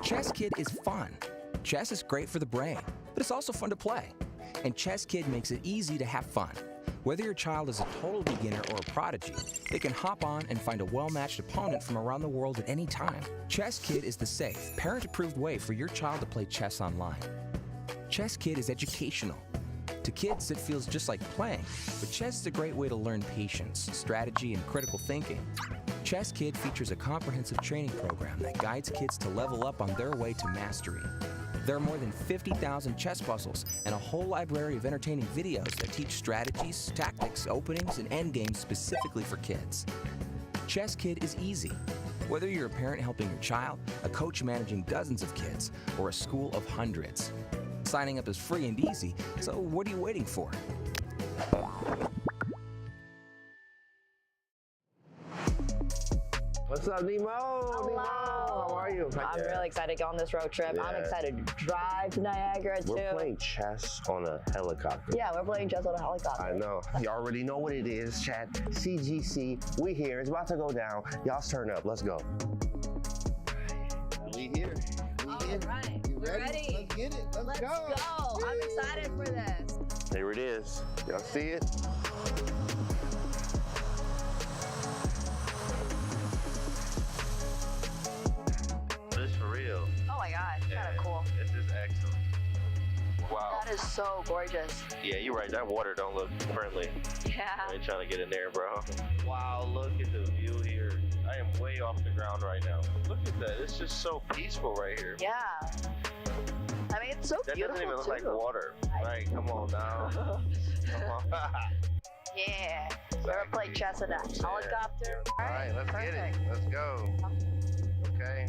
Chesskid is fun. Chess is great for the brain, but it's also fun to play. And Chesskid makes it easy to have fun. Whether your child is a total beginner or a prodigy, they can hop on and find a well-matched opponent from around the world at any time. Chesskid is the safe, parent-approved way for your child to play chess online. Chesskid is educational. To kids, it feels just like playing, but chess is a great way to learn patience, strategy, and critical thinking. Chesskid features a comprehensive training program that guides kids to level up on their way to mastery. There are more than 50,000 chess puzzles and a whole library of entertaining videos that teach strategies, tactics, openings, and endgames specifically for kids. Chesskid is easy. Whether you're a parent helping your child, a coach managing dozens of kids, or a school of hundreds. Signing up is free and easy, so what are you waiting for? What's up, Nemo? Hello. Nemo, how are you? I'm really excited to go on this road trip. Yeah. I'm excited to drive to Niagara, too. We're playing chess on a helicopter. Yeah, we're playing chess on a helicopter. I know. You already know what it is, chat. CGC, we here. It's about to go down. Y'all turn up. Let's go. We here. All right. You We're ready? ready. Let's get it. Let's go. I'm excited for this. There it is. Y'all see it? This for real. Oh my gosh, kind of cool. This is excellent. Wow. That is so gorgeous. Yeah, you're right. That water don't look friendly. Yeah. I ain't trying to get in there, bro. Wow, look at the view here. I am way off the ground right now. Look at that. It's just so peaceful right here. Yeah. I mean, it's so That beautiful, doesn't even look too. like water. Right, come on now. Come on. Yeah. We're gonna play chess in a helicopter. All right, let's get it. Let's go. Okay.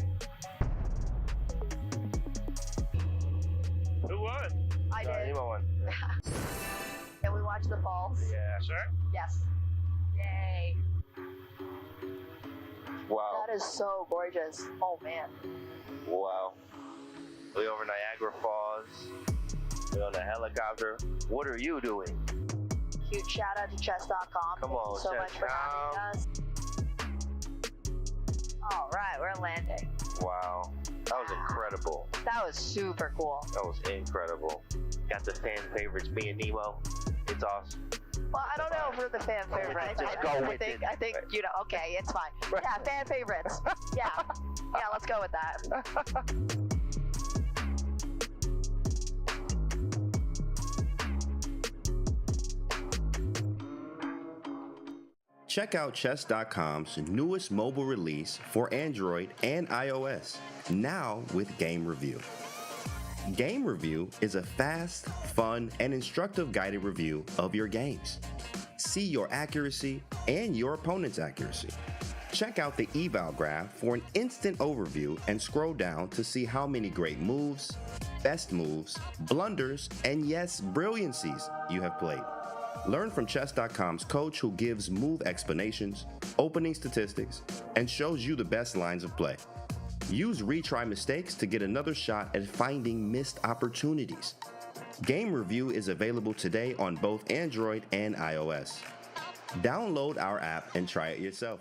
Who won? I did. Nemo won. Can we watch the falls? Yeah, sure. Yes. Yay. Wow. That is so gorgeous. Oh, man. Wow. We over Niagara Falls. We're on a helicopter. What are you doing? Huge shout out to chess.com. Come on, Thank you so much for having us. All right, we're landing. Wow. That was incredible. That was super cool. That was incredible. Got the fan favorites, me and Nemo. It's awesome. Well, I don't know if we're the fan favorites. Just go with it. I think, you know, okay, it's fine. Yeah, fan favorites. Yeah. Yeah, let's go with that. Check out Chess.com's newest mobile release for Android and iOS, now with Game Review. Game Review is a fast, fun, and instructive guided review of your games. See your accuracy and your opponent's accuracy. Check out the eval graph for an instant overview and scroll down to see how many great moves, best moves, blunders, and yes, brilliancies you have played. Learn from Chess.com's coach who gives move explanations, opening statistics, and shows you the best lines of play. Use retry mistakes to get another shot at finding missed opportunities. Game Review is available today on both Android and iOS. Download our app and try it yourself.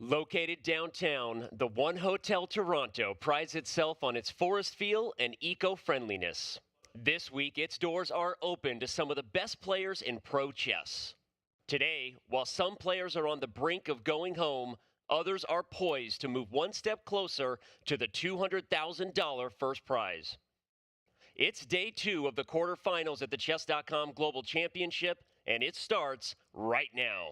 Located downtown, the One Hotel Toronto prides itself on its forest feel and eco-friendliness. This week, its doors are open to some of the best players in pro chess. Today, while some players are on the brink of going home, others are poised to move one step closer to the $200,000 first prize. It's day 2 of the quarterfinals at the Chess.com Global Championship, and it starts right now.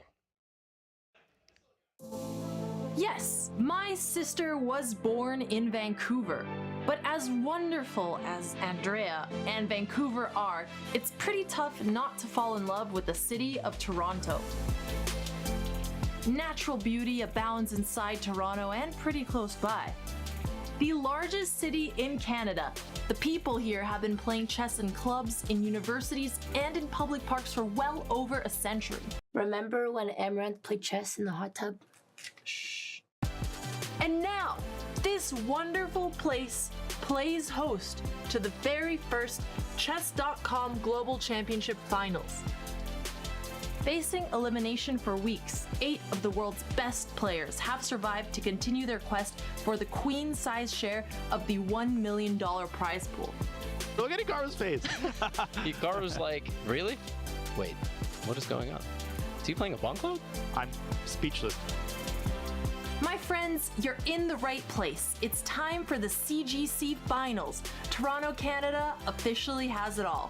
Yes, my sister was born in Vancouver, but as wonderful as Andrea and Vancouver are, it's pretty tough not to fall in love with the city of Toronto. Natural beauty abounds inside Toronto and pretty close by. The largest city in Canada, the people here have been playing chess in clubs, in universities, and in public parks for well over a century. Remember when Amaranth played chess in the hot tub? And now, this wonderful place plays host to the very first Chess.com Global Championship Finals. Facing elimination for weeks, 8 of the world's best players have survived to continue their quest for the queen-size share of the $1 million prize pool. Look at Hikaru's face. Hikaru's like, really? Wait, what is going on? Is he playing a bon cloud? I'm speechless. My friends, you're in the right place. It's time for the CGC Finals. Toronto, Canada officially has it all.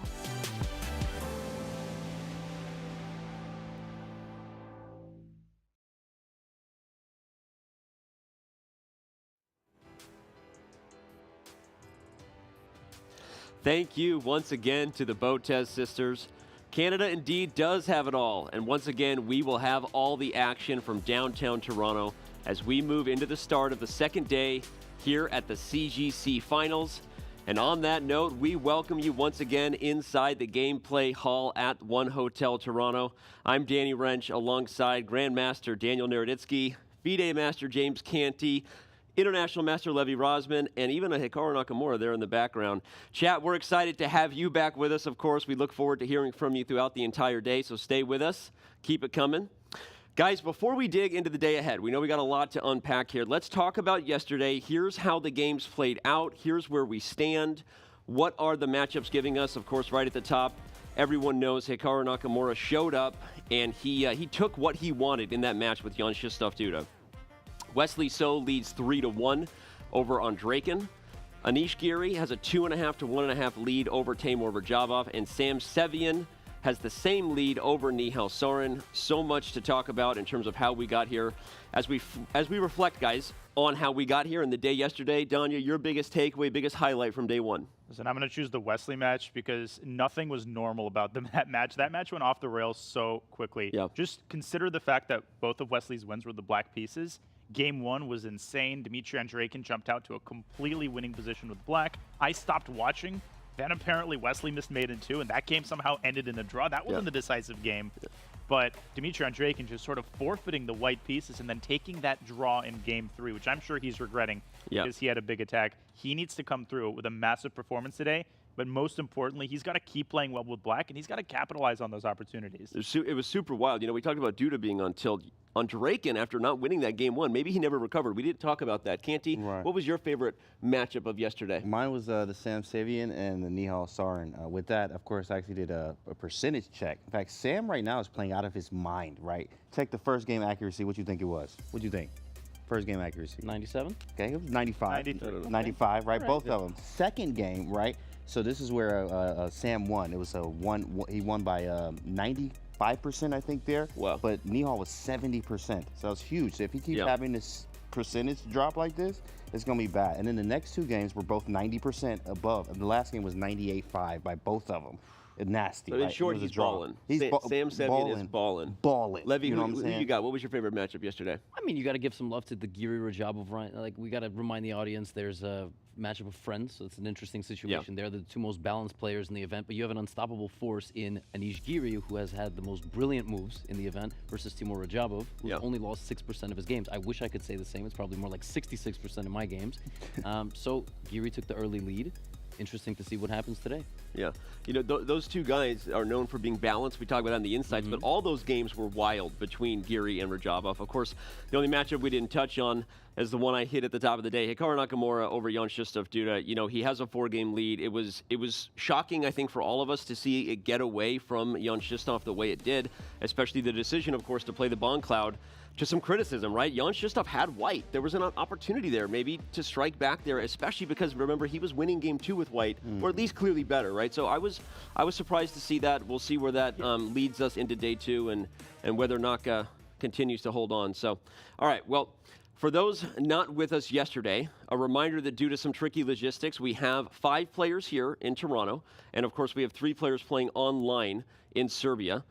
Thank you once again to the Botez sisters. Canada indeed does have it all, and once again we will have all the action from downtown Toronto as we move into the start of the second day here at the CGC Finals. And on that note, we welcome you once again inside the gameplay hall at One Hotel Toronto. I'm Danny Wrench alongside Grandmaster Daniel Naroditsky, FIDE Master James Canty, International Master Levy Rosman, and even a Hikaru Nakamura there in the background. Chat, we're excited to have you back with us, of course. We look forward to hearing from you throughout the entire day, so stay with us. Keep it coming. Guys, before we dig into the day ahead, we know we got a lot to unpack here. Let's talk about yesterday. Here's how the games played out. Here's where we stand. What are the matchups giving us? Of course, right at the top, everyone knows Hikaru Nakamura showed up, and he took what he wanted in that match with Jan Duda. Wesley So leads 3-1 over Andreikin. Anish Giri has a 2.5 to 1.5 lead over Sarin, and Sarin Sevian has the same lead over Nihal Sarin. So much to talk about in terms of how we got here. As we reflect, guys, on how we got here in the day yesterday, Danya, your biggest takeaway, biggest highlight from day one? Listen, I'm going to choose the Wesley match because nothing was normal about that match. That match went off the rails so quickly. Yeah. Just consider the fact that both of Wesley's wins were the black pieces. Game 1 was insane. Dimitri Andreikin jumped out to a completely winning position with black. I stopped watching. Then apparently Wesley missed mate in 2, and that game somehow ended in a draw. That wasn't the decisive game. But Dimitri Andreikin just sort of forfeiting the white pieces and then taking that draw in Game 3, which I'm sure he's regretting because he had a big attack. He needs to come through with a massive performance today. But most importantly, he's got to keep playing well with black, and he's got to capitalize on those opportunities. It was super wild. You know, we talked about Duda being on tilt. Andreikin, after not winning that Game 1, maybe he never recovered. We didn't talk about that. Canty, what was your favorite matchup of yesterday? Mine was the Sarin Sevian and the Nihal Sarin. With that, of course, I actually did a percentage check. In fact, Sam right now is playing out of his mind, right? Check the first game accuracy. What you think it was? What do you think? First game accuracy. 97? Okay, it was 95. 93. 95, right? Both of them. Second game, right? So this is where Sam won. It was he won by 95%, I think, there. Wow. But Nihal was 70%. So that was huge. So if he keeps having this percentage drop like this, it's going to be bad. And then the next 2 games were both 90% above. And the last game was 98.5 by both of them. Nasty. So in short, he's balling. Sarin Sevian is balling. Balling. Levy, who you got? What was your favorite matchup yesterday? I mean, you got to give some love to the Giri-Radjabov, right? Like, we got to remind the audience there's a matchup of friends, so it's an interesting situation there. They're the 2 most balanced players in the event, but you have an unstoppable force in Anish Giri, who has had the most brilliant moves in the event, versus Radjabov, who's only lost 6% of his games. I wish I could say the same. It's probably more like 66% of my games. So Giri took the early lead. interesting to see what happens today. Yeah, you know, those two guys are known for being balanced. We talk about that in the insights, but all those games were wild between Giri and Radjabov. Of course, the only matchup we didn't touch on is the one I hit at the top of the day, Hikaru Nakamura over Shestov Duda. You know, he has a 4-game lead. It was shocking, I think, for all of us to see it get away from Shestov the way it did, especially the decision, of course, to play the Bond Cloud. To some criticism, right? Shestov had white. There was an opportunity there maybe to strike back there, especially because, remember, he was winning game 2 with white, or at least clearly better, right? So I was surprised to see that. We'll see where that leads us into day 2 and whether Naka continues to hold on. So, all right, well, for those not with us yesterday, a reminder that due to some tricky logistics, we have 5 players here in Toronto, and of course we have 3 players playing online in Serbia.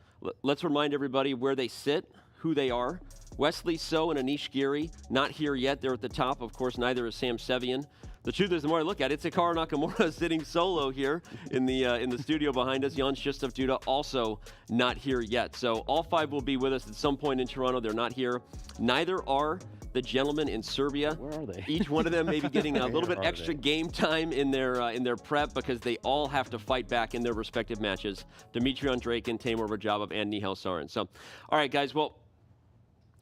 Let's remind everybody where they sit, who they are. Wesley So and Anish Giri, not here yet. They're at the top. Of course, neither is Sarin Sevian. The truth is, the more I look at it, it's Hikaru Nakamura sitting solo here in the studio behind us. Shestov Duda also not here yet. So all 5 will be with us at some point in Toronto. They're not here. Neither are the gentlemen in Serbia. Where are they? Each one of them may be getting a little bit extra game time in their prep because they all have to fight back in their respective matches. Dimitri Andreikin, Giri-Radjabov, and Nihal Sarin. So, all right, guys. Well,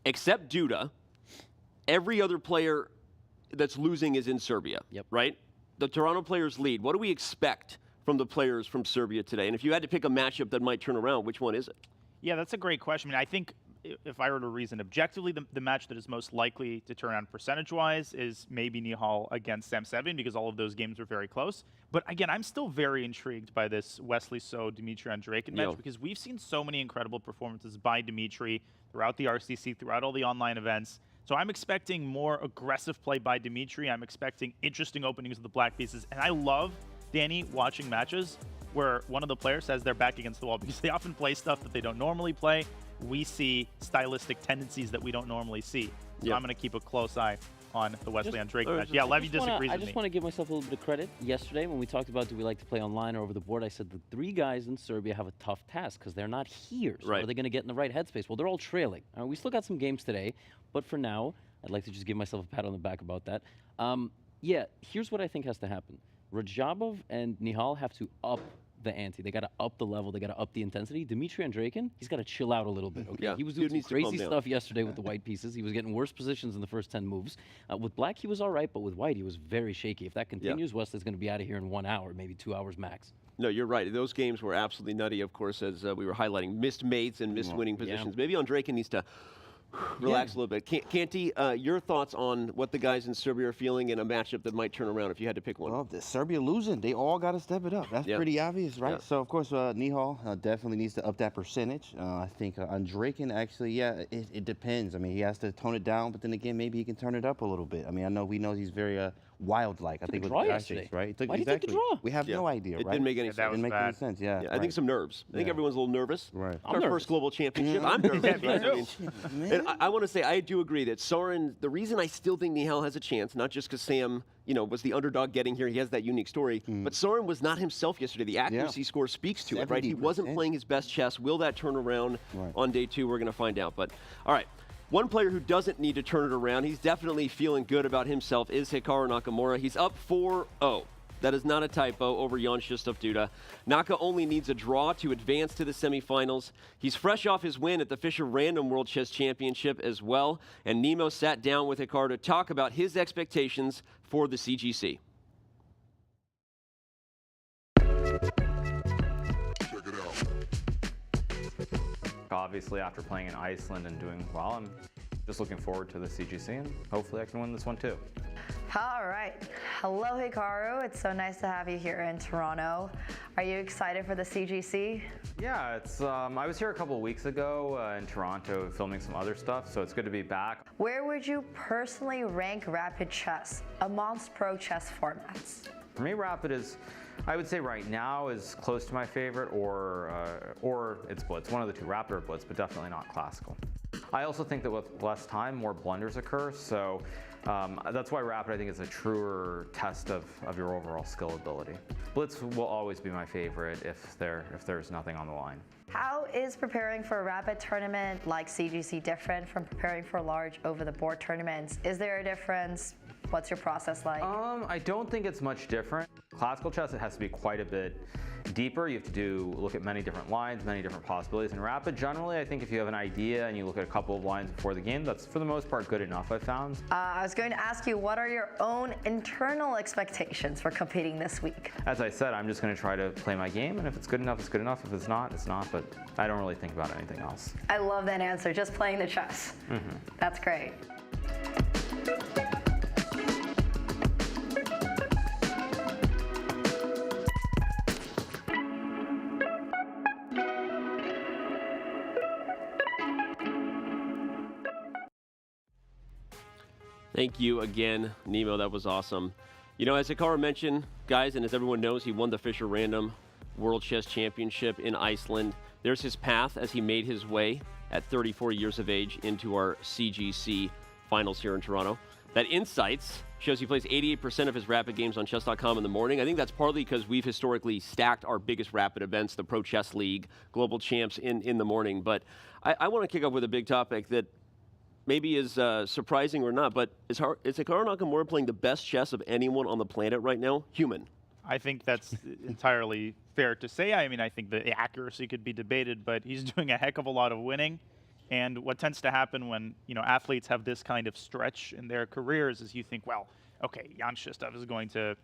except Duda, every other player that's losing is in Serbia, right? The Toronto players lead. What do we expect from the players from Serbia today? And if you had to pick a matchup that might turn around, which one is it? Yeah, that's a great question. I mean, I think if I were to reason objectively, the match that is most likely to turn around percentage-wise is maybe Nihal against Sarin Sevian because all of those games were very close. But again, I'm still very intrigued by this Wesley So, Dimitri Andreikin match because we've seen so many incredible performances by Dimitri throughout the RCC, throughout all the online events. So I'm expecting more aggressive play by Dimitri. I'm expecting interesting openings of the black pieces. And I love, Danny, watching matches where one of the players has their back against the wall because they often play stuff that they don't normally play. We see stylistic tendencies that we don't normally see. So I'm going to keep a close eye on the Wesley Andreikin match. Yeah, Levy disagrees with me. I just want to give myself a little bit of credit. Yesterday, when we talked about do we like to play online or over the board, I said the 3 guys in Serbia have a tough task because they're not here. So are they going to get in the right headspace? Well, they're all trailing. We still got some games today, but for now, I'd like to just give myself a pat on the back about that. Yeah, here's what I think has to happen. Radjabov and Nihal have to up the ante. They got to up the level. They got to up the intensity. Dimitri Andreikin, he's got to chill out a little bit. Okay, he was doing some crazy stuff yesterday with the white pieces. He was getting worse positions in the first 10 moves. With black, he was all right, but with white, he was very shaky. If that continues, Wesley's going to be out of here in 1 hour, maybe 2 hours max. No, you're right. Those games were absolutely nutty, of course, as we were highlighting. Missed mates and missed winning positions. Maybe Andreikin needs to relax a little bit. Canty, your thoughts on what the guys in Serbia are feeling in a matchup that might turn around if you had to pick one? Well, Serbia losing, they all got to step it up. That's pretty obvious, right? So, of course, Nihal definitely needs to up that percentage. I think Andreikin, actually, it depends. I mean, he has to tone it down, but then again, maybe he can turn it up a little bit. I mean, we know he's very wild-like. I think with the right? Why did he take the draw? We have no idea, right? It didn't make any sense. It didn't make any sense, I think some nerves. I think everyone's a little nervous. Right. Our first global championship. I'm nervous. And I want to say, I do agree that Sarin, the reason I still think Nihal has a chance, not just because Sam, was the underdog getting here, he has that unique story, but Sarin was not himself yesterday. The accuracy score speaks to it, right? He wasn't playing his best chess. Will that turn around on day 2? We're going to find out. But, all right. One player who doesn't need to turn it around, he's definitely feeling good about himself, is Hikaru Nakamura. He's up 4-0. That is not a typo over Shestov Duda. Naka only needs a draw to advance to the semifinals. He's fresh off his win at the Fisher Random World Chess Championship as well. And Nemo sat down with Hikaru to talk about his expectations for the CGC. Obviously, after playing in Iceland and doing well, I'm just looking forward to the CGC, and hopefully I can win this one too. All right. Hello, Hikaru. It's so nice to have you here in Toronto. Are you excited for the CGC? Yeah, it's. I was here a couple of weeks ago in Toronto filming some other stuff, so it's good to be back. Where would you personally rank Rapid Chess amongst pro chess formats? For me, Rapid is, I would say right now, is close to my favorite, or it's Blitz. One of the two, Rapid or Blitz, but definitely not Classical. I also think that with less time, more blunders occur, so that's why Rapid, I think, is a truer test of your overall skill ability. Blitz will always be my favorite if there's nothing on the line. How is preparing for a Rapid tournament like CGC different from preparing for large over-the-board tournaments? Is there a difference? What's your process like? I don't think it's much different. Classical chess, it has to be quite a bit deeper. You have to look at many different lines, many different possibilities. In Rapid, generally, I think if you have an idea and you look at a couple of lines before the game, that's for the most part good enough, I've found. I was going to ask you, what are your own internal expectations for competing this week? As I said, I'm just going to try to play my game, and if it's good enough, it's good enough. If it's not, it's not, but I don't really think about anything else. I love that answer, just playing the chess. That's great. Thank you again, Nemo. That was awesome. You know, as Hikaru mentioned, guys, and as everyone knows, he won the Fischer Random World Chess Championship in Iceland. There's his path as he made his way at 34 years of age into our CGC finals here in Toronto. That Insights shows he plays 88% of his Rapid games on Chess.com in the morning. I think that's partly because we've historically stacked our biggest Rapid events, the Pro Chess League, Global Champs, in the morning. But I want to kick off with a big topic that maybe is surprising or not, but is Hikaru Nakamura playing the best chess of anyone on the planet right now? Human. I think that's entirely fair to say. I mean, I think the accuracy could be debated, but he's doing a heck of a lot of winning. And what tends to happen when, you know, athletes have this kind of stretch in their careers is you think, well, okay, Jan Shistov is going to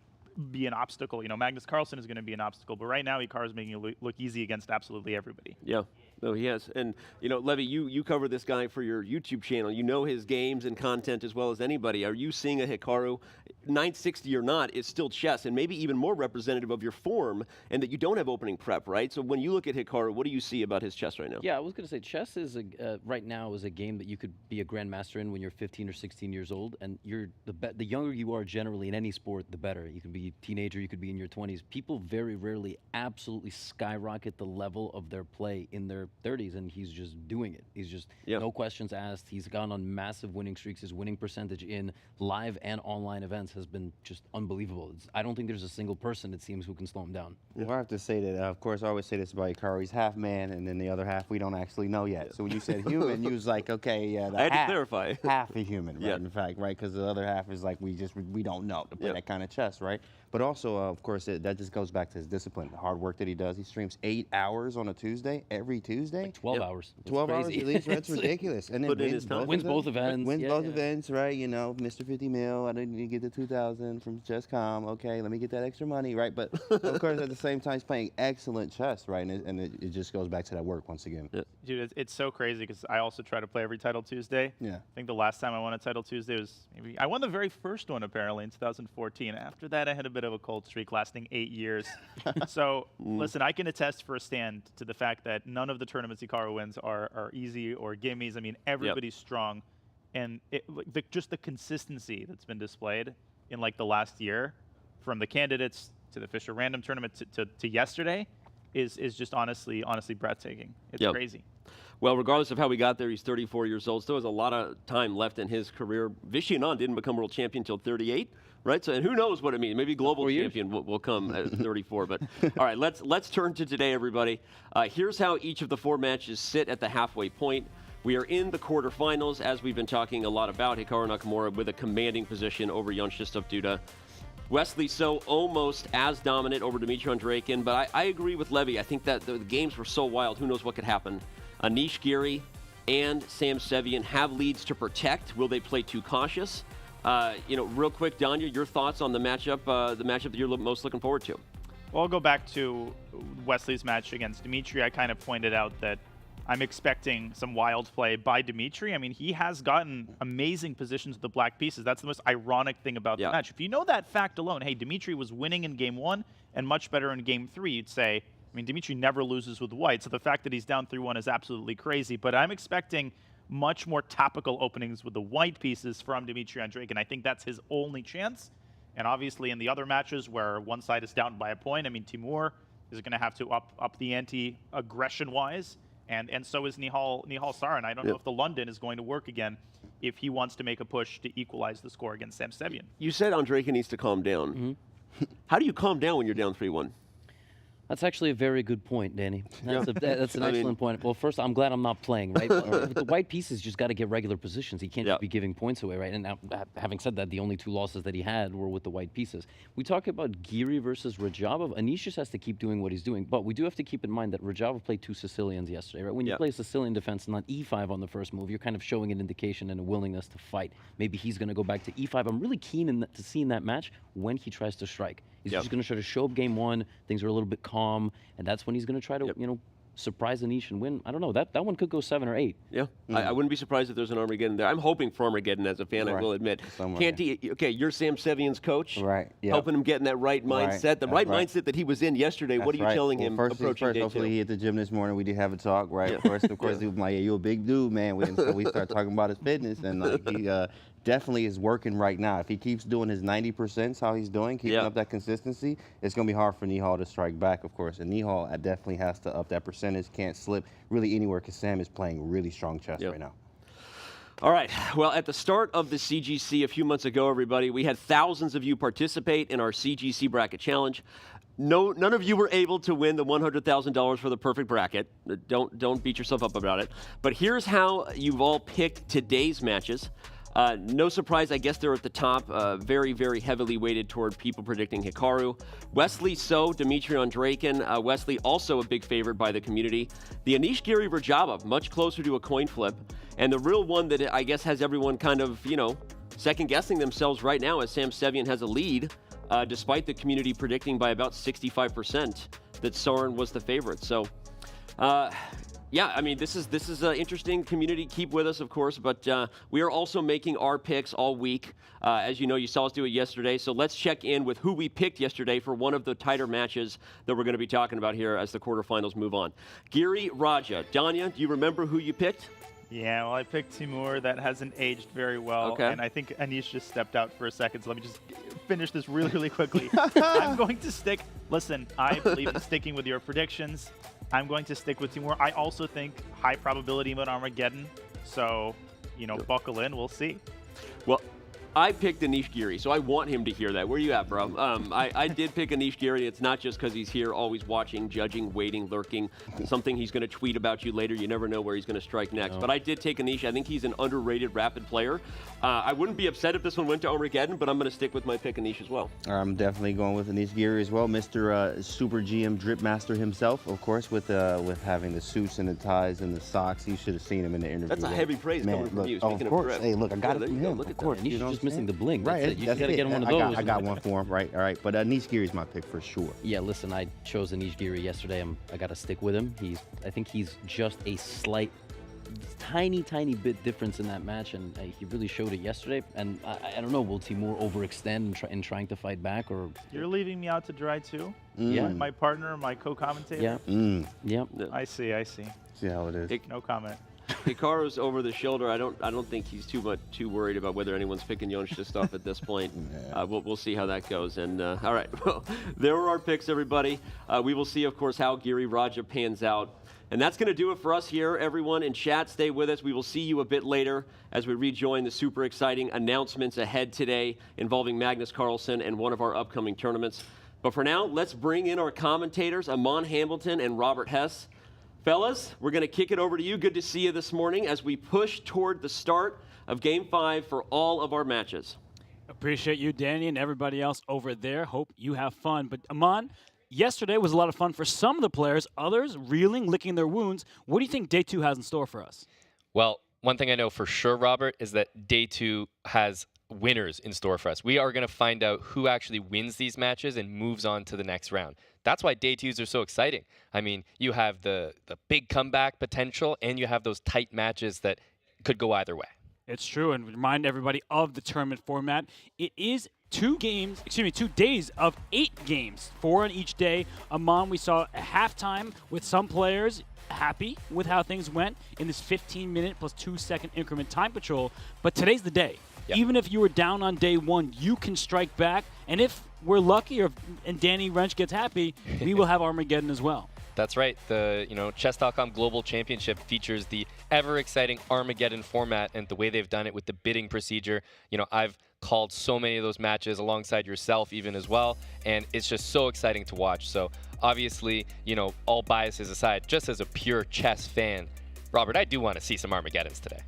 be an obstacle. You know, Magnus Carlsen is going to be an obstacle. But right now, Hikaru is making it look easy against absolutely everybody. Yeah. No, he has. And, you know, Levy, you cover this guy for your YouTube channel. You know his games and content as well as anybody. Are you seeing a Hikaru, 960 or not, is still chess and maybe even more representative of your form and that you don't have opening prep, right? So when you look at Hikaru, what do you see about his chess right now? Yeah, I was going to say chess is right now is a game that you could be a grandmaster in when you're 15 or 16 years old. And you're the younger you are generally in any sport, the better. You could be a teenager, you could be in your 20s. People very rarely absolutely skyrocket the level of their play in their 30s, and he's just doing it. He's just no questions asked. He's gone on massive winning streaks. His winning percentage in live and online events has been just unbelievable. I don't think there's a single person, it seems, who can slow him down. Well, I have to say that, of course, I always say this about Hikaru. He's half man, and then the other half we don't actually know yet. So when you said human, you was like, okay, yeah, I had to clarify. Half a human, right? In fact, right? Because the other half is like we don't know to play that kind of chess, right? But also, of course, that just goes back to his discipline, the hard work that he does. He streams 8 hours on a Tuesday, every Tuesday. Like 12 hours. 12 hours at least. That's ridiculous. And then wins both events. Wins both events, right? You know, Mr. 50 mil. I didn't get the 2,000 from Chesscom. Okay, let me get that extra money, right? But of course, at the same time, he's playing excellent chess, right? And it just goes back to that work once again. Dude, it's so crazy because I also try to play every Title Tuesday. Yeah. I think the last time I won a Title Tuesday was I won the very first one apparently in 2014. After that, I had a bit of a cold streak lasting 8 years. So listen, I can attest firsthand to the fact that none of the tournaments Hikaru wins are easy or gimmies. I mean, everybody's strong, and just the consistency that's been displayed in like the last year, from the candidates to the Fischer Random Tournament to yesterday, is just honestly breathtaking. It's crazy. Well, regardless of how we got there, he's 34 years old. Still has a lot of time left in his career. Vishy Anand didn't become world champion until 38, right? So, and who knows what it means? Maybe global champion will come at 34. But all right, let's turn to today, everybody. Here's how each of the 4 matches sit at the halfway point. We are in the quarterfinals, as we've been talking a lot about. Hikaru Nakamura with a commanding position over Jan Duda. Wesley So almost as dominant over Dimitri Andreikin, but I agree with Levy. I think that the games were so wild. Who knows what could happen? Anish Giri and Sarin Sevian have leads to protect. Will they play too cautious? Real quick, Danya, your thoughts on the matchup that you're most looking forward to? Well, I'll go back to Wesley's match against Dimitri. I kind of pointed out that I'm expecting some wild play by Dimitri. I mean, he has gotten amazing positions with the black pieces. That's the most ironic thing about the match. If you know that fact alone, hey, Dimitri was winning in game 1 and much better in game 3, you'd say, I mean, Dimitri never loses with white, so the fact that he's down 3-1 is absolutely crazy. But I'm expecting much more topical openings with the white pieces from Dimitri Andreikin. I think that's his only chance. And obviously in the other matches where one side is down by a point, I mean, Timur is going to have to up the ante aggression-wise. And so is Nihal Sarin. I don't know if the London is going to work again if he wants to make a push to equalize the score against Sarin Sevian. You said Andreikin needs to calm down. How do you calm down when you're down 3-1? That's actually a very good point, Danny. That's an excellent point. Well, first, I'm glad I'm not playing, right? With the white pieces, just got to get regular positions. He can't just be giving points away, right? And now, having said that, the only 2 losses that he had were with the white pieces. We talk about Giri versus Radjabov. Anish just has to keep doing what he's doing. But we do have to keep in mind that Radjabov played 2 Sicilians yesterday, right? When you play a Sicilian defense and not E5 on the first move, you're kind of showing an indication and a willingness to fight. Maybe he's going to go back to E5. I'm really keen to see in that match when he tries to strike. He's just going to try to show up game 1. Things are a little bit calm, and that's when he's going to try to, surprise Anish and win. I don't know. That one could go 7 or 8. Yeah, I wouldn't be surprised if there's an Armageddon there. I'm hoping for Armageddon as a fan, I will admit. Canty, okay, you're Sam Sevian's coach. Right. Yeah. Helping him get in that right mindset. The right mindset that he was in yesterday. What are you telling him approaching day 2? Hopefully he hit the gym this morning. We did have a talk, right? Of course, he was like, you're a big dude, man. So we started talking about his fitness, and like he definitely is working right now. If he keeps doing his 90%, how he's doing, keeping up that consistency, it's going to be hard for Nihal to strike back, of course. And Nihal definitely has to up that percentage, can't slip really anywhere because Sam is playing really strong chess right now. All right. Well, at the start of the CGC a few months ago, everybody, we had thousands of you participate in our CGC Bracket Challenge. None of you were able to win the $100,000 for the perfect bracket. Don't beat yourself up about it. But here's how you've all picked today's matches. No surprise, I guess they're at the top, very, very heavily weighted toward people predicting Hikaru. Wesley So, Dimitri Andreikin. Wesley also a big favorite by the community. The Anish Giri-Radjabov, much closer to a coin flip. And the real one that I guess has everyone kind of, second-guessing themselves right now as Sam Sevian has a lead, despite the community predicting by about 65% that Sarin was the favorite. So, yeah, I mean, this is an interesting community. Keep with us, of course, but we are also making our picks all week. As you know, you saw us do it yesterday, so let's check in with who we picked yesterday for one of the tighter matches that we're going to be talking about here as the quarterfinals move on. Giri-Radja. Danya, do you remember who you picked? Yeah, well, I picked Timur. That hasn't aged very well, and I think Anish just stepped out for a second, so let me just finish this really, really quickly. I'm going to stick... Listen, I believe in sticking with your predictions. I'm going to stick with Timur. I also think high probability of an Armageddon. So, buckle in. We'll see. Well, I picked Anish Giri, so I want him to hear that. Where are you at, bro? I did pick Anish Giri. It's not just because he's here always watching, judging, waiting, lurking. Something he's going to tweet about you later. You never know where he's going to strike next. But I did take Anish. I think he's an underrated rapid player. I wouldn't be upset if this one went to Armageddon, but I'm going to stick with my pick Anish as well. I'm definitely going with Anish Giri as well. Mr. Super GM Drip Master himself, of course, with having the suits and the ties and the socks. You should have seen him in the interview. That's a heavy praise coming from you. Of course. Hey, look, I got it from him. Of course. He's just missing the bling. Right. You got to get him one of those. I got one for him. Right. All right. But Anish Giri's my pick for sure. Yeah, listen, I chose Anish Giri yesterday. I got to stick with him. I think he's just a slight, tiny bit difference in that match, and he really showed it yesterday. And I don't know, will Timur overextend in trying to fight back, or? You're leaving me out to dry too? Yeah. My partner, my co-commentator? Yeah. Yeah. I see. See how it is. No comment. Hikaru's over the shoulder. I don't think he's too worried about whether anyone's picking Jonstistov at this point. We'll see how that goes. And all right, well, there were our picks, everybody. We will see, of course, how Giri-Radja pans out. And that's going to do it for us here, everyone in chat. Stay with us. We will see you a bit later as we rejoin the super exciting announcements ahead today involving Magnus Carlsen and one of our upcoming tournaments. But for now, let's bring in our commentators, Amon Hamilton and Robert Hess. Fellas, we're going to kick it over to you. Good to see you this morning as we push toward the start of Game 5 for all of our matches. Appreciate you, Danny, and everybody else over there. Hope you have fun. But Amon, yesterday was a lot of fun for some of the players, others reeling, licking their wounds. What do you think Day 2 has in store for us? Well, one thing I know for sure, Robert, is that Day 2 has winners in store for us. We are going to find out who actually wins these matches and moves on to the next round. That's why Day 2s are so exciting. I mean, you have the big comeback potential, and you have those tight matches that could go either way. It's true, and remind everybody of the tournament format. It is 2 days of 8 games, 4 on each day. Amon, we saw a halftime with some players happy with how things went in this 15-minute plus 2-second increment time patrol. But today's the day. Yep. Even if you were down on day 1, you can strike back. And if we're lucky and Danny Wrench gets happy, we will have Armageddon as well. That's right. The Chess.com Global Championship features the ever-exciting Armageddon format, and the way they've done it with the bidding procedure. I've called so many of those matches alongside yourself even as well, and it's just so exciting to watch. So obviously, all biases aside, just as a pure chess fan, Robert, I do want to see some Armageddons today.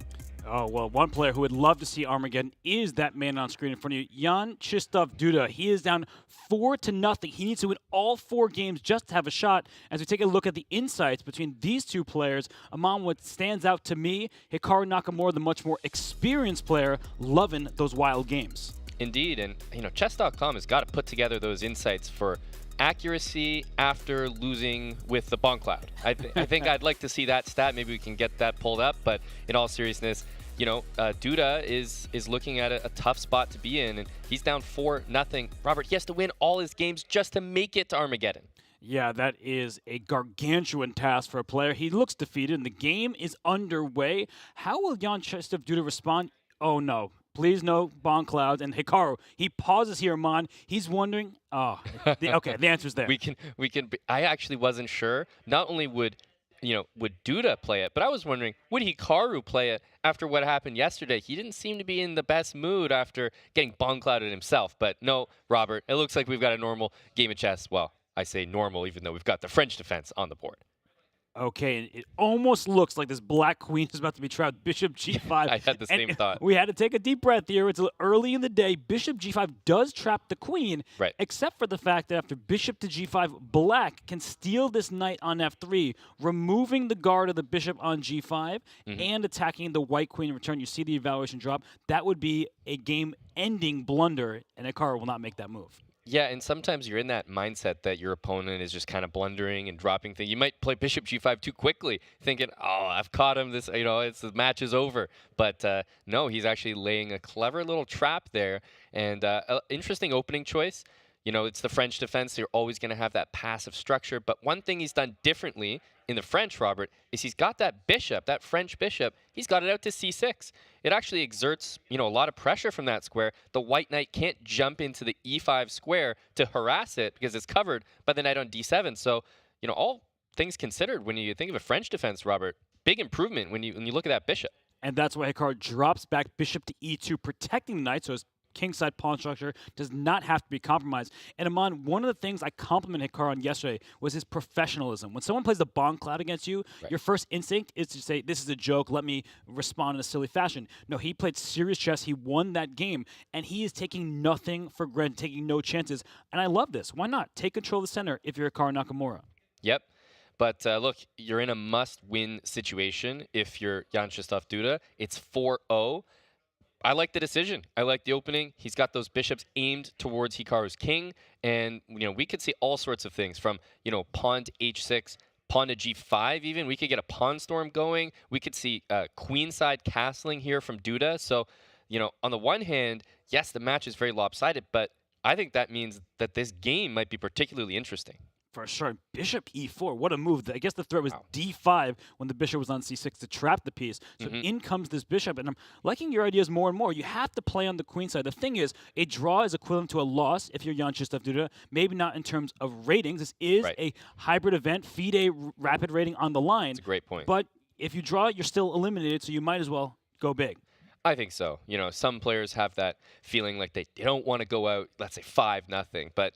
Oh, well, one player who would love to see Armageddon is that man on screen in front of you, Jan Krzysztof Duda. He is down 4-0. He needs to win all 4 games just to have a shot. As we take a look at the insights between these two players, among what stands out to me, Hikaru Nakamura, the much more experienced player, loving those wild games. Indeed, and Chess.com has got to put together those insights for accuracy after losing with the bomb cloud. I think I'd like to see that stat. Maybe we can get that pulled up, but in all seriousness, Duda is looking at a tough spot to be in, and he's down 4-0. Robert, he has to win all his games just to make it to Armageddon. Yeah, that is a gargantuan task for a player. He looks defeated, and the game is underway. How will Jan Krzysztof Duda respond? Oh, no. Please no bomb clouds. And Hikaru, he pauses here, Mon. He's wondering. Okay, the answer's there. I actually wasn't sure. Not only would Duda play it, but I was wondering, would Hikaru play it after what happened yesterday? He didn't seem to be in the best mood after getting bomb clouded himself. But no, Robert, it looks like we've got a normal game of chess. Well, I say normal, even though we've got the French defense on the board. Okay, it almost looks like this black queen is about to be trapped. Bishop g5. I had the same thought. We had to take a deep breath here. It's early in the day. Bishop g5 does trap the queen, right, except for the fact that after bishop to g5, black can steal this knight on f3, removing the guard of the bishop on g5 and attacking the white queen in return. You see the evaluation drop. That would be a game-ending blunder, and Hikaru will not make that move. Yeah, and sometimes you're in that mindset that your opponent is just kind of blundering and dropping things. You might play bishop g5 too quickly, thinking, oh, I've caught him. The match is over. But no, he's actually laying a clever little trap there. And interesting opening choice. It's the French defense. You're always going to have that passive structure. But one thing he's done differently in the French, Robert, is he's got that bishop, that French bishop, he's got it out to c6. It actually exerts, a lot of pressure from that square. The white knight can't jump into the e5 square to harass it because it's covered by the knight on d7. So, all things considered, when you think of a French defense, Robert, big improvement when you look at that bishop. And that's why Hikaru drops back bishop to e2, protecting the knight, so his kingside pawn structure does not have to be compromised. And Aman, one of the things I complimented Hikaru on yesterday was his professionalism. When someone plays the bomb cloud against you, your first instinct is to say, this is a joke, let me respond in a silly fashion. No, he played serious chess, he won that game, and he is taking nothing for granted, taking no chances. And I love this. Why not? Take control of the center if you're Hikaru Nakamura. Yep. But look, you're in a must-win situation if you're Jan Krzysztof Duda. It's 4-0. I like the decision. I like the opening. He's got those bishops aimed towards Hikaru's king. And, we could see all sorts of things from, pawn to h6, pawn to g5 even. We could get a pawn storm going. We could see queenside castling here from Duda. So, on the one hand, yes, the match is very lopsided, but I think that means that this game might be particularly interesting. For sure. Bishop e4. What a move. I guess the threat was d5 when the bishop was on c6 to trap the piece. So in comes this bishop. And I'm liking your ideas more and more. You have to play on the queen side. The thing is, a draw is equivalent to a loss if you're Jan Krzysztof Duda. Maybe not in terms of ratings. This is a hybrid event. FIDE rapid rating on the line. That's a great point. But if you draw, you're still eliminated, so you might as well go big. I think so. Some players have that feeling like they don't want to go out, let's say 5-0. But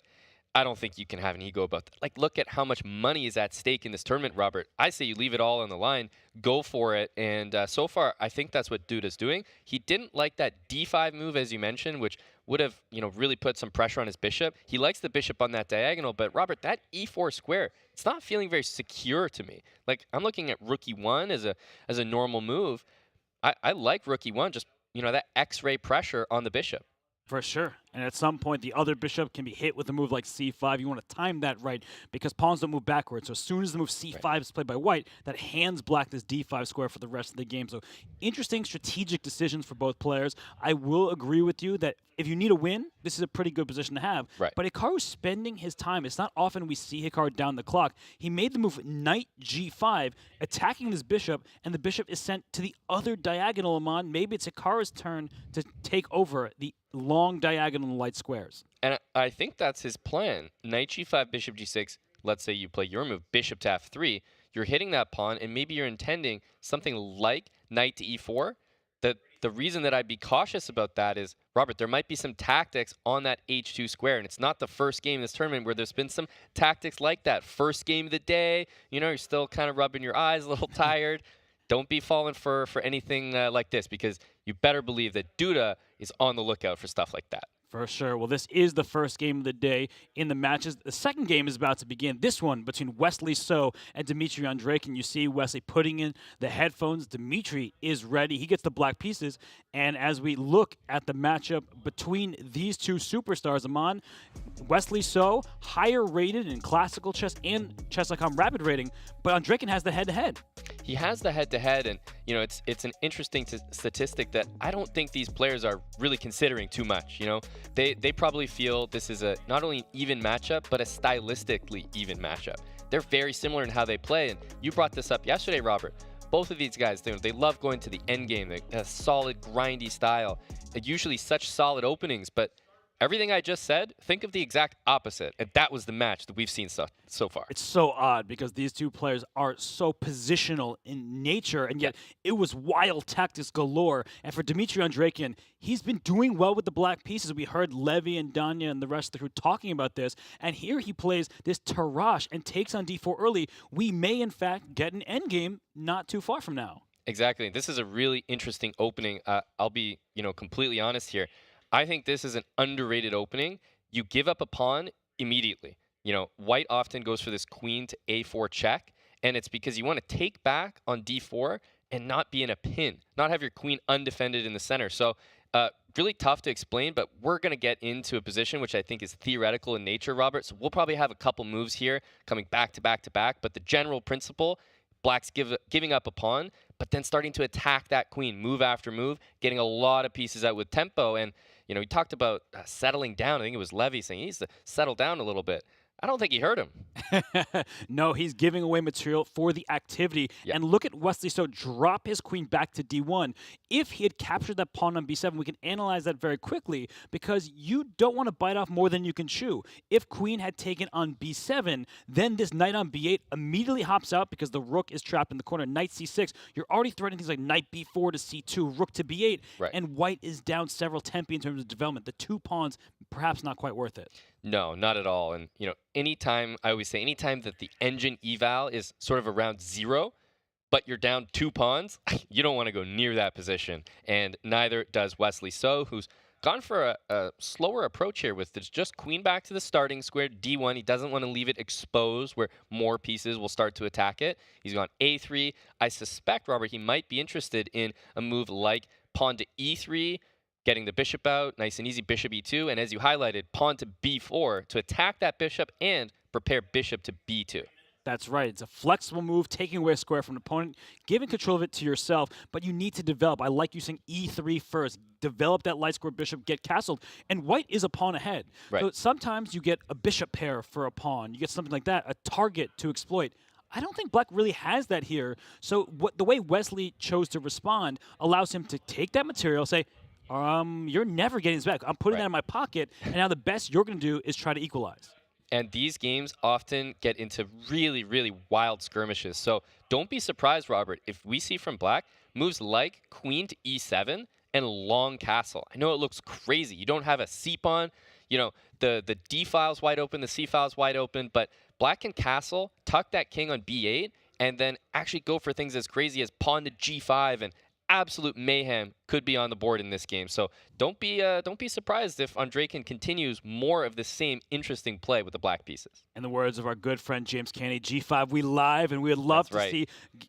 I don't think you can have an ego about that. Like, look at how much money is at stake in this tournament, Robert. I say you leave it all on the line, go for it. And so far, I think that's what Duda's doing. He didn't like that d5 move, as you mentioned, which would have, really put some pressure on his bishop. He likes the bishop on that diagonal, but Robert, that e4 square, it's not feeling very secure to me. Like, I'm looking at rook e1 as a normal move. I like rook e1, just, that x-ray pressure on the bishop. For sure. And at some point, the other bishop can be hit with a move like c5. You want to time that right because pawns don't move backwards. So as soon as the move c5 is played by white, that hands black this d5 square for the rest of the game. So interesting strategic decisions for both players. I will agree with you that if you need a win, this is a pretty good position to have. Right. But Hikaru's spending his time. It's not often we see Hikaru down the clock. He made the move knight g5, attacking this bishop, and the bishop is sent to the other diagonal, Aman. Maybe it's Hikaru's turn to take over the long diagonal light squares. And I think that's his plan. Knight g5, bishop g6, let's say you play your move, bishop to f3, you're hitting that pawn, and maybe you're intending something like knight to e4. The reason that I'd be cautious about that is, Robert, there might be some tactics on that h2 square, and it's not the first game in this tournament where there's been some tactics like that. First game of the day, you know, you're still kind of rubbing your eyes, a little tired. Don't be falling for anything like this, because you better believe that Duda is on the lookout for stuff like that. For sure. Well, this is the first game of the day in the matches. The second game is about to begin. This one between Wesley So and Dimitri Andreikin. You see Wesley putting in the headphones. Dimitri is ready. He gets the black pieces. And as we look at the matchup between these two superstars, Aman, Wesley So, higher rated in classical chess and Chess.com rapid rating, but Andreikin has the head-to-head. He has the head-to-head, and you know, it's an interesting statistic that I don't think these players are really considering too much. You know, they probably feel this is a not only an even matchup, but a stylistically even matchup. They're very similar in how they play, and you brought this up yesterday, Robert. Both of these guys, they love going to the endgame, a solid, grindy style. Usually such solid openings, but everything I just said, think of the exact opposite, and that was the match that we've seen so far. It's so odd because these two players are so positional in nature, and yet it was wild tactics galore. And for Dimitri Andreikin, he's been doing well with the black pieces. We heard Levy and Danya and the rest of the crew talking about this, and here he plays this Tarrasch and takes on d4 early. We may, in fact, get an endgame not too far from now. Exactly. This is a really interesting opening. I'll be, completely honest here. I think this is an underrated opening. You give up a pawn immediately. White often goes for this queen to a4 check, and it's because you want to take back on d4 and not be in a pin, not have your queen undefended in the center. So really tough to explain, but we're going to get into a position which I think is theoretical in nature, Robert. So we'll probably have a couple moves here coming back to back to back, but the general principle, Black's giving up a pawn, but then starting to attack that queen move after move, getting a lot of pieces out with tempo. And we talked about settling down. I think it was Levy saying he needs to settle down a little bit. I don't think he heard him. No, he's giving away material for the activity. Yep. And look at Wesley So drop his queen back to d1. If he had captured that pawn on b7, we can analyze that very quickly because you don't want to bite off more than you can chew. If queen had taken on b7, then this knight on b8 immediately hops out because the rook is trapped in the corner. Knight c6, you're already threatening things like knight b4 to c2, rook to b8, right. And white is down several tempi in terms of development. The 2 pawns, perhaps not quite worth it. No, not at all. And, anytime that the engine eval is sort of around 0, but you're down 2 pawns, you don't want to go near that position. And neither does Wesley So, who's gone for a slower approach here with just queen back to the starting square, d1. He doesn't want to leave it exposed where more pieces will start to attack it. He's gone a3. I suspect, Robert, he might be interested in a move like pawn to e3, getting the bishop out, nice and easy, bishop e2, and as you highlighted, pawn to b4 to attack that bishop and prepare bishop to b2. That's right. It's a flexible move, taking away a square from an opponent, giving control of it to yourself, but you need to develop. I like you saying e3 first. Develop that light square bishop, get castled, and white is a pawn ahead. Right. So sometimes you get a bishop pair for a pawn. You get something like that, a target to exploit. I don't think Black really has that here. So the way Wesley chose to respond allows him to take that material, say, you're never getting this back. I'm putting that in my pocket, and now the best you're going to do is try to equalize. And these games often get into really, really wild skirmishes. So don't be surprised, Robert, if we see from Black moves like queen to e7 and long castle. I know it looks crazy. You don't have a c-pawn. The d file's wide open, the c file's wide open, but Black can castle, tuck that king on b8, and then actually go for things as crazy as pawn to g5, and absolute mayhem could be on the board in this game. So don't be surprised if Andreikin continues more of the same interesting play with the black pieces. In the words of our good friend James Canty, G5 we live, and we would love to see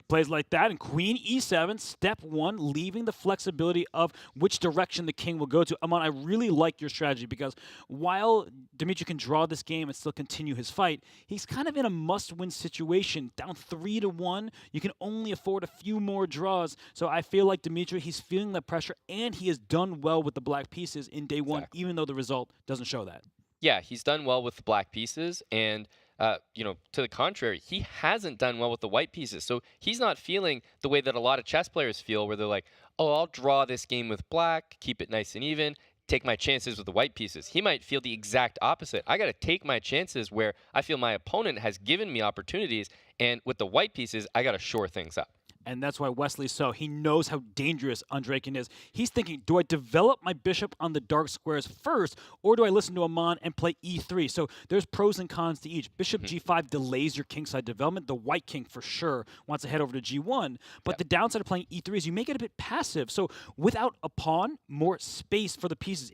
plays like that. And queen e7, step 1, leaving the flexibility of which direction the king will go to. Aman, I really like your strategy because while Dimitri can draw this game and still continue his fight, he's kind of in a must-win situation. Down 3-1, you can only afford a few more draws. So I feel like Dimitri, he's feeling the pressure, and he has done well with the black pieces in day one, even though the result doesn't show that. Yeah, he's done well with the black pieces, and to the contrary, he hasn't done well with the white pieces. So he's not feeling the way that a lot of chess players feel, where they're like, oh, I'll draw this game with black, keep it nice and even, take my chances with the white pieces. He might feel the exact opposite. I got to take my chances where I feel my opponent has given me opportunities, and with the white pieces, I got to shore things up. And that's why Wesley So, he knows how dangerous Andreikin is. He's thinking, do I develop my bishop on the dark squares first, or do I listen to Aman and play e3? So there's pros and cons to each. Bishop g5 delays your kingside development. The white king, for sure, wants to head over to g1. But the downside of playing e3 is you make it a bit passive. So without a pawn, more space for the pieces.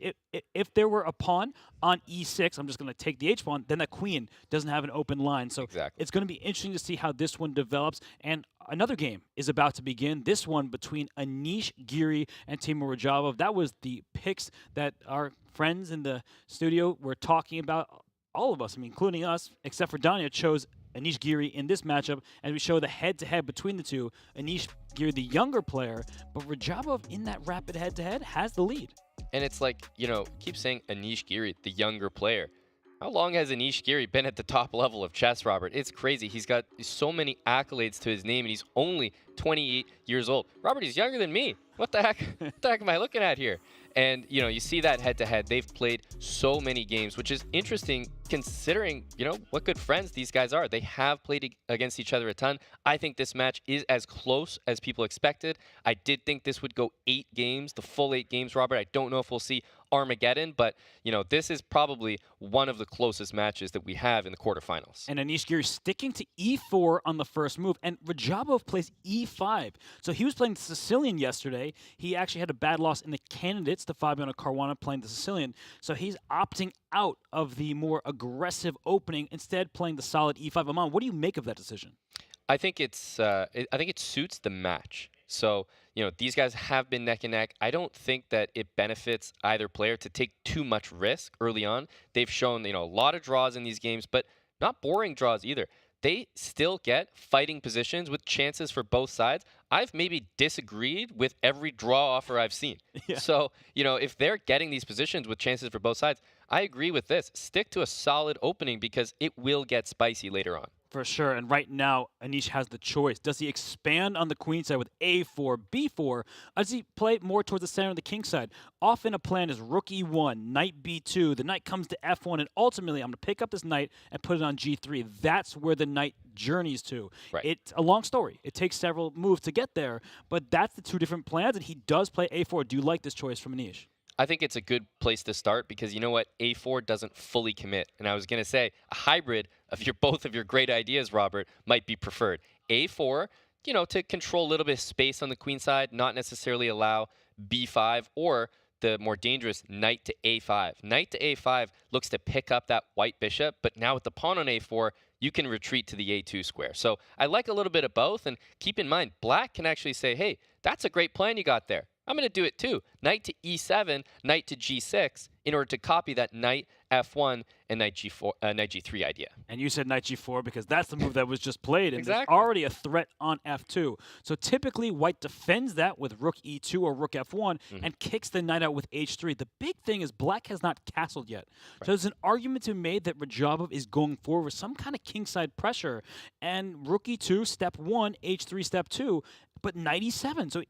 If there were a pawn on e6, I'm just going to take the h-pawn, then that queen doesn't have an open line. So it's going to be interesting to see how this one develops. And another game is about to begin. This one between Anish Giri and Giri-Radjabov. That was the picks that our friends in the studio were talking about. All of us, I mean, including us, except for Danya, chose Anish Giri in this matchup, and we show the head-to-head between the two. Anish Giri, the younger player, but Radjabov in that rapid head-to-head has the lead. And it's like, you know, keep saying Anish Giri, the younger player. How long has Anish Giri been at the top level of chess, Robert? It's crazy. He's got so many accolades to his name, and he's only 28 years old. Robert, he's younger than me. What the heck? What the heck am I looking at here? And, you know, you see that head-to-head. They've played so many games, which is interesting considering, you know, what good friends these guys are. They have played against each other a ton. I think this match is as close as people expected. I did think this would go 8 games, the full 8 games, Robert. I don't know if we'll see Armageddon, but, you know, this is probably one of the closest matches that we have in the quarterfinals. And Anish Giri sticking to e4 on the first move, and Radjabov plays e5. So he was playing the Sicilian yesterday. He actually had a bad loss in the candidates to Fabiano Caruana playing the Sicilian. So he's opting out of the more aggressive opening, instead playing the solid e5. Aman, what do you make of that decision? I think it's I think it suits the match. So, you know, these guys have been neck and neck. I don't think that it benefits either player to take too much risk early on. They've shown, you know, a lot of draws in these games, but not boring draws either. They still get fighting positions with chances for both sides. I've maybe disagreed with every draw offer I've seen. Yeah. So, you know, if they're getting these positions with chances for both sides, I agree with this. Stick to a solid opening because it will get spicy later on. For sure, and right now, Anish has the choice. Does he expand on the queen side with a4, b4, or does he play more towards the center of the king side? Often a plan is rook e1, knight b2, the knight comes to f1, and ultimately I'm going to pick up this knight and put it on g3. That's where the knight journeys to. Right. It's a long story. It takes several moves to get there, but that's the two different plans, and he does play a4. Do you like this choice from Anish? I think it's a good place to start because you know what? A4 doesn't fully commit. And I was going to say a hybrid of both of your great ideas, Robert, might be preferred. A4, you know, to control a little bit of space on the queen side, not necessarily allow B5 or the more dangerous knight to A5. Knight to A5 looks to pick up that white bishop, but now with the pawn on A4, you can retreat to the A2 square. So I like a little bit of both, and keep in mind, black can actually say, hey, that's a great plan you got there. I'm going to do it too. Knight to e7, knight to g6, in order to copy that knight f1 and knight g4, knight g3 idea. And you said knight g4 because that's the move that was just played, and exactly. There's already a threat on f2. So typically, white defends that with rook e2 or rook f1 and kicks the knight out with h3. The big thing is black has not castled yet. Right. So there's an argument to be made that Radjabov is going forward with some kind of kingside pressure, and rook e2, step 1, h3, step 2, but knight e7. So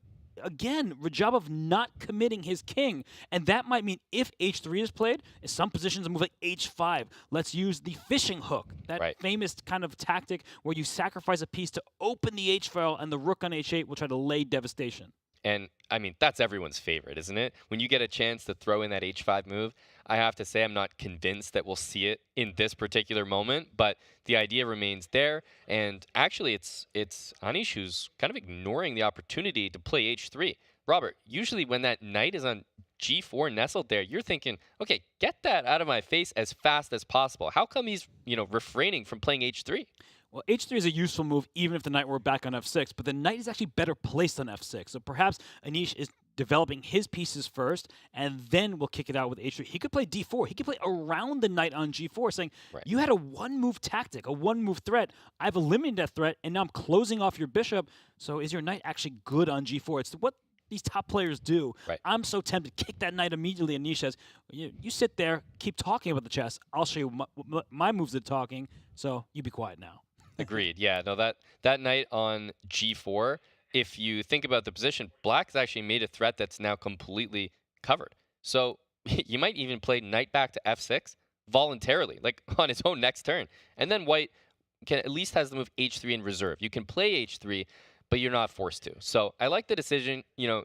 again, Radjabov not committing his king, and that might mean if h3 is played, in some positions a move like h5. Let's use the fishing hook, that famous kind of tactic where you sacrifice a piece to open the h-file, and the rook on h8 will try to lay devastation. And, I mean, that's everyone's favorite, isn't it? When you get a chance to throw in that h5 move, I have to say I'm not convinced that we'll see it in this particular moment, but the idea remains there. And actually, it's Anish who's kind of ignoring the opportunity to play h3. Robert, usually when that knight is on g4 nestled there, you're thinking, okay, get that out of my face as fast as possible. How come he's, you know, refraining from playing h3? Well, h3 is a useful move even if the knight were back on f6, but the knight is actually better placed on f6. So perhaps Anish is developing his pieces first, and then we'll kick it out with h3. He could play d4. He could play around the knight on g4, saying, you had a one-move tactic, a one-move threat. I've eliminated that threat, and now I'm closing off your bishop. So is your knight actually good on g4? It's what these top players do. I'm so tempted to kick that knight immediately, and Anish says, you sit there, keep talking about the chess. I'll show you my moves of talking, so you be quiet now. Agreed. Yeah, no, that knight on g4, if you think about the position, black has actually made a threat that's now completely covered. So you might even play knight back to f6 voluntarily, like on his own next turn. And then white can at least has the move h3 in reserve. You can play h3, but you're not forced to. So I like the decision. You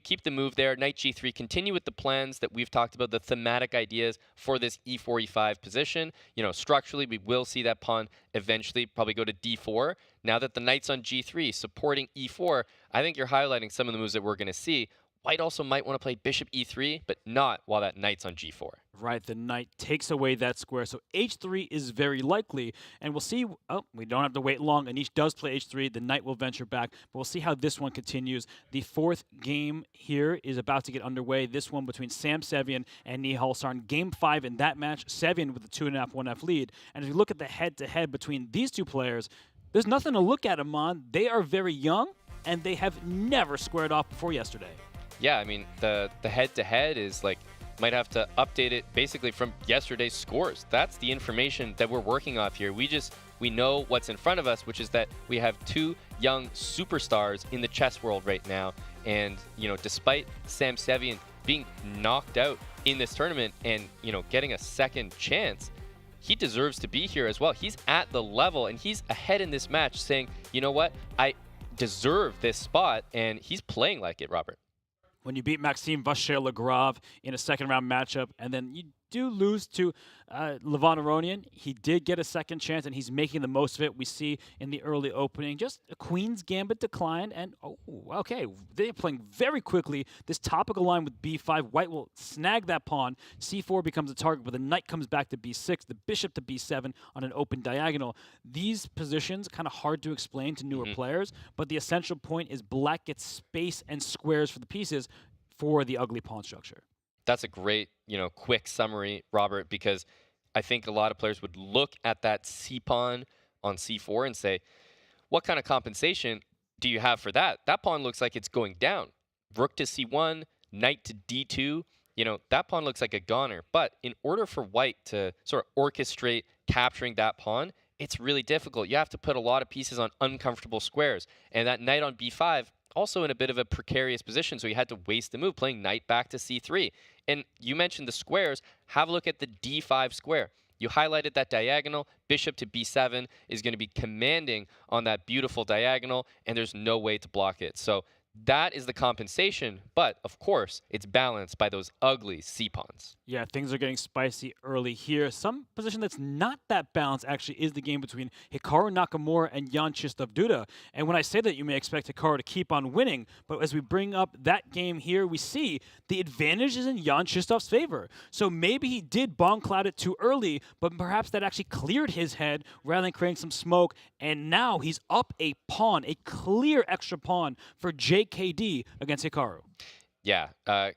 keep the move there. Knight g3, continue with the plans that we've talked about, the thematic ideas for this e4, e5 position. Structurally, we will see that pawn eventually probably go to d4. Now that the knight's on g3, supporting e4, I think you're highlighting some of the moves that we're going to see. White also might want to play bishop e3, but not while that knight's on g4. Right, the knight takes away that square, so h3 is very likely, and we'll see. Oh, we don't have to wait long. Anish does play h3. The knight will venture back, but we'll see how this one continues. The fourth game here is about to get underway. This one between Sarin Sevian and Nihal Sarin. Game 5 in that match, Sevian with a 2.5, 1F lead. And as we look at the head-to-head between these two players, there's nothing to look at, Amon. They are very young, and they have never squared off before yesterday. Yeah, I mean, the head-to-head is like, might have to update it basically from yesterday's scores. That's the information that we're working off here. We know what's in front of us, which is that we have two young superstars in the chess world right now. And, despite Sarin Sevian being knocked out in this tournament and, getting a second chance, he deserves to be here as well. He's at the level and he's ahead in this match saying, you know what, I deserve this spot, and he's playing like it, Robert. When you beat Maxime Vacher-Lagrave in a second-round matchup, and then you do lose to Levon Aronian, he did get a second chance, and he's making the most of it. We see in the early opening just a queen's gambit decline, and okay, they're playing very quickly. This topical line with b5, white will snag that pawn. c4 becomes a target, but the knight comes back to b6, the bishop to b7 on an open diagonal. These positions kind of hard to explain to newer players, but the essential point is black gets space and squares for the pieces for the ugly pawn structure. That's a great, quick summary, Robert, because I think a lot of players would look at that c-pawn on c4 and say, what kind of compensation do you have for that? That pawn looks like it's going down. Rook to c1, knight to d2, that pawn looks like a goner. But in order for white to sort of orchestrate capturing that pawn, it's really difficult. You have to put a lot of pieces on uncomfortable squares. And that knight on b5, also in a bit of a precarious position, so he had to waste the move, playing knight back to c3. And you mentioned the squares. Have a look at the d5 square. You highlighted that diagonal. Bishop to b7 is going to be commanding on that beautiful diagonal, and there's no way to block it. So that is the compensation, but of course, it's balanced by those ugly c-pawns. Yeah, things are getting spicy early here. Some position that's not that balanced actually is the game between Hikaru Nakamura and Anish Duda. And when I say that, you may expect Hikaru to keep on winning, but as we bring up that game here, we see the advantage is in Anish's favor. So maybe he did bomb cloud it too early, but perhaps that actually cleared his head rather than creating some smoke, and now he's up a pawn, a clear extra pawn for JKD against Hikaru. Yeah,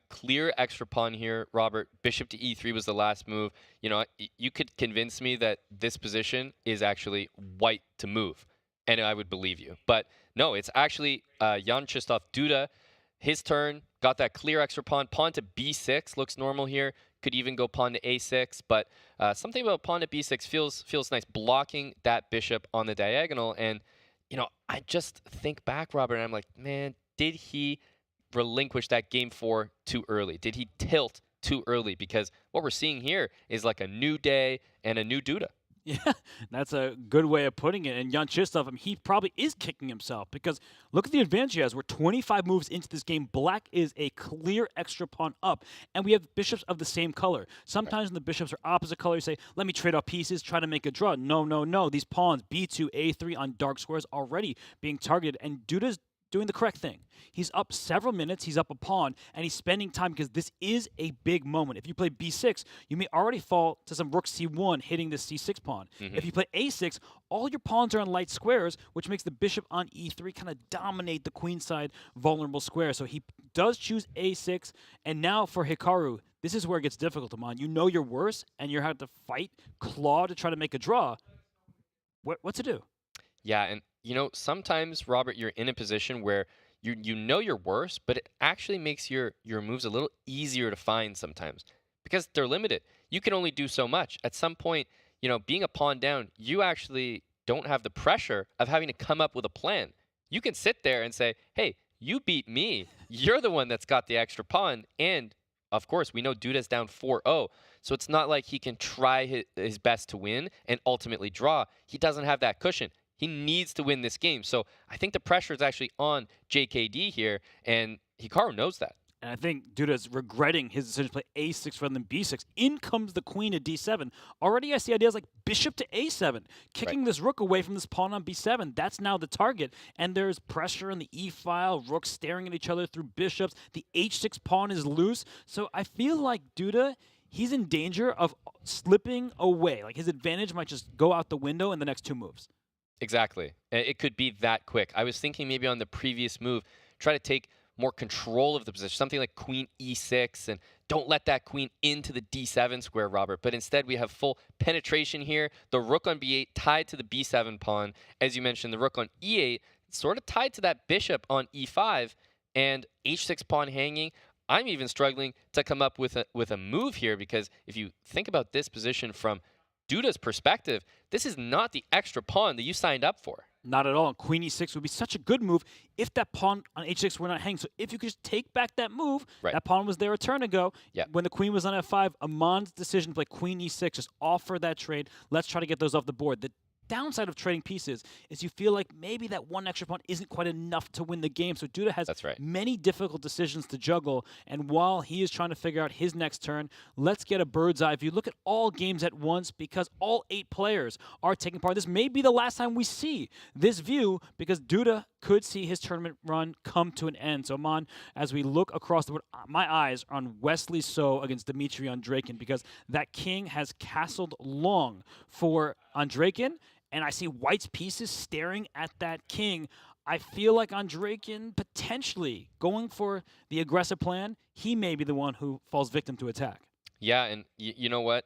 clear extra pawn here, Robert. Bishop to e3 was the last move. You could convince me that this position is actually white to move, and I would believe you. But no, it's actually Anish Duda. His turn, got that clear extra pawn. Pawn to b6 looks normal here. Could even go pawn to a6, but something about pawn to b6 feels nice, blocking that bishop on the diagonal. And I just think back, Robert, and I'm like, man, did he relinquish that game 4 too early? Did he tilt too early? Because what we're seeing here is like a new day and a new Duda. Yeah, that's a good way of putting it. And Anish, he probably is kicking himself because look at the advantage he has. We're 25 moves into this game. Black is a clear extra pawn up, and we have bishops of the same color. Sometimes when the bishops are opposite color, you say, let me trade off pieces, try to make a draw. No, no, no. These pawns, b2, a3 on dark squares already being targeted, and Duda's doing the correct thing. He's up several minutes, he's up a pawn, and he's spending time because this is a big moment. If you play b6, you may already fall to some rook c1 hitting the c6 pawn. If you play a6, all your pawns are on light squares, which makes the bishop on e3 kind of dominate the queenside vulnerable square. So he does choose a6, and now for Hikaru, this is where it gets difficult, Amon. You know you're worse, and you have to fight, claw to try to make a draw. What to do? Yeah, and sometimes, Robert, you're in a position where you know you're worse, but it actually makes your moves a little easier to find sometimes because they're limited. You can only do so much. At some point, being a pawn down, you actually don't have the pressure of having to come up with a plan. You can sit there and say, hey, you beat me. You're the one that's got the extra pawn, and of course, we know Duda's down 4-0, so it's not like he can try his best to win and ultimately draw. He doesn't have that cushion. He needs to win this game. So I think the pressure is actually on JKD here, and Hikaru knows that. And I think Duda's regretting his decision to play a6 rather than b6. In comes the queen to d7. Already I see ideas like bishop to a7, kicking this rook away from this pawn on b7. That's now the target. And there's pressure on the e-file, rooks staring at each other through bishops. The h6 pawn is loose. So I feel like Duda, he's in danger of slipping away. Like his advantage might just go out the window in the next 2 moves. Exactly. It could be that quick. I was thinking maybe on the previous move, try to take more control of the position, something like queen e6, and don't let that queen into the d7 square, Robert. But instead, we have full penetration here. The rook on b8 tied to the b7 pawn. As you mentioned, the rook on e8 sort of tied to that bishop on e5, and h6 pawn hanging. I'm even struggling to come up with a move here, because if you think about this position from Duda's perspective, this is not the extra pawn that you signed up for. Not at all. And queen e6 would be such a good move if that pawn on h6 were not hanging. So if you could just take back that move, that pawn was there a turn ago. When the queen was on f5, Aman's decision to play queen e6, just offer that trade. Let's try to get those off the board. The downside of trading pieces is you feel like maybe that one extra pawn isn't quite enough to win the game. So Duda has many difficult decisions to juggle. And while he is trying to figure out his next turn, let's get a bird's eye view. Look at all games at once, because all 8 players are taking part. This may be the last time we see this view, because Duda could see his tournament run come to an end. So Aman, as we look across the board, my eyes are on Wesley So against Dimitri Andreikin, because that king has castled long for Andreikin, and I see White's pieces staring at that king. I feel like Andreikin potentially going for the aggressive plan. He may be the one who falls victim to attack. Yeah, and you know what?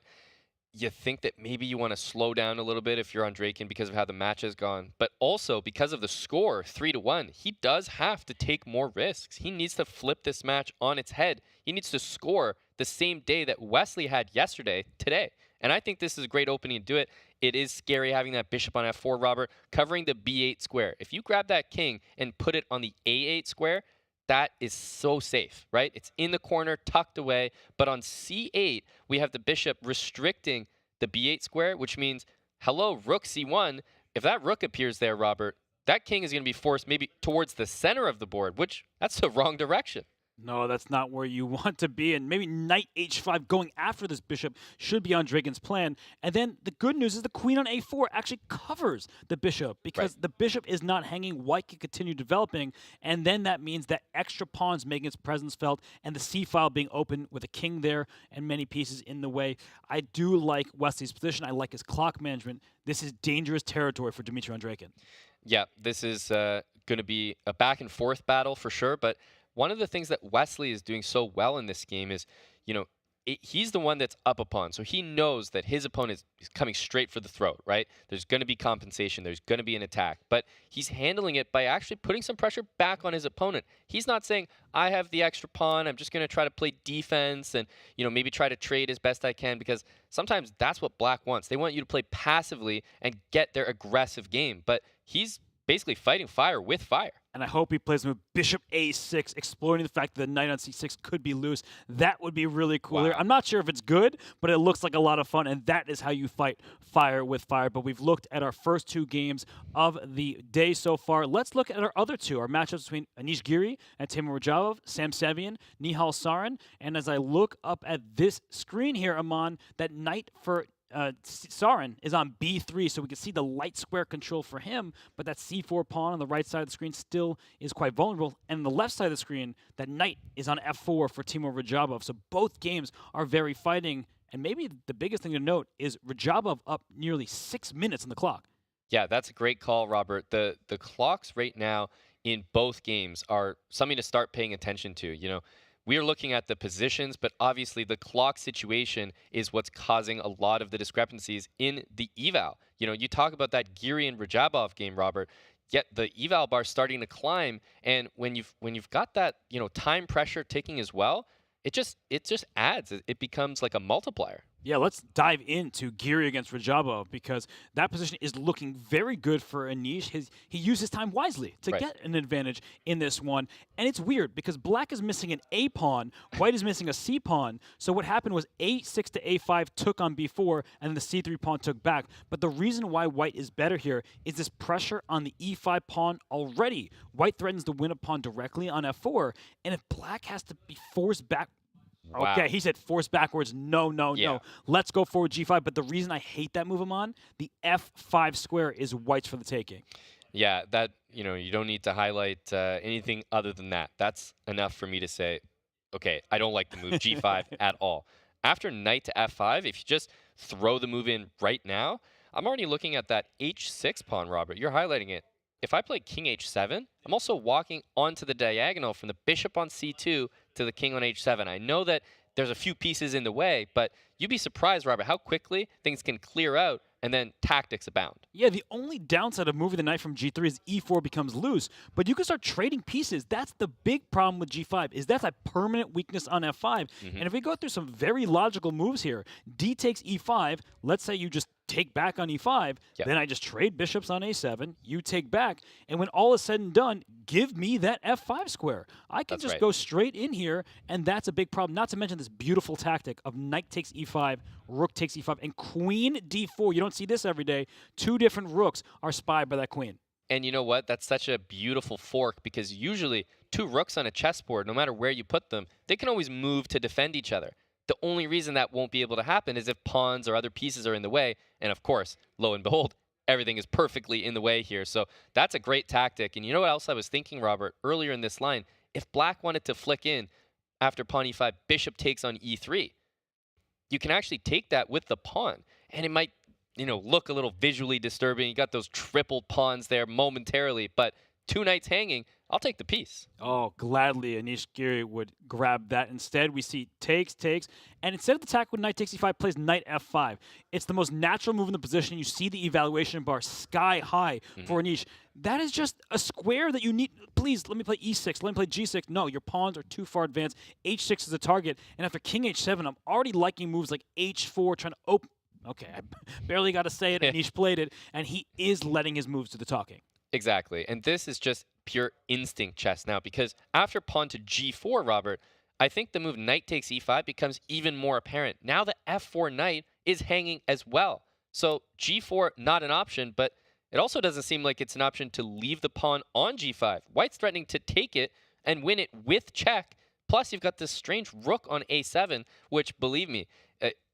You think that maybe you want to slow down a little bit if you're Andreikin because of how the match has gone. But also, because of the score, 3-1, he does have to take more risks. He needs to flip this match on its head. He needs to score the same day that Wesley had yesterday, today. And I think this is a great opening to do it. It is scary having that bishop on f4, Robert, covering the b8 square. If you grab that king and put it on the a8 square, that is so safe, right? It's in the corner, tucked away. But on c8, we have the bishop restricting the b8 square, which means, hello, rook c1. If that rook appears there, Robert, that king is going to be forced maybe towards the center of the board, which that's the wrong direction. No, that's not where you want to be. And maybe knight h5 going after this bishop should be Andreikin's plan. And then the good news is the queen on a4 actually covers the bishop, because the bishop is not hanging. White can continue developing. And then that means that extra pawns making its presence felt, and the c-file being open with a king there and many pieces in the way. I do like Wesley's position. I like his clock management. This is dangerous territory for Dimitri Andreikin. Yeah, this is going to be a back and forth battle for sure. But one of the things that Wesley is doing so well in this game is, he's the one that's up a pawn. So he knows that his opponent is coming straight for the throat, right? There's going to be compensation. There's going to be an attack. But he's handling it by actually putting some pressure back on his opponent. He's not saying, I have the extra pawn. I'm just going to try to play defense and, maybe try to trade as best I can, because sometimes that's what Black wants. They want you to play passively and get their aggressive game. But he's basically fighting fire with fire. And I hope he plays with bishop a6, exploring the fact that the knight on c6 could be loose. That would be really cool. Wow. I'm not sure if it's good, but it looks like a lot of fun, and that is how you fight fire with fire. But we've looked at our first 2 games of the day so far. Let's look at our other 2, our matchups between Anish Giri and Giri-Radjabov, Sarin Sevian, Nihal Sarin. And as I look up at this screen here, Aman, that knight for Sarin is on b3, so we can see the light square control for him, but that c4 pawn on the right side of the screen still is quite vulnerable. And on the left side of the screen, that knight is on f4 for Giri-Radjabov. So both games are very fighting, and maybe the biggest thing to note is Radjabov up nearly 6 minutes on the clock. Yeah, that's a great call, Robert. The clocks right now in both games are something to start paying attention to. We are looking at the positions, but obviously the clock situation is what's causing a lot of the discrepancies in the eval. You talk about that Giri and Radjabov game, Robert, yet the eval bar starting to climb, and when you've got that, time pressure ticking as well, it just adds. It becomes like a multiplier. Yeah, let's dive into Giri against Radjabov because that position is looking very good for Anish. He used his time wisely to get an advantage in this one. And it's weird because black is missing an A pawn, white is missing a C pawn. So what happened was A6 to A5 took on B4, and then the C3 pawn took back. But the reason why white is better here is this pressure on the E5 pawn already. White threatens to win a pawn directly on F4, and if black has to be forced back. Wow. Okay, he said force backwards. No. Let's go forward G5. But the reason I hate that move, Aman, the F5 square is white's for the taking. Yeah, that, you don't need to highlight anything other than that. That's enough for me to say, okay, I don't like the move G5 at all. After knight to F5, if you just throw the move in right now, I'm already looking at that H6 pawn, Robert. You're highlighting it. If I play king H7, I'm also walking onto the diagonal from the bishop on C2 to the king on H7. I know that there's a few pieces in the way, but you'd be surprised, Robert, how quickly things can clear out and then tactics abound. Yeah, the only downside of moving the knight from G3 is E4 becomes loose, but you can start trading pieces. That's the big problem with G5, is that's a permanent weakness on F5. And if we go through some very logical moves here, D takes E5, let's say you just take back on E5, then I just trade bishops on A7, you take back, and when all is said and done, give me that F5 square. I can just go straight in here, and that's a big problem. Not to mention this beautiful tactic of knight takes E5, rook takes E5, and queen D4. You don't see this every day. Two different rooks are spied by that queen. And you know what? That's such a beautiful fork because usually two rooks on a chessboard, no matter where you put them, they can always move to defend each other. The only reason that won't be able to happen is if pawns or other pieces are in the way. And of course, lo and behold, everything is perfectly in the way here. So that's a great tactic. And you know what else I was thinking, Robert, earlier in this line? If black wanted to flick in after pawn E5, bishop takes on E3, you can actually take that with the pawn. And it might, look a little visually disturbing. You got those triple pawns there momentarily, but two knights hanging, I'll take the piece. Oh, gladly Anish Giri would grab that. Instead, we see takes, and instead of the attack with knight takes E5, plays knight F5. It's the most natural move in the position. You see the evaluation bar sky high for Anish. That is just a square that you need. Please, let me play E6, let me play G6. No, your pawns are too far advanced. H6 is a target, and after king H7, I'm already liking moves like H4, trying to open. Okay, I barely got to say it. Anish played it, and he is letting his moves do the talking. Exactly, and this is just pure instinct chess now because after pawn to G4, Robert, I think the move knight takes E5 becomes even more apparent. Now the F4 knight is hanging as well. So G4, not an option, but it also doesn't seem like it's an option to leave the pawn on G5. White's threatening to take it and win it with check. Plus, you've got this strange rook on A7, which, believe me,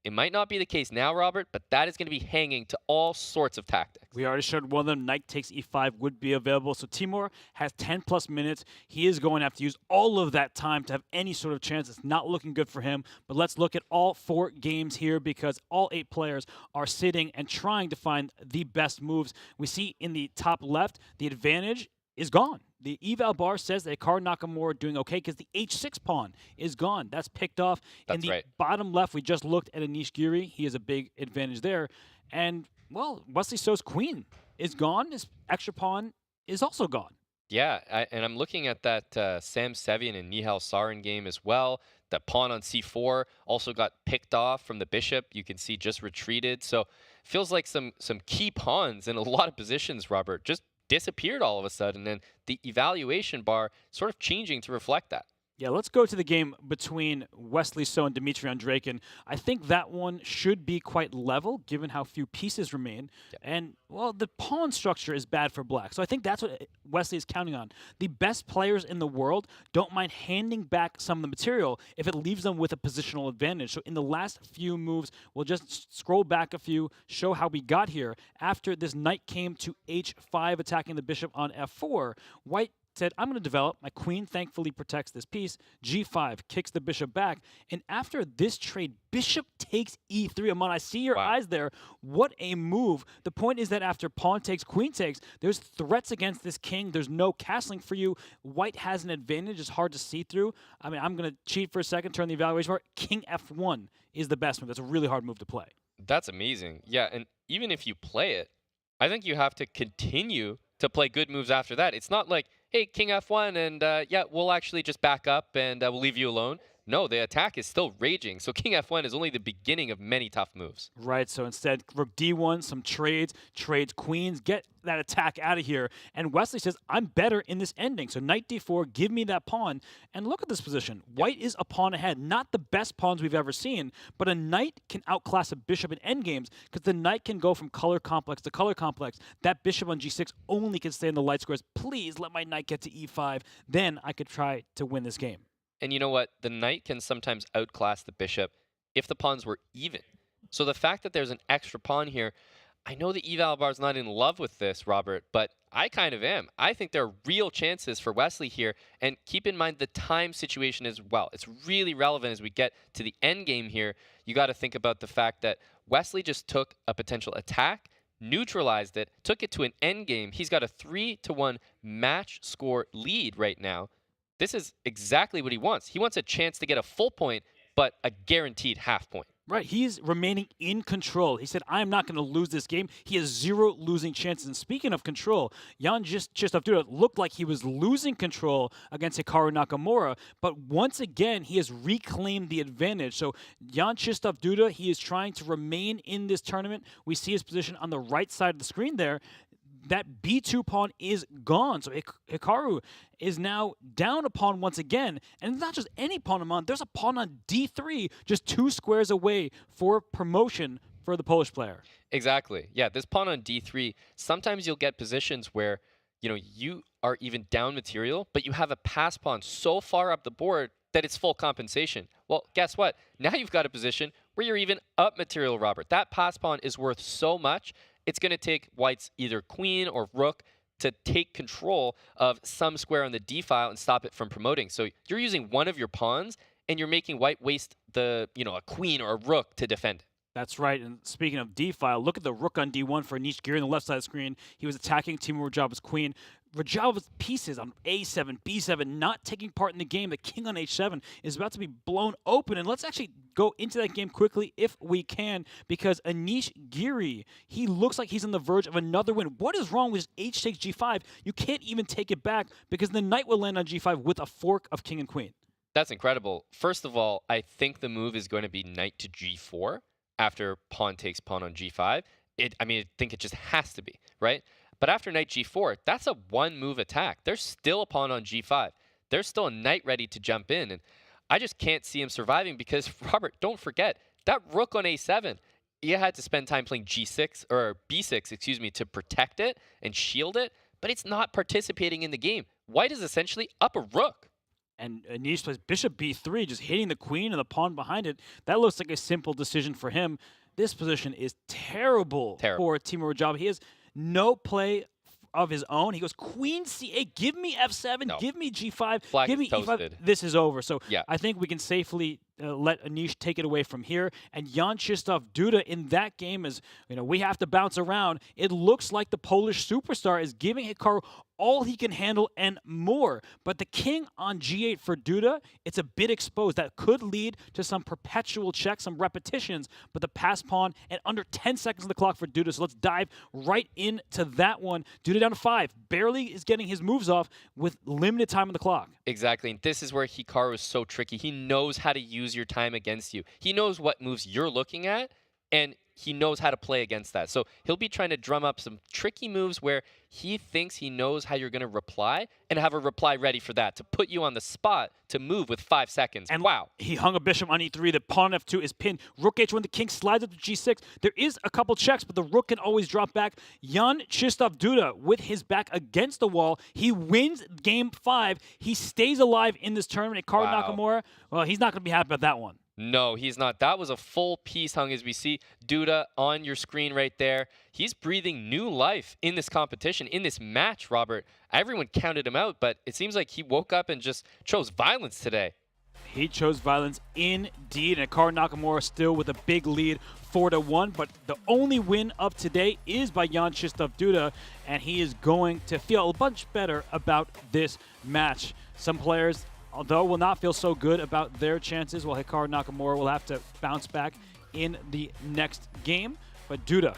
it might not be the case now, Robert, but that is going to be hanging to all sorts of tactics. We already showed one of them. Knight takes E5 would be available. So Timur has 10+ minutes. He is going to have to use all of that time to have any sort of chance. It's not looking good for him. But let's look at all 4 games here because all 8 players are sitting and trying to find the best moves. We see in the top left, the advantage is gone. The eval bar says that Hikaru Nakamura doing okay because the H6 pawn is gone. That's picked off. That's in the bottom left, we just looked at Anish Giri. He has a big advantage there. And, well, Wesley So's queen is gone. His extra pawn is also gone. Yeah, and I'm looking at that Sarin Sevian and Nihal Sarin game as well. That pawn on C4 also got picked off from the bishop. You can see just retreated. So feels like some key pawns in a lot of positions, Robert, just disappeared all of a sudden, and the evaluation bar sort of changing to reflect that. Yeah, let's go to the game between Wesley So and Dimitri Andreikin. I think that one should be quite level, given how few pieces remain. Yep. And, well, the pawn structure is bad for black. So I think that's what Wesley is counting on. The best players in the world don't mind handing back some of the material if it leaves them with a positional advantage. So in the last few moves, we'll just scroll back a few, show how we got here. After this knight came to H5, attacking the bishop on F4, white said, I'm going to develop. My queen thankfully protects this piece. G5 kicks the bishop back. And after this trade, bishop takes E3. Aman, I see your eyes there. What a move. The point is that after pawn takes, queen takes, there's threats against this king. There's no castling for you. White has an advantage. It's hard to see through. I mean, I'm going to cheat for a second, turn the evaluation bar. King F1 is the best move. That's a really hard move to play. That's amazing. Yeah, and even if you play it, I think you have to continue to play good moves after that. It's not like, hey, king F1, and yeah, we'll actually just back up and we'll leave you alone. No, the attack is still raging. So king f1 is only the beginning of many tough moves. Right, so instead, rook d1, some trades queens, get that attack out of here. And Wesley says, I'm better in this ending. So knight d4, give me that pawn. And look at this position. White is a pawn ahead. Not the best pawns we've ever seen, but a knight can outclass a bishop in endgames because the knight can go from color complex to color complex. That bishop on g6 only can stay in the light squares. Please let my knight get to e5. Then I could try to win this game. And you know what? The knight can sometimes outclass the bishop if the pawns were even. So the fact that there's an extra pawn here, I know the eval bar's not in love with this, Robert, but I kind of am. I think there are real chances for Wesley here, and keep in mind the time situation as well. It's really relevant as we get to the end game here. You got to think about the fact that Wesley just took a potential attack, neutralized it, took it to an end game. He's got a 3-1 match score lead right now. This is exactly what he wants. He wants a chance to get a full point, but a guaranteed half point. Right, he's remaining in control. He said, I'm not going to lose this game. He has 0 losing chances. And speaking of control, Jan Krzysztof Duda looked like he was losing control against Hikaru Nakamura, but once again, he has reclaimed the advantage. So Jan Krzysztof Duda, he is trying to remain in this tournament. We see his position on the right side of the screen there. That b2 pawn is gone. So Hikaru is now down a pawn once again. And it's not just any pawn on. There's a pawn on d3 just 2 squares away for promotion for the Polish player. Exactly. Yeah, this pawn on d3, sometimes you'll get positions where, you are even down material, but you have a pass pawn so far up the board that it's full compensation. Well, guess what? Now you've got a position where you're even up material, Robert. That pass pawn is worth so much. It's going to take White's either queen or rook to take control of some square on the d file and stop it from promoting. So you're using one of your pawns, and you're making White waste a queen or a rook to defend. That's right. And speaking of d file, look at the rook on d1 for Anish Giri on the left side of the screen. He was attacking Radjabov's queen. Radjabov's pieces on a7, b7, not taking part in the game. The king on h7 is about to be blown open. And let's actually go into that game quickly if we can, because Anish Giri, he looks like he's on the verge of another win. What is wrong with h takes g5? You can't even take it back because the knight will land on g5 with a fork of king and queen. That's incredible. First of all, I think the move is going to be knight to g4 after pawn takes pawn on g5. I think it just has to be, right? But after knight g4, that's a one-move attack. There's still a pawn on g5. There's still a knight ready to jump in. And I just can't see him surviving because, Robert, don't forget, that rook on a7, you had to spend time playing g6, or b6, to protect it and shield it, but it's not participating in the game. White is essentially up a rook. And Anish plays bishop b3, just hitting the queen and the pawn behind it. That looks like a simple decision for him. This position is terrible. For Timur Radjabov. He has no play of his own. He goes queen c8, give me f7, give me g5, Black give me toasted. e5. This is over. So yeah. I think we can safely let Anish take it away from here. And Jan Krzysztof Duda in that game is, we have to bounce around. It looks like the Polish superstar is giving Hikaru all he can handle and more. But the king on g8 for Duda, it's a bit exposed. That could lead to some perpetual checks, some repetitions, but the pass pawn and under 10 seconds on the clock for Duda. So let's dive right into that one. Duda down to 5. Barely is getting his moves off with limited time on the clock. Exactly, and this is where Hikaru is so tricky. He knows how to use your time against you. He knows what moves you're looking at, and he knows how to play against that. So he'll be trying to drum up some tricky moves where he thinks he knows how you're going to reply and have a reply ready for that to put you on the spot to move with 5 seconds. And wow. He hung a bishop on e3. The pawn on f2 is pinned. Rook h1. The king slides up to g6. There is a couple checks, but the rook can always drop back. Jan Krzysztof Duda with his back against the wall. He wins game 5. He stays alive in this tournament. Hikaru Nakamura, well, he's not going to be happy about that one. No, he's not. That was a full piece hung as we see Duda on your screen right there. He's breathing new life in this competition, in this match, Robert. Everyone counted him out, but it seems like he woke up and just chose violence today. He chose violence indeed, and Hikaru Nakamura still with a big lead, 4-1. But the only win of today is by Jan Krzysztof Duda, and he is going to feel a bunch better about this match. Some players, although, will not feel so good about their chances, while Hikaru Nakamura will have to bounce back in the next game. But Duda,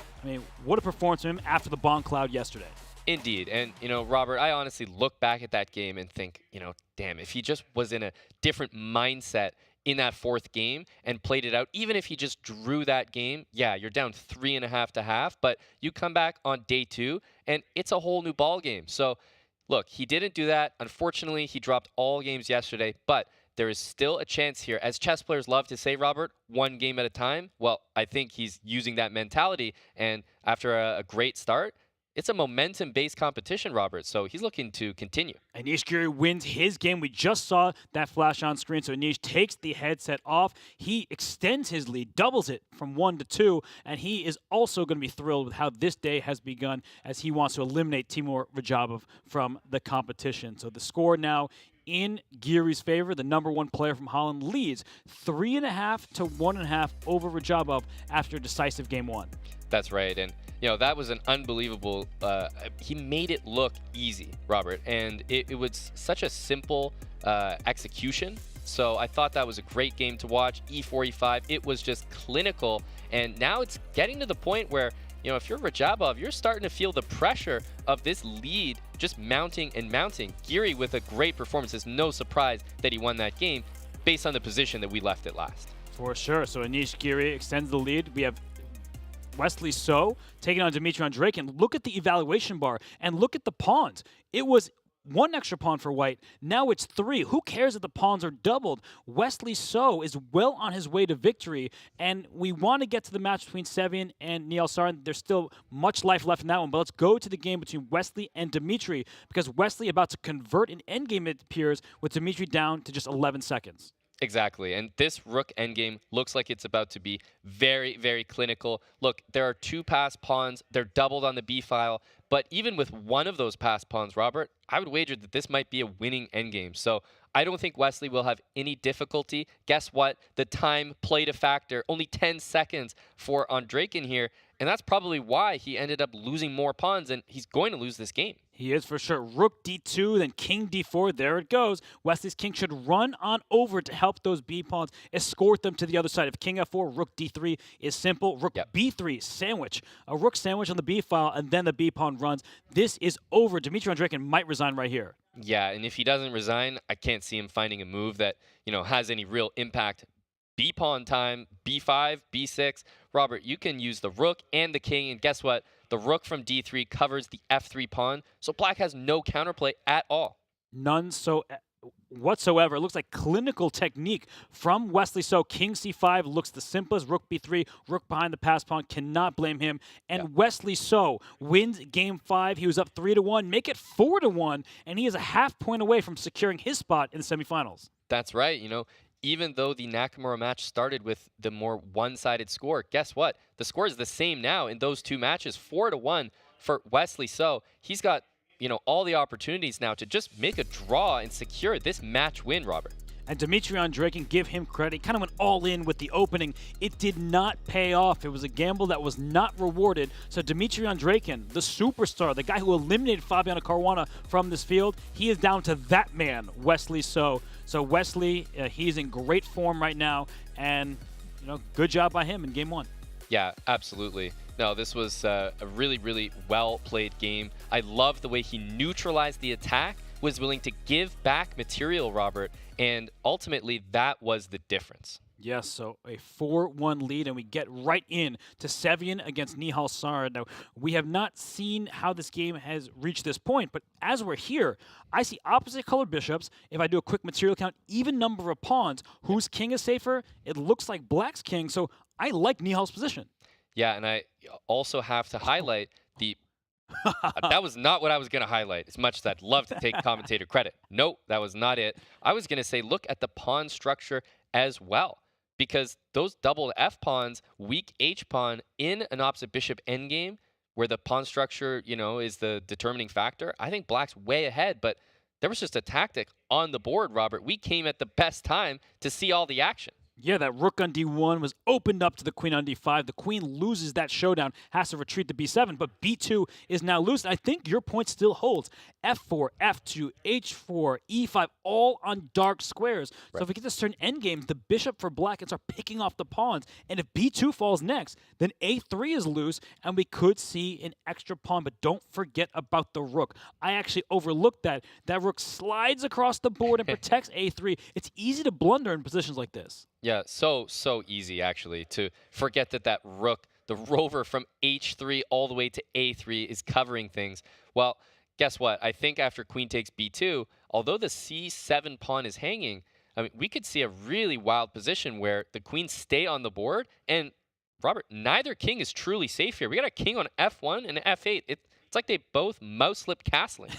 what a performance from him after the bomb cloud yesterday. Indeed. And, Robert, I honestly look back at that game and think, damn, if he just was in a different mindset in that fourth game and played it out, even if he just drew that game, yeah, you're down 3.5 to half, but you come back on day 2 and it's a whole new ball game. So look, he didn't do that. Unfortunately, he dropped all games yesterday, but there is still a chance here. As chess players love to say, Robert, one game at a time. Well, I think he's using that mentality, and after a great start, it's a momentum-based competition, Robert, so he's looking to continue. Anish Giri wins his game. We just saw that flash on screen, so Anish takes the headset off. He extends his lead, doubles it from 1 to 2, and he is also going to be thrilled with how this day has begun as he wants to eliminate Timur Radjabov from the competition. So the score now in Giri's favor. The #1 player from Holland leads 3.5 to 1.5 over Radjabov after decisive game 1. That's right, and that was an unbelievable, he made it look easy, Robert, and it was such a simple execution. So I thought that was a great game to watch. E4, E5, it was just clinical, and now it's getting to the point where, if you're Radjabov, you're starting to feel the pressure of this lead just mounting and mounting. Giri with a great performance. It's no surprise that he won that game based on the position that we left it last. For sure. So Anish Giri extends the lead. We have Wesley So taking on Dimitri Andreikin. Look at the evaluation bar and look at the pawns. It was 1 extra pawn for white. Now it's 3. Who cares if the pawns are doubled? Wesley So is well on his way to victory, and we want to get to the match between Sevian and Nihal Sarin. There's still much life left in that one, but let's go to the game between Wesley and Dimitri, because Wesley about to convert an endgame, it appears, with Dimitri down to just 11 seconds. Exactly, and this rook endgame looks like it's about to be very, very clinical. Look, there are 2 passed pawns. They're doubled on the b file, but even with one of those passed pawns, Robert, I would wager that this might be a winning endgame. So I don't think Wesley will have any difficulty. Guess what? The time played a factor. Only 10 seconds for Andreikin here, and that's probably why he ended up losing more pawns, and he's going to lose this game. He is for sure. Rook d2, then king d4. There it goes. Wesley's king should run on over to help those b pawns, escort them to the other side. If king f4, rook d3 is simple. Rook b3, sandwich. A rook sandwich on the b file, and then the b pawn runs. This is over. Dimitri Andreikin might resign right here. Yeah, and if he doesn't resign, I can't see him finding a move that, has any real impact. B-pawn time, b5, b6. Robert, you can use the rook and the king, and guess what? The rook from d3 covers the f3 pawn, so black has no counterplay at all. None whatsoever. It looks like clinical technique from Wesley So. King c5 looks the simplest. Rook b3, rook behind the pass pawn. Cannot blame him. And Wesley So wins game 5. He was up 3-1. Make it 4-1, and he is a half point away from securing his spot in the semifinals. That's right. Even though the Nakamura match started with the more one-sided score, guess what? The score is the same now in those 2 matches, 4-1 for Wesley So. He's got, all the opportunities now to just make a draw and secure this match win, Robert. And Dimitri Andreikin, give him credit, he kind of went all in with the opening. It did not pay off. It was a gamble that was not rewarded. So Dimitri Andreikin, the superstar, the guy who eliminated Fabiano Caruana from this field, he is down to that man, Wesley So. So Wesley, he's in great form right now, and good job by him in game 1. Yeah, absolutely. No, this was a really, really well-played game. I love the way he neutralized the attack, was willing to give back material, Robert, and ultimately that was the difference. Yes, so a 4-1 lead, and we get right in to Sevian against Nihal Sarin. Now, we have not seen how this game has reached this point, but as we're here, I see opposite colored bishops. If I do a quick material count, even number of pawns, whose king is safer? It looks like black's king, so I like Nihal's position. Yeah, and I also have to highlight the... that was not what I was going to highlight, as much as I'd love to take commentator credit. Nope, that was not it. I was going to say, look at the pawn structure as well. Because those doubled F pawns, weak H pawn in an opposite bishop endgame, where the pawn structure, is the determining factor, I think black's way ahead. But there was just a tactic on the board, Robert. We came at the best time to see all the action. Yeah, that rook on d1 was opened up to the queen on d5. The queen loses that showdown, has to retreat to b7, but b2 is now loose. I think your point still holds. f4, f2, h4, e5, all on dark squares. Right. So if we get to certain endgames, the bishop for black can start picking off the pawns. And if b2 falls next, then a3 is loose, and we could see an extra pawn. But don't forget about the rook. I actually overlooked that. That rook slides across the board and protects a3. It's easy to blunder in positions like this. Yeah, so easy, actually, to forget that rook, the rover from h3 all the way to a3 is covering things. Well, guess what? I think after queen takes b2, although the c7 pawn is hanging, I mean, we could see a really wild position where the queens stay on the board. And, Robert, neither king is truly safe here. We got a king on f1 and f8. It's like they both mouse-slipped castling.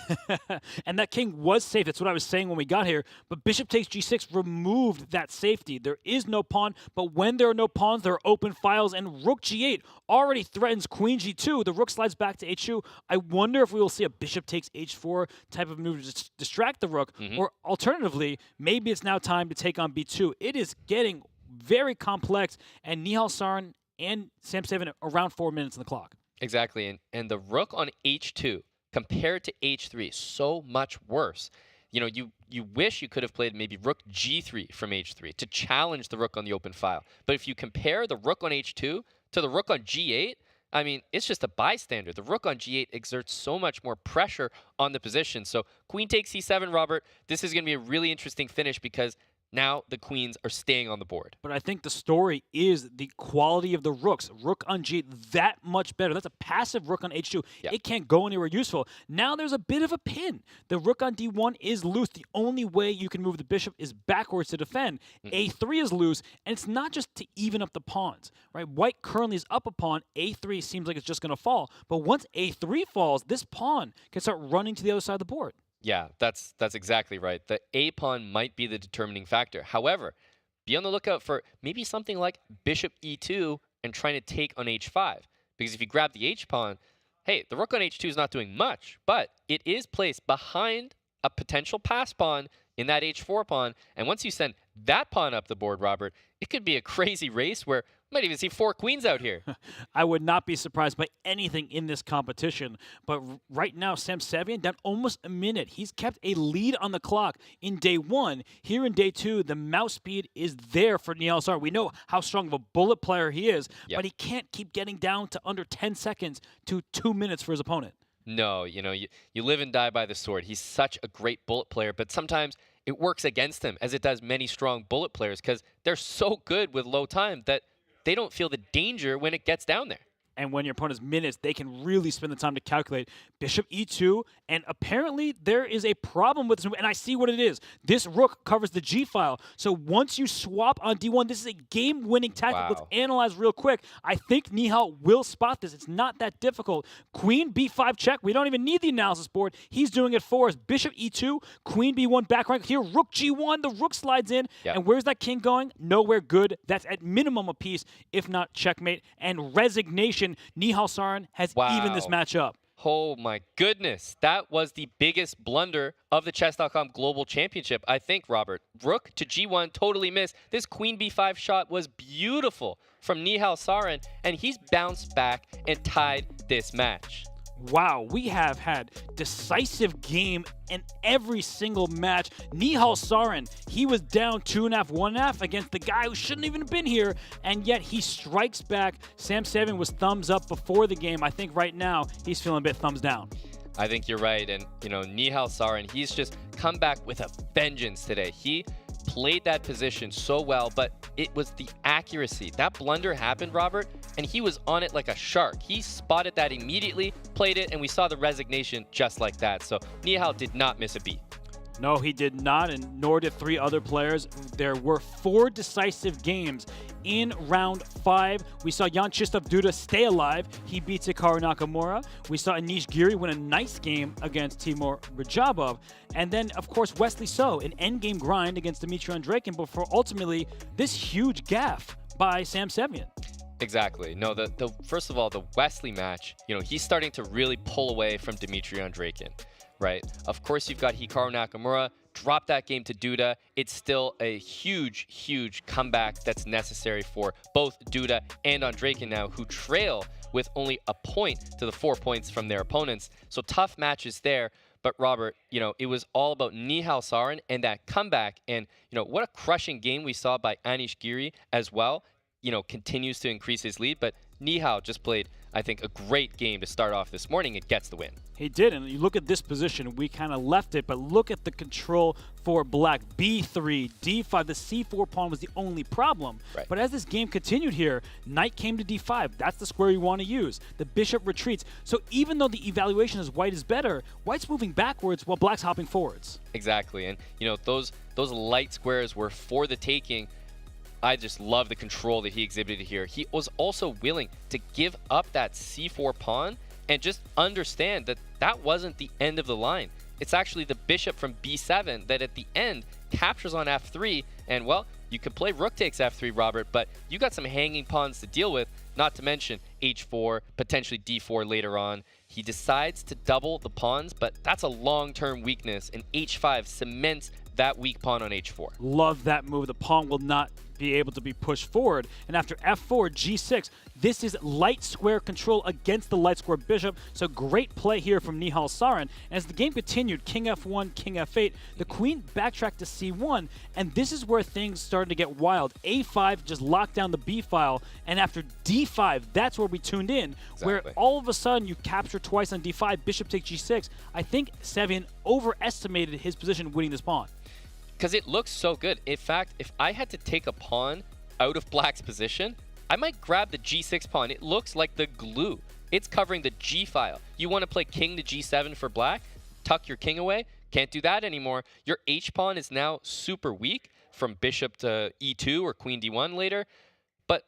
And that king was safe. That's what I was saying when we got here. But bishop takes g6 removed that safety. There is no pawn, but when there are no pawns, there are open files, and rook g8 already threatens queen g2. The rook slides back to h2. I wonder if we will see a bishop takes h4 type of move to distract the rook, or alternatively, maybe it's now time to take on b2. It is getting very complex, and Nihal Sarin and Sam Sevian around 4 minutes on the clock. Exactly, and the rook on h2 compared to h3 so much worse. You know, you wish you could have played maybe rook g3 from h3 to challenge the rook on the open file. But if you compare the rook on h2 to the rook on g8, I mean, it's just a bystander. The rook on g8 exerts so much more pressure on the position. So queen takes c7, Robert. This is going to be a really interesting finish because now the queens are staying on the board. But I think the story is the quality of the rooks. Rook on g8, that much better. That's a passive rook on h2. Yep. It can't go anywhere useful. Now there's a bit of a pin. The rook on d1 is loose. The only way you can move the bishop is backwards to defend. A3 is loose, and it's not just to even up the pawns, right? White currently is up a pawn. A3 seems like it's just going to fall. But once a3 falls, this pawn can start running to the other side of the board. Yeah, that's exactly right. The a pawn might be the determining factor. However, be on the lookout for maybe something like bishop e2 and trying to take on h5. Because if you grab the h pawn, hey, the rook on h2 is not doing much, but it is placed behind a potential pass pawn in that h4 pawn. And once you send that pawn up the board, Robert, it could be a crazy race where we might even see 4 queens out here. I would not be surprised by anything in this competition. But right now, Sam Sevian down almost a minute. He's kept a lead on the clock in day 1. Here in day 2, the mouse speed is there for Nihal Sarin. We know how strong of a bullet player he is, but he can't keep getting down to under 10 seconds to 2 minutes for his opponent. No, you know, you live and die by the sword. He's such a great bullet player, but sometimes it works against him, as it does many strong bullet players, because they're so good with low time that they don't feel the danger when it gets down there. And when your opponent's minutes, they can really spend the time to calculate bishop e2. And apparently there is a problem with this move. And I see what it is. This rook covers the g file. So once you swap on d1, this is a game-winning tactic. Wow. Let's analyze real quick. I think Nihal will spot this. It's not that difficult. Queen b5 check. We don't even need the analysis board. He's doing it for us. Bishop e2, queen b1 back rank. Here, rook g1. The rook slides in. Yep. And where's that king going? Nowhere good. That's at minimum a piece, if not checkmate. And resignation. Nihal Sarin has evened this match up. Oh my goodness. That was the biggest blunder of the Chess.com Global Championship, I think, Robert. Rook to g1, totally missed. This queen b5 shot was beautiful from Nihal Sarin, and he's bounced back and tied this match. Wow, we have had decisive game in every single match. Nihal Sarin, he was down 2.5, 1.5 against the guy who shouldn't even have been here, and yet he strikes back. Sam Sevian was thumbs up before the game. I think right now he's feeling a bit thumbs down. I think you're right, and you know, Nihal Sarin, he's just come back with a vengeance today. He played that position so well, but it was the accuracy. That blunder happened, Robert, and he was on it like a shark. He spotted that immediately, played it, and we saw the resignation just like that. So Nihal did not miss a beat. No, he did not, and nor did 3 other players. There were 4 decisive games in round 5. We saw Nakamura Duda stay alive. He beats Hikaru Nakamura. We saw Anish Giri win a nice game against Giri-Radjabov. And then, of course, Wesley So, an endgame grind against Dimitri Andreikin before ultimately this huge gaffe by Sam Sevian. Exactly. No, the first of all, the Wesley match, you know, he's starting to really pull away from Dimitri Andreikin. Right? Of course, you've got Hikaru Nakamura drop that game to Duda, it's still a huge, huge comeback that's necessary for both Duda and Andreikin now, who trail with only a point to the 4 points from their opponents. So tough matches there. But Robert, it was all about Nihal Sarin and that comeback. And, what a crushing game we saw by Anish Giri as well. Continues to increase his lead. But Nihal just played, I think, a great game to start off this morning and gets the win. He did, and you look at this position, we kind of left it, but look at the control for black. B3, D5, the C4 pawn was the only problem. Right. But as this game continued here, knight came to D5. That's the square you want to use. The bishop retreats. So even though the evaluation is white is better, white's moving backwards while black's hopping forwards. Exactly, and those light squares were for the taking. I just love the control that he exhibited here. He was also willing to give up that C4 pawn and just understand that that wasn't the end of the line. It's actually the bishop from B7 that at the end captures on F3. And, well, you could play rook takes F3, Robert, but you got some hanging pawns to deal with, not to mention H4, potentially D4 later on. He decides to double the pawns, but that's a long-term weakness, and H5 cements that weak pawn on H4. Love that move. The pawn will not be able to be pushed forward. And after F4, G6, this is light square control against the light square bishop. So great play here from Nihal Sarin. And as the game continued, King F1, King F8, the queen backtracked to C1. And this is where things started to get wild. A5 just locked down the B file. And after D5, that's where we tuned in, where all of a sudden you capture twice on D5, bishop takes G6. I think Sevian overestimated his position winning this pawn. Because it looks so good. In fact, if I had to take a pawn out of black's position, I might grab the G6 pawn. It looks like the glue. It's covering the G file. You want to play king to G7 for black? Tuck your king away? Can't do that anymore. Your H pawn is now super weak from bishop to E2 or queen D1 later. But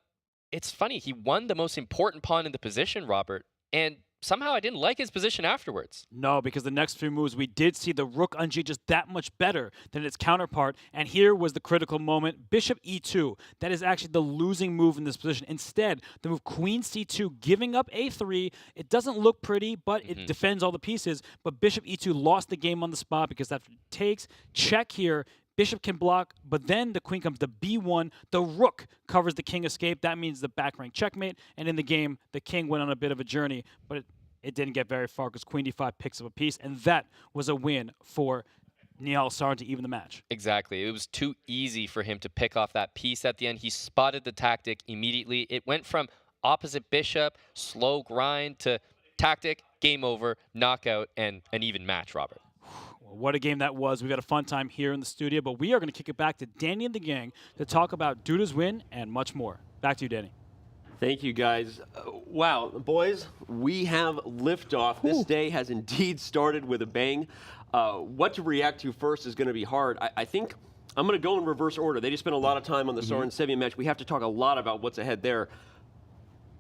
it's funny. He won the most important pawn in the position, Robert, and somehow I didn't like his position afterwards. No, because the next few moves, we did see the rook on G just that much better than its counterpart. And here was the critical moment. Bishop E2. That is actually the losing move in this position. Instead, the move Queen C2, giving up A3. It doesn't look pretty, but it defends all the pieces. But Bishop E2 lost the game on the spot because after it takes, check here, bishop can block, but then the queen comes to B1. The rook covers the king escape. That means the back rank checkmate. And in the game, the king went on a bit of a journey, but it didn't get very far because queen D5 picks up a piece. And that was a win for Nihal Sarin to even the match. Exactly. It was too easy for him to pick off that piece at the end. He spotted the tactic immediately. It went from opposite bishop, slow grind, to tactic, game over, knockout, and an even match, Robert. What a game that was. We've got a fun time here in the studio, but we are going to kick it back to Danny and the gang to talk about Duda's win and much more. Back to you, Danny. Thank you, guys. Wow, boys, we have liftoff. This day has indeed started with a bang. What to react to first is going to be hard. I think I'm going to go in reverse order. They just spent a lot of time on the Sarin Sevian match. We have to talk a lot about what's ahead there.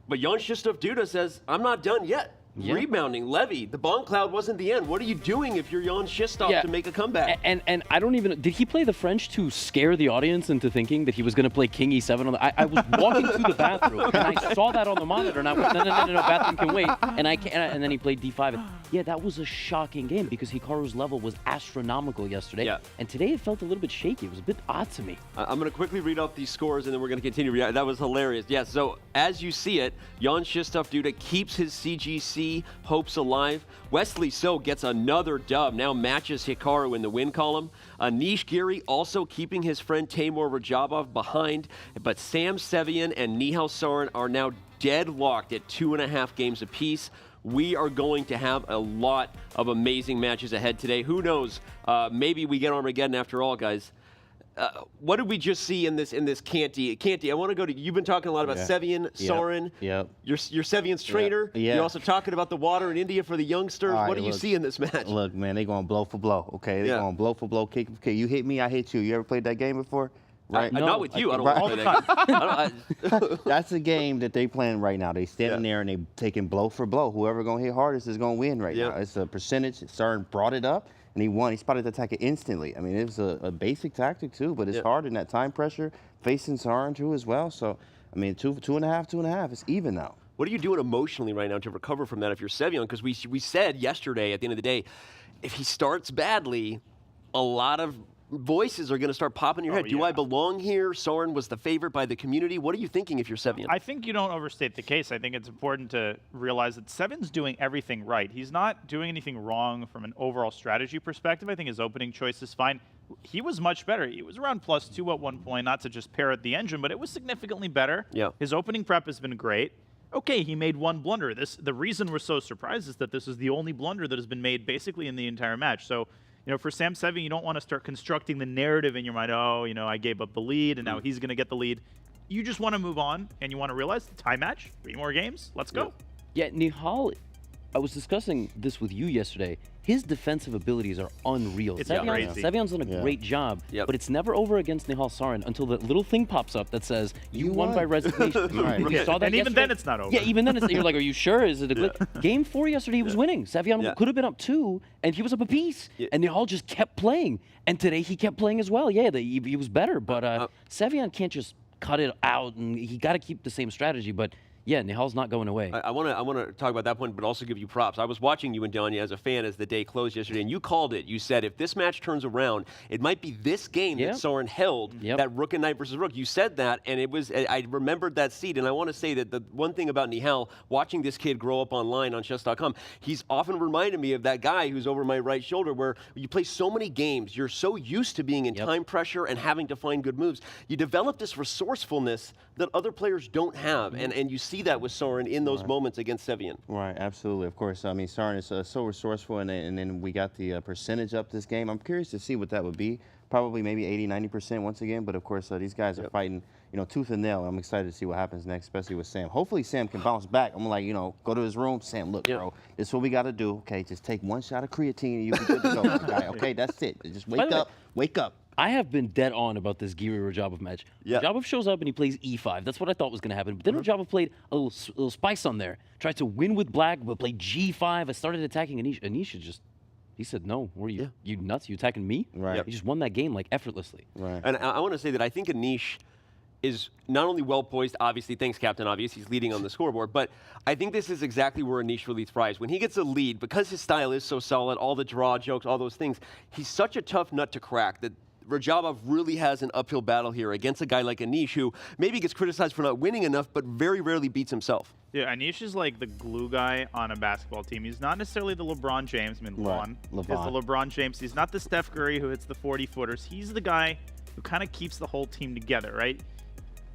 But Jan Krzysztof Duda says, I'm not done yet. Yeah. Rebounding, Levy, the bomb cloud wasn't the end. What are you doing if you're Jan Krzysztof to make a comeback? And I don't even, did he play the French to scare the audience into thinking that he was going to play King E7 on the, I was walking to the bathroom and I saw that on the monitor and I went, no, bathroom can wait. And then he played D5. And yeah, that was a shocking game because Hikaru's level was astronomical yesterday. Yeah. And today it felt a little bit shaky. It was a bit odd to me. I'm going to quickly read off these scores and then we're going to continue. That was hilarious. Yeah, so as you see it, Jan Krzysztof Duda keeps his CGC hopes alive. Wesley So gets another dub, now matches Hikaru in the win column. Anish Giri also keeping his friend Giri-Radjabov behind, but Sarin Sevian and Nihal Sarin are now deadlocked at 2.5 games apiece. We are going to have a lot of amazing matches ahead today. Who knows? Maybe we get Armageddon after all, guys. What did we just see in this Canty? Canty, I want to go to, you've been talking a lot about Sevian, Sarin. Yep. You're Sevian's trainer. Yeah. You're also talking about the water in India for the youngsters. Right, what do you see in this match? Look, man, they're going blow for blow, okay? They're going blow for blow, kick for kick. You hit me, I hit you. You ever played that game before? Right? Not with you. I don't want to play that game. That's a game that they playing right now. They standing there and they taking blow for blow. Whoever going to hit hardest is going to win right now. It's a percentage. Sarin brought it up. And he won. He spotted the attack instantly. I mean, it was a basic tactic, too, but it's hard in that time pressure, facing Sarin, too, as well. So, I mean, two and a half. It's even now. What are you doing emotionally right now to recover from that if you're Sevian? Because we said yesterday, at the end of the day, if he starts badly, a lot of voices are going to start popping in your head. Do I belong here? Soren was the favorite by the community. What are you thinking if you're Sevian? I think you don't overstate the case. I think it's important to realize that Sevian's doing everything right. He's not doing anything wrong from an overall strategy perspective. I think his opening choice is fine. He was much better. He was around +2 at one point, not to just parrot the engine, but it was significantly better. Yeah. His opening prep has been great. Okay, he made one blunder. The reason we're so surprised is that this is the only blunder that has been made basically in the entire match. So, for Sam Sevian, you don't want to start constructing the narrative in your mind, I gave up the lead and now he's going to get the lead. You just want to move on and you want to realize the tie match, 3 more games, let's go. Yeah, Nihal, I was discussing this with you yesterday. His defensive abilities are unreal. It's crazy. Sevian's done a great job, but it's never over against Nihal Sarin until that little thing pops up that says, you won by resignation. You saw that and even then it's not over. Yeah, even then you're like, are you sure? Is it a glitch? Game 4 yesterday, he was winning. Sevian could have been up 2, and he was up a piece. And Nihal just kept playing. And today he kept playing as well. Yeah, he was better, but Sevian can't just cut it out, and he got to keep the same strategy, but yeah, Nihal's not going away. I want to talk about that point, but also give you props. I was watching you and Danya as a fan as the day closed yesterday, and you called it. You said if this match turns around, it might be this game that Soren held, that Rook and Knight versus Rook. You said that, and it was. I remembered that seed, and I want to say that the one thing about Nihal, watching this kid grow up online on chess.com, he's often reminded me of that guy who's over my right shoulder, where you play so many games, you're so used to being in time pressure and having to find good moves. You develop this resourcefulness that other players don't have, and you see that with Soren in those moments against Sevian. Right, absolutely. Of course, I mean, Soren is so resourceful, and then we got the percentage up this game. I'm curious to see what that would be. Probably maybe 80-90% once again, but of course, these guys are fighting, tooth and nail. I'm excited to see what happens next, especially with Sam. Hopefully, Sam can bounce back. I'm like, go to his room. Sam, look, bro, this is what we got to do. Okay, just take 1 shot of creatine and you'll be good to go. Guy. Okay, that's it. Just wake up. I have been dead on about this Giri-Radjabov match. Radjabov shows up and he plays e5. That's what I thought was going to happen. But then Radjabov played a little spice on there. Tried to win with black, but played g5. I started attacking Anish. Anish he said, no, what are you? You nuts? You attacking me? Right. He just won that game like effortlessly. Right. And I want to say that I think Anish is not only well poised, obviously, thanks Captain Obvious, he's leading on the scoreboard, but I think this is exactly where Anish really thrives. When he gets a lead, because his style is so solid, all the draw jokes, all those things, he's such a tough nut to crack that Radjabov really has an uphill battle here against a guy like Anish, who maybe gets criticized for not winning enough, but very rarely beats himself. Yeah, Anish is like the glue guy on a basketball team. He's not necessarily the LeBron James. I mean, LeBron is the LeBron James. He's not the Steph Curry who hits the 40-footers. He's the guy who kind of keeps the whole team together, right?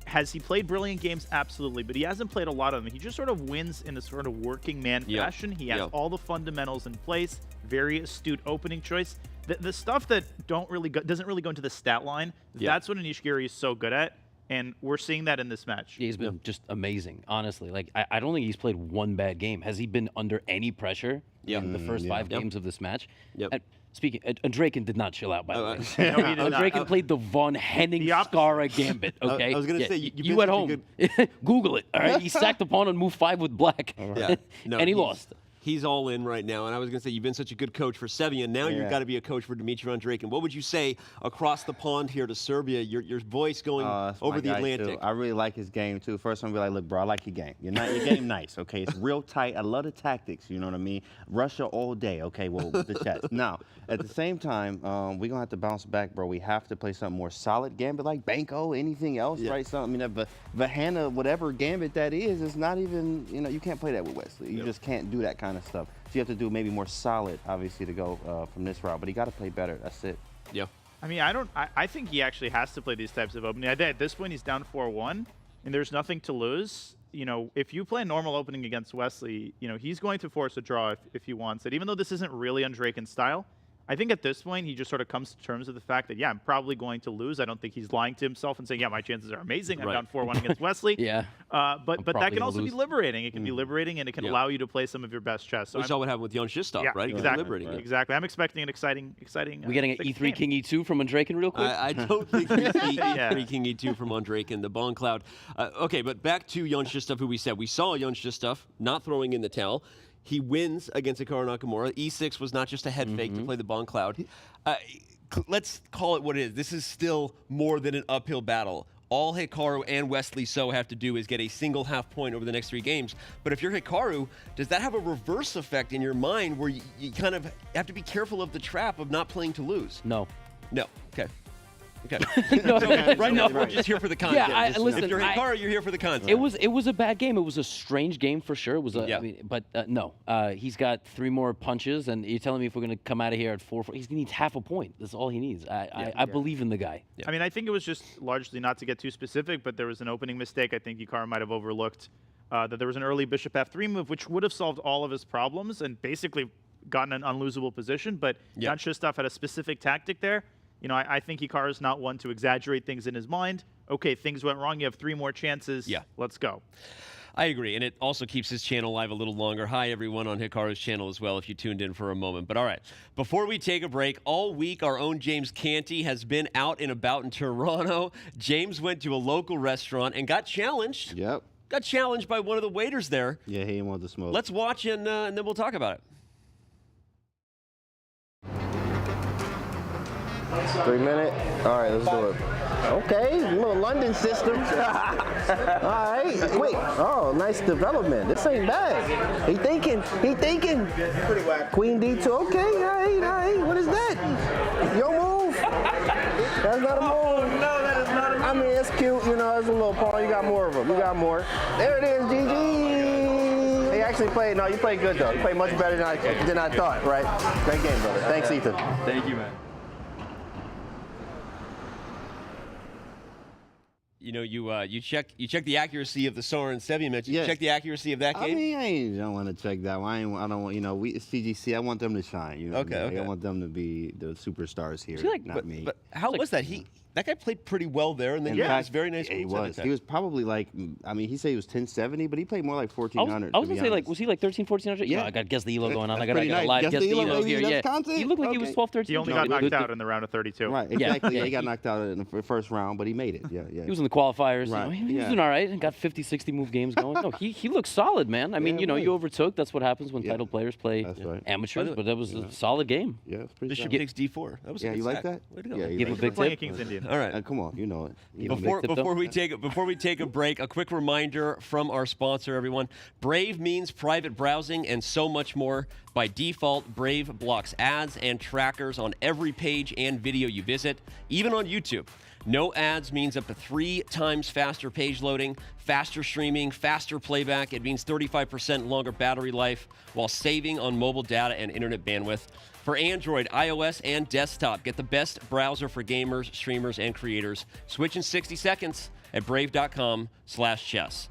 Has he played brilliant games? Absolutely, but he hasn't played a lot of them. He just sort of wins in a sort of working man fashion. He has all the fundamentals in place, very astute opening choice. The stuff that doesn't really go into the stat line, that's what Anish Giri is so good at, and we're seeing that in this match. He's been just amazing, honestly. Like, I don't think he's played one bad game. Has he been under any pressure in the first 5 games of this match? And speaking, Andreikin did not chill out, by the way. No, he did Andreikin played the Von Henning-Skara gambit, okay? I was going to say, you at home, Google it, all right? He sacked the pawn on move 5 with black, and he lost. He's all in right now, and I was going to say, you've been such a good coach for Sevian. Now you've got to be a coach for Dimitri Andreikin. What would you say across the pond here to Serbia, your voice going over the Atlantic? I really like his game, too. First, I'm going to be like, look, bro, I like your game. Your game nice, okay? It's real tight. I love the tactics, you know what I mean? Russia all day, okay, well, with the chess. Now, at the same time, we're going to have to bounce back, bro. We have to play something more solid gambit like Banco, anything else, right? Something, I mean, Vahana, whatever gambit that is not even, you can't play that with Wesley. You just can't do that kind of stuff. So you have to do maybe more solid, obviously, to go from this route. But you got to play better. That's it. Yeah. I mean, I think he actually has to play these types of opening. At this point, he's down 4-1, and there's nothing to lose. If you play a normal opening against Wesley, he's going to force a draw if he wants it. Even though this isn't really Andreikin's style, I think at this point, he just sort of comes to terms with the fact that, I'm probably going to lose. I don't think he's lying to himself and saying, my chances are amazing. I'm down 4-1 against Wesley. But that can also be liberating. It can be liberating, and it can allow you to play some of your best chess. So we saw what happened with Jan Shistov, right? Exactly. Exactly. I'm expecting an exciting. We getting an E3 King E2 from Andreikin real quick? I don't think we see E3 King E2 from Andreikin, the Bon Cloud. Okay, but back to Jan Shistov, who we said. We saw Jan Shistov not throwing in the towel. He wins against Hikaru Nakamura. E6 was not just a head fake to play the Bon Cloud. Let's call it what it is. This is still more than an uphill battle. all Hikaru and Wesley So have to do is get a single half point over the next 3 games. But if you're Hikaru, does that have a reverse effect in your mind where you kind of have to be careful of the trap of not playing to lose? No. No. Okay. Okay. No, right now, we're just here for the content. Yeah, listen, if you're Hikaru, you're here for the content. It was a bad game. It was a strange game for sure. It was I mean, but no, he's got 3 more punches, and you're telling me if we're going to come out of here at 4-4, he needs half a point. That's all he needs. I believe in the guy. Yeah. I mean, I think it was just largely, not to get too specific, but there was an opening mistake I think Hikaru might have overlooked, that there was an early bishop f3 move, which would have solved all of his problems and basically gotten an unlosable position, but Jan Krzysztof had a specific tactic there. You know, I think Hikaru is not one to exaggerate things in his mind. Okay, things went wrong. You have 3 more chances. Yeah. Let's go. I agree, and it also keeps his channel live a little longer. Hi, everyone on Hikaru's channel as well, if you tuned in for a moment. But all right, before we take a break, all week our own James Canty has been out and about in Toronto. James went to a local restaurant and got challenged. Yep. Got challenged by one of the waiters there. Yeah, he didn't want the smoke. Let's watch, and then we'll talk about it. 3 minute. All right, let's do it. Okay, little London system. All right, quick. Oh, nice development. This ain't bad. He thinking. Pretty whack. Queen D2. Okay, all right. What is that? Your move? That's not a move. No, that is not a move. I mean, it's cute. You know, it's a little pawn. You got more of them. You got more. There it is, GG. He actually played. No, you played good though. You played much better than I thought. Right? Great game, brother. Thanks, Ethan. Thank you, man. You know, you check the accuracy of the Sarin Sevian match. You check the accuracy of that game. I mean, I don't want to check that one. I don't want. You know, it's CGC. I want them to shine. You know, okay. I want them to be the superstars here, not me. But how was that? That guy played pretty well there, and then he was very nice. He was probably like, I mean, he said he was 1070, but he played more like 1400. I was gonna say, like, was he like 13, 1400? Yeah, I got to guess the elo going on. I got to live guess the elo here. Yeah, he looked like he was 12, 13. He only got knocked out in the round of 32. Right, exactly. Yeah, he got knocked out in the first round, but he made it. Yeah. He was in the qualifiers. Right. He was doing all right and got 50, 60 move games going. No, he looks solid, man. I mean, you know, you overtook. That's what happens when title players play amateurs. But that was a solid game. Yeah, it's pretty. Bishop takes d4. That was you like that? Yeah, give a big tip. King's Indian. All right, come on. You know it. Before we take a break, a quick reminder from our sponsor, everyone. Brave means private browsing and so much more. By default, Brave blocks ads and trackers on every page and video you visit, even on YouTube. No ads means up to 3 times faster page loading, faster streaming, faster playback. It means 35% longer battery life while saving on mobile data and internet bandwidth. For Android, iOS, and desktop, get the best browser for gamers, streamers, and creators. Switch in 60 seconds at brave.com/chess.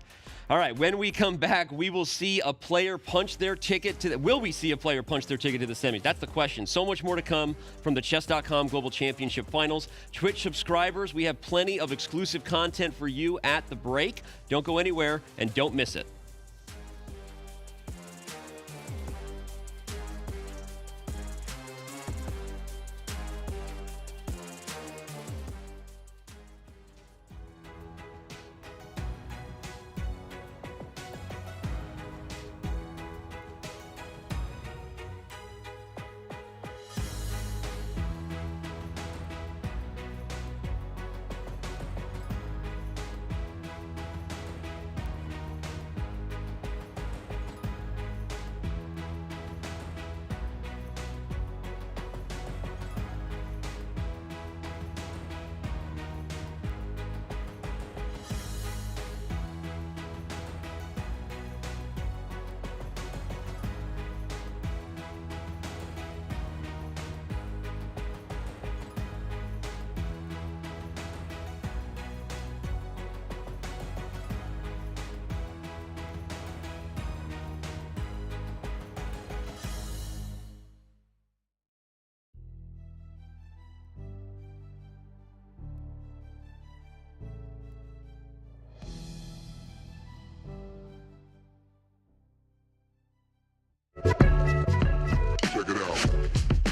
All right, when we come back, we will see a player punch their ticket to will we see a player punch their ticket to the semis? That's the question. So much more to come from the Chess.com Global Championship Finals. Twitch subscribers, we have plenty of exclusive content for you at the break. Don't go anywhere and don't miss it.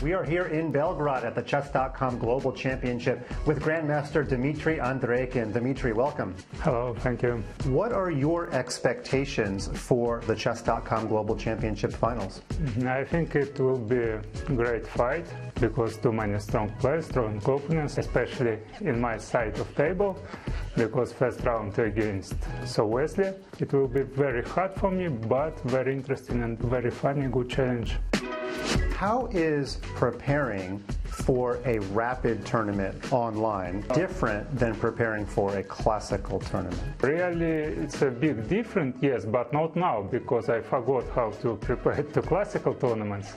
We are here in Belgrade at the Chess.com Global Championship with Grandmaster Dimitri Andreikin. Dimitri, welcome. Hello, thank you. What are your expectations for the Chess.com Global Championship Finals? I think it will be a great fight because too many strong players, strong opponents, especially in my side of table. because first round against Wesley. It will be very hard for me, but very interesting and very funny, good challenge. How is preparing for a rapid tournament online different than preparing for a classical tournament? Really, it's a big difference, yes, but not now, because I forgot how to prepare to classical tournaments.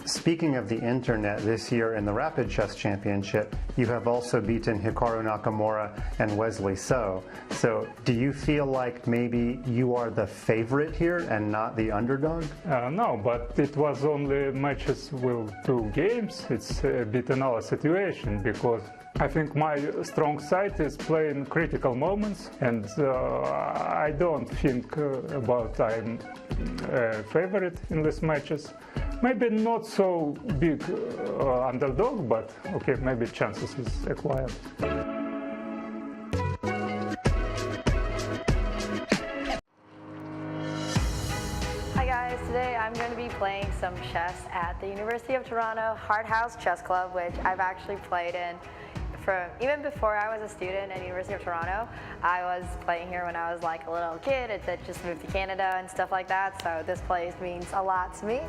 Speaking of the internet, this year in the Rapid Chess Championship, you have also beaten Hikaru Nakamura and Wesley So. So do you feel like maybe you are the favorite here and not the underdog? No, but it was only matches with 2 games. It's a bit another situation, because I think my strong side is playing critical moments, and I don't think about I'm a favorite in these matches. Maybe not so big underdog, but okay, maybe chances is acquired. Hi guys, today I'm going to be playing some chess at the University of Toronto Hart House Chess Club, which I've actually played in from even before I was a student at University of Toronto. I was playing here when I was like a little kid that just moved to Canada and stuff like that, so this place means a lot to me.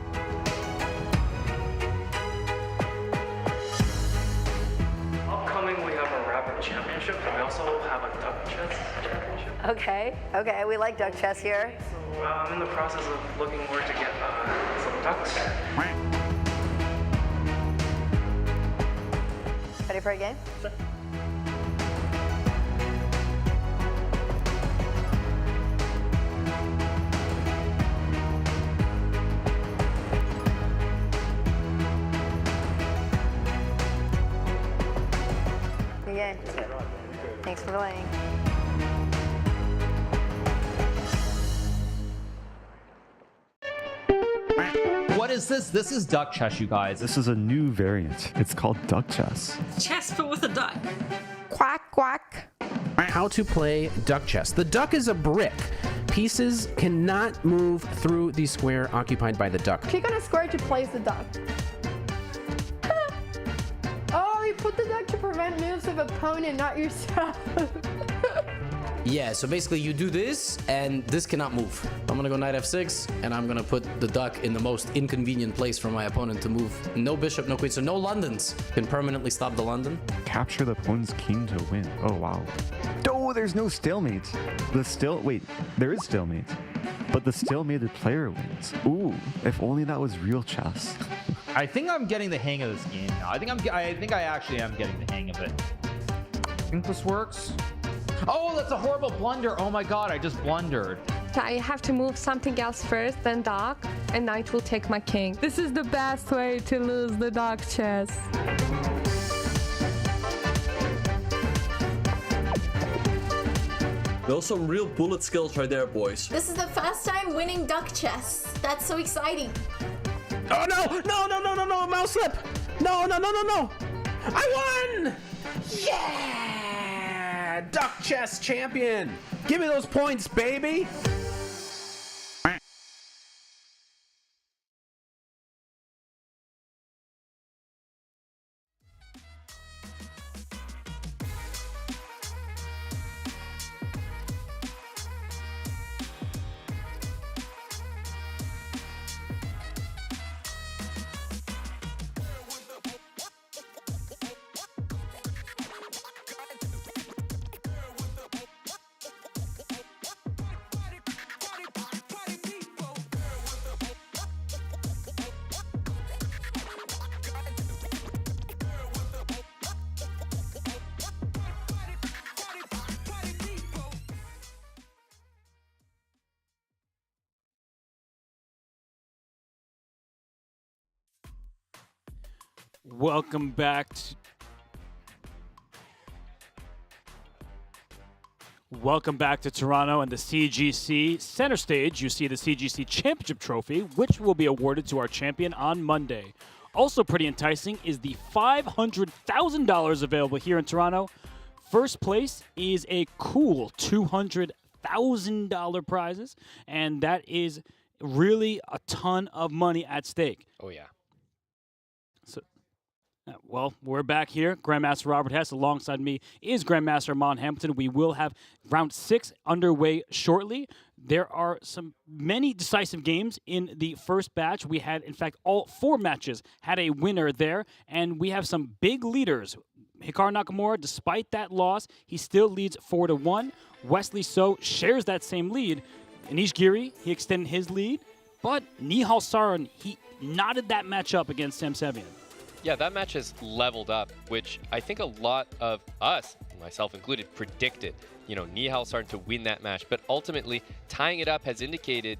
Upcoming, we have a rapid championship, and we also have a duck chess championship. Okay, we like duck chess here. So I'm in the process of looking where to get some ducks. Ready for a game? Sure. Good game. Thanks for playing. What is this? This is duck chess, you guys. This is a new variant. It's called duck chess. Chess, but with a duck. Quack, quack. How to play duck chess. The duck is a brick. Pieces cannot move through the square occupied by the duck. Click on a square to place the duck. Oh, you put the duck to prevent moves of opponent, not yourself. Yeah, so basically you do this, and this cannot move. I'm gonna go knight f6, and I'm gonna put the duck in the most inconvenient place for my opponent to move. No bishop, no queen, so no Londons can permanently stop the London. Capture the opponent's king to win. Oh, wow. Oh, there's no stalemate. Wait, there is stalemate. But the stalemated player wins. Ooh, if only that was real chess. I think I'm getting the hang of this game now. I think I actually am getting the hang of it. I think this works. Oh, that's a horrible blunder. Oh my god, I just blundered. I have to move something else first, then duck, and knight will take my king. This is the best way to lose the duck chess. Those are some real bullet skills right there, boys. This is the first time winning duck chess. That's so exciting. Oh no! No! Mouse slip! No! I won! Yeah! Duck chess champion! Give me those points, baby! Welcome back to Toronto and the CGC. Center stage, you see the CGC Championship Trophy, which will be awarded to our champion on Monday. Also pretty enticing is the $500,000 available here in Toronto. First place is a cool $200,000 prizes, and that is really a ton of money at stake. Oh, yeah. Well, we're back here. Grandmaster Robert Hess alongside me is Grandmaster Amon Hamilton. We will have round 6 underway shortly. There are many decisive games in the first batch. We had, in fact, all 4 matches had a winner there, and we have some big leaders. Hikaru Nakamura, despite that loss, he still leads 4-1. Wesley So shares that same lead. Anish Giri, he extended his lead, but Nihal Sarin, he knotted that match up against Sarin Sevian. Yeah, that match has leveled up, which I think a lot of us, myself included, predicted, Nihal Sarin to win that match. But ultimately, tying it up has indicated,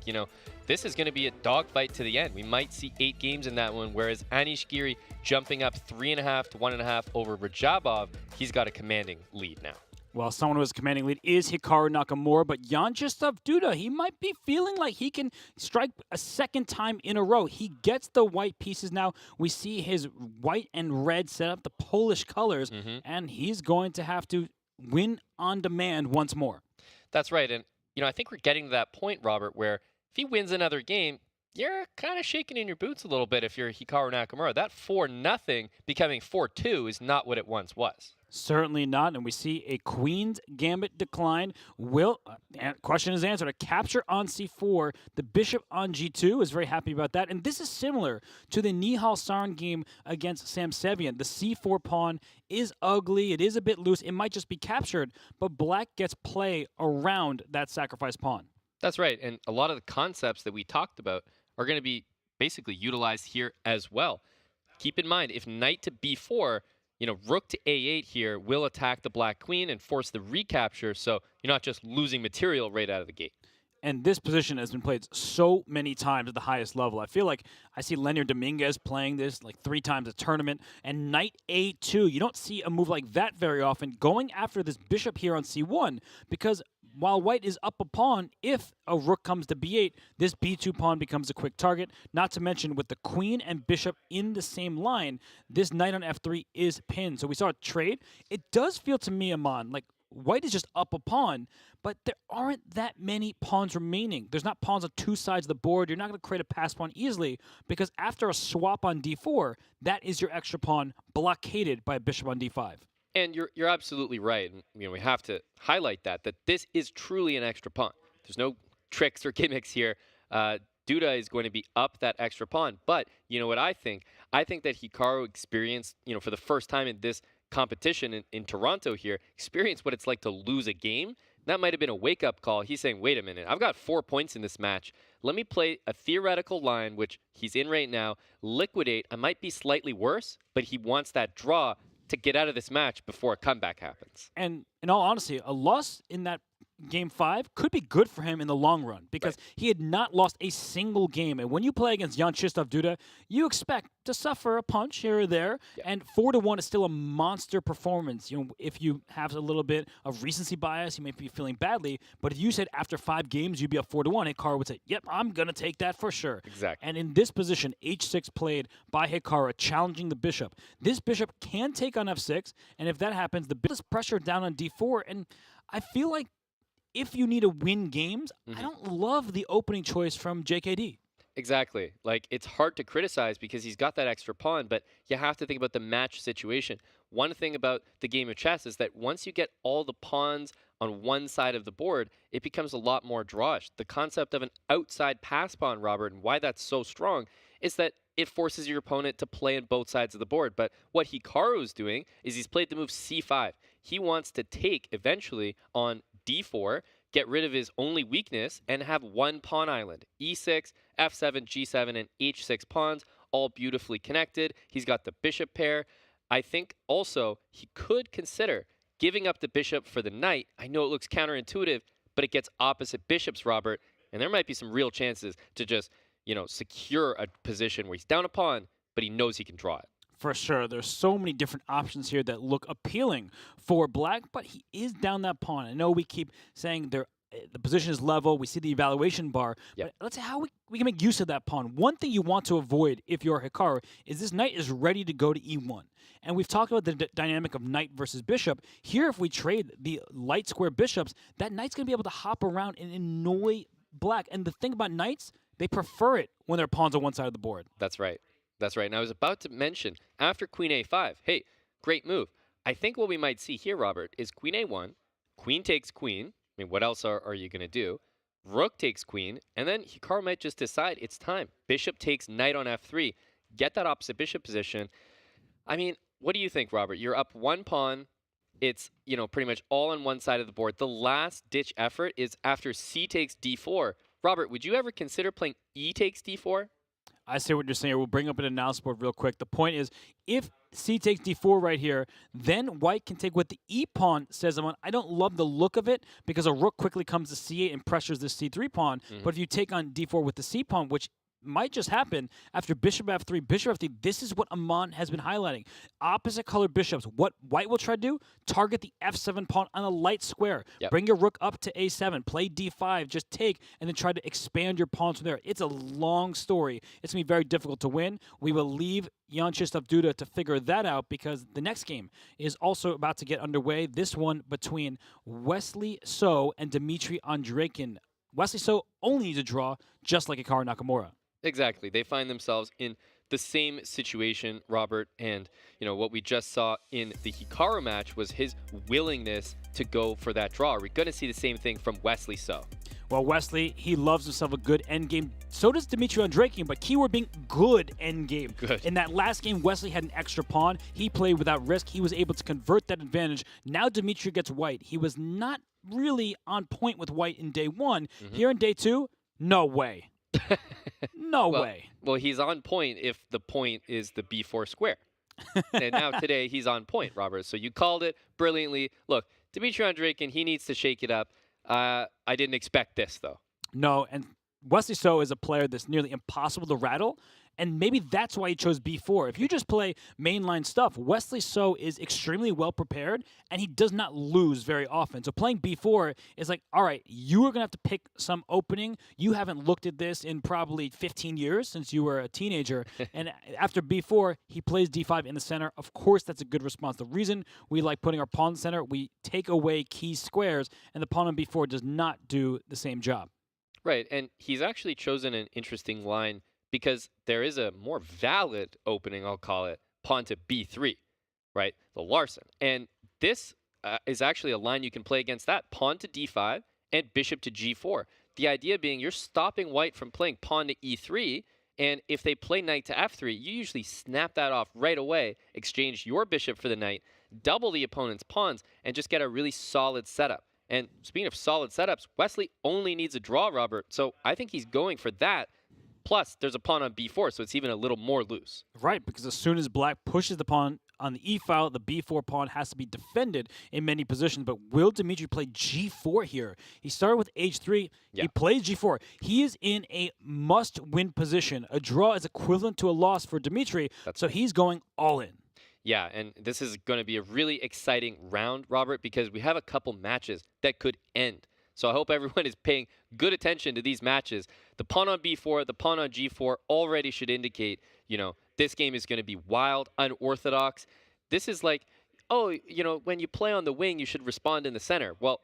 this is going to be a dogfight to the end. We might see 8 games in that one, whereas Anish Giri jumping up 3.5 to 1.5 over Radjabov, he's got a commanding lead now. Well, someone who has a commanding lead is Hikaru Nakamura, but Chesskid Duda, he might be feeling like he can strike a second time in a row. He gets the white pieces now. We see his white and red set up the Polish colors, and he's going to have to win on demand once more. That's right, and I think we're getting to that point, Robert, where if he wins another game, you're kind of shaking in your boots a little bit if you're Hikaru Nakamura. That 4-0 becoming 4-2 is not what it once was. Certainly not, and we see a Queen's Gambit decline. Question is answered. A capture on c4. The bishop on g2 is very happy about that, and this is similar to the Nihal Sarin game against Sarin Sevian. The c4 pawn is ugly. It is a bit loose. It might just be captured, but black gets play around that sacrifice pawn. That's right, and a lot of the concepts that we talked about are going to be basically utilized here as well. Keep in mind, if knight to b4, rook to a8 here will attack the black queen and force the recapture, so you're not just losing material right out of the gate. And this position has been played so many times at the highest level. I feel like I see Leonard Dominguez playing this like 3 times a tournament. And knight a2, you don't see a move like that very often, going after this bishop here on c1, because while white is up a pawn, if a rook comes to b8, this b2 pawn becomes a quick target. Not to mention, with the queen and bishop in the same line, this knight on f3 is pinned. So we saw a trade. It does feel to me, Amon, like white is just up a pawn, but there aren't that many pawns remaining. There's not pawns on 2 sides of the board. You're not going to create a pass pawn easily, because after a swap on d4, that is your extra pawn blockaded by a bishop on d5. And you're absolutely right. And, we have to highlight that this is truly an extra pawn. There's no tricks or gimmicks here. Duda is going to be up that extra pawn. But you know what I think? I think that Hikaru experienced, for the first time in this competition in Toronto here, experienced what it's like to lose a game. That might have been a wake-up call. He's saying, wait a minute, I've got 4 points in this match. Let me play a theoretical line, which he's in right now, liquidate. I might be slightly worse, but he wants that draw to get out of this match before a comeback happens. And in all honesty, a loss in that Game 5 could be good for him in the long run, because he had not lost a single game. And when you play against Chesskid Duda, you expect to suffer a punch here or there. And 4-1 is still a monster performance. If you have a little bit of recency bias, you may be feeling badly. But if you said after 5 games you'd be up 4-1, Hikaru would say, "Yep, I'm gonna take that for sure." Exactly. And in this position, h6 played by Hikaru, challenging the bishop. This bishop can take on f6, and if that happens, the bishop is pressured down on d4. And I feel like if you need to win games, I don't love the opening choice from JKD. Exactly. Like, it's hard to criticize because he's got that extra pawn, but you have to think about the match situation. One thing about the game of chess is that once you get all the pawns on one side of the board, it becomes a lot more drawish. The concept of an outside pass pawn, Robert, and why that's so strong, is that it forces your opponent to play on both sides of the board. But what Hikaru is doing is he's played the move c5. He wants to take, eventually, on d4, get rid of his only weakness, and have one pawn island. e6, f7, g7, and h6 pawns, all beautifully connected. He's got the bishop pair. I think also he could consider giving up the bishop for the knight. I know it looks counterintuitive, but it gets opposite bishops, Robert, and there might be some real chances to just, secure a position where he's down a pawn, but he knows he can draw it. For sure. There's so many different options here that look appealing for black, but he is down that pawn. I know we keep saying the position is level. We see the evaluation bar. But let's say how we can make use of that pawn. One thing you want to avoid if you're Hikaru is this knight is ready to go to e1. And we've talked about the dynamic of knight versus bishop. Here, if we trade the light square bishops, that knight's going to be able to hop around and annoy black. And the thing about knights, they prefer it when their pawns on one side of the board. That's right. That's right. And I was about to mention, after queen a5, hey, great move. I think what we might see here, Robert, is queen a1, queen takes queen. I mean, what else are you going to do? Rook takes queen, and then Hikaru might just decide it's time. Bishop takes knight on f3. Get that opposite bishop position. I mean, what do you think, Robert? You're up one pawn. It's, you know, pretty much all on one side of the board. The last ditch effort is after c takes d4. Robert, would you ever consider playing e takes d4? I see what you're saying. We'll bring up an analysis board real quick. The point is, if c takes d4 right here, then white can take what the e-pawn says. I don't love the look of it because a rook quickly comes to c8 and pressures the c3 pawn. But if you take on d4 with the c-pawn, which might just happen after bishop f3, this is what Aman has been highlighting. Opposite colored bishops. What white will try to do, target the f7 pawn on a light square. Bring your rook up to a7, play d5, just take, and then try to expand your pawns from there. It's a long story. It's going to be very difficult to win. We will leave Nakamura Duda to figure that out because the next game is also about to get underway. This one between Wesley So and Dimitri Andreikin. Wesley So only needs a draw, just like Hikaru Nakamura. Exactly. They find themselves in the same situation, Robert, and you know what we just saw in the Hikaru match was his willingness to go for that draw. We're going to see the same thing from Wesley So. Well, Wesley, he loves himself a good endgame. So does Dimitri Andreikin, but keyword being good endgame. Good. In that last game, Wesley had an extra pawn. He played without risk. He was able to convert that advantage. Now Dimitri gets white. He was not really on point with white in day one. Here in day two, no way. No way. Well, he's on point if the point is the b4 square. And now today he's on point, Robert. So you called it brilliantly. Look, Dimitri Andreikin, he needs to shake it up. I didn't expect this, though. No, and Wesley So is a player that's nearly impossible to rattle, and maybe that's why he chose b4. If you just play mainline stuff, Wesley So is extremely well prepared, and he does not lose very often. So playing b4 is like, all right, you are going to have to pick some opening. You haven't looked at this in probably 15 years since you were a teenager. And after b4, he plays d5 in the center. Of course, that's a good response. The reason we like putting our pawn in the center, we take away key squares, and the pawn on b4 does not do the same job. Right, and he's actually chosen an interesting line because there is a more valid opening, I'll call it, pawn to b3, right? The Larsen. And this is actually a line you can play against that. Pawn to d5 and bishop to g4. The idea being you're stopping white from playing pawn to e3, and if they play knight to f3, you usually snap that off right away, exchange your bishop for the knight, double the opponent's pawns, and just get a really solid setup. And speaking of solid setups, Wesley only needs a draw, Robert. So I think he's going for that. Plus, there's a pawn on b4, so it's even a little more loose. Right, because as soon as black pushes the pawn on the e-file, the b4 pawn has to be defended in many positions. But will Dimitri play g4 here? He started with h3. Yeah. He plays g4. He is in a must-win position. A draw is equivalent to a loss for Dimitri, so he's going all in. Yeah, and this is going to be a really exciting round, Robert, because we have a couple matches that could end. So I hope everyone is paying good attention to these matches. The pawn on b4, the pawn on g4 already should indicate, you know, this game is going to be wild, unorthodox. This is like, oh, you know, when you play on the wing, you should respond in the center. Well,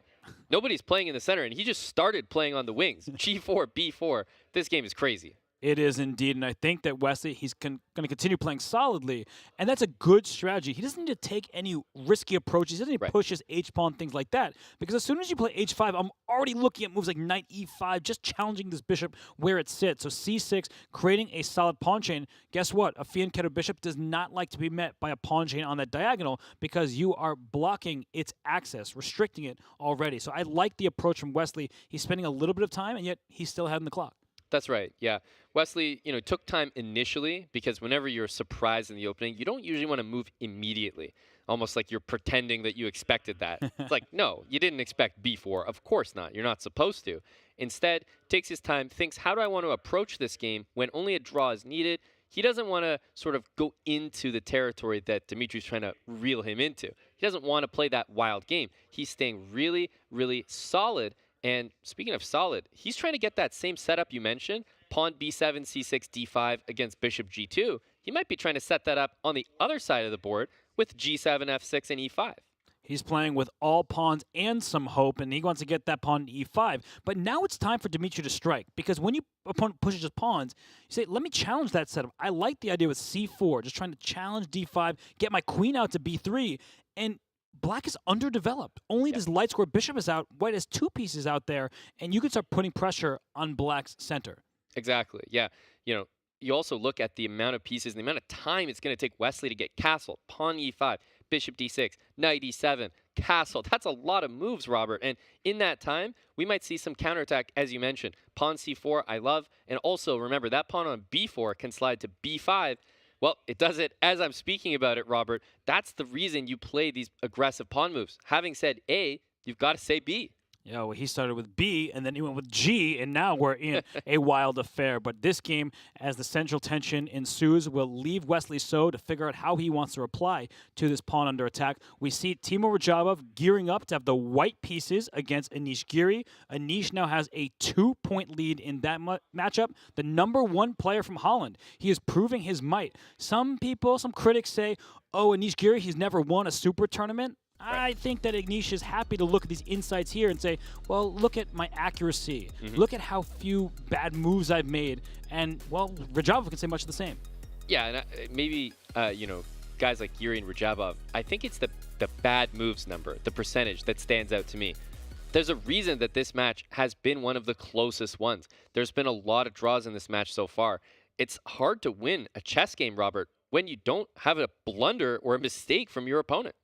nobody's playing in the center, and he just started playing on the wings. g4, b4. This game is crazy. It is indeed, and I think that Wesley, he's going to continue playing solidly, and that's a good strategy. He doesn't need to take any risky approaches. He doesn't need to push his h-pawn, things like that, because as soon as you play h5, I'm already looking at moves like knight e5, just challenging this bishop where it sits. So c6, creating a solid pawn chain. Guess what? A fianchetto bishop does not like to be met by a pawn chain on that diagonal because you are blocking its access, restricting it already. So I like the approach from Wesley. He's spending a little bit of time, and yet he's still ahead in the clock. That's right, yeah. Wesley, you know, took time initially because whenever you're surprised in the opening, you don't usually want to move immediately, almost like you're pretending that you expected that. It's like, no, you didn't expect b4. Of course not. You're not supposed to. Instead, takes his time, thinks, how do I want to approach this game when only a draw is needed? He doesn't want to sort of go into the territory that Dimitri's trying to reel him into. He doesn't want to play that wild game. He's staying really, really solid. And speaking of solid, he's trying to get that same setup you mentioned, pawn b7, c6, d5 against bishop g2. He might be trying to set that up on the other side of the board with g7, f6, and e5. He's playing with all pawns and some hope, and he wants to get that pawn to e5. But now it's time for Dimitri to strike, because when your opponent pushes his pawns, you say, let me challenge that setup. I like the idea with c4, just trying to challenge d5, get my queen out to b3, and Black is underdeveloped. Only this light square bishop is out. White has 2 pieces out there, and you can start putting pressure on Black's center. Exactly. Yeah. You also look at the amount of pieces and the amount of time it's going to take Wesley to get castled. Pawn e5, bishop d6, knight e7, castle. That's a lot of moves, Robert. And in that time, we might see some counterattack, as you mentioned. Pawn c4, I love. And also, remember, that pawn on b4 can slide to b5. Well, it does it as I'm speaking about it, Robert. That's the reason you play these aggressive pawn moves. Having said A, you've got to say B. Yeah, well, he started with B, and then he went with G, and now we're in a wild affair. But this game, as the central tension ensues, will leave Wesley So to figure out how he wants to reply to this pawn under attack. We see Radjabov gearing up to have the white pieces against Anish Giri. Anish now has a 2-point lead in that matchup. The #1 player from Holland. He is proving his might. Some critics say, oh, Anish Giri, he's never won a super tournament. I think that Anish is happy to look at these insights here and say, well, look at my accuracy. Look at how few bad moves I've made. And, well, Radjabov can say much of the same. Yeah, and maybe, guys like Giri and Radjabov, I think it's the bad moves number, the percentage that stands out to me. There's a reason that this match has been one of the closest ones. There's been a lot of draws in this match so far. It's hard to win a chess game, Robert, when you don't have a blunder or a mistake from your opponent.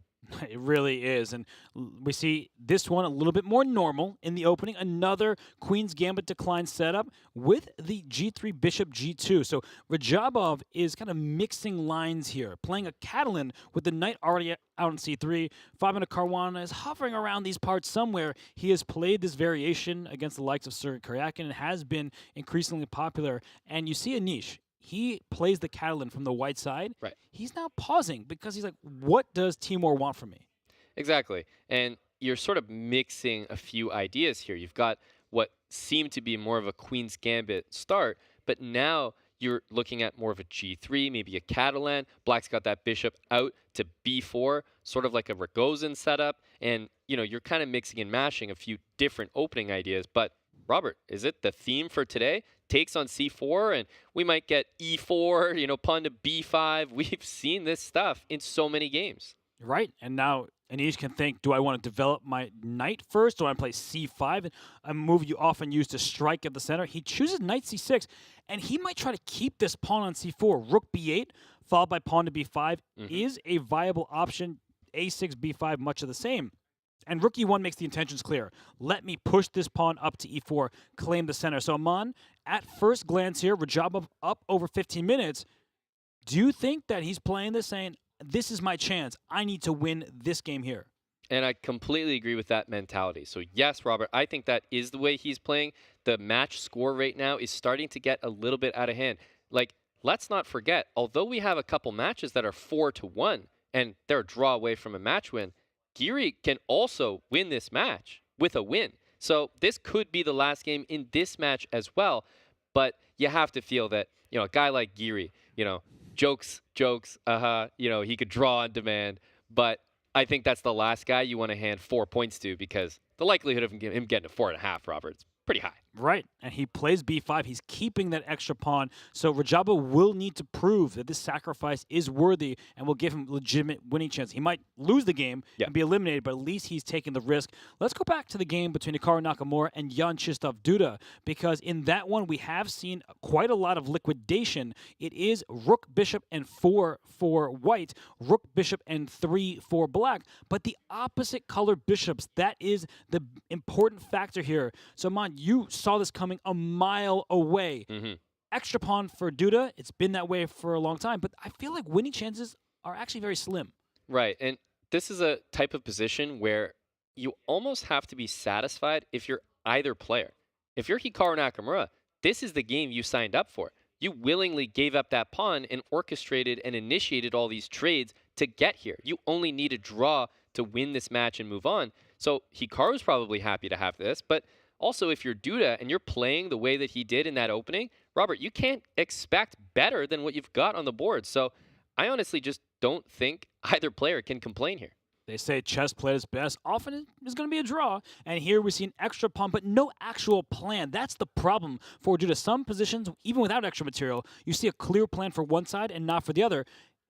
It really is. And we see this one a little bit more normal in the opening. Another Queen's Gambit decline setup with the G3 Bishop G2. So Radjabov is kind of mixing lines here, playing a Catalan with the knight already out on C3. Fabian Caruana is hovering around these parts somewhere. He has played this variation against the likes of Sergei Karyakin and has been increasingly popular. And you see Anish. He plays the Catalan from the white side. Right. He's now pausing because he's like, what does Timur want from me? Exactly. And you're sort of mixing a few ideas here. You've got what seemed to be more of a Queen's Gambit start, but now you're looking at more of a G3, maybe a Catalan. Black's got that bishop out to B4, sort of like a Rogozin setup. And, you're kind of mixing and mashing a few different opening ideas. But, Robert, is it the theme for today? Takes on c4, and we might get e4, pawn to b5. We've seen this stuff in so many games. Right, and now Anish can think, do I want to develop my knight first? Do I want to play c5? A move you often use to strike at the center. He chooses knight c6, and he might try to keep this pawn on c4. Rook b8, followed by pawn to b5 is a viable option. a6, b5, much of the same. And rook e1 makes the intentions clear. Let me push this pawn up to e4, claim the center. So, Aman, at first glance here, Radjabov up over 15 minutes. Do you think that he's playing this saying, this is my chance. I need to win this game here? And I completely agree with that mentality. So, yes, Robert, I think that is the way he's playing. The match score right now is starting to get a little bit out of hand. Like, let's not forget, although we have a couple matches that are 4-1, and they're a draw away from a match win, Giri can also win this match with a win. So this could be the last game in this match as well. But you have to feel that, a guy like Giri, jokes, he could draw on demand. But I think that's the last guy you want to hand 4 points to, because the likelihood of him getting a 4.5, Robert, it's pretty high. Right, and he plays b5. He's keeping that extra pawn. So Radjabov will need to prove that this sacrifice is worthy and will give him legitimate winning chance. He might lose the game and be eliminated, but at least he's taking the risk. Let's go back to the game between Hikaru Nakamura and Jan-Krzysztof Duda, because in that one we have seen quite a lot of liquidation. It is rook, bishop, and 4 for white, rook, bishop, and 3 for black, but the opposite colored bishops, that is the important factor here. So, Man, you saw this coming a mile away. Extra pawn for Duda. It's been that way for a long time, but I feel like winning chances are actually very slim. Right, and this is a type of position where you almost have to be satisfied if you're either player. If you're Hikaru Nakamura, this is the game you signed up for. You willingly gave up that pawn and orchestrated and initiated all these trades to get here. You only need a draw to win this match and move on. So Hikaru's probably happy to have this, but also, if you're Duda and you're playing the way that he did in that opening, Robert, you can't expect better than what you've got on the board. So I honestly just don't think either player can complain here. They say chess played its best often is going to be a draw, and here we see an extra pawn, but no actual plan. That's the problem for Duda. Some positions, even without extra material, you see a clear plan for one side and not for the other.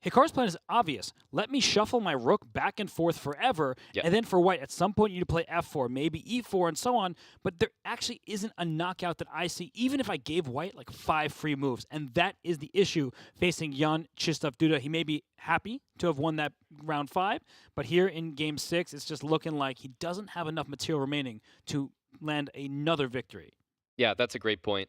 Hikaru's plan is obvious. Let me shuffle my rook back and forth forever, and then for white, at some point you need to play f4, maybe e4, and so on, but there actually isn't a knockout that I see, even if I gave white like 5 free moves, and that is the issue facing Jan Krzysztof Duda. He may be happy to have won that round 5, but here in game 6, it's just looking like he doesn't have enough material remaining to land another victory. Yeah, that's a great point.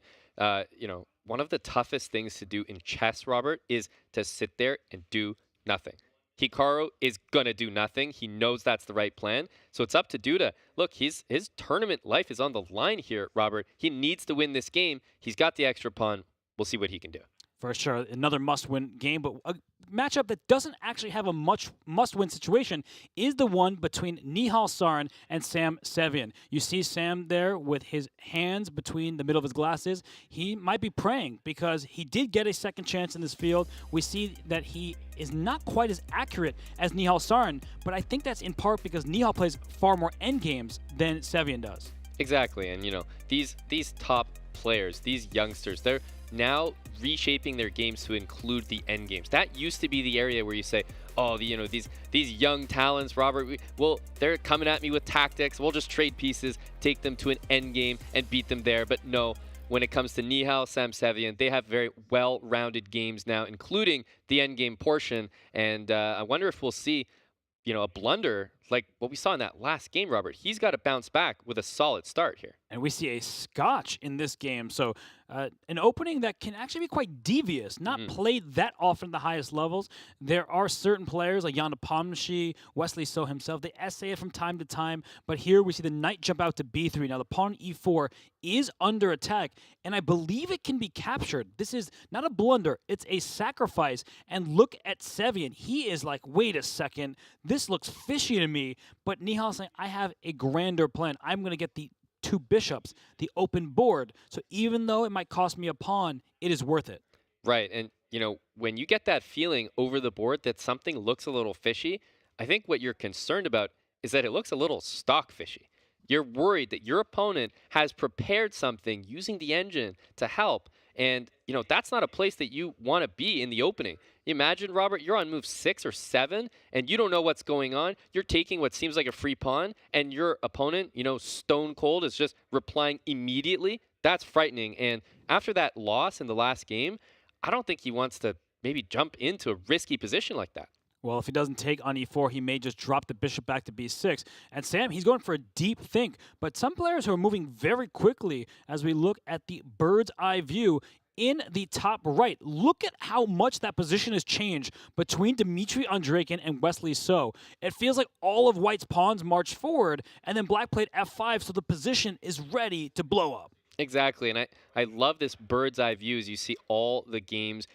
One of the toughest things to do in chess, Robert, is to sit there and do nothing. Hikaru is going to do nothing. He knows that's the right plan. So it's up to Duda. Look, his tournament life is on the line here, Robert. He needs to win this game. He's got the extra pawn. We'll see what he can do. For sure, another must-win game, but a matchup that doesn't actually have a much must-win situation is the one between Nihal Sarin and Sarin Sevian. You see Sam there with his hands between the middle of his glasses. He might be praying because he did get a second chance in this field. We see that he is not quite as accurate as Nihal Sarin, but I think that's in part because Nihal plays far more endgames than Sevian does. Exactly, and these top players, these youngsters, they're now reshaping their games to include the end games. That used to be the area where you say, oh, these young talents, Robert, they're coming at me with tactics. We'll just trade pieces, take them to an end game, and beat them there. But no, when it comes to Nihal, Sarin Sevian, they have very well-rounded games now, including the end game portion. And I wonder if we'll see, a blunder like what we saw in that last game, Robert. He's got to bounce back with a solid start here. And we see a scotch in this game. So an opening that can actually be quite devious, not played that often at the highest levels. There are certain players like Jan Pomshi, Wesley So himself, they essay it from time to time. But here we see the knight jump out to b3. Now the pawn e4 is under attack, and I believe it can be captured. This is not a blunder, it's a sacrifice. And look at Sevian. He is like, wait a second, this looks fishy to me. But Nihal saying, I have a grander plan. I'm going to get the 2 bishops, the open board. So even though it might cost me a pawn, it is worth it. Right. And, when you get that feeling over the board that something looks a little fishy, I think what you're concerned about is that it looks a little stock fishy. You're worried that your opponent has prepared something using the engine to help. And, that's not a place that you want to be in the opening. Imagine, Robert, you're on move 6 or 7, and you don't know what's going on. You're taking what seems like a free pawn, and your opponent, stone cold, is just replying immediately. That's frightening. And after that loss in the last game, I don't think he wants to maybe jump into a risky position like that. Well, if he doesn't take on e4, he may just drop the bishop back to b6. And Sam, he's going for a deep think. But some players who are moving very quickly as we look at the bird's eye view in the top right. Look at how much that position has changed between Dimitri Andreikin and Wesley So. It feels like all of white's pawns march forward, and then black played f5, so the position is ready to blow up. Exactly, and I love this bird's eye view as you see all the games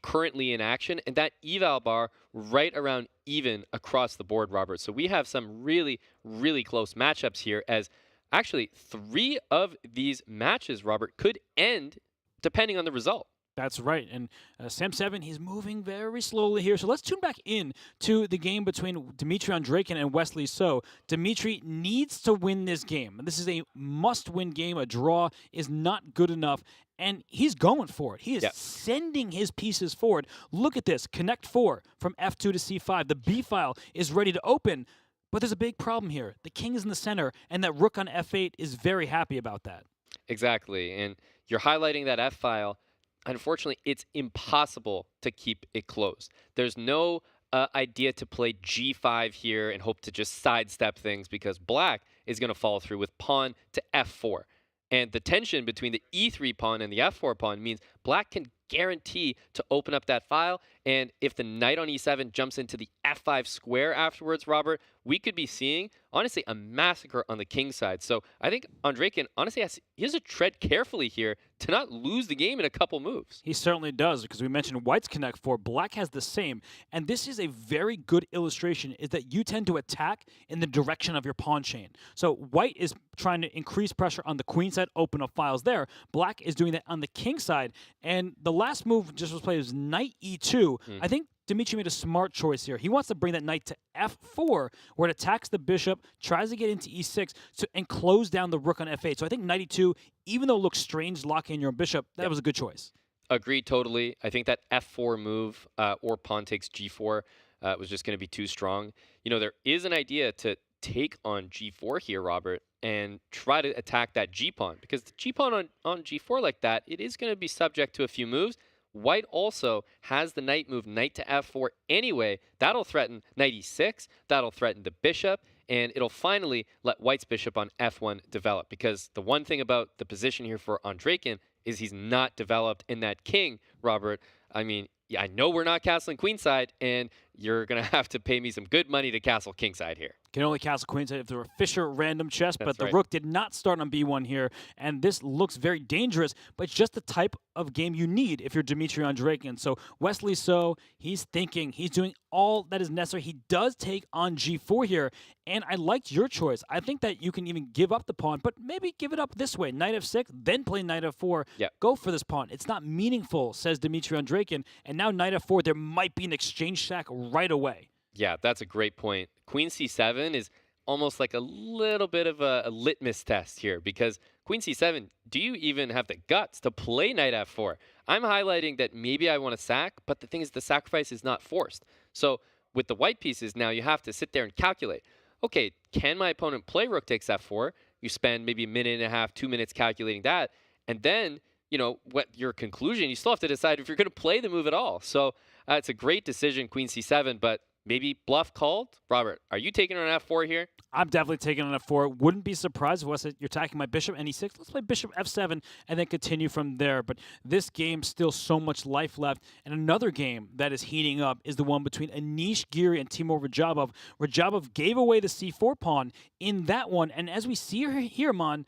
currently in action, and that eval bar right around even across the board, Robert. So we have some really, really close matchups here, as actually 3 of these matches, Robert, could end depending on the result. That's right. And Sarin Sevian, he's moving very slowly here. So let's tune back in to the game between Dimitri Andreikin and Wesley So. Dimitri needs to win this game. This is a must-win game. A draw is not good enough. And he's going for it. He is sending his pieces forward. Look at this. Connect 4 from f2 to c5. The b file is ready to open. But there's a big problem here. The king is in the center, and that rook on f8 is very happy about that. Exactly. And you're highlighting that F file. Unfortunately, it's impossible to keep it closed. There's no idea to play G5 here and hope to just sidestep things, because black is going to follow through with pawn to F4. And the tension between the E3 pawn and the F4 pawn means black can guarantee to open up that file. And if the knight on E7 jumps into the F5 square afterwards, Robert, we could be seeing, honestly, a massacre on the king side. So I think Andreikin, honestly, he has to tread carefully here to not lose the game in a couple moves. He certainly does, because we mentioned white's connect 4. Black has the same. And this is a very good illustration, is that you tend to attack in the direction of your pawn chain. So white is trying to increase pressure on the queen side, open up files there. Black is doing that on the king side. And the last move just was played was knight e2. I think Dimitri made a smart choice here. He wants to bring that knight to f4, where it attacks the bishop, tries to get into e6, and close down the rook on f8. So I think knight e2, even though it looks strange locking in your own bishop, that was a good choice. Agreed totally. I think that f4 move or pawn takes g4 was just going to be too strong. You know, there is an idea to take on g4 here, Robert, and try to attack that g-pawn, because the g-pawn on g4 like that, it is going to be subject to a few moves. White also has the knight move knight to f4 anyway. That'll threaten knight e6, that'll threaten the bishop, and it'll finally let White's bishop on f1 develop, because the one thing about the position here for Andreikin is he's not developed in that king, Robert. I mean, I know we're not castling queenside, and you're going to have to pay me some good money to castle kingside here. Can only castle queenside if there were Fischer random chess, but the right. rook did not start on b1 here, and this looks very dangerous, but it's just the type of game you need if you're Dimitri Andreikin. So Wesley So, he's thinking, he's doing all that is necessary. He does take on g4 here, and I liked your choice. I think that you can even give up the pawn, but maybe give it up this way. Knight f6, then play knight f4. Yeah. Go for this pawn. It's not meaningful, says Dimitri Andreikin, and now knight f4, there might be an exchange sack right away. Yeah, that's a great point. Queen c7 is almost like a little bit of a litmus test here, because Queen c7, do you even have the guts to play knight f4? I'm highlighting that maybe I want to sack, but the thing is the sacrifice is not forced. So with the white pieces now, you have to sit there and calculate. Okay, can my opponent play rook takes f4? You spend maybe a minute and a half, 2 minutes calculating that, and then, you know, what your conclusion, you still have to decide if you're going to play the move at all. So it's a great decision, Queen c7, but maybe bluff called. Robert, are you taking on f4 here? I'm definitely taking on f4. Wouldn't be surprised if I said you're attacking my bishop and e6. Let's play bishop f7 and then continue from there. But this game still so much life left. And another game that is heating up is the one between Anish Giri and Radjabov. Radjabov gave away the c4 pawn in that one. And as we see here, Mon,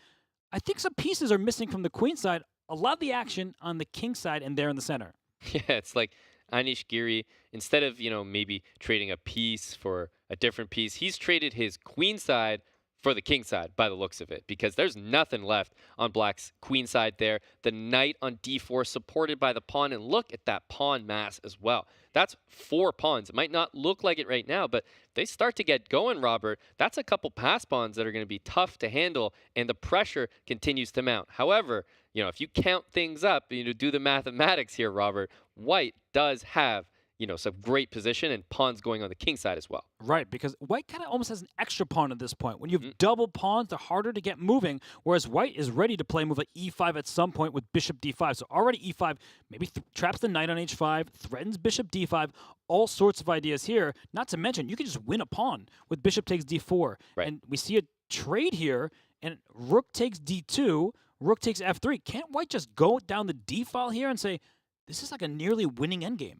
I think some pieces are missing from the queen side. A lot of the action on the king side and there in the center. Yeah, it's like Anish Giri, instead of, you know, maybe trading a piece for a different piece, he's traded his queen side for the king side by the looks of it, because there's nothing left on black's queen side there. The knight on d4 supported by the pawn, and look at that pawn mass as well. That's 4 pawns. It might not look like it right now, but if they start to get going, Robert, that's a couple pass pawns that are going to be tough to handle, and the pressure continues to mount. However, you know, if you count things up, you know, do the mathematics here, Robert, white does have, you know, some great position and pawns going on the king side as well. Right, because white kind of almost has an extra pawn at this point. When you have double pawns, they're harder to get moving, whereas white is ready to play move like e5 at some point with bishop d5. So already e5 maybe traps the knight on h5, threatens bishop d5, all sorts of ideas here. Not to mention, you can just win a pawn with bishop takes d4. Right. And we see a trade here, and rook takes d2, rook takes f3. Can't white just go down the d file here and say, this is like a nearly winning endgame?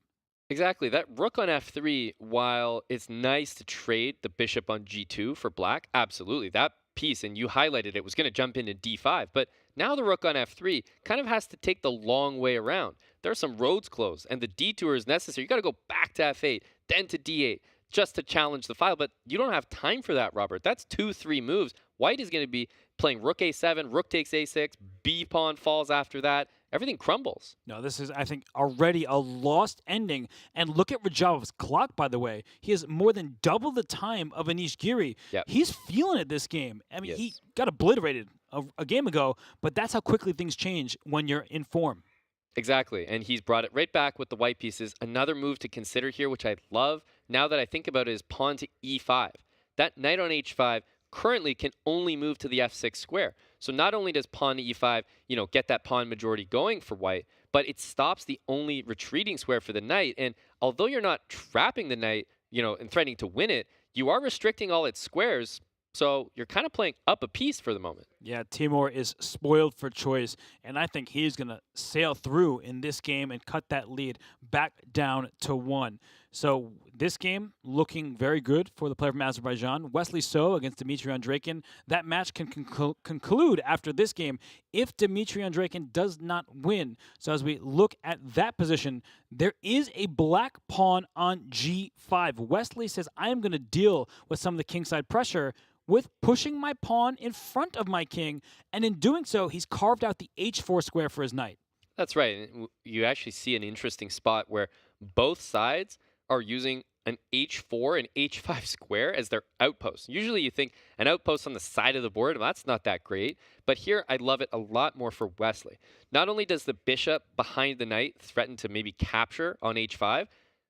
Exactly. That rook on f3, while it's nice to trade the bishop on g2 for black, absolutely. That piece, and you highlighted it, was going to jump into d5. But now the rook on f3 kind of has to take the long way around. There are some roads closed, and the detour is necessary. You got to go back to f8, then to d8, just to challenge the file. But you don't have time for that, Robert. That's 2-3 moves. White is going to be playing rook a7, rook takes a6, b pawn falls after that. Everything crumbles. No, this is, I think, already a lost ending. And look at Radjabov's clock, by the way. He has more than double the time of Anish Giri. Yep. He's feeling it this game. I mean, Yes. he got obliterated a game ago, but that's how quickly things change when you're in form. Exactly, and he's brought it right back with the white pieces. Another move to consider here, which I love, now that I think about it, is pawn to e5. That knight on h5 currently can only move to the f6 square. So not only does pawn to e5, you know, get that pawn majority going for white, but it stops the only retreating square for the knight. And although you're not trapping the knight, you know, and threatening to win it, you are restricting all its squares. So you're kind of playing up a piece for the moment. Yeah, Timur is spoiled for choice, and I think he's going to sail through in this game and cut that lead back down to 1. So this game looking very good for the player from Azerbaijan. Wesley So against Dimitri Andreikin. That match can conclude after this game if Dimitri Andreikin does not win. So as we look at that position, there is a black pawn on g5. Wesley says, I am going to deal with some of the kingside pressure with pushing my pawn in front of my king, and in doing so, he's carved out the h4 square for his knight. That's right. You actually see an interesting spot where both sides are using an h4 and h5 square as their outpost. Usually you think an outpost on the side of the board, well, that's not that great. But here I love it a lot more for Wesley. Not only does the bishop behind the knight threaten to maybe capture on h5,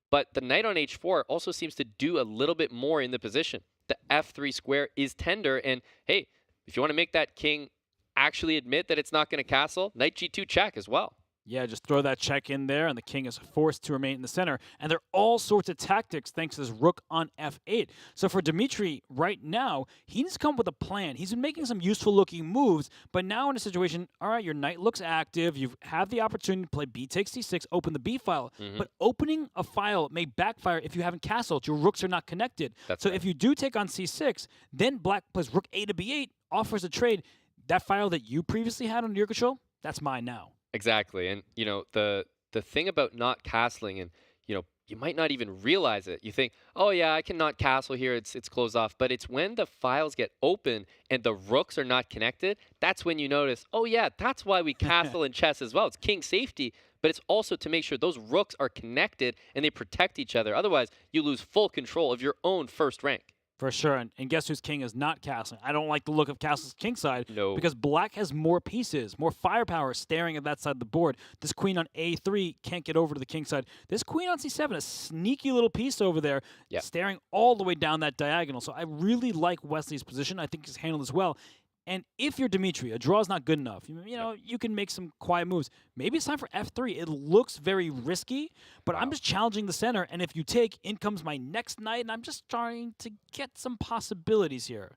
but the knight on h4 also seems to do a little bit more in the position. The f3 square is tender, and hey, if you want to make that king actually admit that it's not going to castle, knight g2 check as well. Yeah, just throw that check in there, and the king is forced to remain in the center. And there are all sorts of tactics thanks to this rook on f8. So for Dimitri, right now, he needs to come up with a plan. He's been making some useful-looking moves, but now in a situation, all right, your knight looks active. You have the opportunity to play b takes c6, open the b file. But opening a file may backfire if you haven't castled. Your rooks are not connected. So if you do take on c6, then black plays rook a to b8, offers a trade. That file that you previously had under your control, that's mine now. Exactly. And, you know, the thing about not castling, and, you know, you might not even realize it. You think, oh, yeah, I can not castle here. It's closed off. But it's when the files get open and the rooks are not connected, that's when you notice, oh, yeah, that's why we castle in chess as well. It's king safety, but it's also to make sure those rooks are connected and they protect each other. Otherwise, you lose full control of your own first rank. For sure, and guess whose king is not castling? I don't like the look of castle's kingside because black has more pieces, more firepower staring at that side of the board. This queen on a3 can't get over to the king side. This queen on c7, a sneaky little piece over there, staring all the way down that diagonal. So I really like Wesley's position. I think he's handled this well. And if you're Dimitri, a draw is not good enough. You know, you can make some quiet moves. Maybe it's time for f3. It looks very risky, but I'm just challenging the center. And if you take, in comes my next knight, and I'm just trying to get some possibilities here.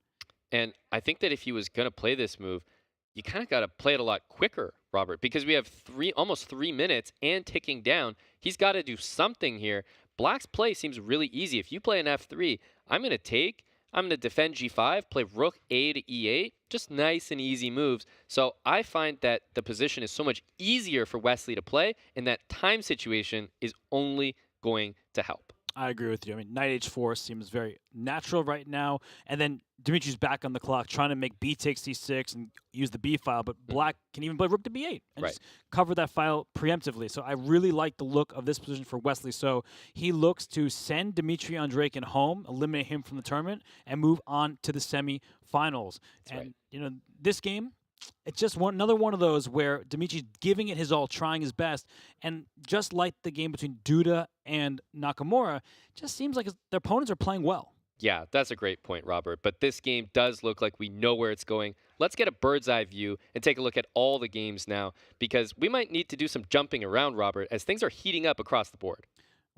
And I think that if he was going to play this move, you kind of got to play it a lot quicker, Robert, because we have almost 3 minutes and ticking down. He's got to do something here. Black's play seems really easy. If you play an f3, I'm going to take, I'm going to defend g5, play rook a to e8, just nice and easy moves. So I find that the position is so much easier for Wesley to play, and that time situation is only going to help. I agree with you. I mean, knight h4 seems very natural right now. And then Dimitri's back on the clock trying to make b takes c6 and use the b file, but black can even play rook to b8 and just cover that file preemptively. So I really like the look of this position for Wesley. So he looks to send Dimitri Andreikin home, eliminate him from the tournament, and move on to the semifinals. And, you know, this game, it's just another one of those where Dimitri's giving it his all, trying his best. And just like the game between Duda and Nakamura, just seems like their opponents are playing well. Yeah, that's a great point, Robert. But this game does look like we know where it's going. Let's get a bird's eye view and take a look at all the games now, because we might need to do some jumping around, Robert, as things are heating up across the board.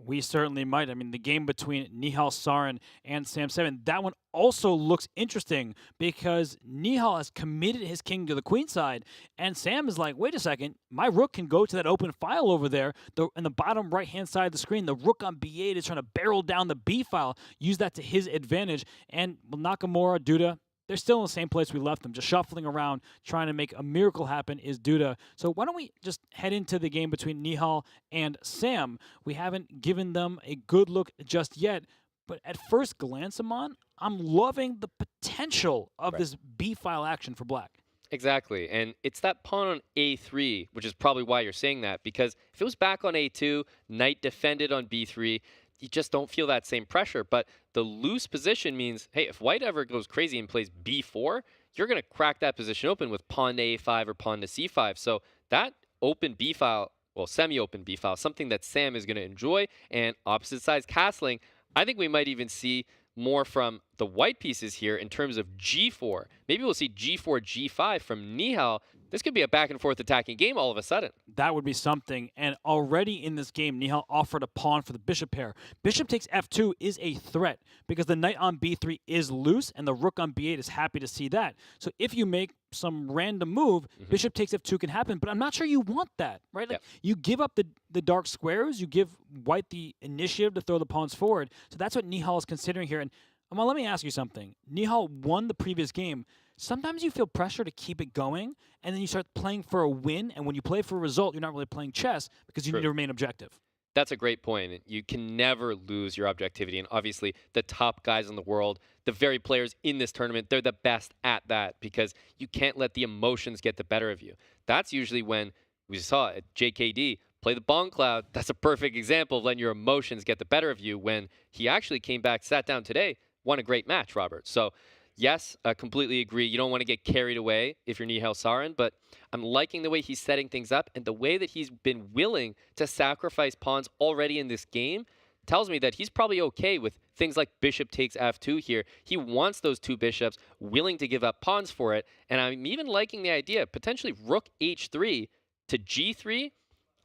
We certainly might. I mean, the game between Nihal Sarin and Sarin Sevian, that one also looks interesting because Nihal has committed his king to the queen side, and Sam is like, wait a second, my rook can go to that open file over there in the bottom right-hand side of the screen. The rook on b8 is trying to barrel down the b file, use that to his advantage, and Nakamura, Duda, they're still in the same place we left them, just shuffling around, trying to make a miracle happen is Duda. So why don't we just head into the game between Nihal and Sam? We haven't given them a good look just yet, but at first glance, Aman, I'm loving the potential of this B-file action for black. Exactly, and it's that pawn on a3, which is probably why you're saying that, because if it was back on a2, knight defended on b3, you just don't feel that same pressure. But the loose position means, hey, if white ever goes crazy and plays b4, you're going to crack that position open with pawn to a5 or pawn to c5. So that open b file, well, semi-open b file, something that Sam is going to enjoy. And opposite sides castling, I think we might even see more from the white pieces here in terms of g4. Maybe we'll see g4, g5 from Nihal. This could be a back-and-forth attacking game all of a sudden. That would be something. And already in this game, Nihal offered a pawn for the bishop pair. Bishop takes f2 is a threat because the knight on b3 is loose and the rook on b8 is happy to see that. So if you make some random move, bishop takes f2 can happen, but I'm not sure you want that, right? Like you give up the dark squares, you give white the initiative to throw the pawns forward. So that's what Nihal is considering here. And Amal, let me ask you something. Nihal won the previous game. Sometimes you feel pressure to keep it going, and then you start playing for a win, and when you play for a result, you're not really playing chess because you need to remain objective. That's a great point. You can never lose your objectivity, and obviously the top guys in the world, the very players in this tournament, they're the best at that because you can't let the emotions get the better of you. That's usually when we saw at JKD, play the Bong Cloud. That's a perfect example of letting your emotions get the better of you when he actually came back, sat down today, won a great match, Robert. So yes, I completely agree. You don't want to get carried away if you're Nihal Sarin, but I'm liking the way he's setting things up and the way that he's been willing to sacrifice pawns already in this game tells me that he's probably okay with things like bishop takes f2 here. He wants those 2 bishops, willing to give up pawns for it. And I'm even liking the idea, potentially rook h3 to g3,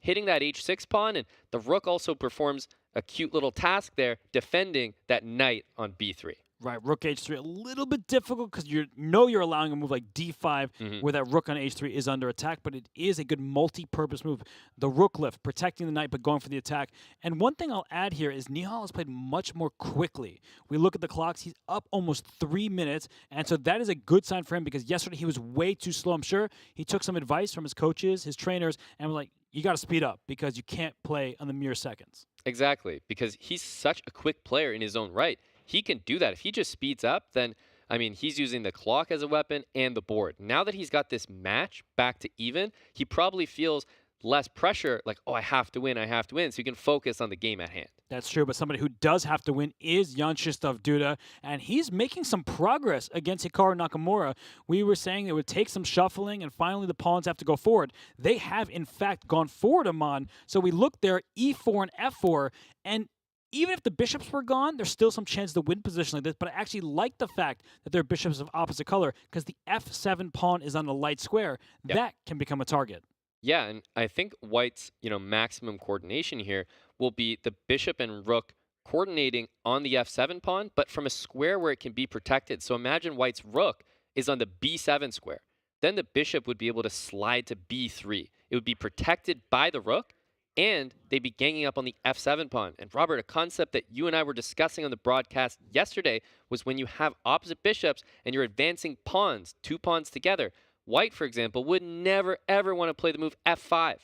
hitting that h6 pawn. And the rook also performs a cute little task there, defending that knight on b3. Right, rook h3, a little bit difficult because you know you're allowing a move like d5 where that rook on h3 is under attack, but it is a good multi-purpose move. The rook lift, protecting the knight but going for the attack. And one thing I'll add here is Nihal has played much more quickly. We look at the clocks, he's up almost 3 minutes, and so that is a good sign for him because yesterday he was way too slow. I'm sure he took some advice from his coaches, his trainers, and was like, you got to speed up because you can't play on the mere seconds. Exactly, because he's such a quick player in his own right. He can do that. If he just speeds up, then, I mean, he's using the clock as a weapon and the board. Now that he's got this match back to even, he probably feels less pressure, like, oh, I have to win, so he can focus on the game at hand. That's true, but somebody who does have to win is Krzysztof Duda, and he's making some progress against Hikaru Nakamura. We were saying it would take some shuffling, and finally the pawns have to go forward. They have, in fact, gone forward, Aman. So we look there, e4 and f4, and even if the bishops were gone, there's still some chance to win position like this, but I actually like the fact that they're bishops of opposite color because the f7 pawn is on the light square. Yep. That can become a target. Yeah, and I think White's, maximum coordination here will be the bishop and rook coordinating on the f7 pawn, but from a square where it can be protected. So imagine White's rook is on the b7 square. Then the bishop would be able to slide to b3. It would be protected by the rook, and they'd be ganging up on the f7 pawn. And Robert, a concept that you and I were discussing on the broadcast yesterday was when you have opposite bishops and you're advancing pawns, 2 pawns together. White, for example, would never, ever want to play the move f5.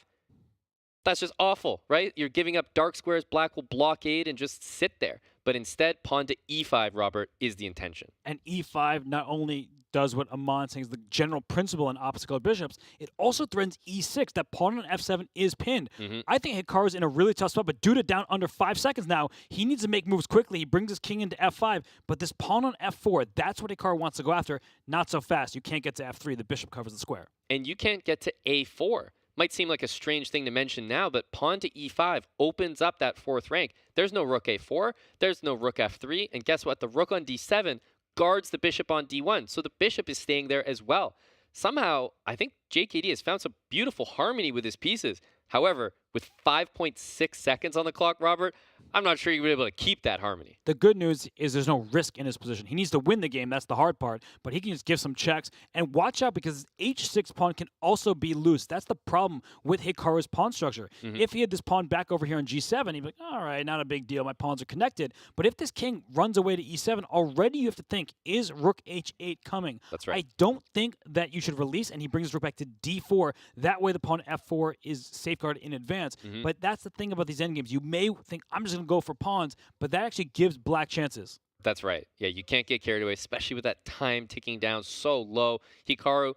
That's just awful, right? You're giving up dark squares, black will blockade and just sit there. But instead, pawn to e5, Robert, is the intention. And e5 not only does what Aman's saying is the general principle in opposite color bishops, it also threatens e6. That pawn on f7 is pinned. I think Hikaru's in a really tough spot, but Duda down under 5 seconds now. He needs to make moves quickly. He brings his king into f5, but this pawn on f4, that's what Hikaru wants to go after. Not so fast. You can't get to f3. The bishop covers the square. And you can't get to a4. Might seem like a strange thing to mention now, but pawn to e5 opens up that 4th rank. There's no rook a4, there's no rook f3, and guess what? The rook on d7 guards the bishop on d1, so the bishop is staying there as well. Somehow, I think JKD has found some beautiful harmony with his pieces. However, with 5.6 seconds on the clock, Robert, I'm not sure you'll be able to keep that harmony. The good news is there's no risk in his position. He needs to win the game. That's the hard part. But he can just give some checks. And watch out because his h6 pawn can also be loose. That's the problem with Hikaru's pawn structure. If he had this pawn back over here on g7, he'd be like, all right, not a big deal. My pawns are connected. But if this king runs away to e7, already you have to think, is rook h8 coming? That's right. I don't think that you should release, and he brings rook back to d4. That way the pawn f4 is safeguarded in advance. But that's the thing about these endgames. You may think, I'm just going to go for pawns, but that actually gives black chances. That's right. Yeah, you can't get carried away, especially with that time ticking down so low. Hikaru,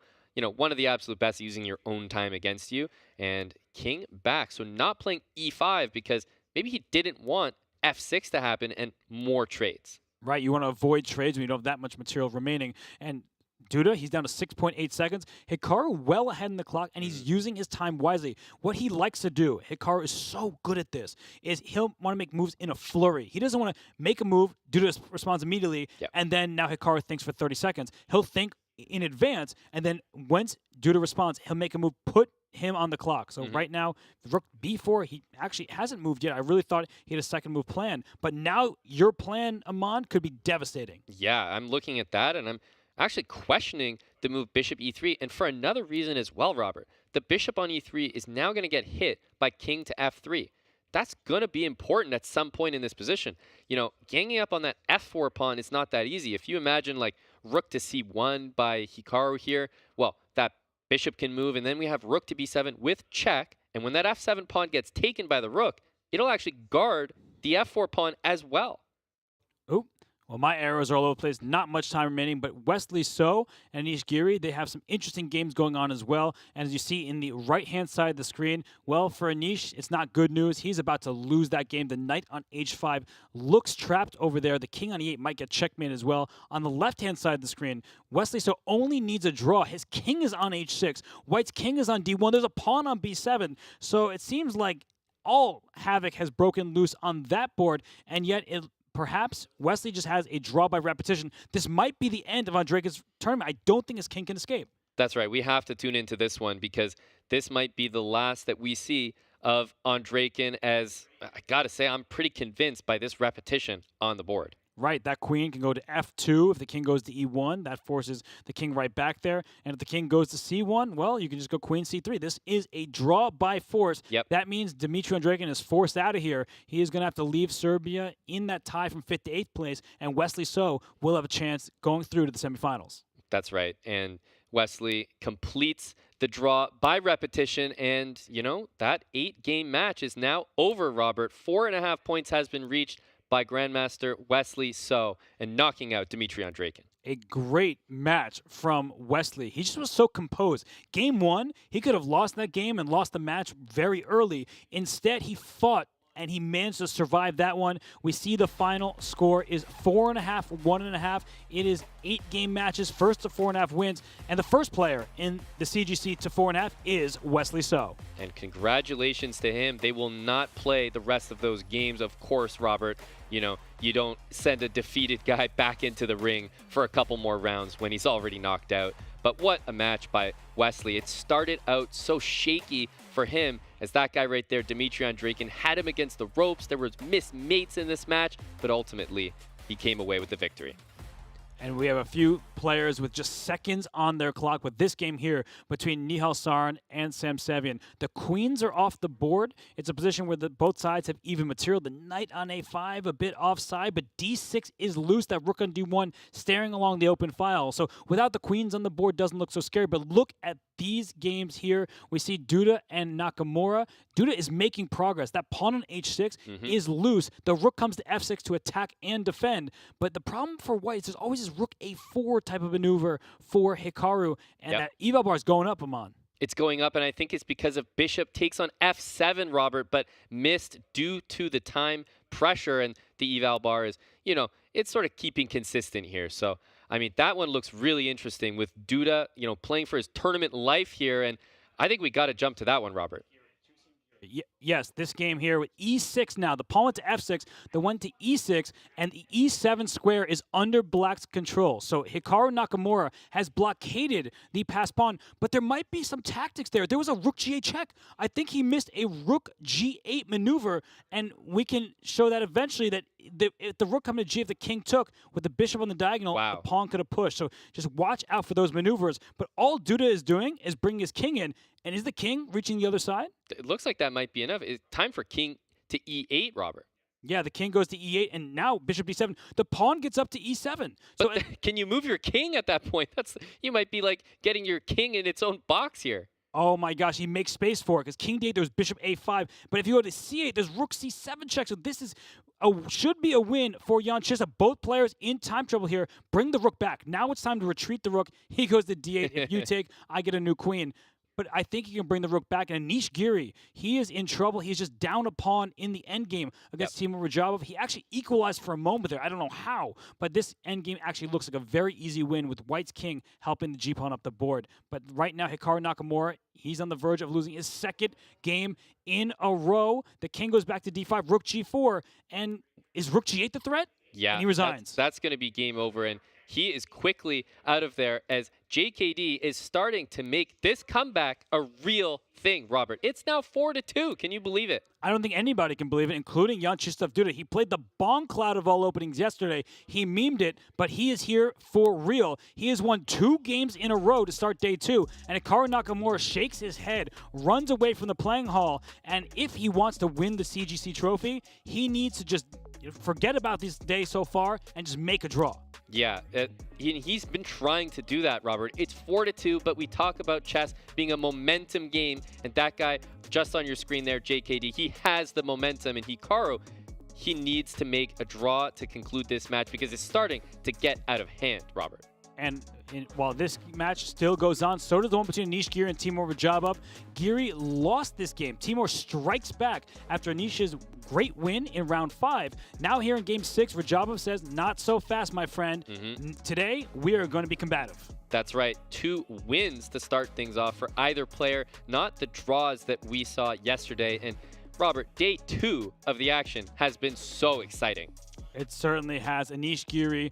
one of the absolute best using your own time against you. And king back. So not playing e5 because maybe he didn't want f6 to happen and more trades. Right, you want to avoid trades when you don't have that much material remaining. And Duda, he's down to 6.8 seconds. Hikaru well ahead in the clock, and he's using his time wisely. What he likes to do, Hikaru is so good at this, is he'll want to make moves in a flurry. He doesn't want to make a move, Duda responds immediately, and then now Hikaru thinks for 30 seconds. He'll think in advance, and then once Duda responds, he'll make a move, put him on the clock. So right now, rook b4, he actually hasn't moved yet. I really thought he had a second move planned. But now your plan, Aman, could be devastating. Yeah, I'm looking at that, and I'm actually questioning the move bishop e3, and for another reason as well, Robert. The bishop on e3 is now going to get hit by king to f3. That's going to be important at some point in this position. Ganging up on that f4 pawn is not that easy. If you imagine like rook to c1 by Hikaru here, well, that bishop can move, and then we have rook to b7 with check, and when that f7 pawn gets taken by the rook, it'll actually guard the f4 pawn as well. Well, Well, my arrows are all over the place. Not much time remaining, but Wesley So and Anish Giri, they have some interesting games going on as well. And as you see in the right-hand side of the screen, well, for Anish, it's not good news. He's about to lose that game. The knight on h5 looks trapped over there. The king on e8 might get checkmate as well. On the left-hand side of the screen, Wesley So only needs a draw. His king is on h6. White's king is on d1. There's a pawn on b7. So it seems like all havoc has broken loose on that board, and yet perhaps Wesley just has a draw by repetition. This might be the end of Andreikin's tournament. I don't think his king can escape. That's right. We have to tune into this one because this might be the last that we see of Andreikin, as I got to say, I'm pretty convinced by this repetition on the board. Right, that queen can go to f2. If the king goes to e1, that forces the king right back there. And if the king goes to c1, well, you can just go queen c3. This is a draw by force. Yep. That means Dimitri Andreikin is forced out of here. He is going to have to leave Serbia in that tie from 5th to 8th place, and Wesley So will have a chance going through to the semifinals. That's right, and Wesley completes the draw by repetition, and, you know, that 8-game match is now over, Robert. 4.5 points has been reached by Grandmaster Wesley So and knocking out Dimitri Andreikin. A great match from Wesley. He just was so composed. Game 1, he could have lost that game and lost the match very early. Instead, he fought and he managed to survive that one. We see the final score is 4.5, 1.5. It is 8-game matches, first to 4.5 wins, and the first player in the CGC to 4.5 is Wesley So. And congratulations to him. They will not play the rest of those games, of course, Robert. You know, you don't send a defeated guy back into the ring for a couple more rounds when he's already knocked out. But what a match by Wesley. It started out so shaky for him, as that guy right there, Dimitri Andreikin, had him against the ropes. There was missed mates in this match, but ultimately he came away with the victory. And we have a few players with just seconds on their clock with this game here between Nihal Sarin and Sarin Sevian. The queens are off the board. It's a position where both sides have even material. The knight on a5, a bit offside, but d6 is loose. That rook on d1 staring along the open file. So without the queens on the board, doesn't look so scary. But look at these games here. We see Duda and Nakamura. Duda is making progress. That pawn on h6 is loose. The rook comes to f6 to attack and defend. But the problem for white is there's always this rook a4 type of maneuver for Hikaru. And that eval bar is going up, Aman. It's going up, and I think it's because of bishop takes on f7, Robert, but missed due to the time pressure, and the eval bar is, you know, it's sort of keeping consistent here. So, I mean, that one looks really interesting with Duda, you know, playing for his tournament life here, and I think we got to jump to that one, Robert. Yes, this game here with e6 now. The pawn went to f6, the one to e6, and the e7 square is under black's control. So Hikaru Nakamura has blockaded the passed pawn, but there might be some tactics there. There was a rook g8 check. I think he missed a rook g8 maneuver, and we can show that eventually that if the rook coming to g8, if the king took with the bishop on the diagonal, the pawn could have pushed. So just watch out for those maneuvers. But all Duda is doing is bringing his king in. And is the king reaching the other side? It looks like that might be enough. It's time for king to e8, Robert. Yeah, the king goes to e8, and now bishop d7. The pawn gets up to e7. So but can you move your king at that point? You might be like getting your king in its own box here. Oh my gosh, he makes space for it because king d8, there's bishop a5. But if you go to c8, there's rook c7 check. So this is should be a win for Jan Chissa. Both players in time trouble here. Bring the rook back. Now it's time to retreat the rook. He goes to d8. If you take, I get a new queen. But I think he can bring the rook back. And Anish Giri, he is in trouble. He's just down a pawn in the endgame against Giri-Radjabov. He actually equalized for a moment there. I don't know how, but this endgame actually looks like a very easy win with white's king helping the g-pawn up the board. But right now, Hikaru Nakamura, he's on the verge of losing his second game in a row. The king goes back to d5, rook g4, and is rook g8 the threat? Yeah, and he resigns. That's going to be game over, and he is quickly out of there as JKD is starting to make this comeback a real thing, Robert. It's now 4-2. Can you believe it? I don't think anybody can believe it, including Jan Krzysztof Duda. He played the bomb cloud of all openings yesterday. He memed it, but he is here for real. He has won 2 games in a row to start day 2, and Hikaru Nakamura shakes his head, runs away from the playing hall, and if he wants to win the CGC trophy, he needs to just forget about this day so far and just make a draw. Yeah, he's been trying to do that, Robert. It's 4-2, but we talk about chess being a momentum game, and that guy just on your screen there, JKD, he has the momentum, and Hikaru, he needs to make a draw to conclude this match because it's starting to get out of hand, Robert. And while this match still goes on, so does the one between Anish Giri and Timur Radjabov. Giri lost this game. Timur strikes back after Anish's great win in round 5. Now here in game 6, Radjabov says, not so fast, my friend. Today, we are going to be combative. That's right. 2 wins to start things off for either player, not the draws that we saw yesterday. And Robert, day 2 of the action has been so exciting. It certainly has. Anish Giri,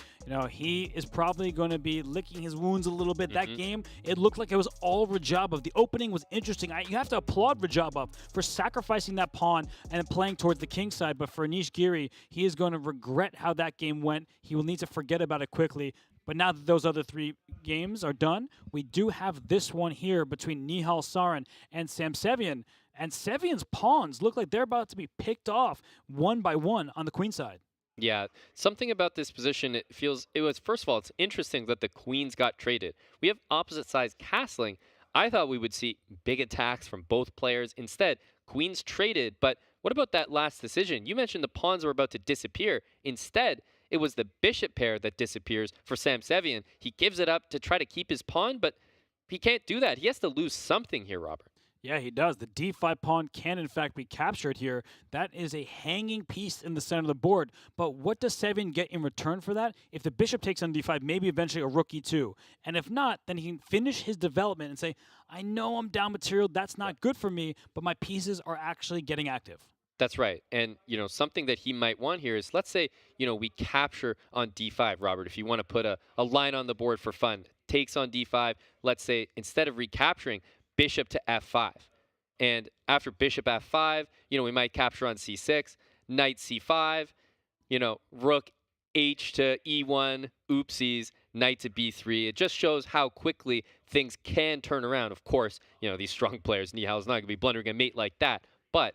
he is probably going to be licking his wounds a little bit. That game, it looked like it was all Radjabov. The opening was interesting. You have to applaud Radjabov for sacrificing that pawn and playing towards the king side. But for Anish Giri, he is going to regret how that game went. He will need to forget about it quickly. But now that those other 3 games are done, we do have this one here between Nihal Sarin and Sarin Sevian. And Sevian's pawns look like they're about to be picked off one by one on the queen side. Yeah, something about this position, first of all, it's interesting that the queens got traded. We have opposite sides castling. I thought we would see big attacks from both players. Instead, queens traded. But what about that last decision? You mentioned the pawns were about to disappear. Instead, it was the bishop pair that disappears for Sarin Sevian. He gives it up to try to keep his pawn, but he can't do that. He has to lose something here, Robert. Yeah, he does. The d5 pawn can, in fact, be captured here. That is a hanging piece in the center of the board. But what does Sevian get in return for that? If the bishop takes on d5, maybe eventually a rook e2. And if not, then he can finish his development and say, I know I'm down material. That's not good for me, but my pieces are actually getting active. That's right. And, something that he might want here is, let's say, we capture on d5, Robert, if you want to put a line on the board for fun. Takes on d5, let's say, instead of recapturing, bishop to f5. And after bishop f5, we might capture on c6, knight c5, rook h to e1, oopsies, knight to b3. It just shows how quickly things can turn around. Of course, these strong players, Nihal's not going to be blundering a mate like that. But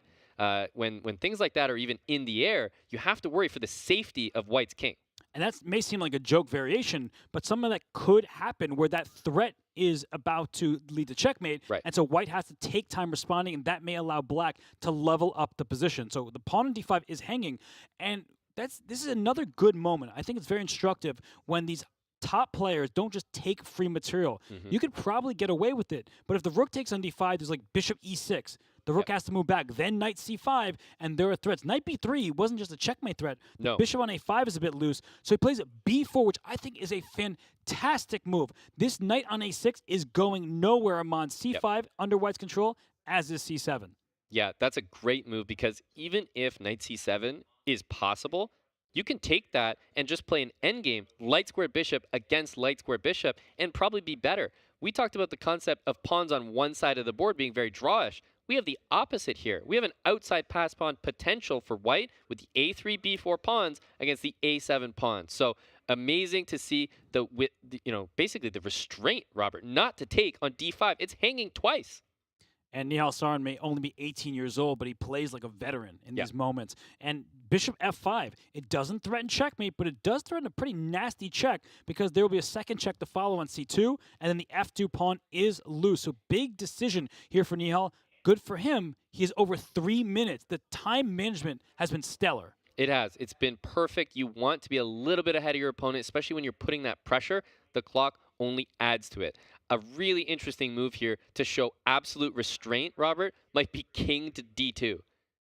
when things like that are even in the air, you have to worry for the safety of white's king. And that may seem like a joke variation, but something that could happen where that threat is about to lead to checkmate. Right. And so white has to take time responding, and that may allow black to level up the position. So the pawn on d5 is hanging, and this is another good moment. I think it's very instructive when these top players don't just take free material. You could probably get away with it, but if the rook takes on d5, there's like bishop e6. The rook has to move back, then knight c5, and there are threats. Knight b3 wasn't just a checkmate threat. The bishop on a5 is a bit loose, so he plays b4, which I think is a fantastic move. This knight on a6 is going nowhere among c5 under white's control, as is c7. Yeah, that's a great move because even if knight c7 is possible, you can take that and just play an endgame, light square bishop against light square bishop, and probably be better. We talked about the concept of pawns on one side of the board being very drawish. We have the opposite here. We have an outside pass pawn potential for white with the a3, b4 pawns against the a7 pawns. So amazing to see basically the restraint, Robert, not to take on d5. It's hanging twice. And Nihal Sarin may only be 18 years old, but he plays like a veteran in these moments. And bishop f5, it doesn't threaten checkmate, but it does threaten a pretty nasty check because there will be a second check to follow on c2, and then the f2 pawn is loose. So big decision here for Nihal. Good for him. He is over 3 minutes. The time management has been stellar. It has. It's been perfect. You want to be a little bit ahead of your opponent, especially when you're putting that pressure. The clock only adds to it. A really interesting move here to show absolute restraint, Robert, might be king to d2.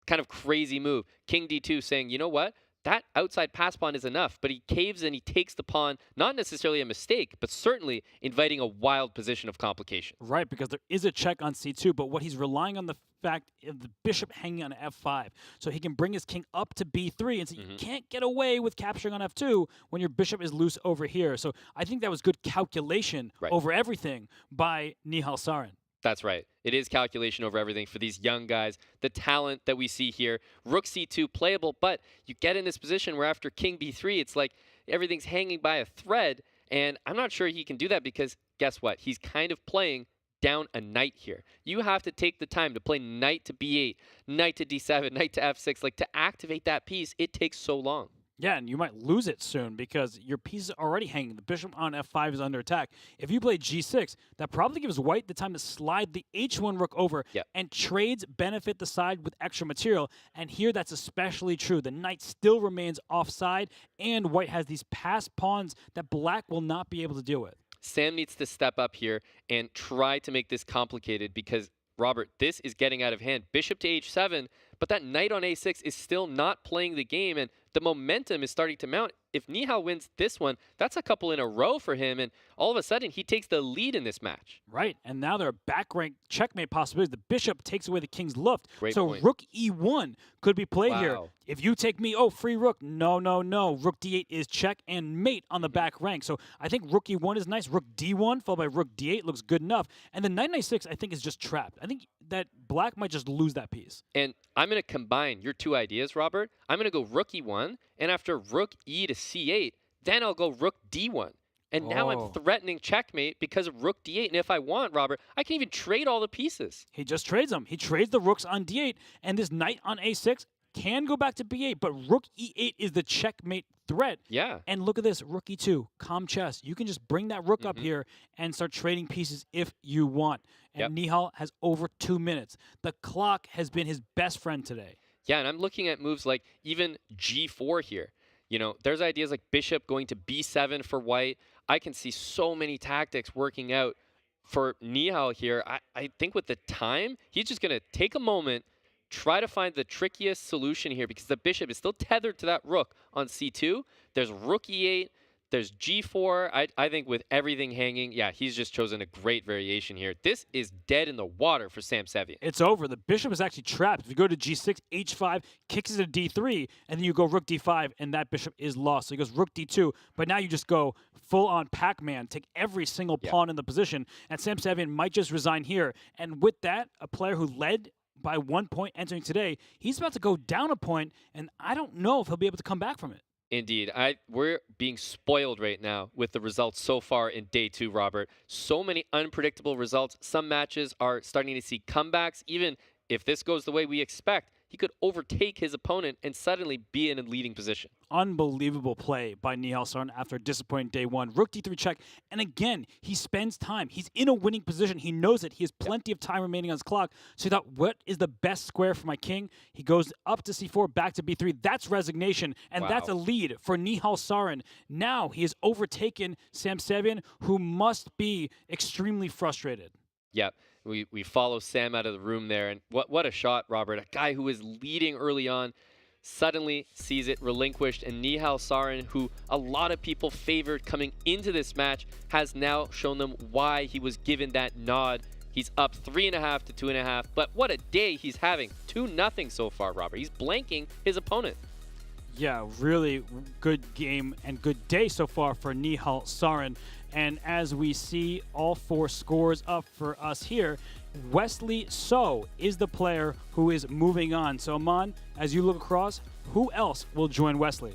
Kind of crazy move. King d2 saying, you know what? That outside pass pawn is enough, but he caves and he takes the pawn, not necessarily a mistake, but certainly inviting a wild position of complication. Right, because there is a check on c2, but what he's relying on the fact of the bishop hanging on f5. So he can bring his king up to b3 and say you can't get away with capturing on f2 when your bishop is loose over here. So I think that was good calculation over everything by Nihal Sarin. That's right. It is calculation over everything for these young guys. The talent that we see here. Rook c2 playable, but you get in this position where after king b3, it's like everything's hanging by a thread. And I'm not sure he can do that because guess what? He's kind of playing down a knight here. You have to take the time to play knight to b8, knight to d7, knight to f6. Like to activate that piece, it takes so long. Yeah, and you might lose it soon because your piece is already hanging. The bishop on f5 is under attack. If you play g6, that probably gives white the time to slide the h1 rook over, and trades benefit the side with extra material. And here that's especially true. The knight still remains offside, and white has these passed pawns that black will not be able to deal with. Sam needs to step up here and try to make this complicated because, Robert, this is getting out of hand. Bishop to h7, but that knight on a6 is still not playing the game, and the momentum is starting to mount. If Nihal wins this one, that's a couple in a row for him, and all of a sudden, he takes the lead in this match. Right, and now there are back rank checkmate possibilities. The bishop takes away the king's luft. Great so point. rook e1 could be played here. Wow. If you take me, oh, free rook. No, no, no. Rook d8 is check and mate on the back rank. So I think rook e1 is nice. Rook d1 followed by rook d8 looks good enough. And the knight a6 I think is just trapped. I think that black might just lose that piece. And I'm going to combine your two ideas, Robert. I'm going to go rook e1, and after rook e to c8, then I'll go rook d1. And now I'm threatening checkmate because of rook d8. And if I want, Robert, I can even trade all the pieces. He just trades them. He trades the rooks on d8, and this knight on a6 can go back to b8, but rook e8 is the checkmate threat. Yeah. And look at this, rook e2, calm chess. You can just bring that rook up here and start trading pieces if you want. And Nihal has over 2 minutes. The clock has been his best friend today. Yeah, and I'm looking at moves like even g4 here. You know, there's ideas like bishop going to b7 for white. I can see so many tactics working out for Nihal here. I think with the time, he's just going to take a moment, try to find the trickiest solution here because the bishop is still tethered to that rook on c2. There's rook e8. There's g4. I think with everything hanging, yeah, he's just chosen a great variation here. This is dead in the water for Sam Sevian. It's over. The bishop is actually trapped. If you go to g6, h5, kicks it to d3, and then you go rook d5, and that bishop is lost. So he goes rook d2, but now you just go full-on Pac-Man, take every single pawn in the position, and Sam Sevian might just resign here. And with that, a player who led by 1 point entering today, he's about to go down a point, and I don't know if he'll be able to come back from it. Indeed. We're being spoiled right now with the results so far in day 2, Robert. So many unpredictable results. Some matches are starting to see comebacks. Even if this goes the way we expect, he could overtake his opponent and suddenly be in a leading position. Unbelievable play by Nihal Sarin after a disappointing day 1. Rook d3 check, and again, he spends time. He's in a winning position. He knows it. He has plenty of time remaining on his clock. So he thought, what is the best square for my king? He goes up to c4, back to b3. That's resignation, and that's a lead for Nihal Sarin. Now he has overtaken Sam Sevian, who must be extremely frustrated. Yep. We follow Sam out of the room there, and what a shot, Robert. A guy who was leading early on suddenly sees it relinquished, and Nihal Sarin, who a lot of people favored coming into this match, has now shown them why he was given that nod. He's up 3.5 to 2.5, but what a day he's having. 2-0 so far, Robert. He's blanking his opponent. Yeah, really good game and good day so far for Nihal Sarin. And as we see all 4 scores up for us here, Wesley So is the player who is moving on. So, Aman, as you look across, who else will join Wesley?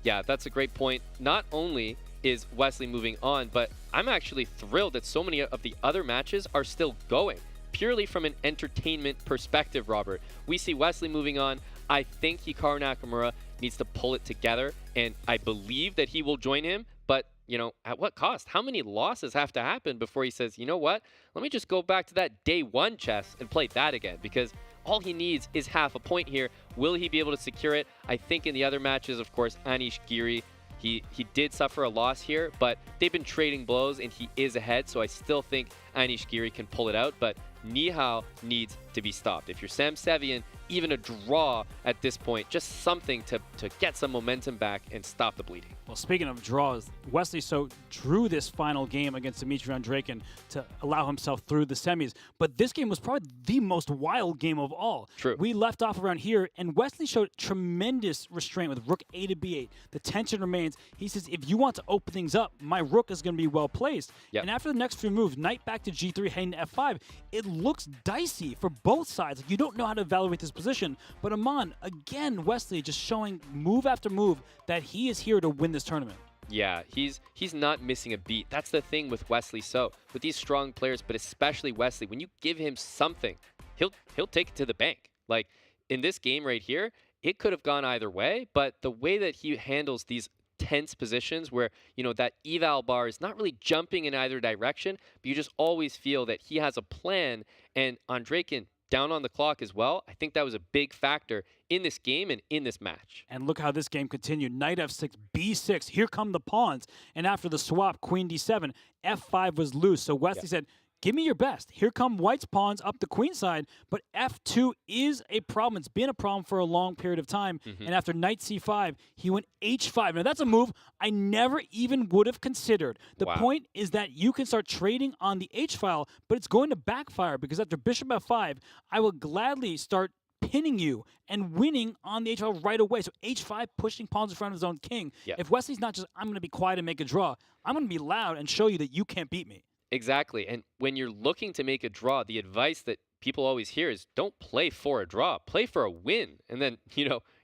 Yeah, that's a great point. Not only is Wesley moving on, but I'm actually thrilled that so many of the other matches are still going. Purely from an entertainment perspective, Robert. We see Wesley moving on. I think Hikaru Nakamura needs to pull it together, and I believe that he will join him, but you know, at what cost? How many losses have to happen before he says, you know what, let me just go back to that day 1 chess and play that again? Because all he needs is half a point here. Will he be able to secure it? I think in the other matches, of course, Anish Giri, he did suffer a loss here, but they've been trading blows and he is ahead, so I still think Anish Giri can pull it out, but Nihal needs to be stopped. If you're Sam Sevian, even a draw at this point, just something to get some momentum back and stop the bleeding. Well, speaking of draws, Wesley So drew this final game against Dimitri Andreikin to allow himself through the semis. But this game was probably the most wild game of all. True. We left off around here, and Wesley showed tremendous restraint with rook a to b8. The tension remains. He says, if you want to open things up, my rook is going to be well placed. Yep. And after the next few moves, knight back to g3, heading to f5, it looks dicey for both sides. Like, you don't know how to evaluate this position. But Aman, again, Wesley just showing move after move that he is here to win this tournament. Yeah, he's not missing a beat. That's the thing with Wesley So. With these strong players, but especially Wesley, when you give him something, he'll take it to the bank. Like in this game right here, it could have gone either way, but the way that he handles these tense positions where, that eval bar is not really jumping in either direction, but you just always feel that he has a plan. And Andreikin down on the clock as well, I think that was a big factor in this game and in this match. And look how this game continued. Knight f6, b6. Here come the pawns. And after the swap, queen d7, f5 was loose. So Wesley said, give me your best. Here come white's pawns up the queen side, but f2 is a problem. It's been a problem for a long period of time. And after knight c5, he went h5. Now, that's a move I never even would have considered. The point is that you can start trading on the h-file, but it's going to backfire because after bishop f5, I will gladly start pinning you and winning on the h-file right away. So h5 pushing pawns in front of his own king. If Wesley's not just, I'm going to be quiet and make a draw, I'm going to be loud and show you that you can't beat me. Exactly. And when you're looking to make a draw, the advice that people always hear is don't play for a draw, play for a win. And then,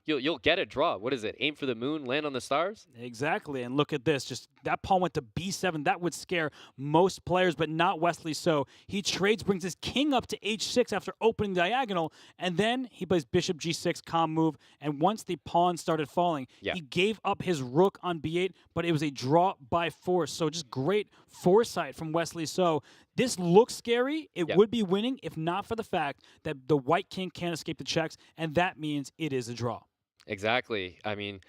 you'll get a draw. What is it? Aim for the moon, land on the stars? Exactly. And look at this. Just that pawn went to b7. That would scare most players, but not Wesley So. He trades, brings his king up to h6 after opening diagonal, and then he plays bishop g6, calm move. And once the pawn started falling, he gave up his rook on b8, but it was a draw by force. So just great foresight from Wesley So. This looks scary. It would be winning if not for the fact that the white king can't escape the checks, and that means it is a draw. Exactly. I mean,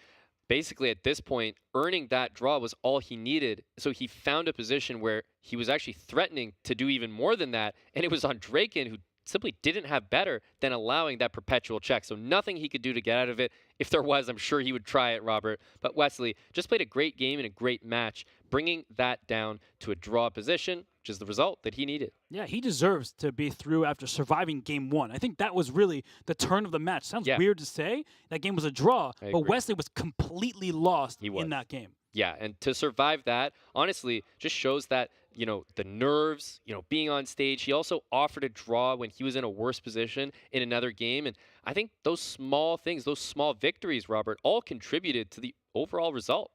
basically at this point, earning that draw was all he needed. So he found a position where he was actually threatening to do even more than that. And it was Andreikin who simply didn't have better than allowing that perpetual check. So nothing he could do to get out of it. If there was, I'm sure he would try it, Robert. But Wesley just played a great game and a great match, bringing that down to a draw position, which is the result that he needed. Yeah, he deserves to be through after surviving game one. I think that was really the turn of the match. Sounds weird to say. That game was a draw, but Wesley was completely lost in that game. Yeah, and to survive that, honestly, just shows that, the nerves, being on stage. He also offered a draw when he was in a worse position in another game. And I think those small things, those small victories, Robert, all contributed to the overall result.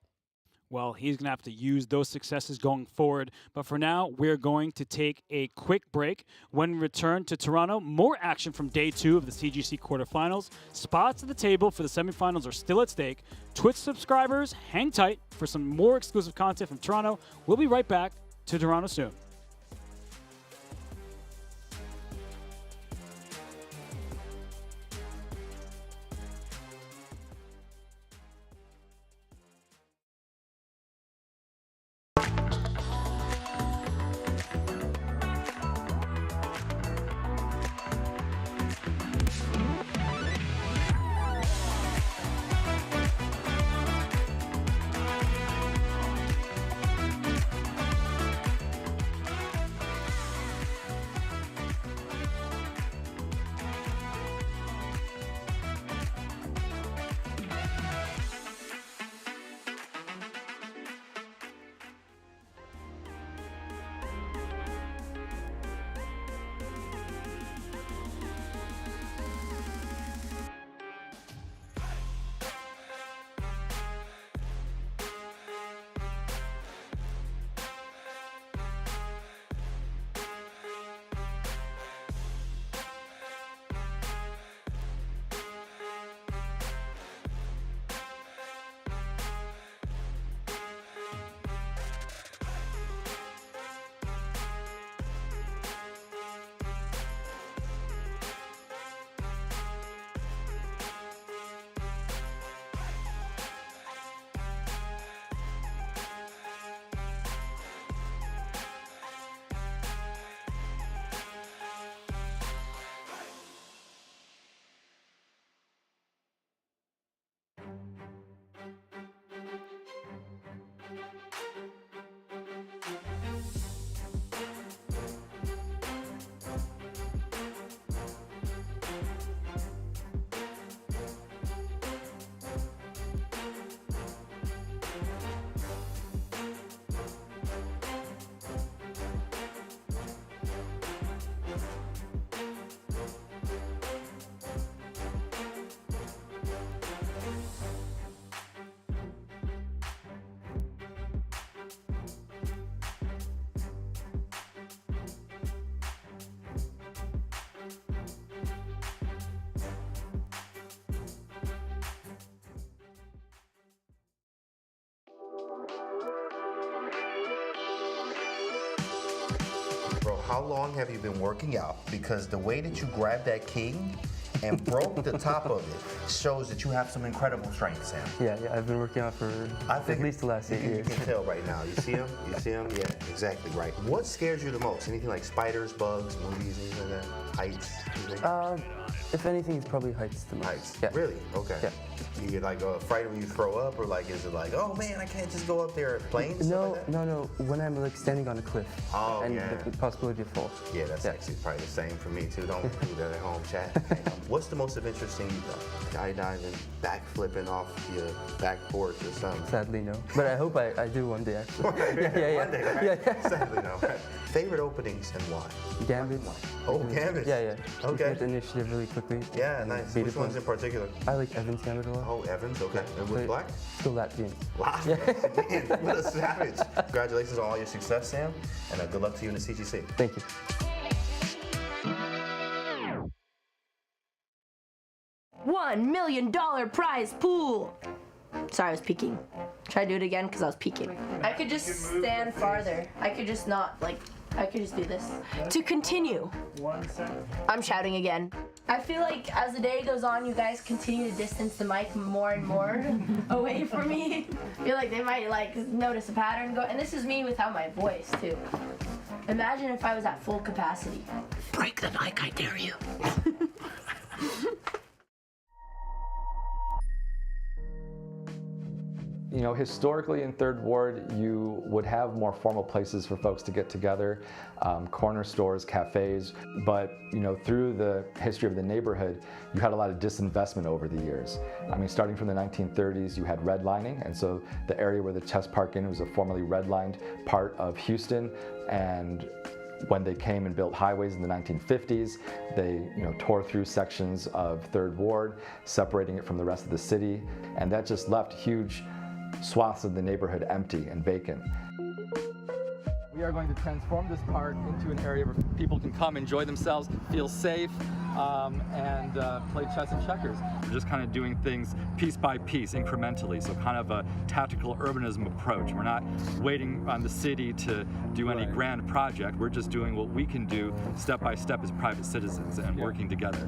Well, he's going to have to use those successes going forward. But for now, we're going to take a quick break. When we return to Toronto, more action from day 2 of the CGC quarterfinals. Spots at the table for the semifinals are still at stake. Twitch subscribers, hang tight for some more exclusive content from Toronto. We'll be right back to Toronto soon. how long have you been working out? Because the way that you grabbed that king and broke the top of it shows that you have some incredible strength, Sam. Yeah, I've been working out for at least the last 8 years. You can tell right now. You see him? You see him? Yeah, exactly right. What scares you the most? Anything like spiders, bugs, movies, anything like that? Heights? If anything, it's probably heights the most. Heights? Yeah. Really? Okay. Yeah. You get like afraid when you throw up, or like is it like, oh man, I can't just go up there at planes? No. When I'm like standing on a cliff and yeah. the possibility of fall. Yeah, that's actually probably the same for me too. Don't do that at home, chat. What's the most adventurous thing you've done? Skydiving, backflipping off your back porch or something? Sadly, no. But I hope I do one day, actually. One day, right? Yeah. Sadly, no. Favorite openings and why? Gambit. Oh, Gambit. Yeah. Okay. With initiative really quickly. Yeah, nice. Which ones in particular? I like Evans Gambit a lot. Oh, Evans, okay. And with black? Still Latvian. Latvian. Man, what a savage. Congratulations on all your success, Sam, and good luck to you in the CGC. Thank you. $1 million prize pool. Sorry, I was peeking. Try to do it again because I was peeking. I could just stand farther. I could just not, like, I could just do this. To continue. I'm shouting again. I feel like as the day goes on, you guys continue to distance the mic more and more away from me. I feel like they might like notice a pattern go, and this is me without my voice too. Imagine if I was at full capacity. Break the mic, I dare you. You know, historically in Third Ward, you would have more formal places for folks to get together, corner stores, cafes, but, you know, through the history of the neighborhood, you had a lot of disinvestment over the years. I mean, starting from the 1930s, you had redlining, and so the area where the Chess Park Inn was a formerly redlined part of Houston, and when they came and built highways in the 1950s, they tore through sections of Third Ward, separating it from the rest of the city, and that just left huge swaths of the neighborhood empty and vacant. We are going to transform this park into an area where people can come, enjoy themselves, feel safe, and play chess and checkers. We're just kind of doing things piece by piece, incrementally, so kind of a tactical urbanism approach. We're not waiting on the city to do any grand project. We're just doing what we can do step by step as private citizens and working together.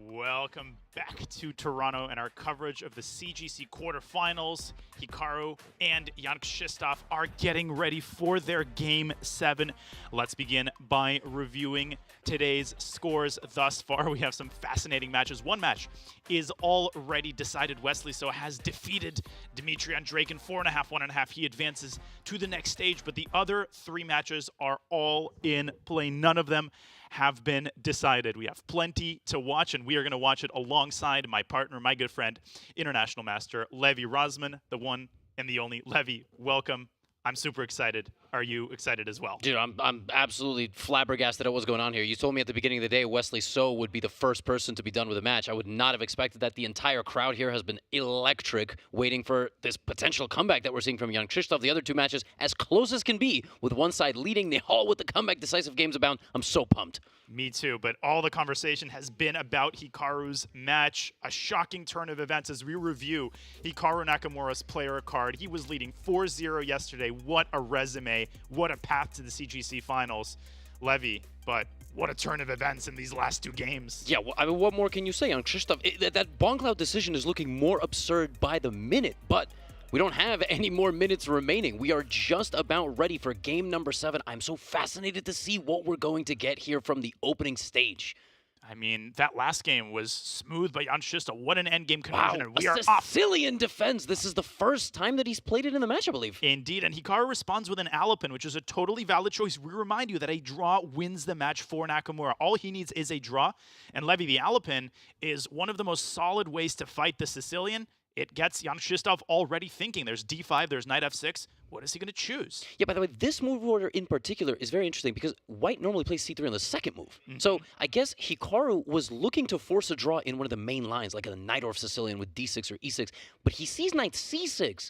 Welcome back to Toronto and our coverage of the CGC quarterfinals. Hikaru and Jan Krzysztof are getting ready for their Game 7. Let's begin by reviewing today's scores thus far. We have some fascinating matches. One match is already decided. Wesley So has defeated Dimitri Andreikin 4.5, 1.5. He advances to the next stage, but the other 3 matches are all in play. None of them have been decided. We have plenty to watch, and we are going to watch it alongside my partner, my good friend, International Master Levi Rosman, the one and the only. Levi, welcome. I'm super excited. Are you excited as well? Dude, I'm absolutely flabbergasted at what's going on here. You told me at the beginning of the day Wesley So would be the first person to be done with a match. I would not have expected that. The entire crowd here has been electric, waiting for this potential comeback that we're seeing from Jan Krzysztof. The other 2 matches as close as can be, with one side leading, Nihal with the comeback, decisive games abound. I'm so pumped. Me too, but all the conversation has been about Hikaru's match. A shocking turn of events as we review Hikaru Nakamura's player card. He was leading 4-0 yesterday. What a resume. What a path to the CGC finals. Levy, but what a turn of events in these last 2 games. Yeah, well, I mean, what more can you say on Krzysztof? That Bongcloud decision is looking more absurd by the minute, but we don't have any more minutes remaining. We are just about ready for game number 7. I'm so fascinated to see what we're going to get here from the opening stage. I mean, that last game was smooth by Jan Krzysztof. What an endgame conversion, Wow, and we a are off. Sicilian defense. This is the first time that he's played it in the match, I believe. Indeed, and Hikaru responds with an Alapin, which is a totally valid choice. We remind you that a draw wins the match for Nakamura. All he needs is a draw, and Levy, the Alapin, is one of the most solid ways to fight the Sicilian. It gets Jan Krzysztof already thinking. There's d5, there's knight f6. What is he going to choose? Yeah, by the way, this move order in particular is very interesting because white normally plays c3 on the second move. So I guess Hikaru was looking to force a draw in one of the main lines, like a knight or Sicilian with d6 or e6, but he sees knight c6,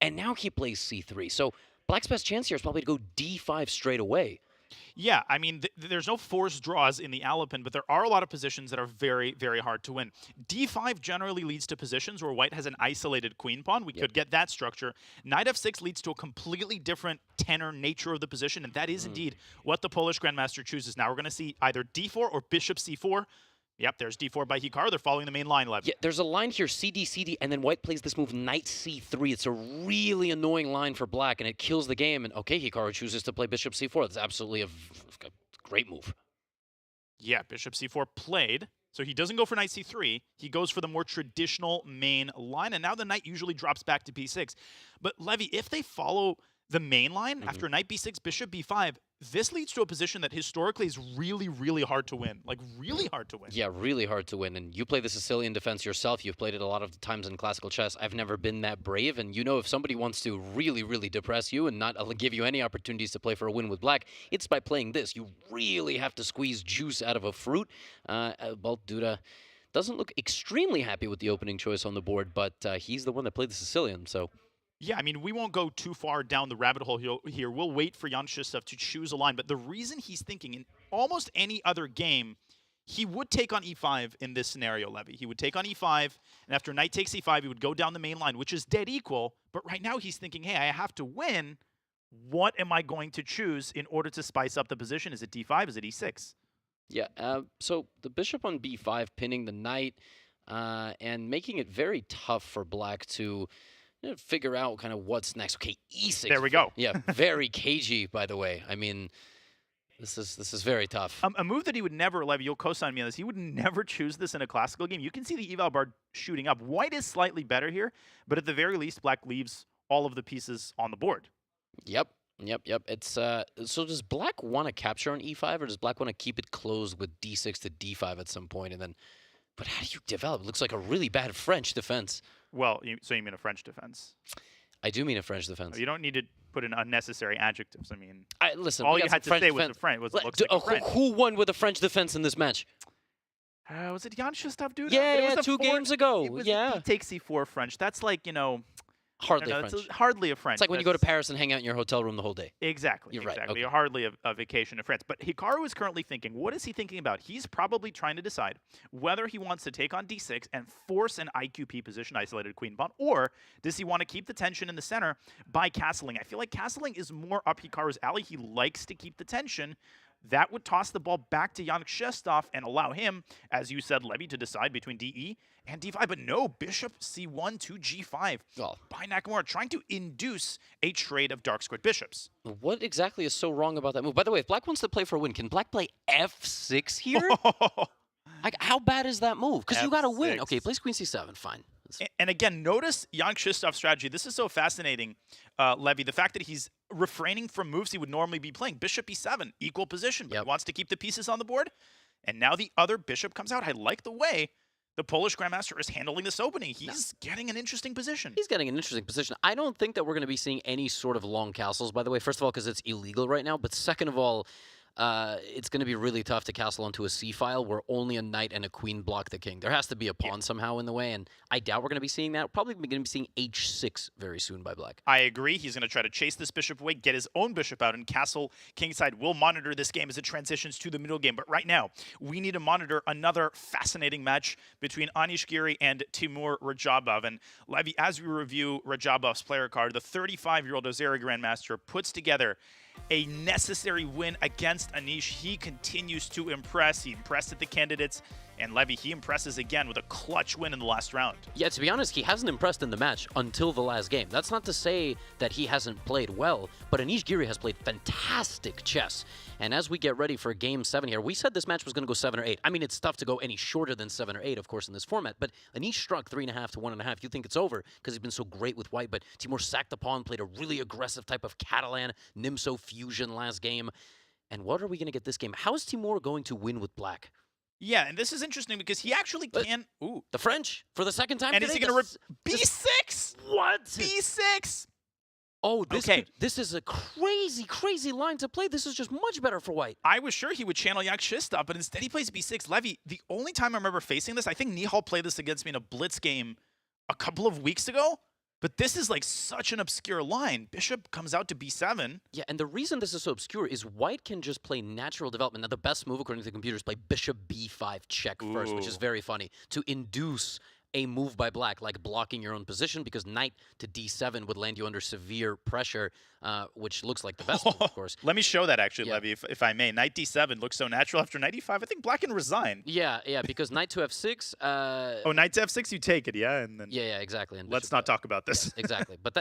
and now he plays c3. So black's best chance here is probably to go d5 straight away. Yeah, I mean, there's no forced draws in the Alapin, but there are a lot of positions that are very, very hard to win. D5 generally leads to positions where white has an isolated queen pawn. We could get that structure. Knight f6 leads to a completely different tenor nature of the position, and that is indeed what the Polish Grandmaster chooses. Now we're going to see either d4 or bishop c4. Yep, there's d4 by Hikaru. They're following the main line, Lev. Yeah, there's a line here, cd, cd, and then white plays this move, knight c3. It's a really annoying line for black, and it kills the game. And okay, Hikaru chooses to play bishop c4. That's absolutely a great move. Yeah, bishop c4 played. So he doesn't go for knight c3. He goes for the more traditional main line, and now the knight usually drops back to b6. But Levy, if they follow the main line after knight b6, bishop b5, this leads to a position that historically is really, really hard to win. Like, really hard to win. Yeah, really hard to win. And you play the Sicilian defense yourself. You've played it a lot of times in classical chess. I've never been that brave. And you know, if somebody wants to really, really depress you and not give you any opportunities to play for a win with black, it's by playing this. You really have to squeeze juice out of a fruit. Duda doesn't look extremely happy with the opening choice on the board, but he's the one that played the Sicilian, so... Yeah, I mean, we won't go too far down the rabbit hole here. We'll wait for Jan Krzysztof to choose a line. But the reason he's thinking in almost any other game, he would take on e5 in this scenario, Levy. He would take on e5, and after knight takes e5, he would go down the main line, which is dead equal. But right now he's thinking, hey, I have to win. What am I going to choose in order to spice up the position? Is it d5? Is it e6? Yeah, so the bishop on b5, pinning the knight, and making it very tough for black to... figure out kind of what's next. Okay, e6. There we go. Yeah, very cagey, by the way. I mean, this is very tough. A move that he would never, Levy, you'll co-sign me on this, he would never choose this in a classical game. You can see the eval bar shooting up. White is slightly better here, but at the very least, black leaves all of the pieces on the board. Yep. It's so does black want to capture on e5, or does black want to keep it closed with d6 to d5 at some point, and then... But how do you develop? It looks like a really bad French defense. Well, so you mean a French defense? I do mean a French defense. You don't need to put in unnecessary adjectives. I mean, listen. All you had to say was the French. It looks like a French. Who won with a French defense in this match? Was it Jan Krzysztof Duda? Yeah, 2 games ago. He takes c4 French. That's like, you know... Hardly French. It's hardly a French. It's like when you go to Paris and hang out in your hotel room the whole day. Exactly. You're exactly. Right. Okay. Hardly a vacation in France. But Hikaru is currently thinking, what is he thinking about? He's probably trying to decide whether he wants to take on d6 and force an IQP position, isolated queen pawn, or does he want to keep the tension in the center by castling? I feel like castling is more up Hikaru's alley. He likes to keep the tension. that would toss the ball back to Yannick Shestov and allow him, as you said, Levy, to decide between DE and D5. But no, bishop C1 to G5 by Nakamura, trying to induce a trade of dark squared bishops. What exactly is so wrong about that move? By the way, if Black wants to play for a win, can Black play F6 here? Like, how bad is that move? Because you got to win. Okay, he plays Queen C7, fine. And again, notice Yannick Shestov's strategy. This is so fascinating, Levy. The fact that he's refraining from moves he would normally be playing. Bishop E7, equal position, but he wants to keep the pieces on the board. And now the other bishop comes out. I like the way the Polish Grandmaster is handling this opening. He's getting an interesting position. He's getting an interesting position. I don't think that we're going to be seeing any sort of long castles, by the way. First of all, because it's illegal right now. But second of all, it's going to be really tough to castle onto a c-file where only a knight and a queen block the king. There has to be a pawn somehow in the way, and I doubt we're going to be seeing that. We're probably going to be seeing h6 very soon by Black. I agree. He's going to try to chase this bishop away, get his own bishop out, and castle kingside. We'll monitor this game as it transitions to the middle game. But right now, we need to monitor another fascinating match between Anish Giri and Timur Radjabov. And Levy, as we review Radjabov's player card, the 35-year-old Azeri Grandmaster puts together a necessary win against Anish. He continues to impress. He impressed at the candidates. And Levy, he impresses again with a clutch win in the last round. Yeah, to be honest, he hasn't impressed in the match until the last game. That's not to say that he hasn't played well, but Anish Giri has played fantastic chess. And as we get ready for Game 7 here, we said this match was going to go 7 or 8. I mean, it's tough to go any shorter than 7 or 8, of course, in this format, but Anish struck 3.5 to 1.5. You think it's over because he's been so great with white, but Timur sacked the pawn, played a really aggressive type of Catalan Nimso fusion last game. And what are we going to get this game? How is Timur going to win with Black? Yeah, and this is interesting because he actually can... Ooh. The French for the second time and today? Is he going to... B6! What? B6! Oh, this is a crazy, crazy line to play. This is just much better for white. I was sure he would channel Yannick Shestov, but instead he plays B6. Levy, the only time I remember facing this, I think Nihal played this against me in a blitz game a couple of weeks ago. But this is like such an obscure line. Bishop comes out to B7. Yeah, and the reason this is so obscure is white can just play natural development. Now, the best move, according to the computer, is play Bishop B5 check first, which is very funny, to induce a move by Black, like blocking your own position, because knight to D7 would land you under severe pressure, which looks like the best move, of course. Let me show that, actually, Levy, if I may. Knight D7 looks so natural after knight E5. I think Black can resign. Yeah, because knight to F6... oh, knight to F6, you take it, yeah? And then yeah, exactly. And let's not talk about this. Yes, exactly. But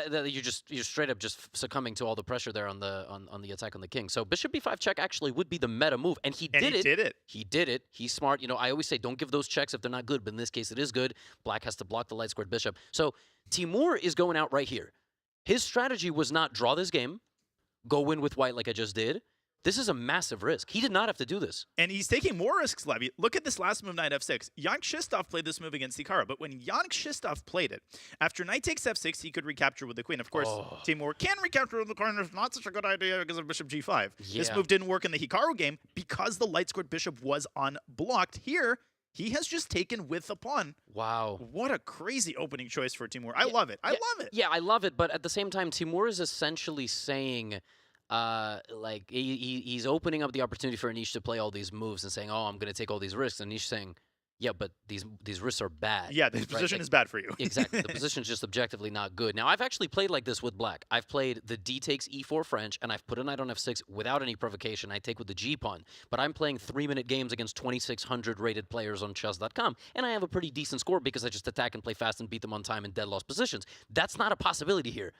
you're straight up just succumbing to all the pressure there on the attack on the king. So Bishop B5 check actually would be the meta move, and he did it. He did it. He's smart. You know, I always say don't give those checks if they're not good, but in this case it is good. Black has to block the light squared bishop. So Timur is going out right here. His strategy was not draw this game, go win with white like I just did. This is a massive risk. He did not have to do this. And he's taking more risks, Levy. Look at this last move, knight F6. Yannick Shestov played this move against Hikaru, but when Yannick Shestov played it, after knight takes F6, he could recapture with the queen. Of course, Timur can recapture with the queen. It's not such a good idea because of Bishop G5. Yeah. This move didn't work in the Hikaru game because the light squared bishop was unblocked. Here, he has just taken with the pawn. Wow. What a crazy opening choice for Timur. I love it. I love it. Yeah, I love it, but at the same time, Timur is essentially saying... like he's opening up the opportunity for Anish to play all these moves and saying, "Oh, I'm going to take all these risks." And Anish saying, "Yeah, but these risks are bad." Yeah, the position is bad for you. Exactly, the position is just objectively not good. Now, I've actually played like this with Black. I've played the D takes E4 French, and I've put a knight on F6 without any provocation. I take with the G pawn, but I'm playing 3-minute games against 2,600 rated players on chess.com, and I have a pretty decent score because I just attack and play fast and beat them on time in dead loss positions. That's not a possibility here.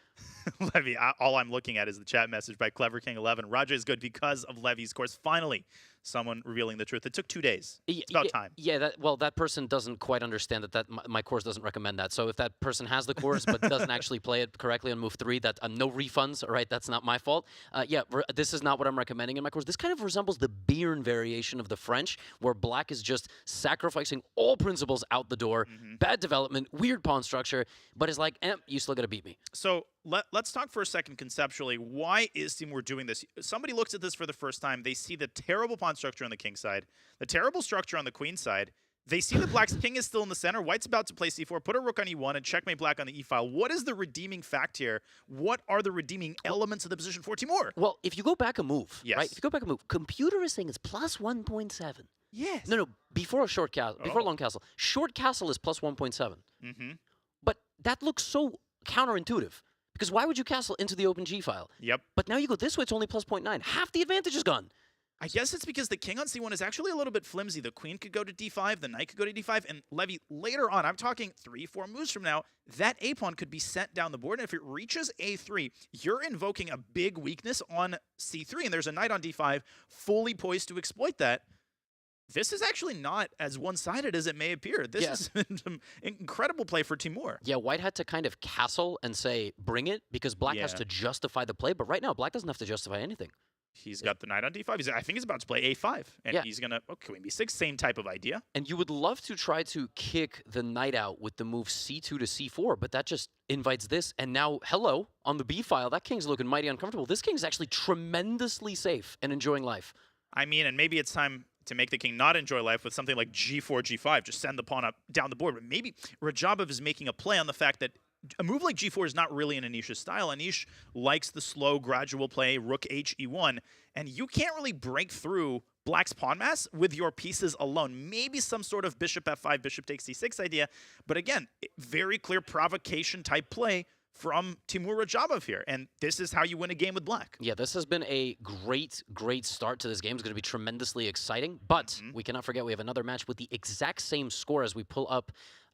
Levy, all I'm looking at is the chat message by Clever King 11. Raja is good because of Levy's course. Finally, someone revealing the truth. It took 2 days. It's about time. Yeah, that person doesn't quite understand that my course doesn't recommend that. So if that person has the course but doesn't actually play it correctly on move 3, that no refunds, all right? That's not my fault. Yeah, this is not what I'm recommending in my course. This kind of resembles the Bearn variation of the French, where Black is just sacrificing all principles out the door, bad development, weird pawn structure, but is like, you still got to beat me. So let's talk for a second conceptually. Why is Timur doing this? Somebody looks at this for the first time. They see the terrible pawn structure on the king side, the terrible structure on the queen side. They see that Black's king is still in the center. White's about to play c4, put a rook on e1, and checkmate Black on the e-file. What is the redeeming fact here? What are the redeeming elements of the position for Timur? Well, if you go back a move, yes. right? If you go back a move, computer is saying it's plus 1.7. Yes. No, before a short castle, before long castle. Short castle is plus 1.7. But that looks so counterintuitive. Because why would you castle into the open G file? Yep. But now you go this way, it's only plus 0.9. Half the advantage is gone. I guess it's because the king on c1 is actually a little bit flimsy. The queen could go to d5, the knight could go to d5, and Levy, later on, I'm talking 3-4 moves from now, that a-pawn could be sent down the board, and if it reaches a3, you're invoking a big weakness on c3, and there's a knight on d5 fully poised to exploit that. This is actually not as one-sided as it may appear. This is an incredible play for Timur. Yeah, white had to kind of castle and say, bring it, because black has to justify the play, but right now, black doesn't have to justify anything. He's got the knight on d5. I think he's about to play a5. And he's going to, queen b6, same type of idea. And you would love to try to kick the knight out with the move c2 to c4, but that just invites this. And now, hello, on the b file, that king's looking mighty uncomfortable. This king's actually tremendously safe and enjoying life. I mean, and maybe it's time to make the king not enjoy life with something like g4, g5. Just send the pawn up down the board. But maybe Radjabov is making a play on the fact that a move like g4 is not really in Anish's style. Anish likes the slow, gradual play, rook h e1, and you can't really break through black's pawn mass with your pieces alone. Maybe some sort of bishop f5, bishop takes c6 idea, but again, very clear provocation type play from Timur Radjabov here, and this is how you win a game with black. Yeah, this has been a great, great start to this game. It's going to be tremendously exciting, but we cannot forget we have another match with the exact same score as we pull up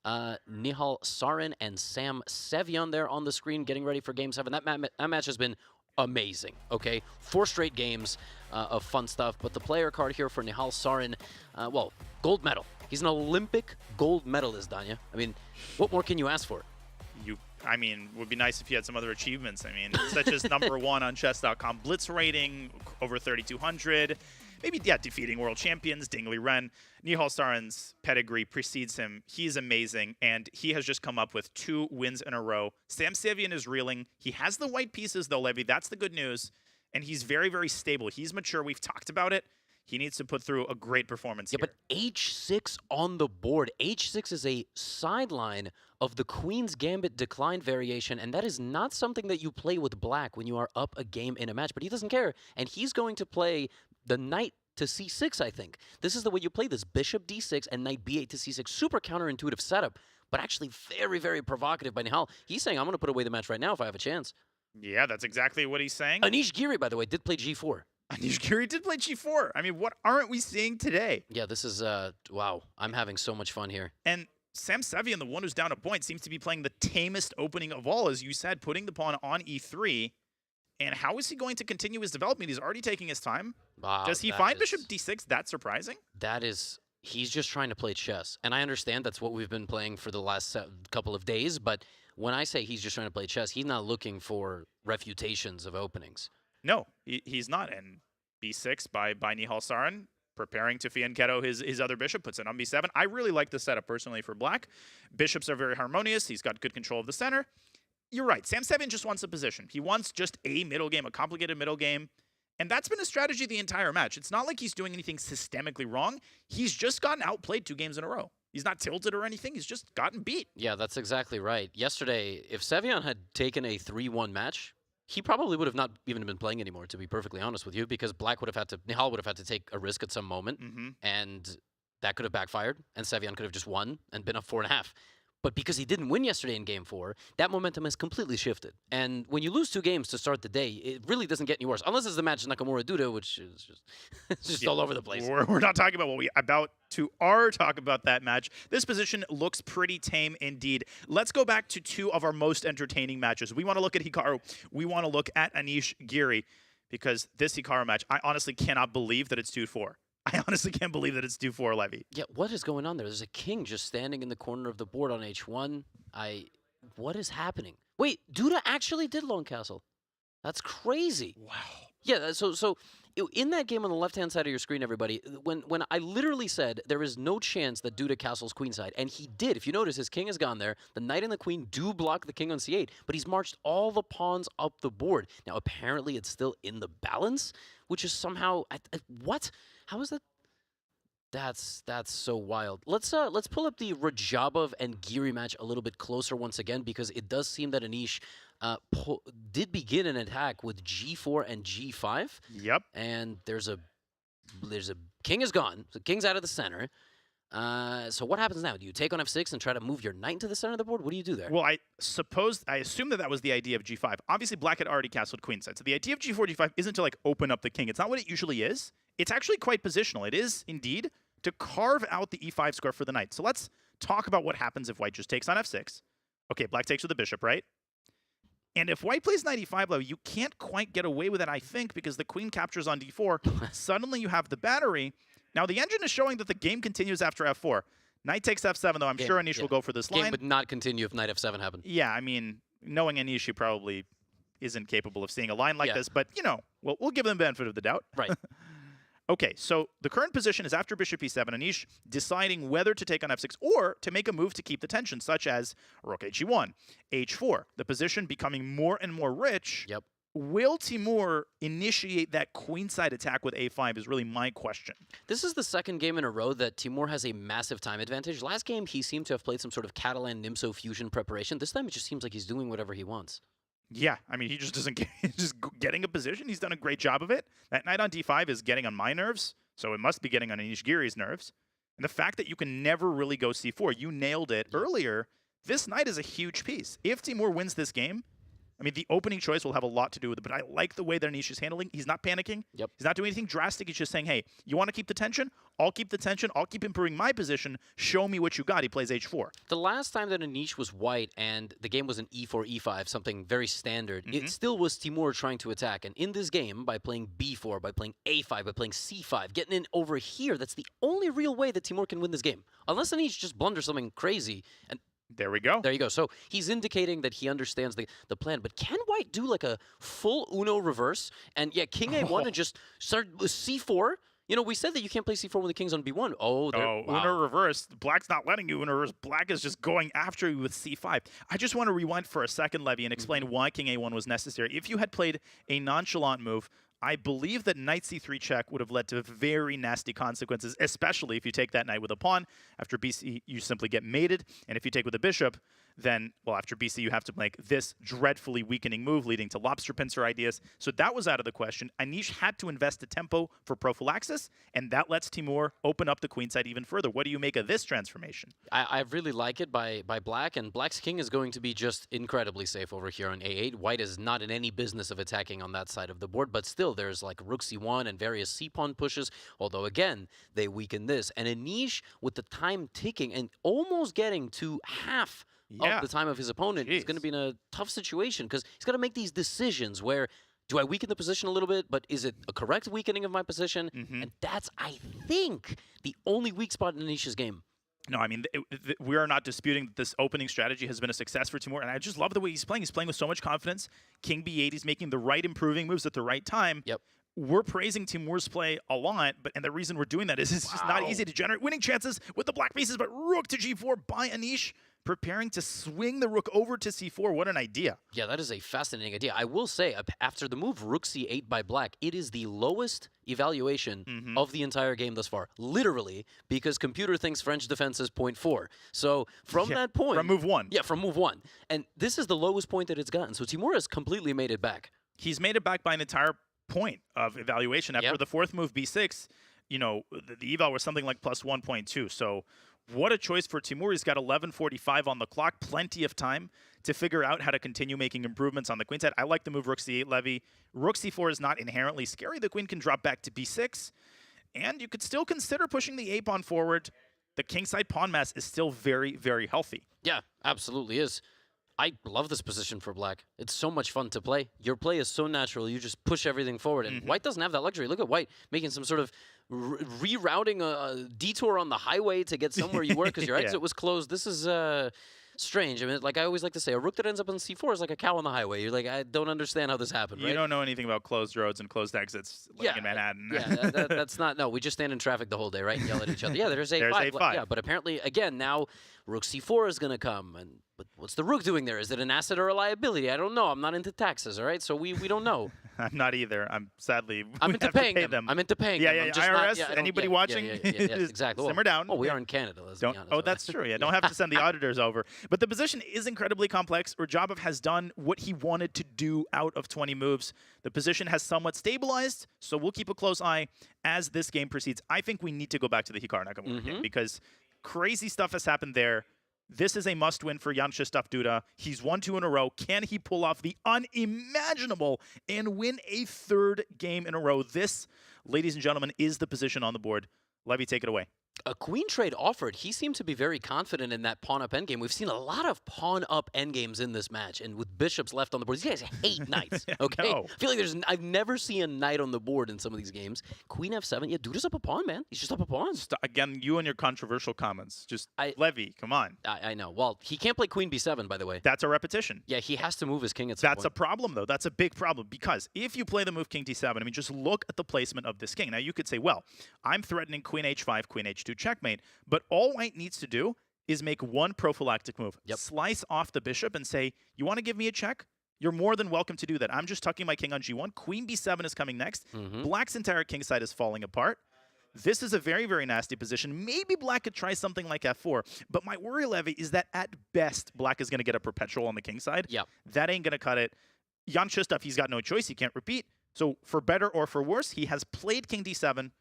Nihal Sarin and Sarin Sevian there on the screen, getting ready for Game 7. That match has been amazing, okay? 4 straight games of fun stuff, but the player card here for Nihal Sarin, well, gold medal. He's an Olympic gold medalist, Danya. I mean, what more can you ask for? I mean, would be nice if you had some other achievements. I mean, such as #1 on chess.com blitz rating, over 3,200. Maybe, defeating world champions, Dingley Ren. Nihal Sarin's pedigree precedes him. He's amazing, and he has just come up with 2 wins in a row. Sarin Sevian is reeling. He has the white pieces, though, Levy. That's the good news. And he's very, very stable. He's mature. We've talked about it. He needs to put through a great performance here. But h6 on the board. h6 is a sideline of the Queen's Gambit decline variation, and that is not something that you play with black when you are up a game in a match. But he doesn't care, and he's going to play the knight to c6, I think. This is the way you play this. Bishop d6 and knight b8 to c6. Super counterintuitive setup, but actually very, very provocative by Nihal. He's saying, I'm going to put away the match right now if I have a chance. Yeah, that's exactly what he's saying. Anish Giri, by the way, did play g4. Anish Giri did play g4. I mean, what aren't we seeing today? Yeah, this is, wow. I'm having so much fun here. And Sarin Sevian, the one who's down a point, seems to be playing the tamest opening of all, as you said, putting the pawn on e3. And how is he going to continue his development? He's already taking his time. Wow, Does he find bishop d6 that surprising? That is, he's just trying to play chess. And I understand that's what we've been playing for the last couple of days, but when I say he's just trying to play chess, he's not looking for refutations of openings. No, he's not. And b6 by Nihal Sarin, preparing to fianchetto his other bishop, puts it on b7. I really like the setup personally for black. Bishops are very harmonious. He's got good control of the center. You're right. Sarin Sevian just wants a position. He wants just a middle game, a complicated middle game. And that's been a strategy the entire match. It's not like he's doing anything systemically wrong. He's just gotten outplayed 2 games in a row. He's not tilted or anything. He's just gotten beat. Yeah, that's exactly right. Yesterday, if Sevian had taken a 3-1 match, he probably would have not even been playing anymore, to be perfectly honest with you, because black would have had to, Nihal would have had to take a risk at some moment, and that could have backfired, and Sevian could have just won and been up 4.5. But because he didn't win yesterday in Game 4, that momentum has completely shifted. And when you lose 2 games to start the day, it really doesn't get any worse. Unless it's the match Nakamura Duda, which is just, it's just all over the place. We're not talking about what we talk about that match. This position looks pretty tame indeed. Let's go back to 2 of our most entertaining matches. We want to look at Hikaru. We want to look at Anish Giri, because this Hikaru match, I honestly cannot believe that it's 2-4. I honestly can't believe that it's 2-4, Levy. Yeah, what is going on there? There's a king just standing in the corner of the board on h1. What is happening? Wait, Duda actually did long castle. That's crazy. Wow. Yeah, so in that game on the left-hand side of your screen, everybody, when I literally said there is no chance that Duda castles queenside, and he did. If you notice, his king has gone there. The knight and the queen do block the king on c8, but he's marched all the pawns up the board. Now, apparently, it's still in the balance, which is somehow... what? How is that? That's so wild. Let's pull up the Radjabov and Giri match a little bit closer once again, because it does seem that Anish did begin an attack with g4 and g5. Yep. And there's a king is gone. The king's out of the center. So what happens now? Do you take on f6 and try to move your knight to the center of the board? What do you do there? Well, I assume that was the idea of g5. Obviously, black had already castled queenside. So the idea of g4, g5 isn't to like open up the king. It's not what it usually is. it's actually quite positional. It is, indeed, to carve out the e5 square for the knight. So let's talk about what happens if white just takes on f6. Okay, black takes with the bishop, right? And if white plays knight e5 low, you can't quite get away with it, I think, because the queen captures on d4. Suddenly you have the battery. Now the engine is showing that the game continues after f4. Knight takes f7, though. I'm sure Anish will go for this line. Game would not continue if knight f7 happened. Yeah, I mean, knowing Anish, he probably isn't capable of seeing a line like this. But, you know, we'll give them the benefit of the doubt. Right. Okay, so the current position is after bishop e7, Anish deciding whether to take on f6 or to make a move to keep the tension, such as rook h1, h4. The position becoming more and more rich. Yep. Will Timur initiate that queenside attack with a5 is really my question. This is the second game in a row that Timur has a massive time advantage. Last game, he seemed to have played some sort of Catalan-Nimso fusion preparation. This time, it just seems like he's doing whatever he wants. Yeah, I mean, he just doesn't get, he's just getting a position. He's done a great job of it. That knight on d5 is getting on my nerves, so it must be getting on Anish Giri's nerves. And the fact that you can never really go c4, you nailed it earlier. This knight is a huge piece. If Timur wins this game, I mean, the opening choice will have a lot to do with it, but I like the way that Anish is handling. He's not panicking. Yep. He's not doing anything drastic. He's just saying, hey, you want to keep the tension? I'll keep the tension. I'll keep improving my position. Show me what you got. He plays h4. The last time that Anish was white and the game was an e4, e5, something very standard, it still was Timur trying to attack. And in this game, by playing b4, by playing a5, by playing c5, getting in over here, that's the only real way that Timur can win this game. Unless Anish just blunders something crazy. And there we go. There you go. So he's indicating that he understands the plan. But can white do like a full Uno reverse? And yeah, king a1 and just start with c4? You know, we said that you can't play c4 when the king's on b1. Oh, wow. Uno reverse. Black's not letting you Uno reverse. Black is just going after you with c5. I just want to rewind for a second, Levy, and explain why king a1 was necessary. If you had played a nonchalant move, I believe that knight c3 check would have led to very nasty consequences, especially if you take that knight with a pawn. After bc, you simply get mated. And if you take with a bishop, then, well, after bc, you have to make this dreadfully weakening move, leading to lobster pincer ideas. So that was out of the question. Anish had to invest the tempo for prophylaxis, and that lets Timur open up the queenside even further. What do you make of this transformation? I really like it by black, and black's king is going to be just incredibly safe over here on a8. White is not in any business of attacking on that side of the board, but still, there's like rook c1 and various c-pawn pushes, although again, they weaken this. And Anish, with the time ticking and almost getting to half of the time of his opponent, he's going to be in a tough situation because he's got to make these decisions where, do I weaken the position a little bit, but is it a correct weakening of my position? And that's, I think, the only weak spot in Anish's game. No, I mean, we are not disputing that this opening strategy has been a success for Timur, and I just love the way he's playing. He's playing with so much confidence. King b8, he's making the right improving moves at the right time. Yep. We're praising Timur's play a lot, and the reason we're doing that is it's just not easy to generate winning chances with the black pieces, but rook to g4 by Anish, preparing to swing the rook over to c4. What an idea. Yeah, that is a fascinating idea. I will say, after the move rook c8 by black, it is the lowest evaluation of the entire game thus far. Literally, because computer thinks French defense is 0.4. So from that point... From move 1. Yeah, from move 1. And this is the lowest point that it's gotten. So Timur has completely made it back. He's made it back by an entire point of evaluation. After the fourth move, b6, you know, the eval was something like plus 1.2. So what a choice for Timur. He's got 11:45 on the clock, plenty of time to figure out how to continue making improvements on the queen side. I like the move rook c8, Levy. Rook c4 is not inherently scary. The queen can drop back to b6, and you could still consider pushing the a-pawn forward. The kingside pawn mass is still very, very healthy. Yeah, absolutely is. I love this position for black. It's so much fun to play. Your play is so natural. You just push everything forward. And white doesn't have that luxury. Look at white making some sort of rerouting a detour on the highway to get somewhere you were because your exit was closed. This is strange. I mean, like I always like to say, a rook that ends up on c4 is like a cow on the highway. You're like, I don't understand how this happened, right? You don't know anything about closed roads and closed exits living in Manhattan. Yeah, that's not, no, we just stand in traffic the whole day, right? And yell at each other. Yeah, there's a5. There's a5. Yeah, but apparently, again, now rook c4 is going to come. But what's the rook doing there? Is it an asset or a liability? I don't know. I'm not into taxes, all right? So we don't know. I'm not either. I'm sadly. I'm into paying them. I'm into paying them. Yeah, IRS. Anybody watching? Exactly. Simmer down. Oh, we are in Canada. Let's be honest. Oh, that's true. Yeah, don't have to send the auditors over. But the position is incredibly complex. Radjabov has done what he wanted to do out of 20 moves. The position has somewhat stabilized, so we'll keep a close eye as this game proceeds. I think we need to go back to the Hikaru Nakamura game because crazy stuff has happened there. This is a must-win for Krzysztof Duda. He's won 2 in a row. Can he pull off the unimaginable and win a third game in a row? This, ladies and gentlemen, is the position on the board. Levy, take it away. A queen trade offered. He seemed to be very confident in that pawn-up endgame. We've seen a lot of pawn-up endgames in this match, and with bishops left on the board, these guys hate knights, okay? No. I feel like I've never seen a knight on the board in some of these games. Queen f7, yeah, dude is up a pawn, man. He's just up a pawn. Again, you and your controversial comments. Just, Levy, come on. I know. Well, he can't play queen b7, by the way. That's a repetition. Yeah, he has to move his king at some point. That's a problem, though. That's a big problem, because if you play the move king d7, I mean, just look at the placement of this king. Now, you could say, well, I'm threatening queen h5, queen h2 checkmate, but all white needs to do is make one prophylactic move. Slice off the bishop and say, you want to give me a check? You're more than welcome to do that. I'm just tucking my king on g1. Queen b7 is coming next. Black's entire king side is falling apart. This is a very, very nasty position. Maybe black could try something like f4, but my worry, Levy, is that at best, black is going to get a perpetual on the king side. That ain't going to cut it. Jan Krzysztof, he's got no choice. He can't repeat. So for better or for worse, he has played king d7.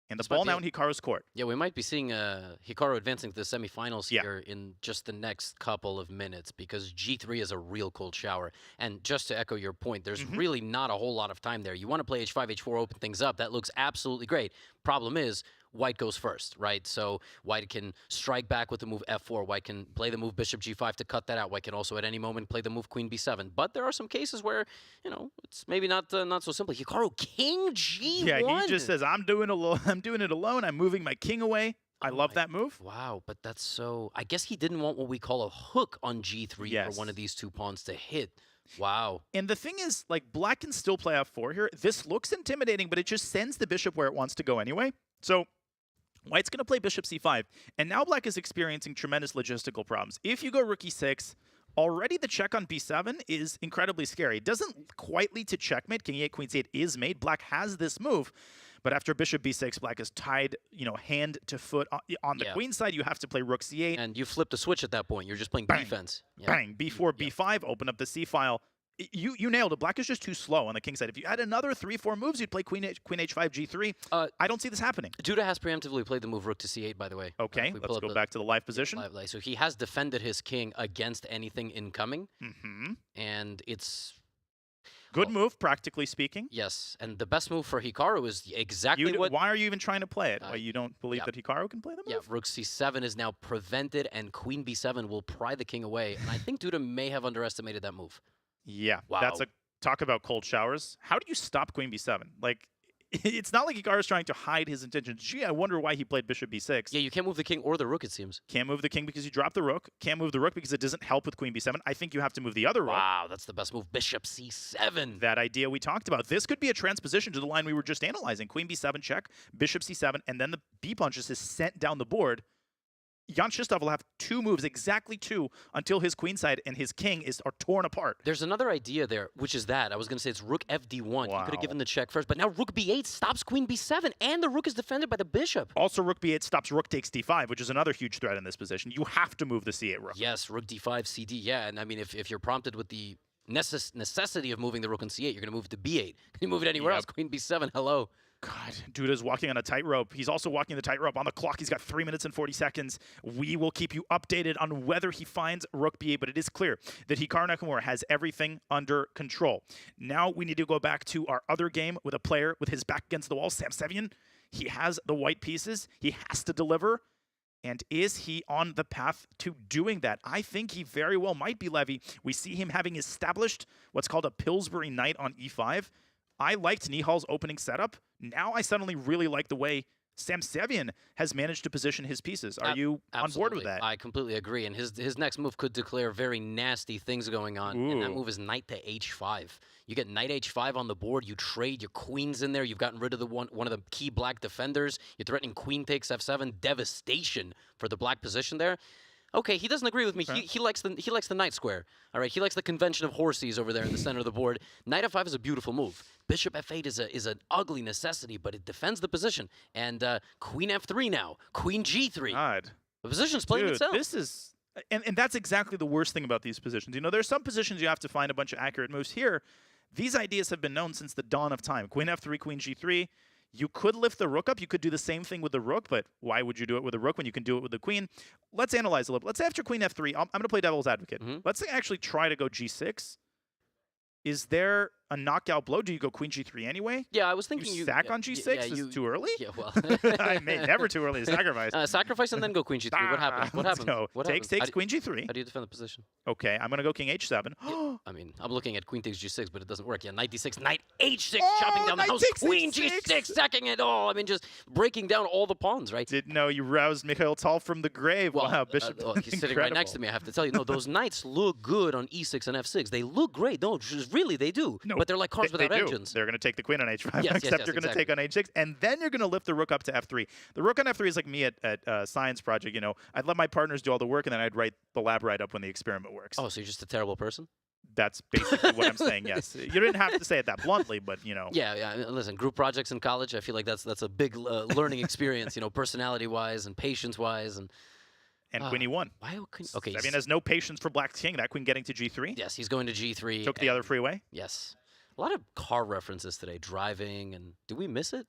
And the ball now in Hikaru's court. Yeah, we might be seeing Hikaru advancing to the semifinals here in just the next couple of minutes, because G3 is a real cold shower. And just to echo your point, there's really not a whole lot of time there. You want to play h5, h4, open things up. That looks absolutely great. Problem is, white goes first, right? So white can strike back with the move f4. White can play the move bishop g5 to cut that out. White can also at any moment play the move queen b7. But there are some cases where, you know, it's maybe not so simple. Hikaru, king g1. Yeah, he just says, I'm doing it alone. I'm moving my king away. I love that move. Wow, but that's so... I guess he didn't want what we call a hook on g3 for one of these two pawns to hit. Wow. And the thing is, like, black can still play f4 here. This looks intimidating, but it just sends the bishop where it wants to go anyway. So white's going to play bishop c5. And now black is experiencing tremendous logistical problems. If you go rook e6, already the check on b7 is incredibly scary. It doesn't quite lead to checkmate. King e8, queen c8 is made. Black has this move. But after bishop b6, black is tied, you know, hand to foot on the queen side. You have to play rook c8. And you flip the switch at that point. You're just playing defense. Bang, b4, b5, open up the c file. You nailed it. Black is just too slow on the king side. If you add another 3-4 moves, you'd play queen h5, g3. I don't see this happening. Duda has preemptively played the move rook to c8, by the way. Okay, let's go back to the live position. So he has defended his king against anything incoming. And it's... Good move, practically speaking. Yes, and the best move for Hikaru is exactly what... Why are you even trying to play it? Why you don't believe that Hikaru can play the move? Yeah, rook c7 is now prevented, and queen b7 will pry the king away. And I think Duda may have underestimated that move. Yeah, that's a talk about cold showers. How do you stop queen b7? Like, it's not like Hikaru's trying to hide his intentions. Gee, I wonder why he played bishop b6. Yeah, you can't move the king or the rook, it seems. Can't move the king because you drop the rook. Can't move the rook because it doesn't help with queen b7. I think you have to move the other rook. Wow, that's the best move. Bishop c7. That idea we talked about. This could be a transposition to the line we were just analyzing. Queen b7 check, bishop c7, and then the b punch is sent down the board. Jan Krzysztof will have two moves, exactly two, until his queenside and his king are torn apart. There's another idea there, which is that. I was going to say it's rook fd1. He could have given the check first, but now rook b8 stops queen b7, and the rook is defended by the bishop. Also, rook b8 stops rook takes d5, which is another huge threat in this position. You have to move the c8 rook. Yes, rook d5, cd, yeah. And I mean, if you're prompted with the necessity of moving the rook on c8, you're going to move it to b8. Can you move it anywhere else? Queen b7, hello. God, Duda's walking on a tightrope. He's also walking the tightrope on the clock. He's got 3 minutes and 40 seconds. We will keep you updated on whether he finds rook b8, but it is clear that Hikaru Nakamura has everything under control. Now we need to go back to our other game with a player with his back against the wall, Sarin Sevian. He has the white pieces. He has to deliver. And is he on the path to doing that? I think he very well might be, Levy. We see him having established what's called a Pillsbury Knight on e5. I liked Nihal's opening setup. Now I suddenly really like the way Sarin Sevian has managed to position his pieces. Are you on board with that? I completely agree. And his next move could declare very nasty things going on. And that move is knight to h5. You get knight h5 on the board. You trade your queens in there. You've gotten rid of one of the key black defenders. You're threatening queen takes f7. Devastation for the black position there. Okay, he doesn't agree with me. He likes the knight square. All right, he likes the convention of horses over there in the center of the board. Knight f5 is a beautiful move. Bishop f8 is an ugly necessity, but it defends the position. And queen f3 now, queen g3. God, the position's playing itself. This is, and that's exactly the worst thing about these positions. You know, there's some positions you have to find a bunch of accurate moves. Here, these ideas have been known since the dawn of time. Queen f3, queen g3. You could lift the rook up. You could do the same thing with the rook, but why would you do it with the rook when you can do it with the queen? Let's analyze a little bit. Let's say after queen f3, I'm going to play devil's advocate. Let's actually try to go g6. Is there a knockout blow? Do you go queen g3 anyway? Yeah, I was thinking you sack on g6? Is it too early? Yeah, well. I mean, never too early to sacrifice. Sacrifice and then go queen g3. What happens? What Let's happens? go. What Takes, happens? queen g3. How do you defend the position? Okay, I'm going to go king h7. I mean, I'm looking at queen takes g6, but it doesn't work. Yeah, knight d6, knight h6, chopping down the house, queen g6, sacking it all. I mean, just breaking down all the pawns, right? Didn't know you roused Mikhail Tal from the grave. Well, wow, Bishop. He's sitting right next to me, I have to tell you. No, those knights look good on e6 and f6. They look great. No, really, they do. No, but they're like cars without do. engines. They're going to take the queen on h5, Yes, except you're going to exactly. take on h6, and then you're going to lift the rook up to f3. The rook on f3 is like me at Science Project. You know, I'd let my partners do all the work, and then I'd write the lab write-up when the experiment works. Oh, so you're just a terrible person? That's basically what I'm saying, yes. You didn't have to say it that bluntly, but, you know. Yeah. Listen, group projects in college, I feel like that's a big learning experience, you know, personality-wise and patience-wise. And queen e1. Why okay. Sevian has no patience for black's king. That queen getting to g3. Yes, he's going to g3. Took the other freeway. Yes. A lot of car references today, driving, and did we miss it?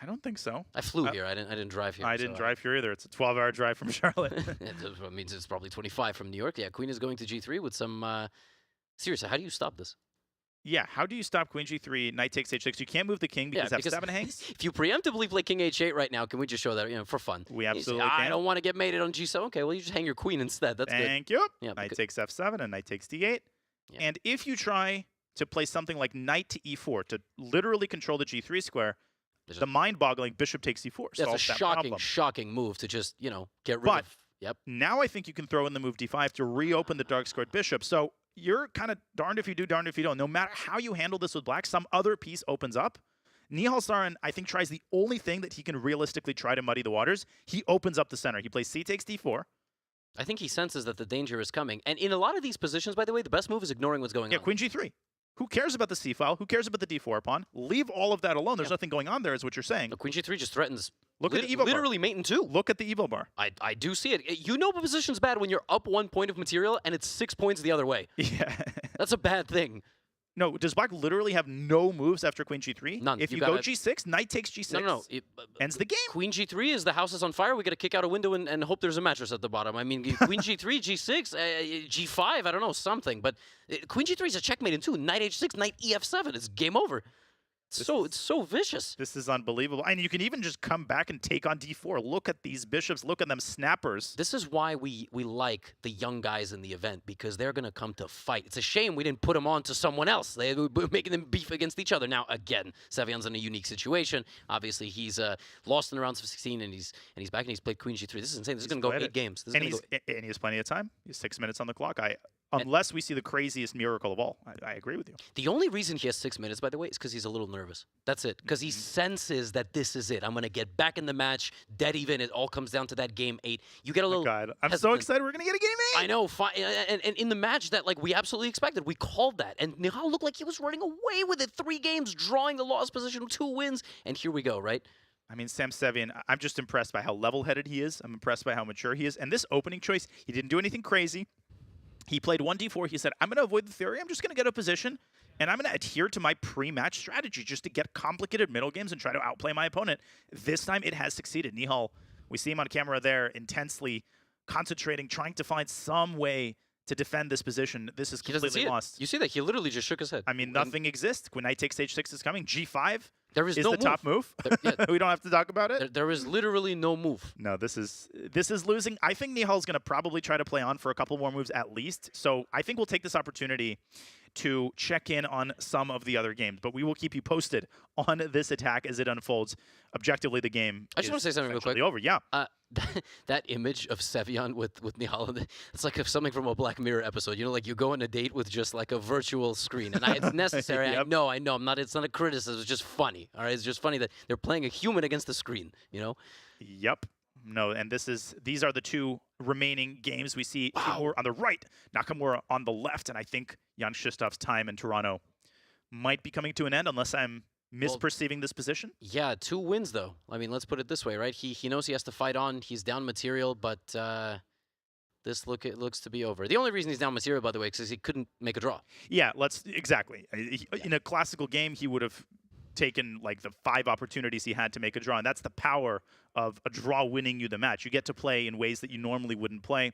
I don't think so. I flew here. I didn't drive here. I didn't drive here either. It's a 12-hour drive from Charlotte. It means it's probably 25 from New York. Yeah, queen is going to g3 with some... Seriously, how do you stop this? Yeah, how do you stop queen g3, knight takes h6? You can't move the king because f7 hangs. If you preemptively play king h8 right now, can we just show that, you know, for fun? We absolutely say, can. I don't want to get mated on g7. Okay, well, you just hang your queen instead. That's good. Thank you. Yeah, knight takes f7 and knight takes d8. Yeah. And if you try to play something like knight to e4 to literally control the g3 square, the mind-boggling bishop takes e4 that's solves a that shocking move to just, you know, get rid of. Yep. Now I think you can throw in the move d5 to reopen the dark-squared bishop. So you're kind of darned if you do, darned if you don't. No matter how you handle this with black, some other piece opens up. Nihal Sarin, I think, tries the only thing that he can realistically try to muddy the waters. He opens up the center. He plays c takes d4. I think he senses that the danger is coming. And in a lot of these positions, by the way, the best move is ignoring what's going on. Yeah, queen g3. Who cares about the c file? Who cares about the d4 pawn? Leave all of that alone. There's nothing going on there, is what you're saying. The queen g3 just threatens. Look at the evo literally bar. mate in two. Look at the evo bar. I do see it. You know the position's bad when you're up 1 point of material and it's 6 points the other way. Yeah. That's a bad thing. No, does black literally have no moves after queen g3? None. If you go g6, knight takes g6. No. Ends the game. Queen g3 is the house is on fire. We got to kick out a window and hope there's a mattress at the bottom. I mean, queen g3, g6, g5, I don't know, something. But queen g3 is a checkmate in two. Knight h6, knight ef7. It's game over. It's so vicious. This is unbelievable. And you can even just come back and take on d4. Look at these bishops. Look at them snappers. This is why we like the young guys in the event, because they're going to come to fight. It's a shame we didn't put them on to someone else. They're making them beef against each other. Now, again, Sevian's in a unique situation. Obviously, he's lost in the rounds of 16, and he's back, and he's played queen g3. This is insane. This is going to go 8 games. And he has plenty of time. He has 6 minutes on the clock. Unless we see the craziest miracle of all. I agree with you. The only reason he has 6 minutes, by the way, is because he's a little nervous. That's it. Because he senses that this is it. I'm going to get back in the match, dead even. It all comes down to that game 8. You get a little... God, I'm so excited we're going to get a game 8. I know. And in the match that we absolutely expected, we called that. And Nihal looked like he was running away with it. 3 games, drawing the lost position, 2 wins. And here we go, right? I mean, Sam Sevian, I'm just impressed by how level-headed he is. I'm impressed by how mature he is. And this opening choice, he didn't do anything crazy. He played 1d4. He said, I'm going to avoid the theory. I'm just going to get a position, and I'm going to adhere to my pre-match strategy just to get complicated middle games and try to outplay my opponent. This time, it has succeeded. Nihal, we see him on camera there, intensely concentrating, trying to find some way to defend this position. This is completely lost. You see that? He literally just shook his head. I mean, nothing exists. When knight takes h6 is coming. g5 is the top move. We don't have to talk about it. There is literally no move. No, this is losing. I think Nihal's going to probably try to play on for a couple more moves at least. So I think we'll take this opportunity to check in on some of the other games. But we will keep you posted on this attack as it unfolds. Objectively, the game I just want to say something real quick. Over, yeah. That image of Sevian with Nihal, it's like something from a Black Mirror episode. You know, like you go on a date with just like a virtual screen. And it's necessary. Yep. I know. It's not a criticism. It's just funny. All right. It's just funny that they're playing a human against the screen, you know? Yep. No, and these are the 2 remaining games. We see Hikaru on the right, Nakamura on the left, and I think Jan Krzysztof's time in Toronto might be coming to an end unless I'm misperceiving this position. Yeah, 2 wins though. I mean, let's put it this way, right? He knows he has to fight on. He's down material, but this looks to be over. The only reason he's down material, by the way, is because he couldn't make a draw. Yeah, exactly. In a classical game, he would have taken like the 5 opportunities he had to make a draw, and that's the power of a draw winning you the match. You get to play in ways that you normally wouldn't play.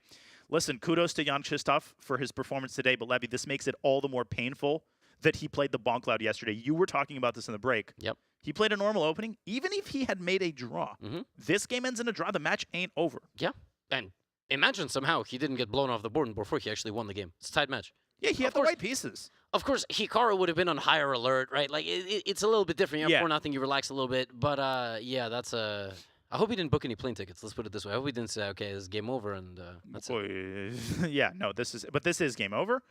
Listen, kudos to Jan Krzysztof for his performance today, but Levy, this makes it all the more painful that he played the bonk cloud yesterday. You were talking about this in the break. Yep. He played a normal opening. Even if he had made a draw, this game ends in a draw. The match ain't over. Yeah. And imagine somehow he didn't get blown off the board before he actually won the game. It's a tied match. Yeah, he had the right pieces. Of course, Hikaru would have been on higher alert, right? Like, it's a little bit different. You're up 4-0, you relax a little bit. But, yeah, that's a... I hope he didn't book any plane tickets. Let's put it this way. I hope he didn't say, okay, this is game over, and that's it. Yeah, no, this is game over.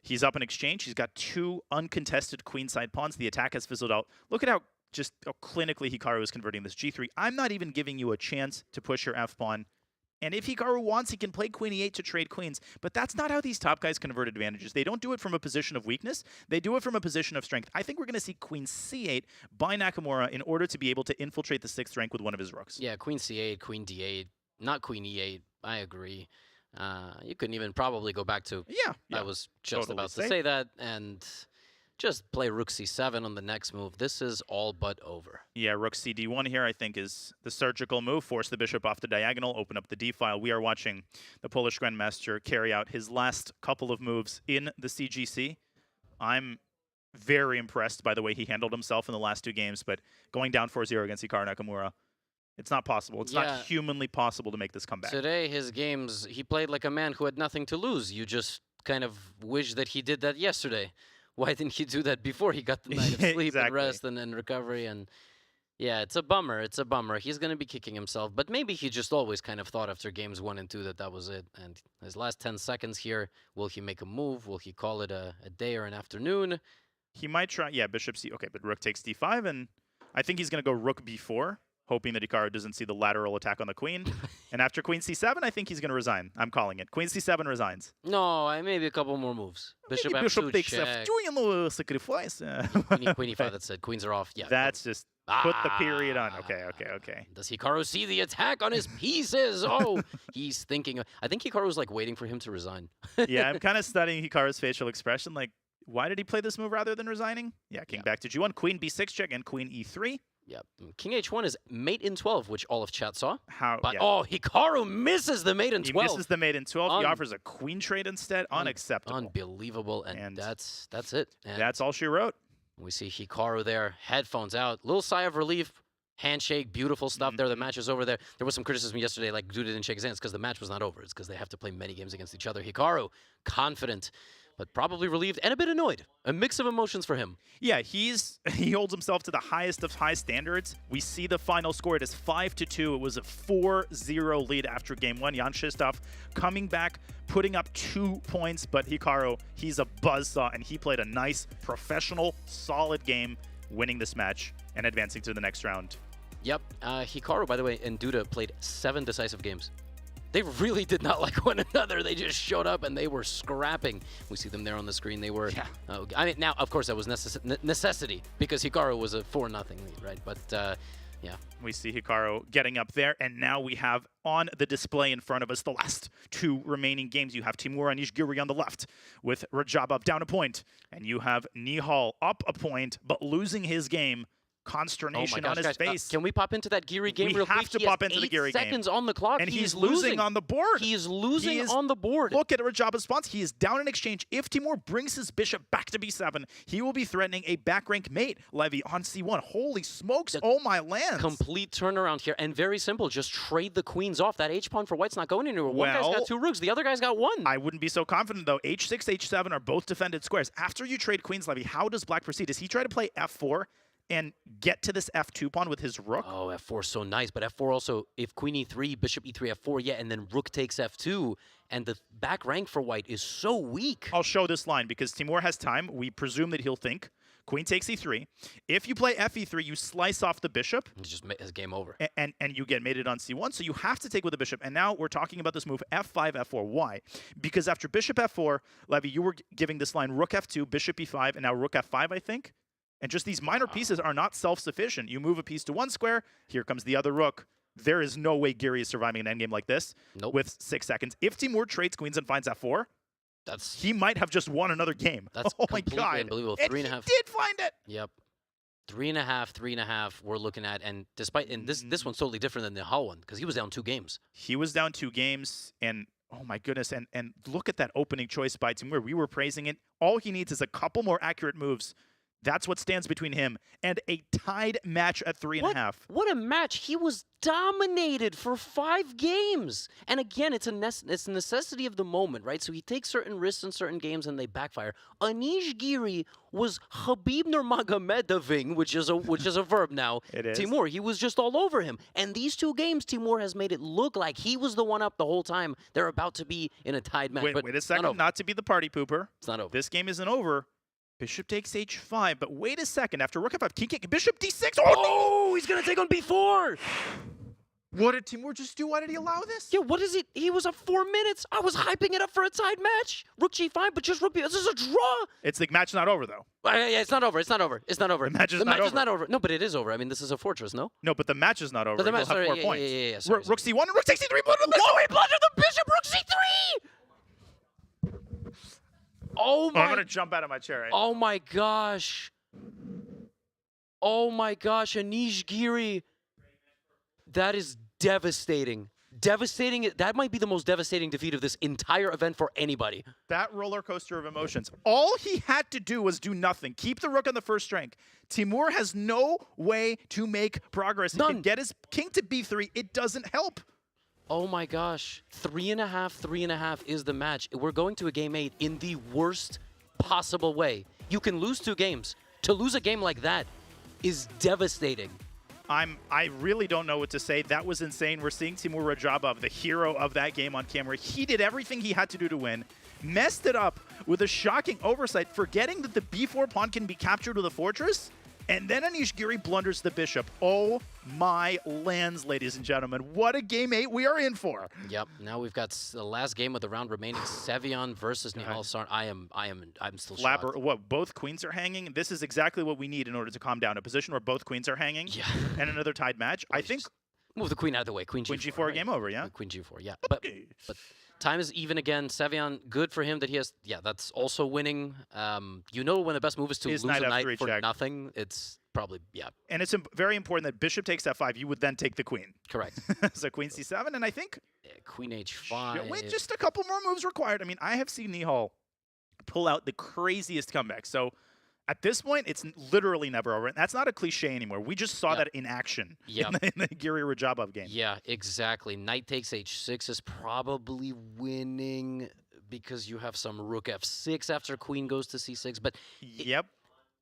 He's up in exchange. He's got 2 uncontested queenside pawns. The attack has fizzled out. Look at how clinically Hikaru is converting this G3. I'm not even giving you a chance to push your F-pawn. And if Hikaru wants, he can play queen e8 to trade queens. But that's not how these top guys convert advantages. They don't do it from a position of weakness. They do it from a position of strength. I think we're going to see queen c8 by Nakamura in order to be able to infiltrate the 6th rank with one of his rooks. Yeah, queen c8, queen d8, not queen e8. I agree. You couldn't even probably go back to... Yeah. I was just totally about safe. to say that. And... just play rook c7 on the next move. This is all but over. Yeah, rook cd1 here I think is the surgical move. Force the bishop off the diagonal, open up the d-file. We are watching the Polish Grandmaster carry out his last couple of moves in the CGC. I'm very impressed by the way he handled himself in the last 2 games, but going down 4-0 against Hikaru Nakamura, it's not possible. It's not humanly possible to make this comeback. Today, his games, he played like a man who had nothing to lose. You just kind of wish that he did that yesterday. Why didn't he do that before he got the night of sleep and rest and recovery? And yeah, it's a bummer. It's a bummer. He's going to be kicking himself. But maybe he just always kind of thought after games 1 and 2 that that was it. And his last 10 seconds here, will he make a move? Will he call it a day or an afternoon? He might try, yeah, bishop c, okay, but rook takes d5, and I think he's going to go rook b4, hoping that Hikaru doesn't see the lateral attack on the queen. And after queen c7, I think he's going to resign. I'm calling it. Queen c7 resigns. No, maybe a couple more moves. Bishop Maybe bishop f2 takes check. f2, you know, sacrifice. Queen e5, that's it. Queens are off. Yeah. That's just put the period on. Okay. Does Hikaru see the attack on his pieces? Oh, he's thinking. I think Hikaru's like waiting for him to resign. Yeah, I'm kind of studying Hikaru's facial expression. Like, why did he play this move rather than resigning? Yeah, king back to g1, queen b6 check, and queen e3. Yep. King h1 is mate in 12, which all of chat saw. But, yeah. oh, Hikaru misses the mate in 12. He misses the mate in 12. He offers a queen trade instead. Unacceptable. Unbelievable. And that's it. And that's all she wrote. We see Hikaru there, headphones out, little sigh of relief. Handshake, beautiful stuff there. The match is over there. There was some criticism yesterday, like Duda didn't shake his hands because the match was not over. It's because they have to play many games against each other. Hikaru, confident, but probably relieved and a bit annoyed. A mix of emotions for him. Yeah, he holds himself to the highest of high standards. We see the final score. It is 5-2. It was a 4-0 lead after game 1. Jan Krzysztof coming back, putting up 2 points, but Hikaru, he's a buzzsaw, and he played a nice, professional, solid game, winning this match and advancing to the next round. Yep. Hikaru, by the way, and Duda played 7 decisive games. They really did not like one another. They just showed up and they were scrapping. We see them there on the screen. They were... Yeah. I mean, now, of course, that was necessity because Hikaru was a 4-0 lead, right? But, yeah. We see Hikaru getting up there, and now we have on the display in front of us the last 2 remaining games. You have Timur Anish Giri on the left with Radjabov down a point, and you have Nihal up a point, but losing his game. Consternation on his face. Can we pop into that Giri game real quick? We have to pop into the Giri game. 8 seconds on the clock. And he's losing on the board. He is losing on the board. Look at Radjabov's response. He is down in exchange. If Timur brings his bishop back to b7, he will be threatening a back rank mate, Levy, on c1. Holy smokes. Oh, my lands. Complete turnaround here. And very simple. Just trade the queens off. That h-pawn for white's not going anywhere. One guy's got 2 rooks. The other guy's got 1. I wouldn't be so confident, though. h6, h7 are both defended squares. After you trade queens, Levy, how does black proceed? Does he try to play f4? And get to this f2 pawn with his rook? Oh, f4 so nice. But f4 also, if queen e3, bishop e3, f4, yeah, and then rook takes f2, and the back rank for white is so weak. I'll show this line because Timur has time. We presume that he'll think. Queen takes e3. If you play fe3, you slice off the bishop. It's just his game over. And you get mated on c1, so you have to take with the bishop. And now we're talking about this move f5, f4. Why? Because after bishop f4, Levy, you were giving this line rook f2, bishop e5, and now rook f5, I think. And just these minor pieces are not self-sufficient. You move a piece to one square, here comes the other rook. There is no way Giri is surviving an endgame like this with 6 seconds. If Timur trades queens and finds f4, he might have just won another game. That's oh my God. Unbelievable. And 3.5. he did find it. Yep. 3.5 we're looking at. And despite this one's totally different than the Nihal one because he was down 2 games. He was down 2 games, and Oh my goodness, and look at that opening choice by Timur. We were praising it. All he needs is a couple more accurate moves. That's what stands between him and a tied match at 3.5. What a match. He was dominated for 5 games. And again, it's a necessity of the moment, right? So he takes certain risks in certain games and they backfire. Anish Giri was Khabib Nurmagomedoving, which is a verb now. It is. Timur, he was just all over him. And these 2 games, Timur has made it look like he was the one up the whole time. They're about to be in a tied match. Wait, but wait a second, not to be the party pooper. It's not over. This game isn't over. Bishop takes h5, but wait a second. After rook f5, king, bishop d6. Oh, he's going to take on b4. What did Timur just do? Why did he allow this? Yeah, what is it? He was up 4 minutes. I was hyping it up for a tied match. Rook g5, but just rook b. This is a draw. It's the match not over, though. Yeah, it's not over. It's not over. It's not over. The match is not over. No, but it is over. I mean, this is a fortress, no? No, but the match is not over. But the match, He'll have 4 yeah, points. yeah, sorry, Rook c1 and rook takes c3. Whoa, he blundered the bishop. Rook c3. Oh my! I'm gonna jump out of my chair. Right now. Oh my gosh! Oh my gosh, Anish Giri. That is devastating. Devastating. That might be the most devastating defeat of this entire event for anybody. That roller coaster of emotions. All he had to do was do nothing. Keep the rook on the first rank. Timur has no way to make progress. None. He can get his king to b3. It doesn't help. Oh my gosh. 3.5 is the match. We're going to a game 8 in the worst possible way. You can lose 2 games. To lose a game like that is devastating. I really don't know what to say. That was insane. We're seeing Giri-Radjabov, the hero of that game on camera. He did everything he had to do to win. Messed it up with a shocking oversight, forgetting that the b4 pawn can be captured with a fortress. And then Anish Giri blunders the bishop. Oh my lands, ladies and gentlemen. What a game 8 we are in for. Yep. Now we've got the last game of the round remaining. Sevian versus Nihal Sarin. I'm still shocked. What, both queens are hanging? This is exactly what we need in order to calm down. A position where both queens are hanging. Yeah. And another tied match. I think move the queen out of the way. Queen G4 right? game over, yeah? Queen G4, yeah. But time is even again. Sevian, good for him that he has, that's also winning. You know when the best move is to lose a knight for nothing, it's probably, And it's very important that bishop takes f5, you would then take the queen. Correct. So queen c7, and I think... queen h5. Wait, just a couple more moves required. I mean, I have seen Nihal pull out the craziest comeback. So at this point, it's literally never over. And that's not a cliche anymore. We just saw that in action in the Giri-Radjabov game. Yeah, exactly. Knight takes h6 is probably winning because you have some rook f6 after queen goes to c6. But yep.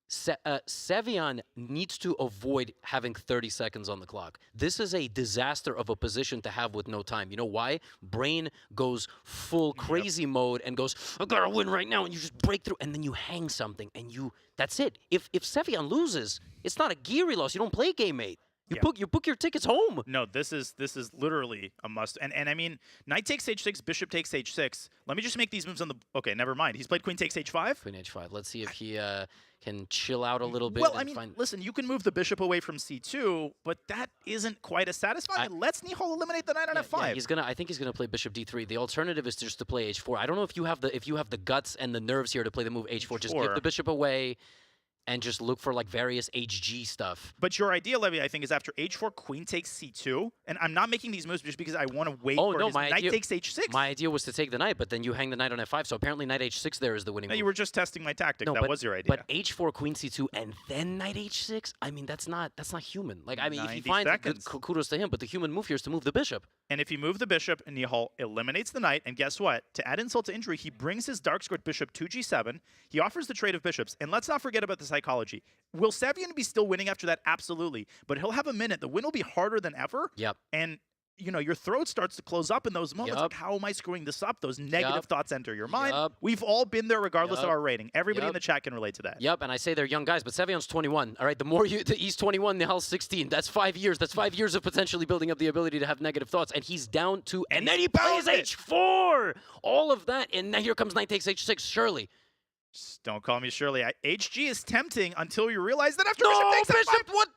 Sevian needs to avoid having 30 seconds on the clock. This is a disaster of a position to have with no time. You know why? Brain goes full crazy mode and goes, I gotta win right now, and you just break through, and then you hang something, and that's it. If Sevian loses, it's not a Giri loss. You don't play game 8. You book your tickets home. No, this is literally a must. And I mean, knight takes h6, bishop takes h6. Let me just make these moves on the... Okay, never mind. He's played queen takes h5. Queen h5. Let's see if he can chill out a little bit. Well, I mean, listen, you can move the bishop away from c2, but that isn't quite as satisfying. Let's Nihal eliminate the knight on f5. Yeah, I think he's gonna play bishop d3. The alternative is just to play h4. I don't know if you have the guts and the nerves here to play the move h4. Just give the bishop away and just look for like various HG stuff. But your idea, Levy, I think, is after h4, queen takes c2. And I'm not making these moves just because I want to wait for his knight takes h6. My idea was to take the knight, but then you hang the knight on f5. So apparently knight h6 there is the winning move. You were just testing my tactic. No, that was your idea. But h4, queen c2, and then knight h6? I mean, that's not human. Like, I mean, if he finds it, kudos to him, but the human move here is to move the bishop. And if you move the bishop, Nihal eliminates the knight, and guess what? To add insult to injury, he brings his dark squared bishop to g7. He offers the trade of bishops. And let's not forget about the psychology. Will Sevian be still winning after that? Absolutely. But he'll have a minute. The win will be harder than ever. Yep. And, you know, your throat starts to close up in those moments. Like, how am I screwing this up? Those negative thoughts enter your mind. We've all been there regardless of our rating. Everybody in the chat can relate to that. Yep, and I say they're young guys, but Sevian's 21. All right, he's 21, Nihal's 16. That's 5 years. That's 5 years of potentially building up the ability to have negative thoughts, and he's down to... And then he plays h4! All of that, and now here comes knight takes h6, surely. Just don't call me Shirley. HG is tempting until you realize that after bishop takes f5. What?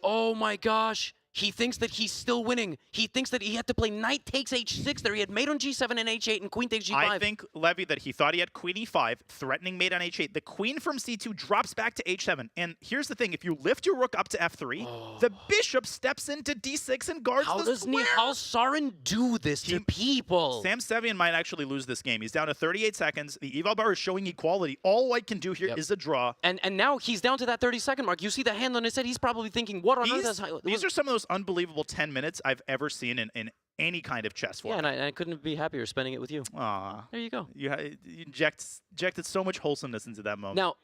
Oh my gosh. He thinks that he's still winning. He thinks that he had to play knight takes h6 there. He had mate on g7 and h8 and queen takes g5. I think, Levy, that he thought he had queen e5, threatening mate on h8. The queen from c2 drops back to h7. And here's the thing. If you lift your rook up to f3, the bishop steps into d6 and guards How the does square. Nihal Sarin do this to people? Sam Sevian might actually lose this game. He's down to 38 seconds. The eval bar is showing equality. All white can do here is a draw. And now he's down to that 30-second mark. You see the hand on his head. He's probably thinking, what on earth is... These are some of those unbelievable 10 minutes I've ever seen in any kind of chess format. Yeah, and I couldn't be happier spending it with you. Aw. There you go. You injected so much wholesomeness into that moment. Now,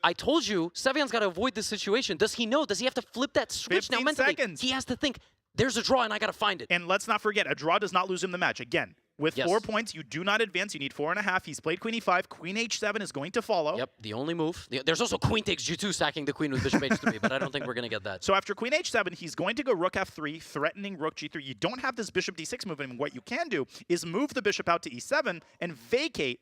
I told you, Sevian's got to avoid this situation. Does he know? Does he have to flip that switch now 15 mentally? seconds. He has to think, there's a draw and I got to find it. And let's not forget, a draw does not lose him the match. Again, with 4 points, you do not advance. You need 4.5. He's played queen e5. Queen h7 is going to follow. Yep, the only move. There's also queen takes g2, sacking the queen with bishop h3, but I don't think we're going to get that. So after queen h7, he's going to go rook f3, threatening rook g3. You don't have this bishop d6 move, and what you can do is move the bishop out to e7 and vacate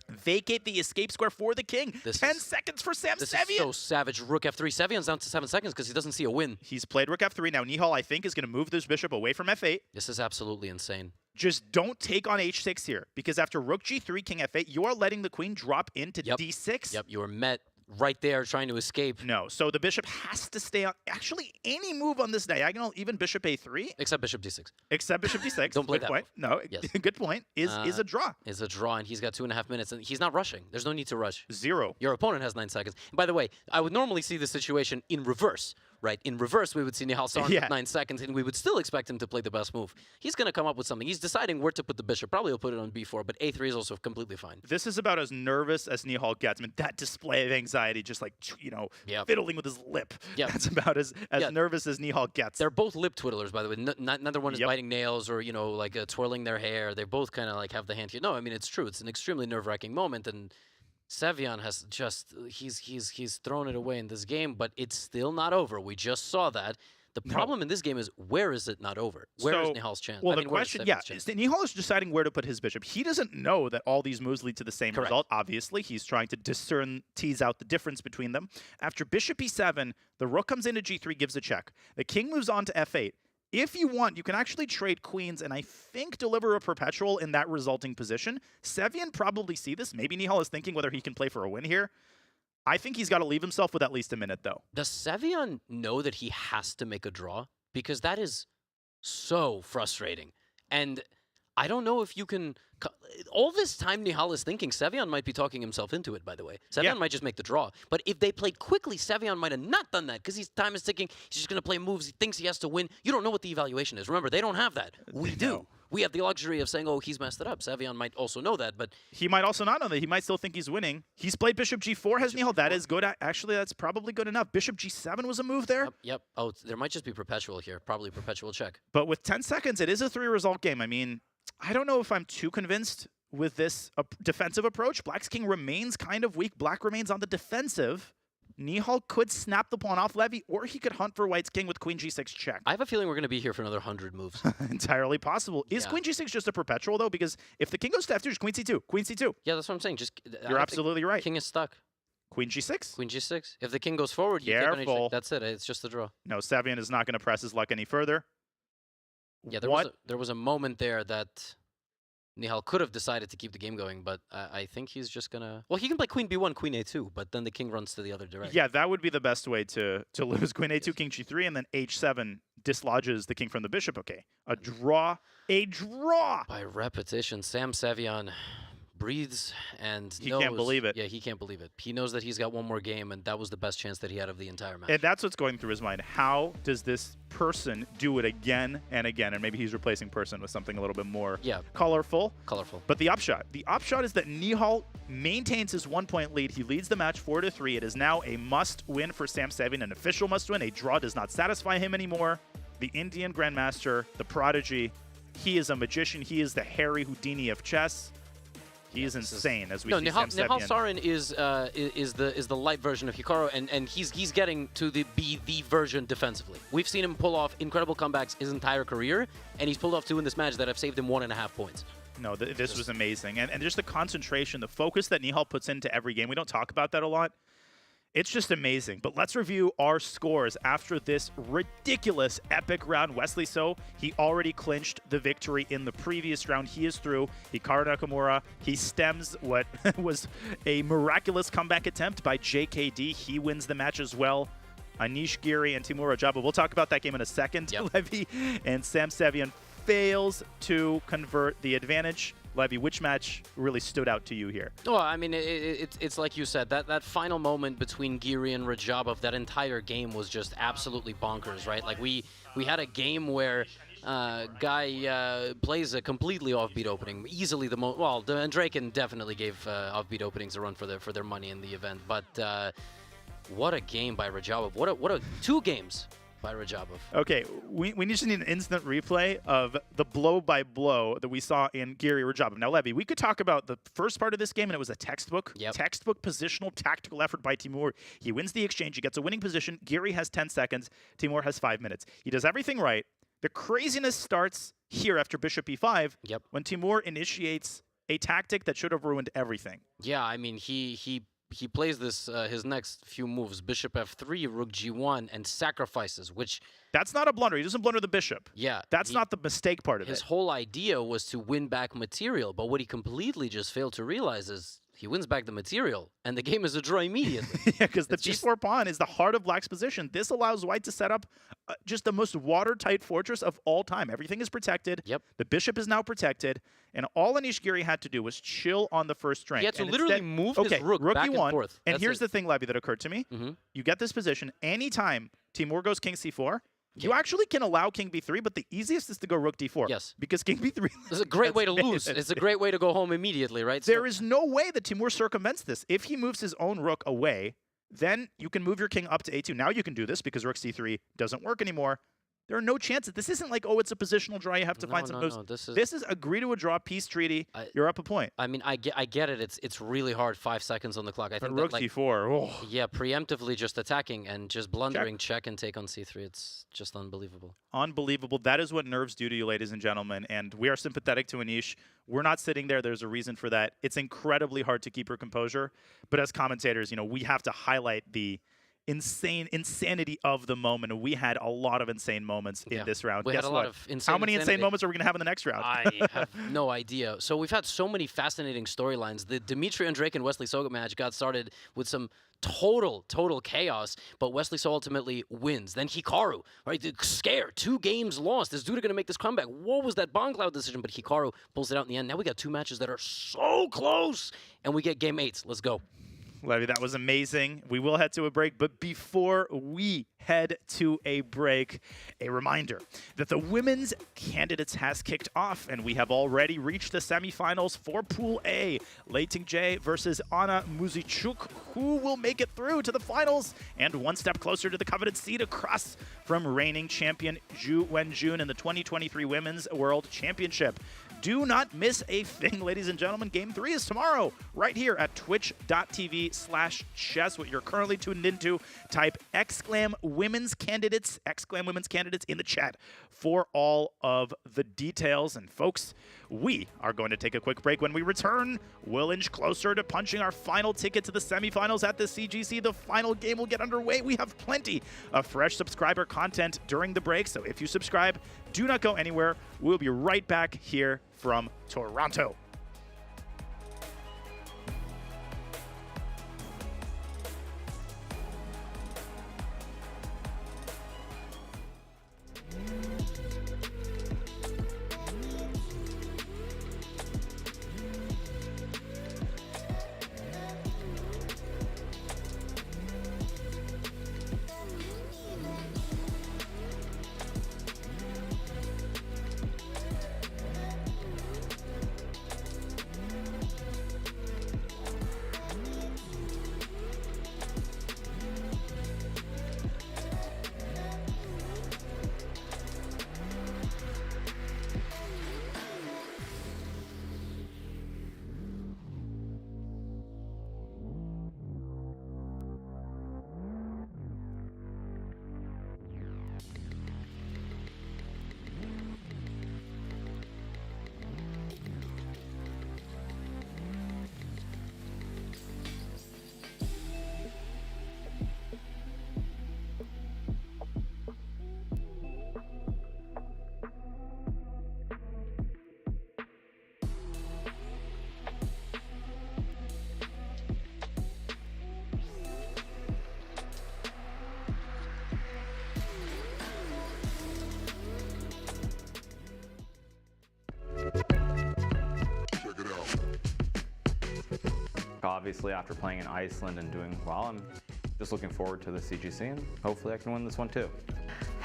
the escape square for the king. 10 seconds for Sam Sevian. This is so savage. Rook f3. Sevian's down to 7 seconds because he doesn't see a win. He's played rook f3. Now Nihal, I think, is going to move this bishop away from f8. This is absolutely insane. Just don't take on h6 here, because after rook g3, king f8, you are letting the queen drop into d6. Yep, you are met right there trying to escape. No, so the bishop has to stay on. Actually, any move on this diagonal, even bishop a3. Except bishop d6. Except bishop d6. Don't play good that point. No, good point. Is a draw. Is a draw, and he's got 2.5 minutes, and he's not rushing. There's no need to rush. 0. Your opponent has 9 seconds. By the way, I would normally see the situation in reverse. Right, in reverse, we would see Nihal Sarin with 9 seconds, and we would still expect him to play the best move. He's going to come up with something. He's deciding where to put the bishop. Probably he'll put it on b4, but a3 is also completely fine. This is about as nervous as Nihal gets. I mean, that display of anxiety, just like, fiddling with his lip. That's about as nervous as Nihal gets. They're both lip twiddlers, by the way. Neither one is biting nails or, like twirling their hair. They both kind of like have the hand here. No, I mean, it's true. It's an extremely nerve-wracking moment, and Sevian has just, he's thrown it away in this game, but it's still not over. We just saw that. The problem in this game is, where is it not over? Where is Nihal's chance? Well, the question, is Nihal is deciding where to put his bishop. He doesn't know that all these moves lead to the same result, obviously. He's trying to tease out the difference between them. After bishop e7, the rook comes into g3, gives a check. The king moves on to f8. If you want, you can actually trade queens and I think deliver a perpetual in that resulting position. Sevian probably see this. Maybe Nihal is thinking whether he can play for a win here. I think he's got to leave himself with at least a minute, though. Does Sevian know that he has to make a draw? Because that is so frustrating. And I don't know if you can... All this time Nihal is thinking, Sevian might be talking himself into it, by the way. Sevian might just make the draw. But if they played quickly, Sevian might have not done that because his time is ticking. He's just going to play moves. He thinks he has to win. You don't know what the evaluation is. Remember, they don't have that. We do. We have the luxury of saying, oh, he's messed it up. Sevian might also know that, but... He might also not know that. He might still think he's winning. He's played bishop g4, has Nihal. That is good. Actually, that's probably good enough. Bishop g7 was a move there. Yep. Oh, there might just be perpetual here. Probably perpetual check. But with 10 seconds, it is a 3-result game. I mean, I don't know if I'm too convinced with this defensive approach. Black's king remains kind of weak. Black remains on the defensive. Nihal could snap the pawn off Levy, or he could hunt for white's king with queen g6 check. I have a feeling we're going to be here for another 100 moves. Entirely possible. Is queen g6 just a perpetual, though? Because if the king goes to f2, just queen c2. Queen c2. Yeah, that's what I'm saying. You're absolutely right. King is stuck. Queen g6? Queen g6. If the king goes forward, you take on h6. That's it. It's just a draw. No, Sevian is not going to press his luck any further. Yeah, there was a moment there that Nihal could have decided to keep the game going, but I think he's just going to... Well, he can play queen b1, queen a2, but then the king runs to the other direction. Yeah, that would be the best way to lose. Queen a2, king g3, and then h7 dislodges the king from the bishop. Okay, a draw. A draw! By repetition, Sam Sevian breathes and he can't believe it. Yeah, he can't believe it. He knows that he's got one more game, and that was the best chance that he had of the entire match. And that's what's going through his mind. How does this person do it again and again? And maybe he's replacing person with something a little bit more colorful. But the upshot is that Nihal maintains his 1-point lead. He leads the match 4-3. It is now a must-win for Sam Sevian, an official must-win. A draw does not satisfy him anymore. The Indian Grandmaster, the prodigy, he is a magician. He is the Harry Houdini of chess. He is insane, as we see Sam Sevian. Nihal Sarin is the light version of Hikaru, and he's getting to be the version defensively. We've seen him pull off incredible comebacks his entire career, and he's pulled off 2 in this match that have saved him 1.5 points. No, this was amazing. And just the concentration, the focus that Nihal puts into every game. We don't talk about that a lot. It's just amazing. But let's review our scores after this ridiculous epic round. Wesley So, he already clinched the victory in the previous round. He is through. Hikaru Nakamura, he stems what was a miraculous comeback attempt by JKD. He wins the match as well. Anish Giri and Giri-Radjabov. We'll talk about that game in a second. Yep. Levy and Sarin Sevian fails to convert the advantage. Levy, which match really stood out to you here? Well, I mean, it's like you said, that final moment between Giri and Radjabov, that entire game was just absolutely bonkers, right? Like, we had a game where Guy plays a completely offbeat opening, easily the most. Well, the Andreikin definitely gave offbeat openings a run for their money in the event, but what a game by Radjabov! What a 2 games by Radjabov. Okay, we just need an instant replay of the blow-by-blow that we saw in Giri-Radjabov. Now, Levy, we could talk about the first part of this game, and it was a textbook positional tactical effort by Timur. He wins the exchange. He gets a winning position. Giri has 10 seconds. Timur has 5 minutes. He does everything right. The craziness starts here after bishop e5 when Timur initiates a tactic that should have ruined everything. Yeah, I mean, he plays this his next few moves, bishop f3, rook g1, and sacrifices, which... That's not a blunder. He doesn't blunder the bishop. Yeah. That's not the mistake part of it. His whole idea was to win back material, but what he completely just failed to realize is he wins back the material, and the game is a draw immediately. Yeah, because the g4 pawn is the heart of Black's position. This allows White to set up just the most watertight fortress of all time. Everything is protected. Yep. The bishop is now protected, and all Anish Giri had to do was chill on the first string. He had to literally move his rook back e1, and forth. And here's the thing, Levy, that occurred to me. You get this position. Anytime Timur goes king c4, you actually can allow king b3, but the easiest is to go rook d4. Yes. Because king b3... It's a great way to lose. It's a great way to go home immediately, right? There is no way that Timur circumvents this. If he moves his own rook away, then you can move your king up to a2. Now you can do this because rook c3 doesn't work anymore. There are no chances. This isn't like, oh, it's a positional draw. You have to find some moves. No, this is agree to a draw, peace treaty. You're up a point. I mean, I get it. It's really hard. 5 seconds on the clock. I think rook that, like, c4. Yeah, preemptively just attacking and just blundering check and take on c3. It's just unbelievable. Unbelievable. That is what nerves do to you, ladies and gentlemen. And we are sympathetic to Anish. We're not sitting there. There's a reason for that. It's incredibly hard to keep her composure. But as commentators, we have to highlight the insanity of the moment. We had a lot of insane moments in this round. We Guess had a what? lot of insane How many insane insanity. moments are we going to have in the next round? I have no idea. So we've had so many fascinating storylines. The Dimitri Andreikin Wesley So match got started with some total chaos, but Wesley So ultimately wins. Then Hikaru, right? Scared. 2 games lost. Is Duda going to make this comeback? What was that Bomb Cloud decision? But Hikaru pulls it out in the end. Now we got 2 matches that are so close, and we get game 8. Let's go. Levy, that was amazing. We will head to a break, but before we head to a break, a reminder that the women's candidates has kicked off, and we have already reached the semifinals for Pool A. Leiting J versus Anna Muzichuk, who will make it through to the finals and one step closer to the coveted seat across from reigning champion Zhu Wenjun in the 2023 Women's World Championship. Do not miss a thing, ladies and gentlemen. Game 3 is tomorrow, right here at twitch.tv/chess. What you're currently tuned into, type !women's candidates in the chat for all of the details. And folks, we are going to take a quick break. When we return, we'll inch closer to punching our final ticket to the semifinals at the CGC. The final game will get underway. We have plenty of fresh subscriber content during the break, so if you subscribe, do not go anywhere. We'll be right back here from Toronto. obviously after playing in Iceland and doing well, I'm just looking forward to the CGC, and hopefully I can win this one too.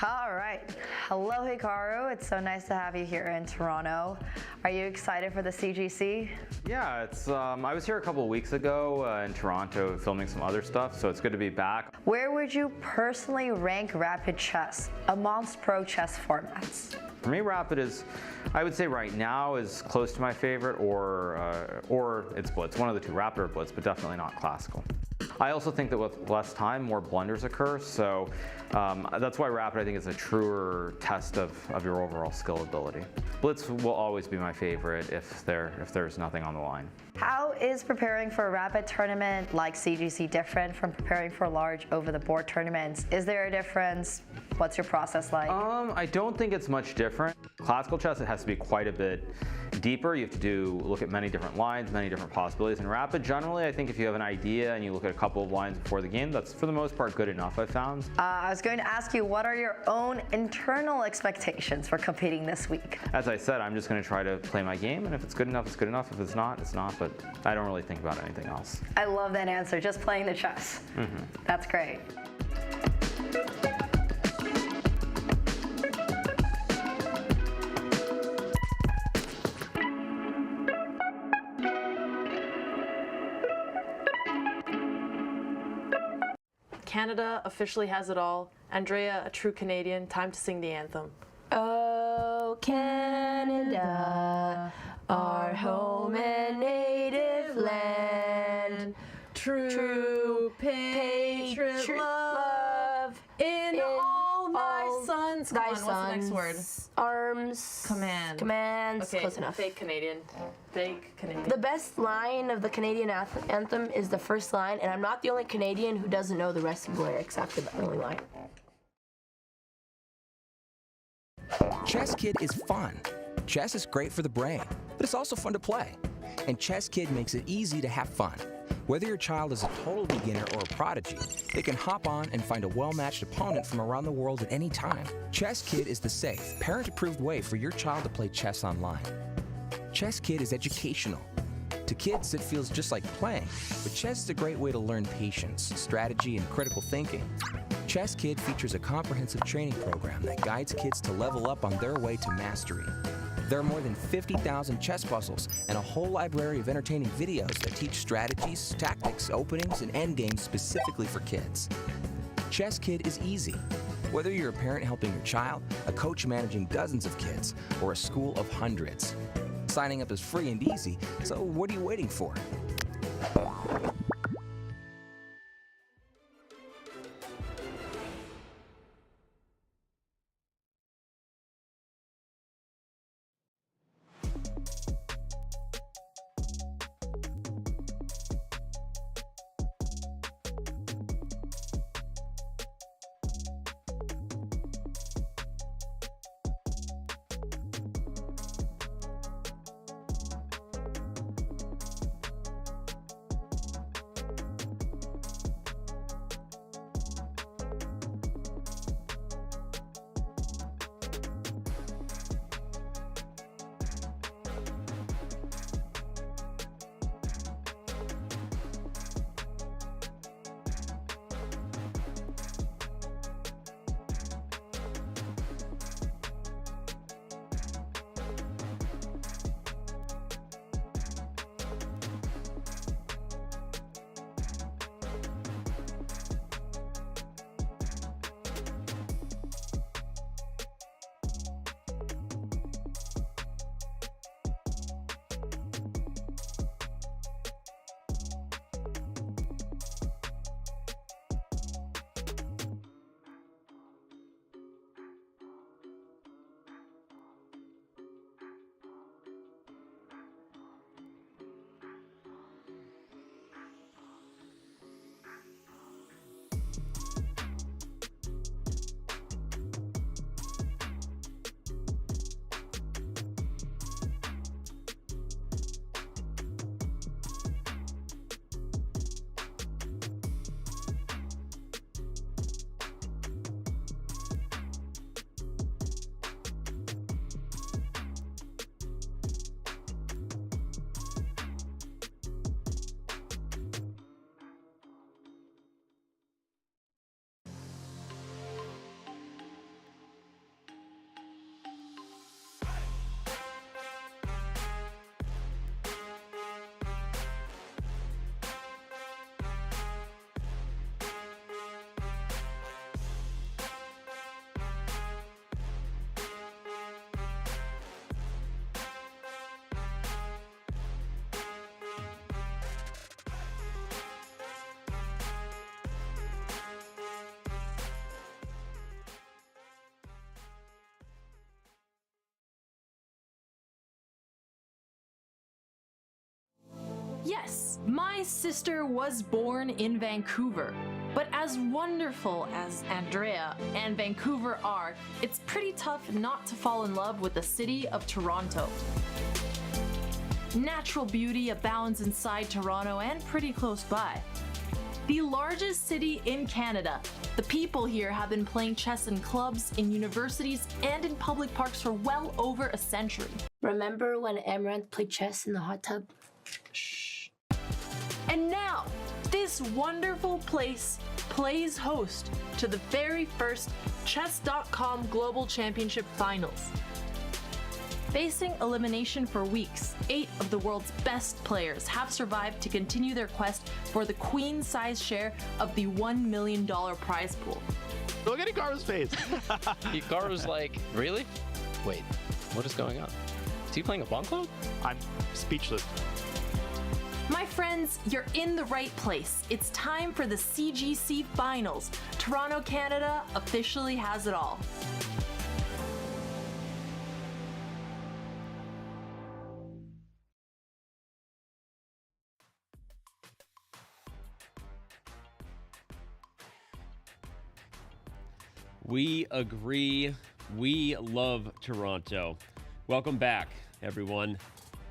All right. Hello, Hikaru. It's so nice to have you here in Toronto. Are you excited for the CGC? Yeah, it's. I was here a couple of weeks ago in Toronto filming some other stuff, so it's good to be back. Where would you personally rank Rapid Chess amongst pro chess formats? For me, Rapid is, I would say right now, is close to my favorite, or it's Blitz. One of the two, Rapid or Blitz, but definitely not Classical. I also think that with less time, more blunders occur, so that's why Rapid, I think, is a truer test of your overall skill ability. Blitz will always be my favorite if there's nothing on the line. How is preparing for a Rapid tournament like CGC different from preparing for large over-the-board tournaments? Is there a difference? What's your process like? I don't think it's much different. Classical chess, it has to be quite a bit deeper. You have to look at many different lines, many different possibilities. In Rapid, generally, I think if you have an idea and you look at a couple of lines before the game, that's for the most part good enough, I've found. I was going to ask you, what are your own internal expectations for competing this week? As I said, I'm just going to try to play my game, and if it's good enough, it's good enough. If it's not, it's not, but I don't really think about anything else. I love that answer, just playing the chess. That's great. Canada officially has it all. Andrea, a true Canadian, time to sing the anthem. Oh, Canada, our home and native land, True patriot love in all thy sons. Come on, what's the next word? Arms. Commands. Okay, Close enough. fake Canadian. Fake Canadian. The best line of the Canadian anthem is the first line, and I'm not the only Canadian who doesn't know the rest of the lyrics after the only line. Chesskid is fun. Chess is great for the brain, but it's also fun to play. And Chesskid makes it easy to have fun. Whether your child is a total beginner or a prodigy, they can hop on and find a well-matched opponent from around the world at any time. Chesskid is the safe, parent-approved way for your child to play chess online. Chesskid is educational. To kids, it feels just like playing, but chess is a great way to learn patience, strategy, and critical thinking. Chesskid features a comprehensive training program that guides kids to level up on their way to mastery. There are more than 50,000 chess puzzles and a whole library of entertaining videos that teach strategies, tactics, openings, and endgames specifically for kids. Chesskid is easy. Whether you're a parent helping your child, a coach managing dozens of kids, or a school of hundreds. Signing up is free and easy, so what are you waiting for? My sister was born in Vancouver, but as wonderful as Andrea and Vancouver are, it's pretty tough not to fall in love with the city of Toronto. Natural beauty abounds inside Toronto and pretty close by. The largest city in Canada, the people here have been playing chess in clubs, in universities, and in public parks for well over a century. Remember when Amaranth played chess in the hot tub? Shh. And now, this wonderful place plays host to the very first Chess.com Global Championship Finals. Facing elimination for weeks, 8 of the world's best players have survived to continue their quest for the queen-size share of the $1 million prize pool. Look at Hikaru's face. Hikaru's like, really? Wait, what is going on? Is he playing a Blanco? I'm speechless. My friends, you're in the right place. It's time for the CGC Finals. Toronto, Canada officially has it all. We agree. We love Toronto. Welcome back, everyone.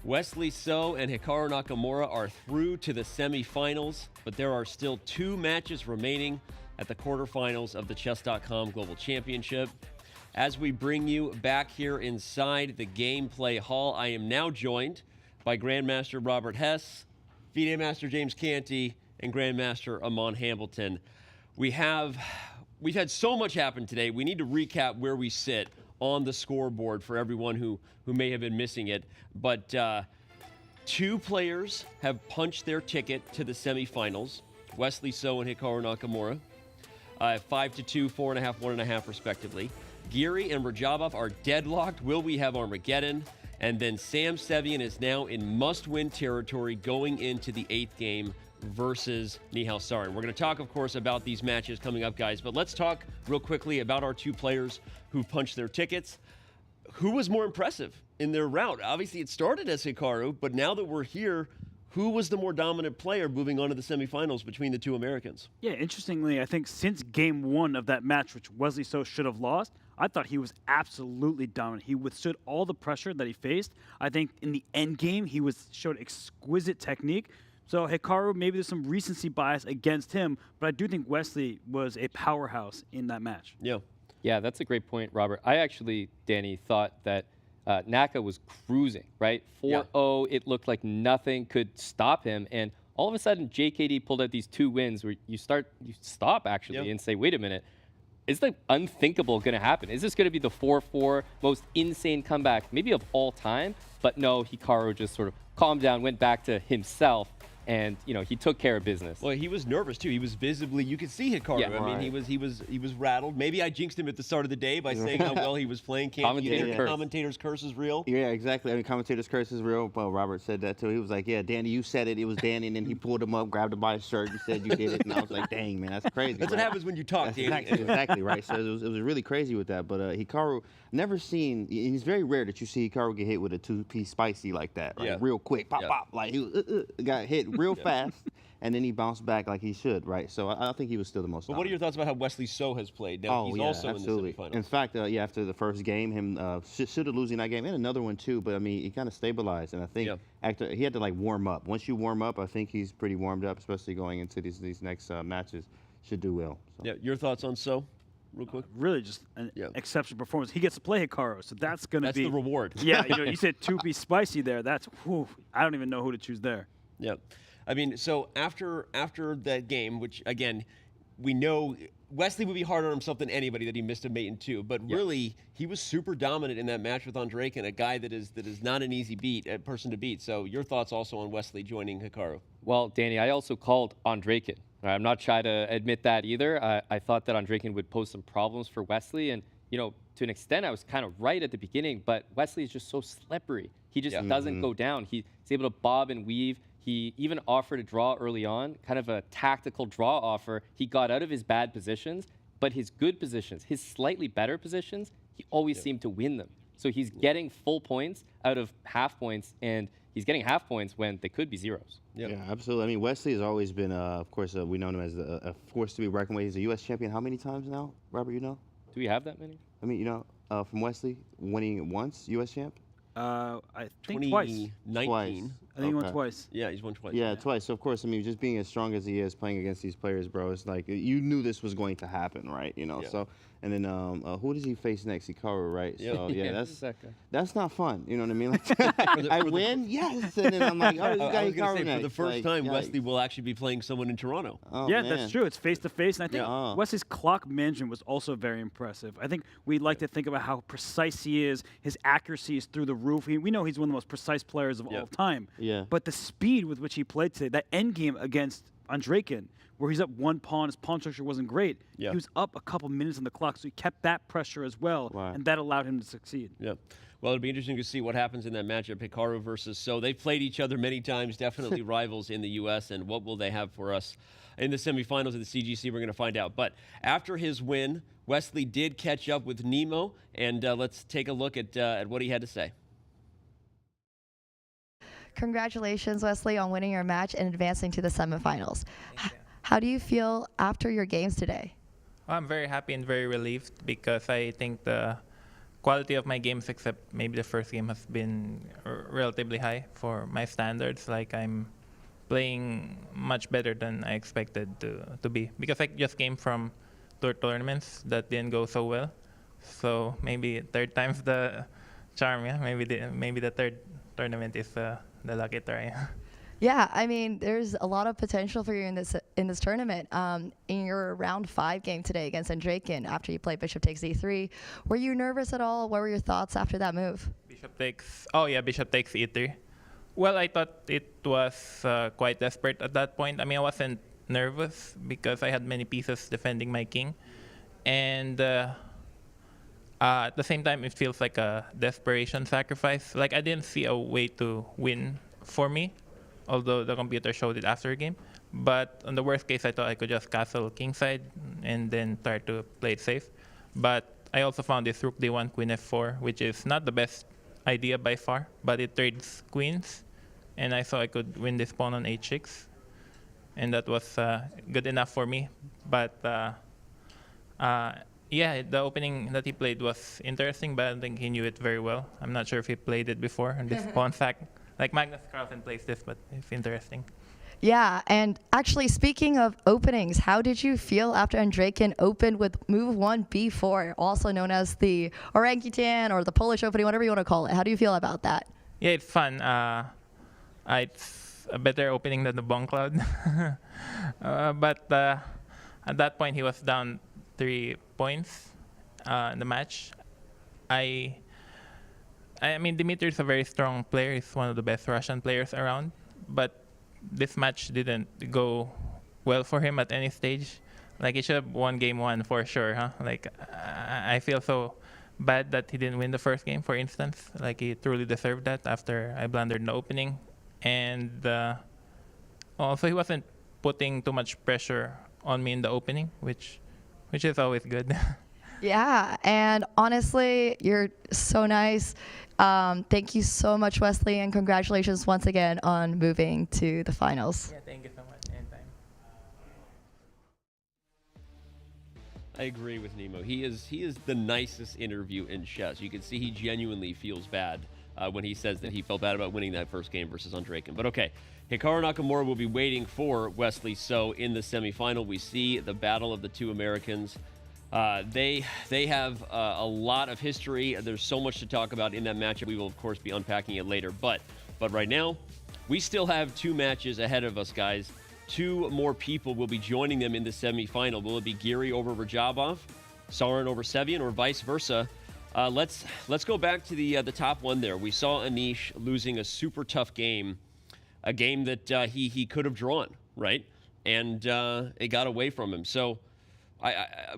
Wesley So and Hikaru Nakamura are through to the semifinals, but there are still 2 matches remaining at the quarterfinals of the Chess.com Global Championship. As we bring you back here inside the gameplay hall, I am now joined by Grandmaster Robert Hess, FIDE Master James Canty, and Grandmaster Amon Hambleton. We've had so much happen today. We need to recap where we sit on the scoreboard for everyone who may have been missing it. But 2 players have punched their ticket to the semifinals, Wesley So and Hikaru Nakamura, 5-2, 4.5, 1.5 respectively. Giri and Radjabov are deadlocked. Will we have Armageddon? And then Sarin Sevian is now in must-win territory going into the 8th game versus Nihal Sarin. We're going to talk, of course, about these matches coming up, guys, but let's talk real quickly about our 2 players who punched their tickets. Who was more impressive in their route? Obviously, it started as Hikaru, but now that we're here, who was the more dominant player moving on to the semifinals between the 2 Americans? Yeah, interestingly, I think since game 1 of that match, which Wesley So should have lost, I thought he was absolutely dominant. He withstood all the pressure that he faced. I think in the end game, he showed exquisite technique. So Hikaru, maybe there's some recency bias against him, but I do think Wesley was a powerhouse in that match. Yeah. Yeah, that's a great point, Robert. I actually, Danny, thought that Naka was cruising, right? 4-0, it looked like nothing could stop him. And all of a sudden, JKD pulled out these 2 wins where you stop actually and say, wait a minute, is the unthinkable going to happen? Is this going to be the 4-4 most insane comeback maybe of all time? But no, Hikaru just sort of calmed down, went back to himself, and he took care of business. Well, he was nervous too. He was visibly, you could see Hikaru. Yeah, I mean, he was rattled. Maybe I jinxed him at the start of the day by saying how well he was playing. Commentator's curse is real. Yeah, exactly. I mean, commentator's curse is real. Well, Robert said that too. He was like, "Yeah, Danny, you said it. It was Danny." And then he pulled him up, grabbed him by his shirt, and said, "You did it." And I was like, "Dang, man, that's crazy." That's what happens when you talk, That's Danny. exactly right. So it was really crazy with that. But Hikaru, never seen. And it's very rare that you see Hikaru get hit with a 2-piece spicy like that. Right? Yeah. Real quick, pop, pop. Like he was, got hit real fast. And then he bounced back like he should, right? So I think he was still the most. But what are your thoughts about how Wesley So has played? Now he's also absolutely. in the semifinals. In fact, after the first game, him should have losing that game and another one too. But I mean, he kind of stabilized, and I think after he had to like warm up. Once you warm up, I think he's pretty warmed up, especially going into these next matches. Should do well. So. Yeah, your thoughts on So? Real quick. Really just an exceptional performance. He gets to play Hikaru, so that's going to be... That's the reward. Yeah, you said 2-piece spicy there. That's, whew, I don't even know who to choose there. Yeah. I mean, so after that game, which, again, we know Wesley would be harder on himself than anybody that he missed a mate in 2, but really, he was super dominant in that match with Andreikin, a guy that is not an easy person to beat. So your thoughts also on Wesley joining Hikaru? Well, Danny, I also called Andreikin. I'm not shy to admit that either. I thought that Andreikin would pose some problems for Wesley, and to an extent, I was kind of right at the beginning, but Wesley is just so slippery. He just doesn't go down. He's able to bob and weave. He even offered a draw early on, kind of a tactical draw offer. He got out of his bad positions, but his good positions, his slightly better positions, he always seemed to win them. So he's getting full points out of half points, and he's getting half points when they could be zeros. Yeah, absolutely. I mean, Wesley has always been, of course, we know him as a force to be reckoned with. He's a U.S. champion how many times now, Robert, you know? Do we have that many? I mean, you know, from Wesley, winning once, U.S. champ? I think twice. 2019. I think he won twice. Yeah, he's won twice. Yeah, twice. So, of course, I mean, just being as strong as he is, playing against these players, bro, it's like you knew this was going to happen, right? You know, so, and then who does he face next? Hikaru, right? So, yeah, that's not fun. You know what I mean? Like, I win? Yes. And then I'm like, oh, this guy Hikaru next. For the first time, Wesley will actually be playing someone in Toronto. Oh, yeah, man. that's true. It's face-to-face, and I think Wesley's clock management was also very impressive. I think we'd like to think about how precise he is. His accuracy is through the roof. We know he's one of the most precise players of all time. Yeah. But the speed with which he played today, that endgame against Andreikin, where he's up one pawn, his pawn structure wasn't great. Yeah. He was up a couple minutes on the clock, so he kept that pressure as well, and that allowed him to succeed. Yeah. Well, it'll be interesting to see what happens in that matchup, Hikaru versus So. They've played each other many times, definitely rivals in the U.S., and what will they have for us in the semifinals of the CGC? We're going to find out. But after his win, Wesley did catch up with Nemo, and let's take a look at what he had to say. Congratulations, Wesley, on winning your match and advancing to the semifinals. How do you feel after your games today? Well, I'm very happy and very relieved because I think the quality of my games, except maybe the first game, has been relatively high for my standards. Like, I'm playing much better than I expected to be, because I just came from tournaments that didn't go so well. So maybe third time's the charm. Yeah, maybe the third tournament is the lucky try. Yeah, I mean, there's a lot of potential for you in this tournament. In your round 5 game today against Andreikin, after you played bishop takes e3, were you nervous at all? What were your thoughts after that move? Bishop takes e3. Well, I thought it was quite desperate at that point. I mean, I wasn't nervous because I had many pieces defending my king, and at the same time, it feels like a desperation sacrifice. Like, I didn't see a way to win for me, although the computer showed it after the game. But on the worst case, I thought I could just castle kingside and then try to play it safe. But I also found this rook d1, queen f4, which is not the best idea by far, but it trades queens, and I thought I could win this pawn on h6, and that was good enough for me. But yeah, the opening that he played was interesting, but I don't think he knew it very well. I'm not sure if he played it before, and this pawn sack. Like, Magnus Carlsen plays this, but it's interesting. Yeah, and actually, speaking of openings, how did you feel after Andreikin opened with move 1 b4, also known as the orangutan or the Polish opening, whatever you want to call it? How do you feel about that? Yeah, it's fun. It's a better opening than the Bong Cloud. But at that point, he was down 3 points in the match. I mean, Dimitri is a very strong player. He's one of the best Russian players around. But this match didn't go well for him at any stage. Like, he should have won game 1 for sure, huh? Like, I feel so bad that he didn't win the first game, for instance. Like, he truly deserved that after I blundered in the opening. And also, he wasn't putting too much pressure on me in the opening, which is always good. Yeah, and honestly, you're so nice. Thank you so much, Wesley, and congratulations once again on moving to the finals. Yeah, thank you so much. Anytime. I agree with Nemo. He is the nicest interview in chess. You can see he genuinely feels bad when he says that he felt bad about winning that first game versus Andreikin. But okay, Hikaru Nakamura will be waiting for Wesley So in the semifinal. We see the battle of the two Americans. They have a lot of history. There's so much to talk about in that matchup. We will, of course, be unpacking it later. But right now, we still have 2 matches ahead of us, guys. 2 more people will be joining them in the semifinal. Will it be Giri over Radjabov, Sarin over Sevian, or vice versa? Let's go back to the top one there. We saw Anish losing a super tough game, a game that he could have drawn, right? And it got away from him. So,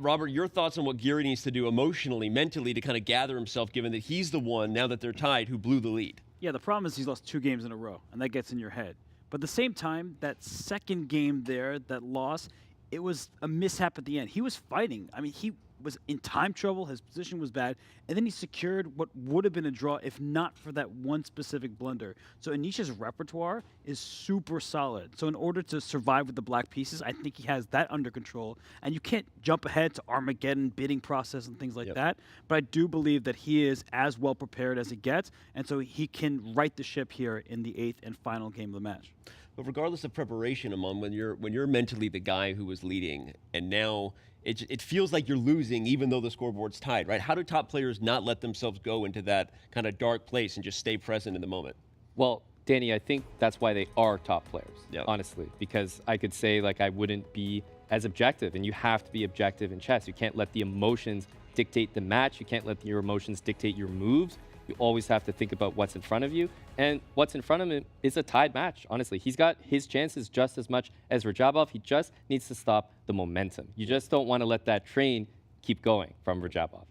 Robert, your thoughts on what Giri needs to do emotionally, mentally, to kind of gather himself, given that he's the one, now that they're tied, who blew the lead? Yeah, the problem is he's lost 2 games in a row, and that gets in your head. But at the same time, that second game there, that loss, it was a mishap at the end. He was fighting. I mean, he was in time trouble. His position was bad. And then he secured what would have been a draw if not for that one specific blunder. So Anish's repertoire is super solid. So in order to survive with the black pieces, I think he has that under control. And you can't jump ahead to Armageddon bidding process and things like that. But I do believe that he is as well prepared as it gets. And so he can right the ship here in the 8th and final game of the match. But regardless of preparation, Amon, when you're mentally the guy who was leading, and now it feels like you're losing even though the scoreboard's tied, right? How do top players not let themselves go into that kind of dark place and just stay present in the moment? Well, Danny, I think that's why they are top players, honestly, because I could say like I wouldn't be as objective, and you have to be objective in chess. You can't let the emotions dictate the match. You can't let your emotions dictate your moves. You always have to think about what's in front of you. And what's in front of him is a tied match, honestly. He's got his chances just as much as Radjabov. He just needs to stop the momentum. You just don't want to let that train keep going from Radjabov.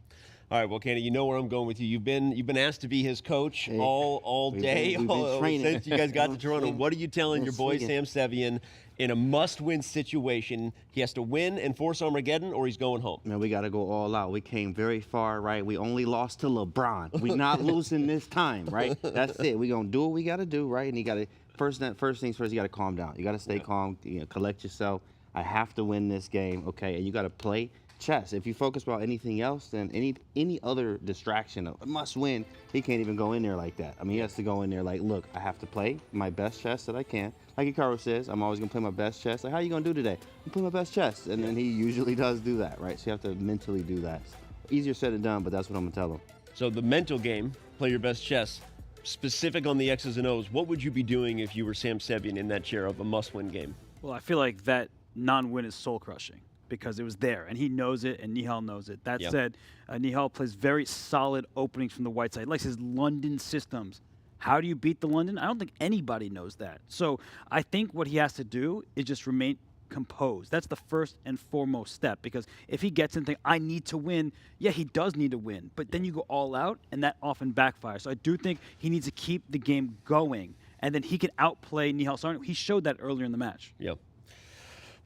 All right, well, Canty, you know where I'm going with you. You've been asked to be his coach all day, we've been training. Since you guys got to Toronto. What are you telling your boy swinging. Sam Sevian in a must-win situation? He has to win and force Armageddon, or he's going home. Man, we got to go all out. We came very far, right? We only lost to LeBron. We're not losing this time, right? That's it. We're going to do what we got to do, right? And you got to, first things first, you got to calm down. You got to stay calm, collect yourself. I have to win this game, okay? And you got to play chess. If you focus about anything else, then any other distraction, a must win, he can't even go in there like that. I mean, he has to go in there like, look, I have to play my best chess that I can. Like Hikaru says, I'm always going to play my best chess. Like, how are you going to do today? I'm playing my best chess. And then he usually does do that, right? So you have to mentally do that. Easier said than done, but that's what I'm going to tell him. So the mental game, play your best chess, specific on the X's and O's, what would you be doing if you were Sam Sevian in that chair of a must-win game? Well, I feel like that non-win is soul-crushing, because it was there, and he knows it, and Nihal knows it. That said, Nihal plays very solid openings from the white side. He likes his London systems. How do you beat the London? I don't think anybody knows that. So I think what he has to do is just remain composed. That's the first and foremost step, because if he gets in thinking, I need to win, yeah, he does need to win, but then you go all out, and that often backfires. So I do think he needs to keep the game going, and then he can outplay Nihal Sarin. He showed that earlier in the match. Yep.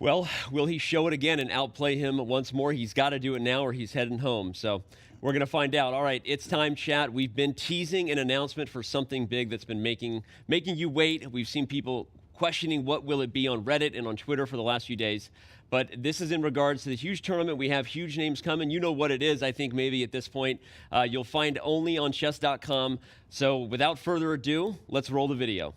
Well, will he show it again and outplay him once more? He's got to do it now or he's heading home. So we're going to find out. All right, it's time, chat. We've been teasing an announcement for something big that's been making you wait. We've seen people questioning what will it be on Reddit and on Twitter for the last few days. But this is in regards to the huge tournament. We have huge names coming. You know what it is, I think, maybe at this point. You'll find only on chess.com. So without further ado, let's roll the video.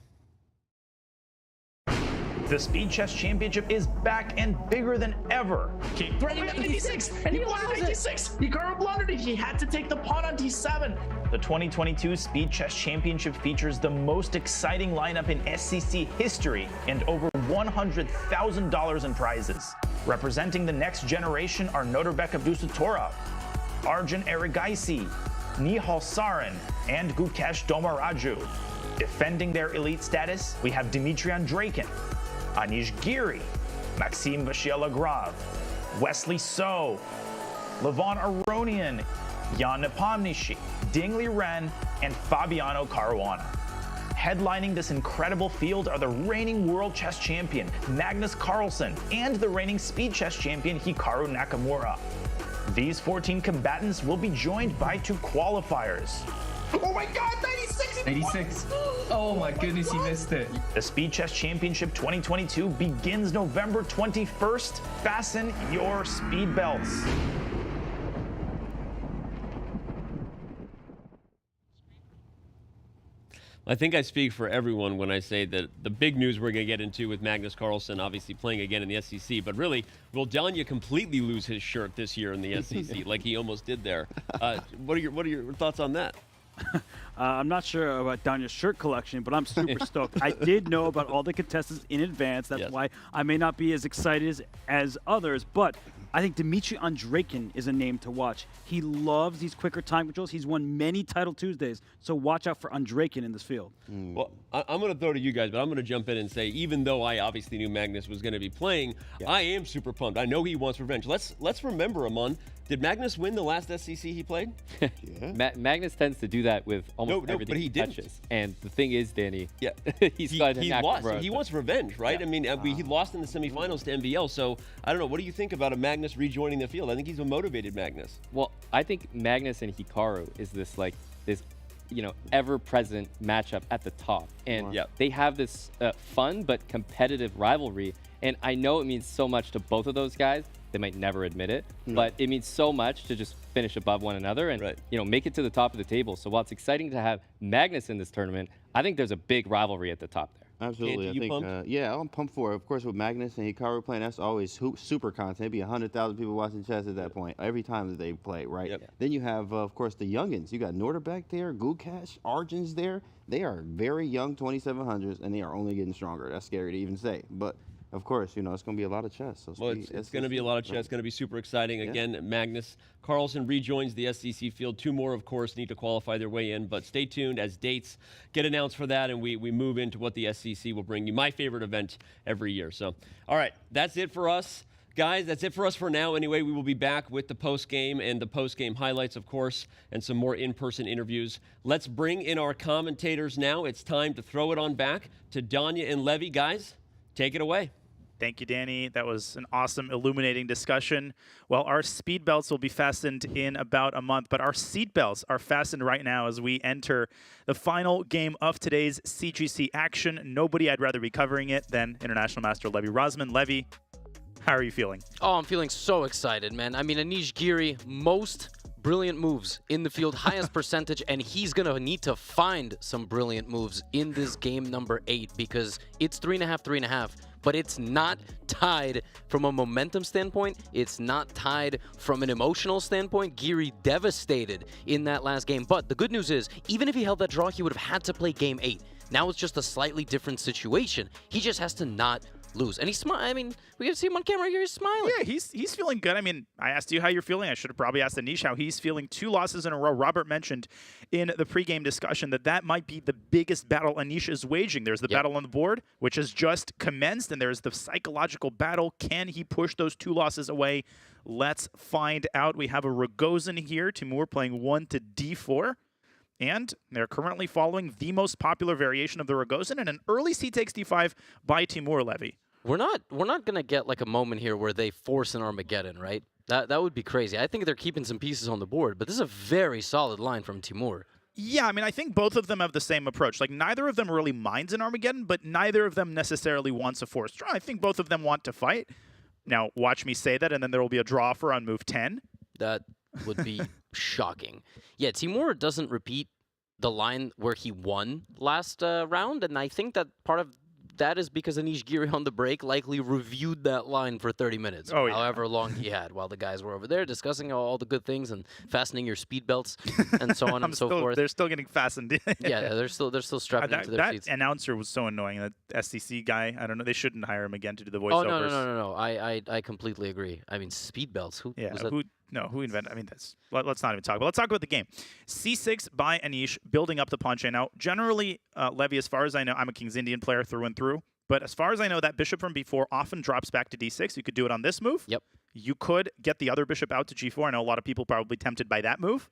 The Speed Chess Championship is back and bigger than ever. King threatening at d6, and he won at d6. Hikaru blundered it. He had to take the pawn on d7. The 2022 Speed Chess Championship features the most exciting lineup in SCC history and over $100,000 in prizes. Representing the next generation are Norbek Abdusattorov, Arjun Erigaisi, Nihal Sarin, and Gukesh Domaraju. Defending their elite status, we have Dimitri Andreikin, Anish Giri, Maxime Vachier-Lagrave, Wesley So, Levon Aronian, Jan Nepomniachtchi, Ding Liren, and Fabiano Caruana. Headlining this incredible field are the reigning world chess champion, Magnus Carlsen, and the reigning speed chess champion, Hikaru Nakamura. These 14 combatants will be joined by 2 qualifiers. Oh my God, 96! 96. Oh my goodness, he missed it. The Speed Chess Championship 2022 begins November 21st. Fasten your speed belts. I think I speak for everyone when I say that the big news we're going to get into with Magnus Carlsen obviously playing again in the SEC, but really, will Danya completely lose his shirt this year in the SEC like he almost did there? What are your thoughts on that? I'm not sure about Danya's shirt collection, but I'm super stoked. I did know about all the contestants in advance. That's why I may not be as excited as others, but I think Dimitri Andreikin is a name to watch. He loves these quicker time controls. He's won many Title Tuesdays, so watch out for Andreikin in this field. Well, I'm going to throw to you guys, but I'm going to jump in and say, even though I obviously knew Magnus was going to be playing, I am super pumped. I know he wants revenge. Let's remember, Amon, Did Magnus win the last SCC he played? Magnus tends to do that with almost No, everything but he didn't. touches. And the thing is, Danny, he got a lost. Nakamura. He wants revenge, right? I mean, he lost in the semifinals to MBL. So I don't know. What do you think about a Magnus rejoining the field? I think he's a motivated Magnus. Well, I think Magnus and Hikaru is this ever-present matchup at the top, and they have this fun but competitive rivalry. And I know it means so much to both of those guys. They might never admit it, but it means so much to just finish above one another and make it to the top of the table. So while it's exciting to have Magnus in this tournament, I think there's a big rivalry at the top there. Absolutely. Canty, I think, yeah, I'm pumped for it. Of course, with Magnus and Hikaru playing, that's always super content. There'd be 100,000 people watching chess at that point every time that they play, right? Then you have, of course, the youngins. You got Norderbeck there, Gukash, Arjun's there. They are very young 2700s, and they are only getting stronger. That's scary to even say. But of course, it's going to be a lot of chess. So it's going to be a lot of chess. It's going to be super exciting. Again, Magnus Carlsen rejoins the SCC field. 2 more, of course, need to qualify their way in. But stay tuned as dates get announced for that, and we move into what the SCC will bring you. My favorite event every year. So, all right, that's it for us. Guys, that's it for us for now. Anyway, we will be back with the post-game and the post-game highlights, of course, and some more in-person interviews. Let's bring in our commentators now. It's time to throw it on back to Danya and Levy. Guys, take it away. Thank you, Danny. That was an awesome, illuminating discussion. Well, our speed belts will be fastened in about a month, but our seat belts are fastened right now as we enter the final game of today's CGC action. Nobody I'd rather be covering it than International Master Levy Rozman. Levy, how are you feeling? Oh, I'm feeling so excited, man. I mean, Anish Giri, most brilliant moves in the field, highest percentage, and he's going to need to find some brilliant moves in this game number 8 because it's 3.5, 3.5. But it's not tied from a momentum standpoint. It's not tied from an emotional standpoint. Giri devastated in that last game. But the good news is, even if he held that draw, he would have had to play game 8. Now it's just a slightly different situation. He just has to not lose. And he's smiling. I mean, we can see him on camera here. He's smiling. Yeah, he's feeling good. I mean, I asked you how you're feeling. I should have probably asked Anish how he's feeling. 2 losses in a row. Robert mentioned in the pregame discussion that might be the biggest battle Anish is waging. There's the battle on the board, which has just commenced, and there's the psychological battle. Can he push those 2 losses away? Let's find out. We have a Rogozin here. Timur playing 1 to d4. And they're currently following the most popular variation of the Rogozin and an early c takes d5 by Timur Levy. We're not gonna get like a moment here where they force an Armageddon, right? That would be crazy. I think they're keeping some pieces on the board, but this is a very solid line from Timur. Yeah, I mean, I think both of them have the same approach. Like, neither of them really minds an Armageddon, but neither of them necessarily wants a forced draw. I think both of them want to fight. Now, watch me say that, and then there will be a draw for on move 10. That would be shocking. Yeah, Timur doesn't repeat the line where he won last round, and I think that part of that is because Anish Giri on the break likely reviewed that line for 30 minutes, however long he had, while the guys were over there discussing all the good things and fastening your speed belts and so on and so forth. They're still getting fastened. Yeah, they're still strapping into their seats. That announcer was so annoying. That SCC guy, I don't know. They shouldn't hire him again to do the voiceovers. Oh no! I completely agree. I mean, speed belts. Who? Yeah. Was that? Who invented? I mean, let's not even talk about. Let's talk about the game. C6 by Anish, building up the pawn chain. Now, generally, Levy, as far as I know, I'm a King's Indian player through and through. But as far as I know, that bishop from b4 often drops back to d6. You could do it on this move. Yep. You could get the other bishop out to g4. I know a lot of people probably tempted by that move.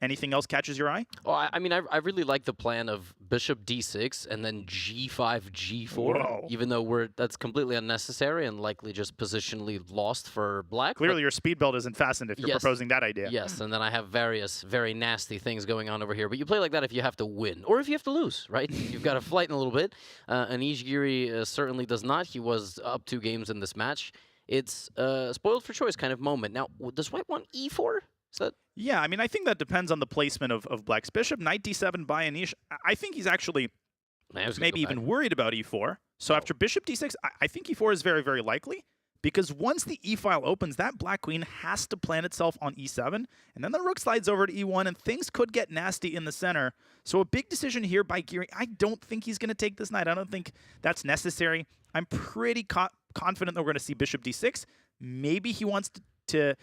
Anything else catches your eye? Oh, I mean, I really like the plan of bishop d6 and then g5, g4. Whoa. Even though that's completely unnecessary and likely just positionally lost for black. Clearly, your speed belt isn't fastened if you're proposing that idea. Yes, and then I have various very nasty things going on over here. But you play like that if you have to win or if you have to lose, right? You've got to flight in a little bit. Anish Giri certainly does not. He was up 2 games in this match. It's a spoiled for choice kind of moment. Now, does white want e4? Yeah, I mean, I think that depends on the placement of black's bishop. Knight d7 by Anish. I think he's actually maybe even worried about e4. So after bishop d6, I think e4 is very, very likely. Because once the e-file opens, that black queen has to plant itself on e7. And then the rook slides over to e1, and things could get nasty in the center. So a big decision here by Giri. I don't think he's going to take this knight. I don't think that's necessary. I'm pretty confident that we're going to see bishop d6. Maybe he wants to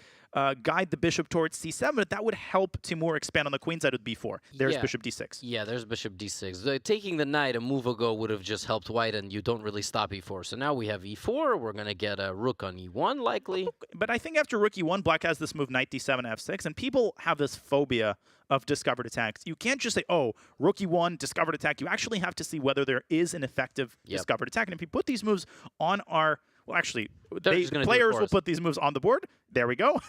guide the bishop towards c7, but that would help Timur expand on the queen side with b4. There's Yeah. bishop d6. Yeah, there's bishop d6. Taking the knight a move ago would have just helped white, and you don't really stop e4. So now we have e4. We're going to get a rook on e1, likely. But I think after rook e1, black has this move knight d7, f6, and people have this phobia of discovered attacks. You can't just say, oh, rook e1, discovered attack. You actually have to see whether there is an effective discovered attack. And if you put these moves on our... Well, actually, players will put these moves on the board. There we go.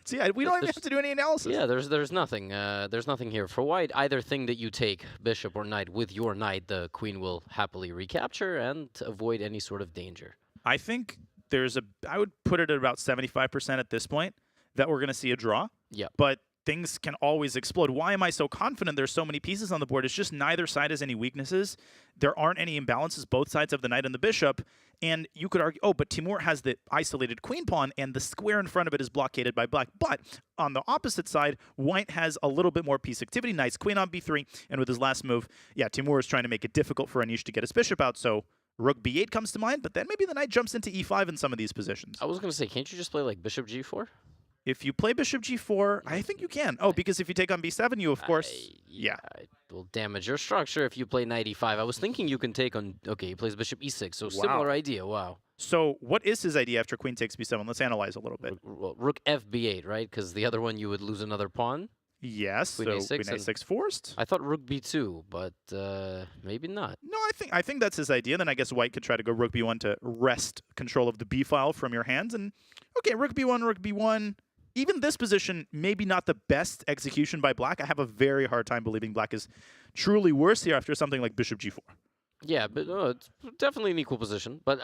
See, we don't even have to do any analysis. Yeah, there's nothing. There's nothing here. For white, either thing that you take, bishop or knight, with your knight, the queen will happily recapture and avoid any sort of danger. I think I would put it at about 75% at this point that we're going to see a draw. Yeah. But things can always explode. Why am I so confident there's so many pieces on the board? It's just neither side has any weaknesses. There aren't any imbalances. Both sides have the knight and the bishop. And you could argue, oh, but Timur has the isolated queen pawn, and the square in front of it is blockaded by black. But on the opposite side, white has a little bit more piece activity. Nice queen on b3. And with his last move, yeah, Timur is trying to make it difficult for Anish to get his bishop out. So rook b8 comes to mind, but then maybe the knight jumps into e5 in some of these positions. I was going to say, can't you just play like bishop g4? If you play bishop g4, I think you can. Oh, because if you take on b7, you, of course... yeah. It will damage your structure if you play knight e5. I was thinking you can take on... Okay, he plays bishop e6, so similar idea. Wow. So what is his idea after queen takes b7? Let's analyze a little bit. Rook fb8, right? Because the other one, you would lose another pawn. Yes, queen so a6 queen a6 forced. I thought rook b2, but maybe not. No, I think that's his idea. Then I guess white could try to go rook b1 to wrest control of the b file from your hands. And okay, rook b1, rook b1. Even this position, maybe not the best execution by black. I have a very hard time believing black is truly worse here after something like bishop g4. Yeah, but it's definitely an equal position. But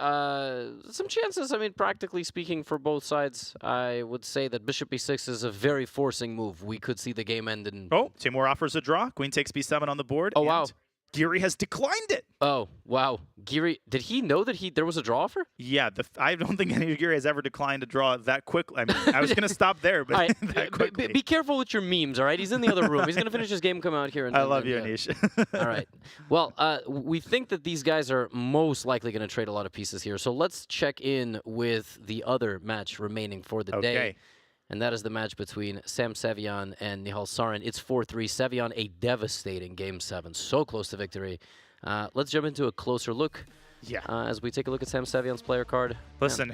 some chances, I mean, practically speaking, for both sides, I would say that bishop e6 is a very forcing move. We could see the game end in... Oh, Timur offers a draw. Queen takes b7 on the board. Oh, wow. Giri has declined it. Oh, wow. Giri, did he know that there was a draw offer? Yeah, I don't think any Giri has ever declined a draw that quickly. I mean, I was going to stop there, but that quickly. Be careful with your memes, all right? He's in the other room. He's going to finish his game, come out here. And I love you, Anish. All right. Well, we think that these guys are most likely going to trade a lot of pieces here. So let's check in with the other match remaining for the day. And that is the match between Sarin Sevian and Nihal Sarin. It's 4-3. Sevian, a devastating Game 7. So close to victory. Let's jump into a closer look. Yeah. As we take a look at Sarin Sevian's player card. Listen,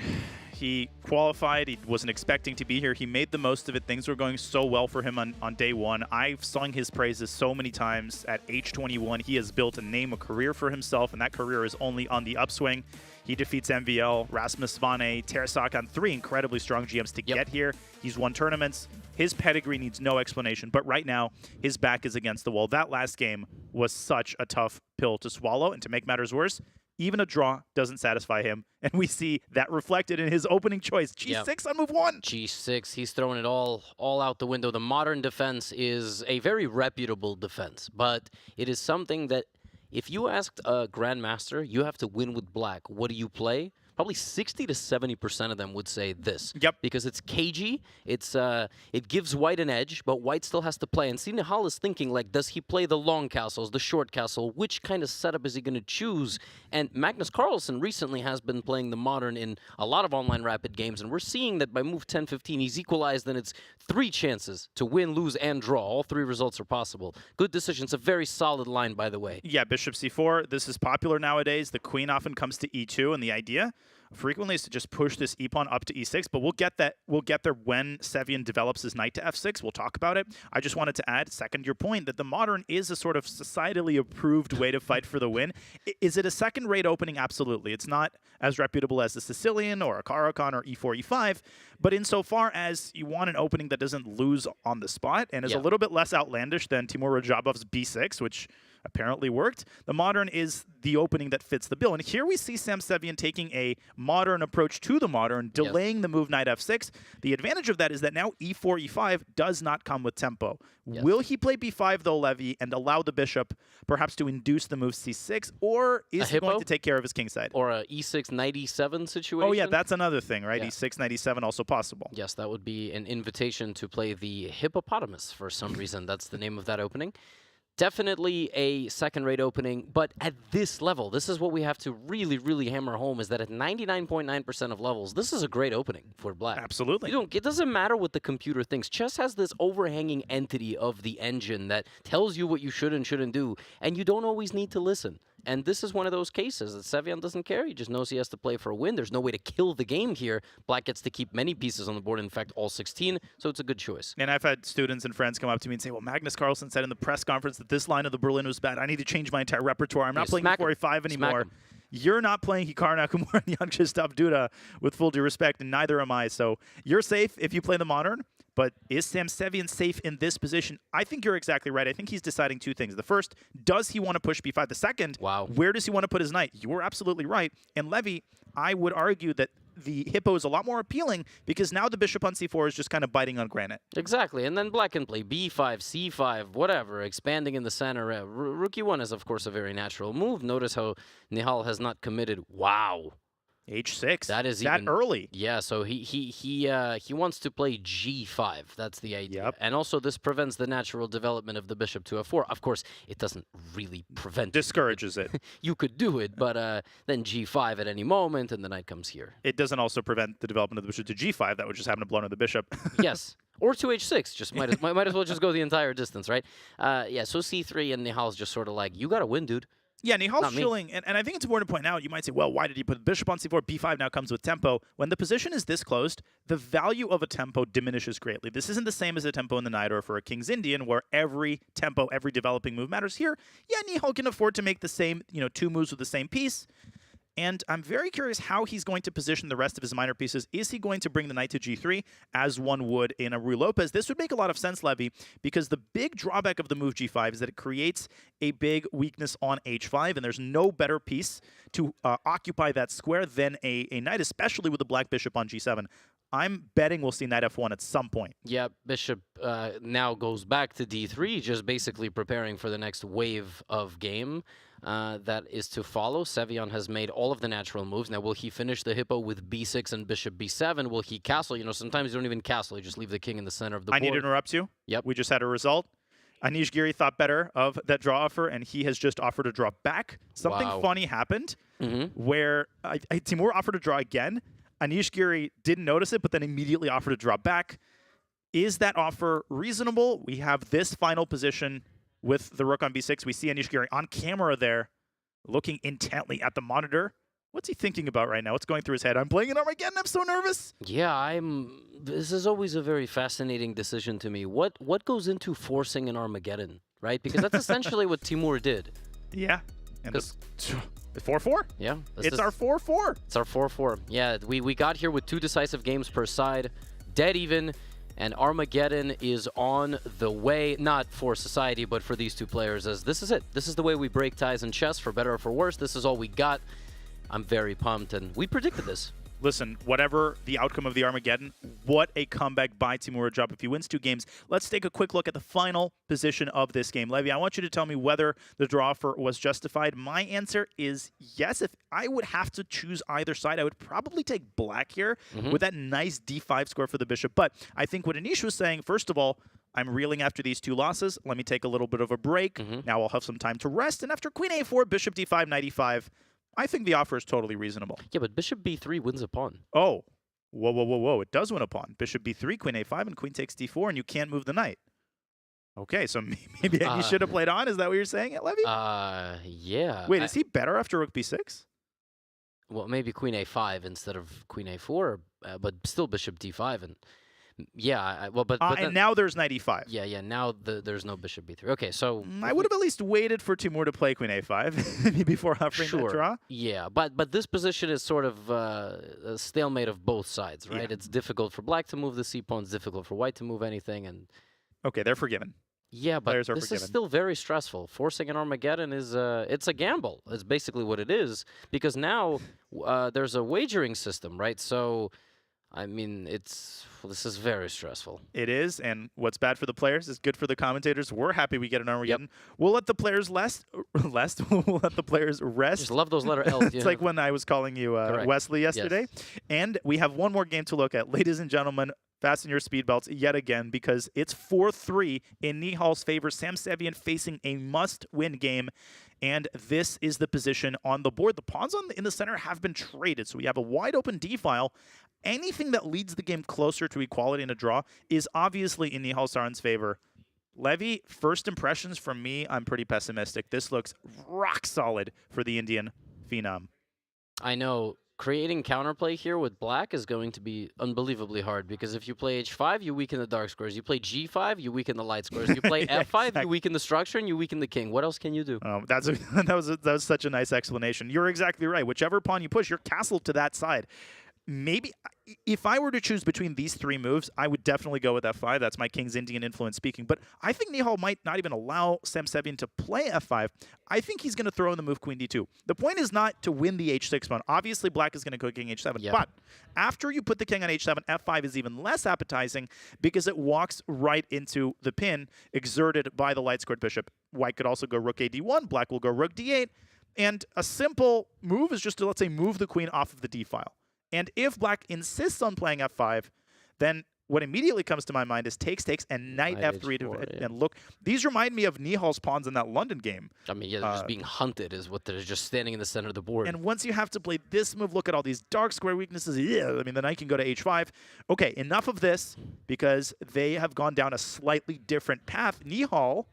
he qualified. He wasn't expecting to be here. He made the most of it. Things were going so well for him on day one. I've sung his praises so many times. At age 21, he has built a name, a career for himself, and that career is only on the upswing. He defeats MVL, Rasmus Svane, Tersak on 3 incredibly strong GMs to get here. He's won tournaments. His pedigree needs no explanation, but right now, his back is against the wall. That last game was such a tough pill to swallow, and to make matters worse, even a draw doesn't satisfy him, and we see that reflected in his opening choice. G6 on move 1. G6, he's throwing it all out the window. The modern defense is a very reputable defense, but it is something that if you asked a grandmaster, you have to win with black. What do you play? Probably 60 to 70% of them would say this. Yep. Because it's cagey. It gives white an edge, but white still has to play. And see, Nihal is thinking, like, does he play the long castles, the short castle? Which kind of setup is he going to choose? And Magnus Carlsen recently has been playing the modern in a lot of online rapid games, and we're seeing that by move 10-15, he's equalized, and it's 3 chances to win, lose, and draw. All 3 results are possible. Good decision. It's a very solid line, by the way. Yeah, bishop c4. This is popular nowadays. The queen often comes to e2, and the idea frequently is to just push this e-pawn up to e6, but we'll get there when Sevian develops his knight to f6. We'll talk about it. I just wanted to add, second your point, that the modern is a sort of societally approved way to fight for the win. Is it a second-rate opening? Absolutely. It's not as reputable as the Sicilian or a Caracan or e4, e5, but insofar as you want an opening that doesn't lose on the spot and is a little bit less outlandish than Timur-Radjabov's b6, which apparently worked, the modern is the opening that fits the bill. And here we see Sarin Sevian taking a modern approach to the modern, delaying the move knight f6. The advantage of that is that now e4, e5 does not come with tempo. Will he play b5, though, Levy, and allow the bishop perhaps to induce the move c6, or is he going to take care of his kingside? Or a e6, knight e7 situation? Oh, yeah, that's another thing, right? e6, knight e7 also possible. Yes, that would be an invitation to play the hippopotamus for some reason. That's the name of that opening. Definitely a second-rate opening, but at this level, this is what we have to really, really hammer home, is that at 99.9% of levels, this is a great opening for black. Absolutely. It doesn't matter what the computer thinks. Chess has this overhanging entity of the engine that tells you what you should and shouldn't do, and you don't always need to listen. And this is one of those cases that Sevian doesn't care. He just knows he has to play for a win. There's no way to kill the game here. Black gets to keep many pieces on the board, in fact, all 16, so it's a good choice. And I've had students and friends come up to me and say, well, Magnus Carlsen said in the press conference that this line of the Berlin was bad. I need to change my entire repertoire. I'm not playing E4A5 anymore. You're not playing Hikaru Nakamura and Nakamura Duda, with full due respect, and neither am I. So you're safe if you play the modern. But is Sam Sevian safe in this position? I think you're exactly right. I think he's deciding two things. The first, does he want to push b5? The second, where does he want to put his knight? You're absolutely right. And Levy, I would argue that the hippo is a lot more appealing because now the bishop on c4 is just kind of biting on granite. Exactly. And then black can play b5, c5, whatever, expanding in the center. Rook e1 is, of course, a very natural move. Notice how Nihal has not committed. Wow. H6. That is that even early. Yeah, so he wants to play g5. That's the idea. Yep. And also this prevents the natural development of the bishop to f4. Of course, it doesn't really prevent discourages it. You could do it, but then g5 at any moment, and the knight comes here. It doesn't also prevent the development of the bishop to g5. That would just happen to blow under the bishop. Yes. Or to h6. Just might as well just go the entire distance, right? Yeah, so c3, and Nihal's just sort of like, you got to win, dude. Yeah, Nihal's chilling, and I think it's important to point out, you might say, well, why did he put the bishop on c4? b5 now comes with tempo. When the position is this closed, the value of a tempo diminishes greatly. This isn't the same as a tempo in the knight or for a King's Indian, where every tempo, every developing move matters. Here, yeah, Nihal can afford to make the same, two moves with the same piece. And I'm very curious how he's going to position the rest of his minor pieces. Is he going to bring the knight to g3, as one would in a Ruy Lopez? This would make a lot of sense, Levy, because the big drawback of the move g5 is that it creates a big weakness on h5, and there's no better piece to occupy that square than a knight, especially with the black bishop on g7. I'm betting we'll see knight f1 at some point. Yeah, bishop now goes back to d3, just basically preparing for the next wave of game that is to follow. Sevian has made all of the natural moves. Now, will he finish the hippo with b6 and bishop b7? Will he castle? Sometimes you don't even castle. You just leave the king in the center of the board. I need to interrupt you. Yep. We just had a result. Anish Giri thought better of that draw offer, and he has just offered a draw back. Something funny happened where Timur offered a draw again. Anish Giri didn't notice it, but then immediately offered a draw back. Is that offer reasonable? We have this final position with the rook on b6. We see Anish Giri on camera there, looking intently at the monitor. What's he thinking about right now? What's going through his head? I'm playing an Armageddon. I'm so nervous. Yeah, this is always a very fascinating decision to me. What goes into forcing an Armageddon, right? Because that's essentially what Timur did. Yeah. And 4-4? Yeah. It's our 4-4. It's our 4-4. Yeah, we got here with 2 decisive games per side, dead even, and Armageddon is on the way, not for society, but for these two players, as this is it. This is the way we break ties in chess, for better or for worse. This is all we got. I'm very pumped, and we predicted this. Listen, whatever the outcome of the Armageddon, what a comeback by Giri-Radjabov. If he wins 2 games, let's take a quick look at the final position of this game. Levy, I want you to tell me whether the draw offer was justified. My answer is yes. If I would have to choose either side, I would probably take black here with that nice d5 square for the bishop. But I think what Anish was saying, first of all, I'm reeling after these 2 losses. Let me take a little bit of a break. Now I'll have some time to rest. And after queen a4, bishop d5, knight e5, I think the offer is totally reasonable. Yeah, but bishop b3 wins a pawn. Oh, whoa. It does win a pawn. Bishop b3, queen a5, and queen takes d4, and you can't move the knight. Okay, so maybe he should have played on. Is that what you're saying, Levy? Yeah. Wait, is he better after rook b6? Well, maybe queen a5 instead of queen a4, but still bishop d5. And yeah, but and now there's knight e5. Yeah. Now there's no bishop b3. Okay, so I would have at least waited for Timur to play queen a5 before offering that draw. Yeah, but this position is sort of a stalemate of both sides, right? Yeah. It's difficult for black to move the c pawn. It's difficult for white to move anything, and okay, they're forgiven. Yeah, but this is still very stressful. Forcing an Armageddon is it's a gamble. It's basically what it is, because now there's a wagering system, right? So I mean, this is very stressful. It is, and what's bad for the players is good for the commentators. We're happy we get an Armageddon. We'll let the players we'll let the players rest. Just love those letter L's. It's like when I was calling you Wesley yesterday. Yes. And we have one more game to look at. Ladies and gentlemen, Fasten your speed belts yet again, because it's 4-3 in Nihal's favor. Sam Sevian facing a must-win game, and this is the position on the board. The pawns in the center have been traded, so we have a wide-open D-file. Anything that leads the game closer to equality and a draw is obviously in Nihal Sarin's favor. Levy, first impressions from me, I'm pretty pessimistic. This looks rock solid for the Indian phenom. I know. Creating counterplay here with black is going to be unbelievably hard, because if you play h5, you weaken the dark squares. You play g5, you weaken the light squares. You play f5, exactly. You weaken the structure, and you weaken the king. What else can you do? That was such a nice explanation. You're exactly right. Whichever pawn you push, you're castled to that side. Maybe if I were to choose between these three moves, I would definitely go with f5. That's my King's Indian influence speaking. But I think Nihal might not even allow Sam Sevian to play f5. I think he's going to throw in the move queen d2. The point is not to win the h6 pawn. Obviously, black is going to go king h7. Yep. But after you put the king on h7, f5 is even less appetizing because it walks right into the pin exerted by the light-squared bishop. White could also go rook a d1. Black will go rook d8. And a simple move is just to, let's say, move the queen off of the d-file. And if black insists on playing f5, then what immediately comes to my mind is takes, and knight f3 to and look. These remind me of Nihal's pawns in that London game. I mean, yeah, they're just being hunted is what they're just standing in the center of the board. And once you have to play this move, look at all these dark square weaknesses. Yeah, I mean, the knight can go to h5. Okay, enough of this, because they have gone down a slightly different path. Nihal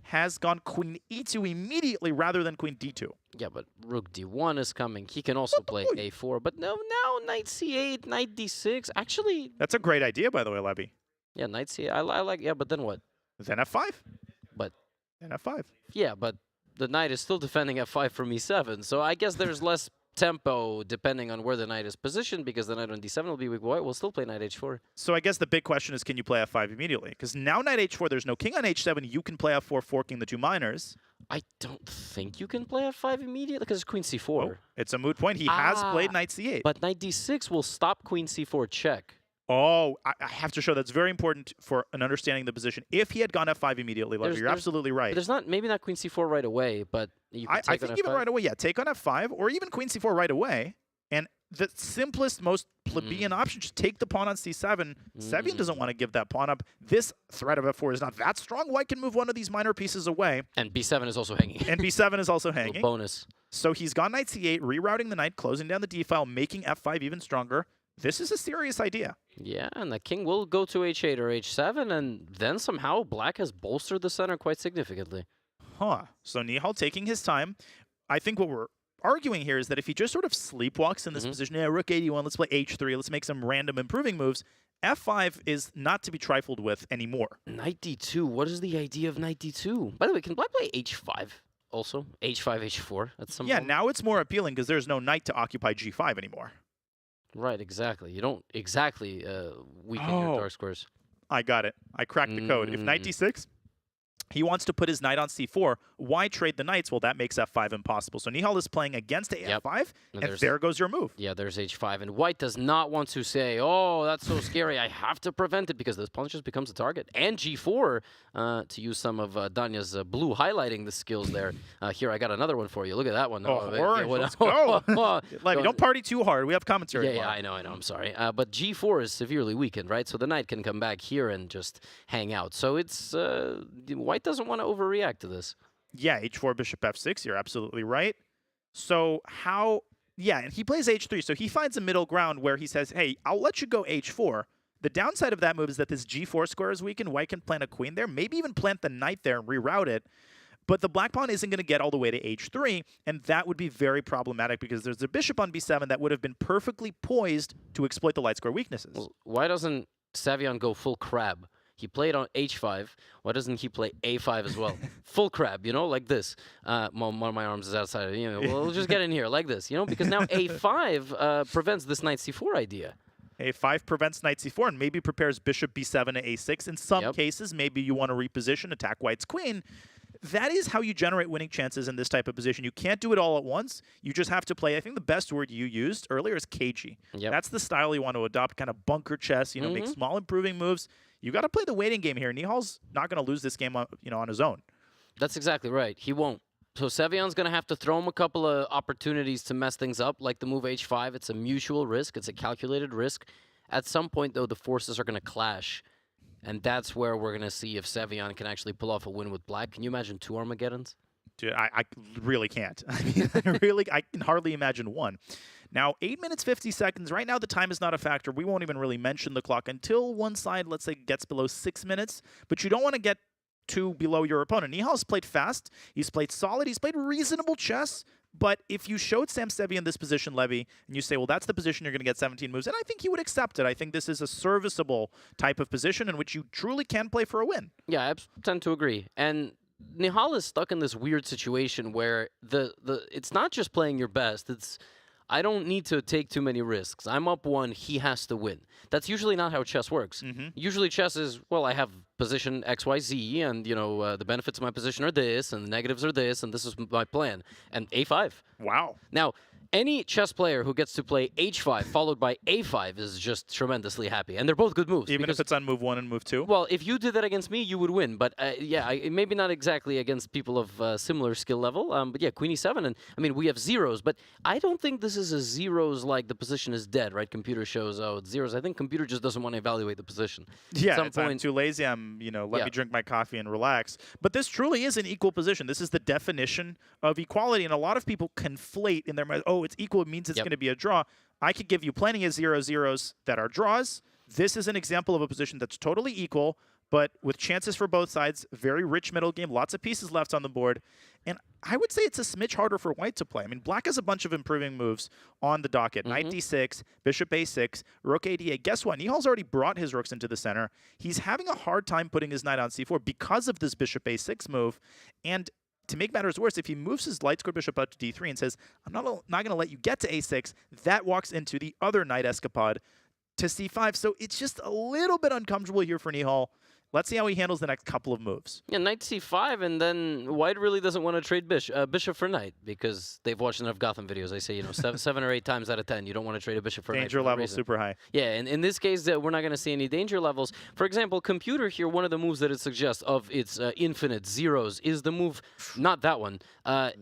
has gone queen e2 immediately rather than queen d2. Yeah, but rook d1 is coming. He can also play a4. But no, now knight c8, knight d6. Actually, that's a great idea, by the way, Levy. Yeah, knight c8. I like. Yeah, but then what? Then f5. But then f5. Yeah, but the knight is still defending f5 from e7. So I guess there's less tempo depending on where the knight is positioned, because the knight on d7 will be weak. White will still play knight h4. So I guess the big question is, can you play f5 immediately? Because now knight h4, there's no king on h7. You can play f4, forking the two minors. I don't think you can play f5 immediately because it's queen c4. Oh, it's a moot point. He has played knight c8. But knight d6 will stop queen c4 check. Oh, I have to show that's very important for an understanding the position. If he had gone f5 immediately, Levy, you're absolutely right. There's not, maybe not queen c4 right away, but you can take I think even right away, yeah. Take on f5 or even queen c4 right away. And the simplest, most plebeian option, just take the pawn on c7. Sevian doesn't want to give that pawn up. This threat of f4 is not that strong. White can move one of these minor pieces away. And b7 is also hanging. And b7 is also hanging. Bonus. So he's gone knight c8, rerouting the knight, closing down the d-file, making f5 even stronger. This is a serious idea. Yeah, and the king will go to h8 or h7, and then somehow black has bolstered the center quite significantly. Huh. So Nihal taking his time. I think what we're arguing here is that if he just sort of sleepwalks in this position, yeah, rook 81, let's play h3, let's make some random improving moves, f5 is not to be trifled with anymore. Knight d2, what is the idea of knight d2? By the way, can black play h5 also? h5, h4 at some point? Now it's more appealing because there's no knight to occupy g5 anymore. Right, exactly. You don't exactly weaken your dark squares. I got it. I cracked the code. If knight d6, he wants to put his knight on c4. Why trade the knights? Well, that makes f5 impossible. So Nihal is playing against f5, and there goes your move. Yeah, there's h5. And white does not want to say, oh, that's so scary, I have to prevent it, because this pawn just becomes a target. And g4, to use some of Danya's blue highlighting the skills there. Here, I got another one for you. Look at that one. Orange, let's go. Levy, don't party too hard. We have commentary. Yeah, I know, I'm sorry. But g4 is severely weakened, right? So the knight can come back here and just hang out. So it's white doesn't want to overreact to this. Yeah, h4, bishop f6, you're absolutely right. So how, and he plays h3, so he finds a middle ground where he says, hey, I'll let you go h4. The downside of that move is that this g4 square is weakened. White can plant a queen there, maybe even plant the knight there and reroute it. But the black pawn isn't going to get all the way to h3, and that would be very problematic because there's a bishop on b7 that would have been perfectly poised to exploit the light square weaknesses. Well, why doesn't Sevian go full crab? He played on h5. Why doesn't he play a5 as well? Full crab, like this. One of my arms is outside. We'll just get in here like this, because now a5 prevents this knight c4 idea. a5 prevents knight c4 and maybe prepares bishop b7 to a6. In some cases, maybe you want to reposition, attack white's queen. That is how you generate winning chances in this type of position. You can't do it all at once. You just have to play. I think the best word you used earlier is cagey. That's the style you want to adopt, kind of bunker chess, make small improving moves. You got to play the waiting game here. Nihal's not going to lose this game on, on his own. That's exactly right. He won't. So Sevian's going to have to throw him a couple of opportunities to mess things up, like the move h5. It's a mutual risk. It's a calculated risk. At some point, though, the forces are going to clash. And that's where we're going to see if Sevian can actually pull off a win with black. Can you imagine 2 Armageddons? Dude, I really can't. I mean, I can hardly imagine one. Now, 8 minutes, 50 seconds. Right now, the time is not a factor. We won't even really mention the clock until one side, let's say, gets below 6 minutes. But you don't want to get too below your opponent. Nihal's played fast. He's played solid. He's played reasonable chess. But if you showed Sam Sevian this position, Levy, and you say, well, that's the position you're going to get 17 moves, and I think he would accept it. I think this is a serviceable type of position in which you truly can play for a win. Yeah, I tend to agree. And Nihal is stuck in this weird situation where it's not just playing your best. It's I don't need to take too many risks. I'm up 1, he has to win. That's usually not how chess works. Usually chess is, well, I have position XYZ, and, you know, the benefits of my position are this, and the negatives are this, and this is my plan. And A5. Wow. Now, any chess player who gets to play H5 followed by A5 is just tremendously happy. And they're both good moves. Even if it's on move 1 and move 2? Well, if you did that against me, you would win. But yeah, maybe not exactly against people of similar skill level. But yeah, Queen E7. And I mean, we have zeros. But I don't think this is a zeros like the position is dead, right? Computer shows, oh, it's zeros. I think computer just doesn't want to evaluate the position. Yeah, I'm too lazy. I'm, you know, let me drink my coffee and relax. But this truly is an equal position. This is the definition of equality. And a lot of people conflate in their mind, oh, it's equal. It means it's going to be a draw. I could give you plenty of 0-0s that are draws. This is an example of a position that's totally equal, but with chances for both sides, very rich middle game, lots of pieces left on the board. And I would say it's a smidge harder for white to play. I mean, black has a bunch of improving moves on the docket. Knight d6, bishop a6, rook a8. Guess what? Nihal's already brought his rooks into the center. He's having a hard time putting his knight on c4 because of this bishop a6 move. And to make matters worse, if he moves his light square bishop out to d3 and says, I'm not going to let you get to a6, that walks into the other knight escapade to c5. So it's just a little bit uncomfortable here for Nihal. Let's see how he handles the next couple of moves. Yeah, knight c5, and then white really doesn't want to trade bishop for knight because they've watched enough Gotham videos. They say, you know, 7 or 8 times out of 10, you don't want to trade a bishop for danger knight. Danger level super high. Yeah, and in this case, we're not going to see any danger levels. For example, computer here, one of the moves that it suggests of its infinite zeros is the move, not that one,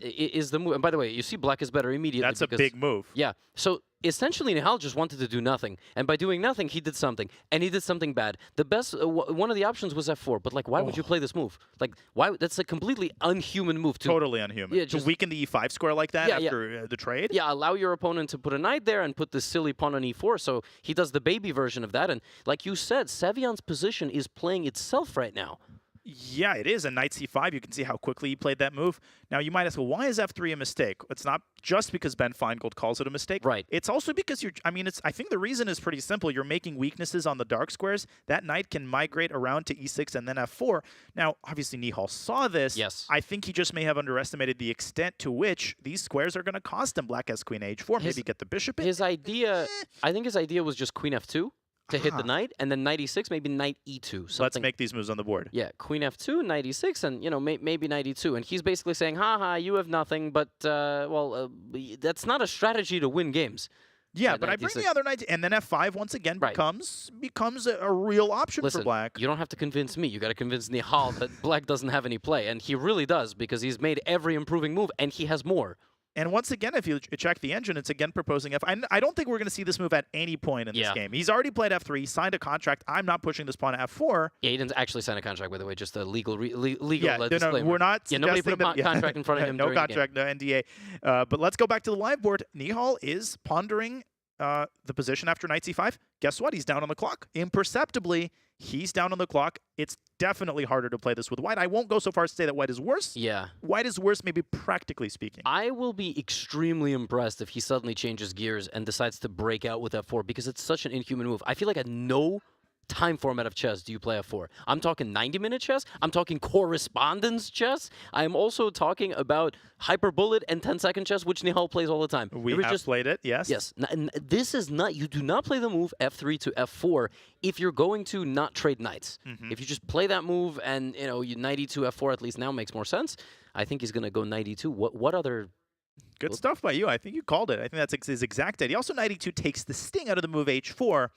is the move. And by the way, you see black is better immediately. That's a big move. Yeah, so essentially, Nihal just wanted to do nothing, and by doing nothing, he did something, and he did something bad. The best, one of the options was f4, but like, why would you play this move? Like, why? That's a completely unhuman move. Totally unhuman. Yeah, to weaken the e5 square like that after the trade? Yeah, allow your opponent to put a knight there and put this silly pawn on e4, so he does the baby version of that, and like you said, Sevian's position is playing itself right now. Yeah, it is. And knight c5, you can see how quickly he played that move. Now, you might ask, well, why is f3 a mistake? It's not just because Ben Feingold calls it a mistake. Right. It's also because I think the reason is pretty simple. You're making weaknesses on the dark squares. That knight can migrate around to e6 and then f4. Now, obviously, Nihal saw this. Yes. I think he just may have underestimated the extent to which these squares are going to cost him. Black has queen h4, maybe get the bishop in. His idea, I think his idea was just queen f2. To hit the knight, and then knight e6, maybe knight e2. Let's make these moves on the board. Yeah, queen f2, knight e6, and, you know, maybe knight e2. And he's basically saying, haha, you have nothing, but, that's not a strategy to win games. Yeah, but I bring the other knight, and then f5 once again becomes a real option for black. You don't have to convince me. You got to convince Nihal that black doesn't have any play, and he really does, because he's made every improving move, and he has more. And once again, if you check the engine, it's again proposing f. I don't think we're going to see this move at any point in this game. He's already played f3, signed a contract. I'm not pushing this pawn to f4. Yeah, he didn't actually sign a contract, by the way, just a legal disclaimer. No, we're not. Yeah, nobody put a contract in front of him. No contract, no NDA. But let's go back to the live board. Nihal is pondering the position after knight c5. Guess what? He's down on the clock. Imperceptibly, he's down on the clock. It's definitely harder to play this with white. I won't go so far as to say that white is worse. Yeah. White is worse, maybe practically speaking. I will be extremely impressed if he suddenly changes gears and decides to break out with f4 because it's such an inhuman move. I feel like at no time format of chess do you play f4. I'm talking 90-minute chess. I'm talking correspondence chess. I'm also talking about hyperbullet and 10-second chess, which Nihal plays all the time. We have played it, yes. Yes. This is not, you do not play the move f3 to f4 if you're going to not trade knights. If you just play that move and, you know, you knight e2, f4 at least now makes more sense. I think he's going to go knight e2. What other... Good stuff by you. I think you called it. I think that's his exact idea. Also, knight e2 takes the sting out of the move h4.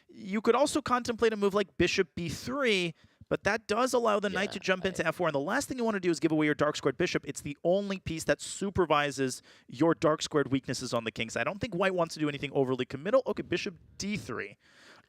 You could also contemplate a move like bishop b3, but that does allow the knight to jump into f4. And the last thing you want to do is give away your dark squared bishop. It's the only piece that supervises your dark squared weaknesses on the king side. I don't think white wants to do anything overly committal. Okay, bishop d3.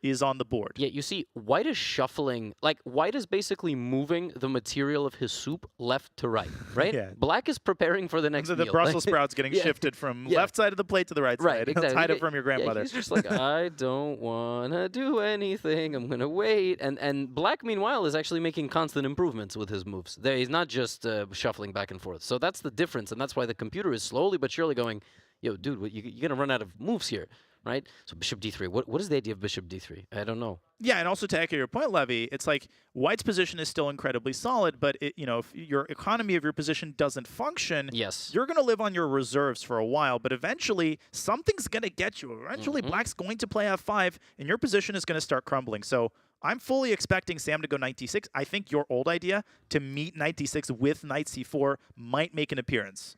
is on the board. Yeah, you see, White is shuffling, like White is basically moving the material of his soup left to right, right? Yeah. Black is preparing for the next The meal. Brussels sprouts getting Yeah. shifted from Yeah. left side of the plate to the right Right, side. exactly. Hide it from your grandmother. Yeah, he's just like, I don't want to do anything. I'm going to wait. And Black, meanwhile, is actually making constant improvements with his moves. He's not just shuffling back and forth. So that's the difference, and that's why the computer is slowly but surely going, yo, dude, you're going to run out of moves here, right? So bishop d3. What is the idea of bishop d3? I don't know. Yeah, and also to echo your point, Levy, it's like White's position is still incredibly solid, but if your economy of your position doesn't function, yes, you're going to live on your reserves for a while, but eventually something's going to get you. Eventually Black's going to play f5, and your position is going to start crumbling. So I'm fully expecting Sam to go knight d6. I think your old idea to meet knight d6 with knight c4 might make an appearance.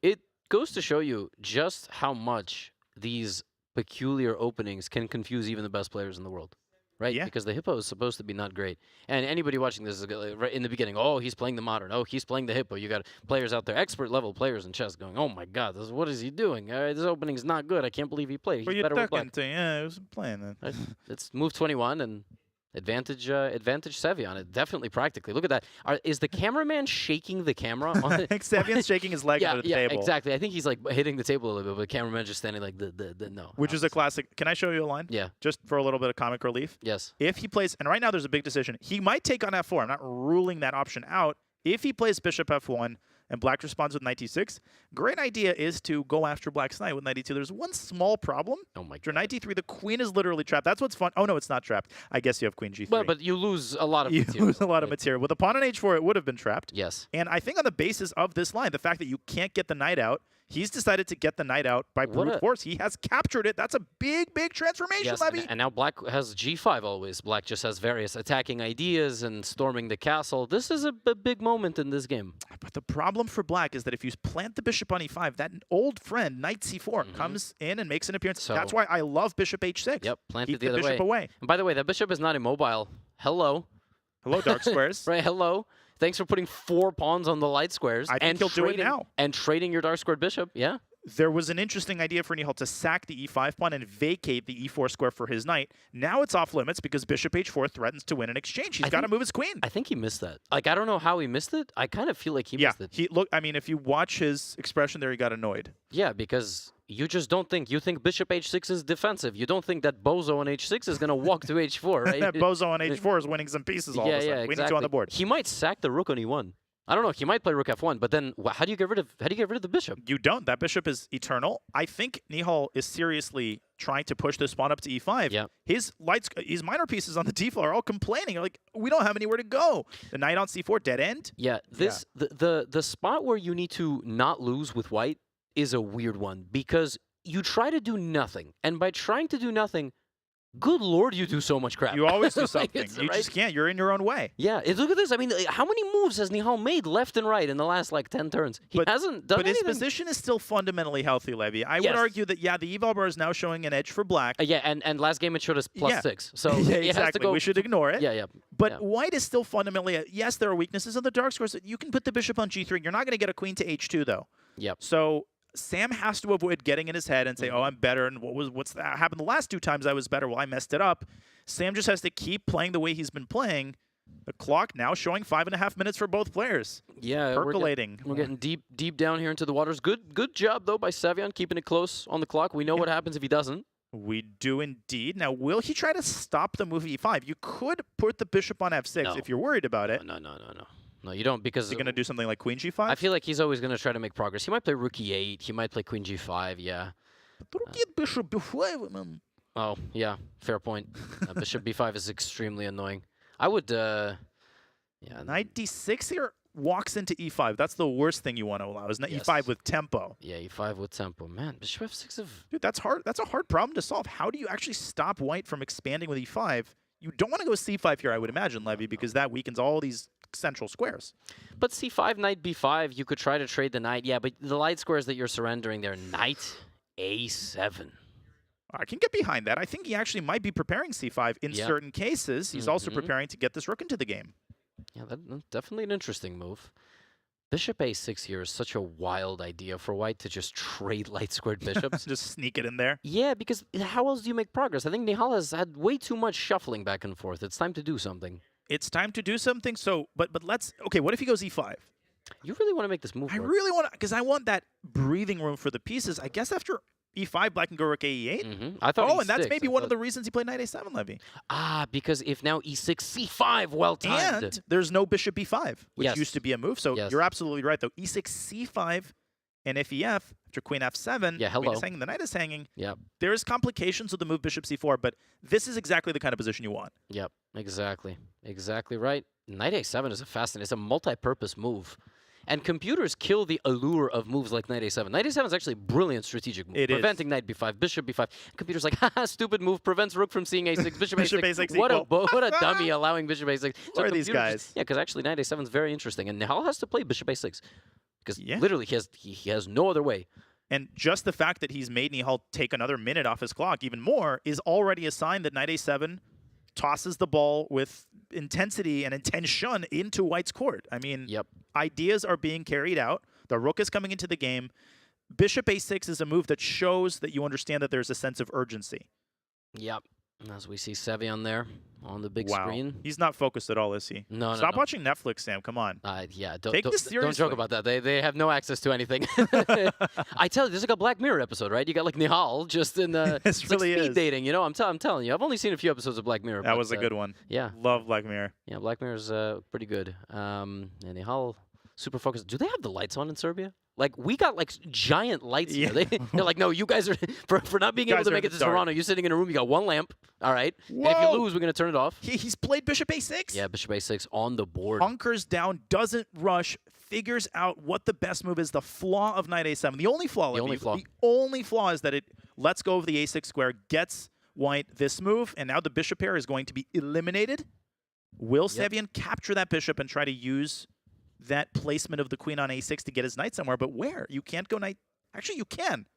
It goes to show you just how much these peculiar openings can confuse even the best players in the world. Right? Yeah. Because the hippo is supposed to be not great. And anybody watching this is right in the beginning, oh, he's playing the modern. Oh, he's playing the hippo. You got players out there, expert level players in chess going, oh my God, what is he doing? This opening's not good. I can't believe he played. He's better with Black. Yeah, I was playing that. It's move 21 and advantage Sevian. Definitely practically. Look at that. Is the cameraman shaking the camera? I think Sevian's shaking his leg under the table. Yeah, exactly. I think he's like hitting the table a little bit, but the cameraman just standing like no. Which is a classic. Can I show you a line? Yeah. Just for a little bit of comic relief? Yes. If he plays, and right now there's a big decision, he might take on f4. I'm not ruling that option out. If he plays bishop f1 and Black responds with knight d6, great idea is to go after Black's knight with knight d2. There's one small problem. Oh my God. Knight d3, the queen is literally trapped. That's what's fun. Oh, no, it's not trapped. I guess you have queen g3. But you lose a lot of you material. lose a lot of material. With a pawn on h4, it would have been trapped. Yes. And I think on the basis of this line, the fact that you can't get the knight out, he's decided to get the knight out by brute force. He has captured it. That's a big, big transformation, Yes, Levy. and now Black has g5 always. Black just has various attacking ideas and storming the castle. This is a big moment in this game. But the problem for Black is that if you plant the bishop on e5, that old friend, knight c4, comes in and makes an appearance. So, that's why I love bishop h6. Yep, plant Keep it the other bishop away. And by the way, that bishop is not immobile. Hello. Hello, dark squares. Right, hello. Thanks for putting 4 pawns on the light squares. I think he'll do it now. And trading your dark squared bishop, yeah. There was an interesting idea for Nihal to sack the e5 pawn and vacate the e4 square for his knight. Now it's off limits because bishop h4 threatens to win an exchange. He's got to move his queen. I think he missed that. Like, I don't know how he missed it. I kind of feel like he missed it. Look, I mean, if you watch his expression there, he got annoyed. Yeah, because you just don't think, you think bishop h6 is defensive. You don't think that bozo on h6 is going to walk to h4, right? That bozo on h4 is winning some pieces all of a sudden. Yeah, We exactly. need 2 on the board. He might sack the rook on e1. I don't know. He might play rook f1, but then how do you get rid of the bishop? You don't. That bishop is eternal. I think Nihal is seriously trying to push this pawn up to e5. Yeah. His minor pieces on the d file are all complaining. Like, we don't have anywhere to go. The knight on c4, dead end. Yeah. The spot where you need to not lose with white is a weird one because you try to do nothing, and by trying to do nothing, good Lord, you do so much crap. You always do Like, something. You just can't. You're in your own way. Yeah, look at this. I mean, how many moves has Nihal made left and right in the last, 10 turns? He hasn't done But anything. his position is still fundamentally healthy, Levy. I would argue that, the eval bar is now showing an edge for Black. Yeah, and last game it showed us +6. So yeah, it has to exactly. go. We should ignore it. Yeah. But White is still fundamentally, yes, there are weaknesses on the dark squares. You can put the bishop on g3. You're not going to get a queen to h2, though. Yep. So Sam has to avoid getting in his head and say, oh, I'm better, and what's that happened the last 2 times I was better? Well, I messed it up. Sam just has to keep playing the way he's been playing. The clock now showing 5.5 minutes for both players. Yeah, percolating. We're getting deep down here into the waters. Good job though by Sevian keeping it close on the clock. We know what happens if he doesn't. We do indeed. Now, will he try to stop the move e5? You could put the bishop on f6 if you're worried about it. No, you don't, because... Is he going to do something like queen g5? I feel like he's always going to try to make progress. He might play rook e8. He might play queen g5, yeah. But rook e8, bishop b5, man. Oh, yeah, fair point. Bishop b5 is extremely annoying. I would, Knight d6 here walks into e5. That's the worst thing you want to allow, isn't it? Yes. e5 with tempo. Yeah, e5 with tempo. Man, bishop f6 of... Dude, that's hard. That's a hard problem to solve. How do you actually stop White from expanding with e5? You don't want to go c5 here, I would imagine, Levy, because that weakens all these central squares. But c5, knight b5, you could try to trade the knight. Yeah, but the light squares that you're surrendering there, knight a7. I can get behind that. I think he actually might be preparing c5 in certain cases. He's also preparing to get this rook into the game. Yeah, that's definitely an interesting move. Bishop a6 here is such a wild idea for white to just trade light squared bishops. Just sneak it in there. Yeah, because how else do you make progress? I think Nihal has had way too much shuffling back and forth. It's time to do something. It's time to do something. So, but let's. Okay, what if he goes e5? You really want to make this move? I really want to, because I want that breathing room for the pieces. I guess after e5, black can go rook a8. I thought. Oh, and that's maybe one of the reasons he played knight a7, Levy. Ah, because if now e6, c5, well timed. And there's no bishop b5, which used to be a move. So you're absolutely right, though. e6, c5, and if ef after queen f7, queen is hanging, the knight is hanging. Yep. There is complications with the move bishop c4, but this is exactly the kind of position you want. Yep, exactly. Exactly right. Knight a7 is it's a multi-purpose move. And computers kill the allure of moves like knight a7. Knight a7 is actually a brilliant strategic move. Preventing knight b5, bishop b5. Computers like, haha, stupid move, prevents rook from seeing a6, bishop a6. What a dummy allowing bishop a6. So are these guys? Yeah, because actually knight a7 is very interesting. And Nihal has to play bishop a6. Because literally he has no other way. And just the fact that he's made Nihal take another minute off his clock, even more, is already a sign that knight a7 tosses the ball with intensity and intention into white's court. I mean, ideas are being carried out. The rook is coming into the game. Bishop a6 is a move that shows that you understand that there's a sense of urgency. Yep. As we see Sevian there on the big screen. He's not focused at all, is he? No, Stop watching Netflix, Sam. Come on. Yeah, Take this seriously. Don't joke about that. They have no access to anything. I tell you, this is like a Black Mirror episode, right? You got like Nihal just in the really speed dating. You know, I'm telling you. I've only seen a few episodes of Black Mirror. That was a good one. Yeah. Love Black Mirror. Yeah, Black Mirror's pretty good. And Nihal, super focused. Do they have the lights on in Serbia? Like, we got, like, giant lights here. They're like, no, you guys are, for not being able to make it to Toronto, you're sitting in a room, you got one lamp, all right? Whoa. And if you lose, we're going to turn it off. He's played bishop a6? Yeah, bishop a6 on the board. Hunkers down, doesn't rush, figures out what the best move is, the flaw of knight a7. The only flaw, the only flaw is that it lets go of the a6 square, gets white this move, and now the bishop pair is going to be eliminated. Will Sevian capture that bishop and try to use that placement of the queen on a6 to get his knight somewhere? But where? You can't go knight. Actually, you can.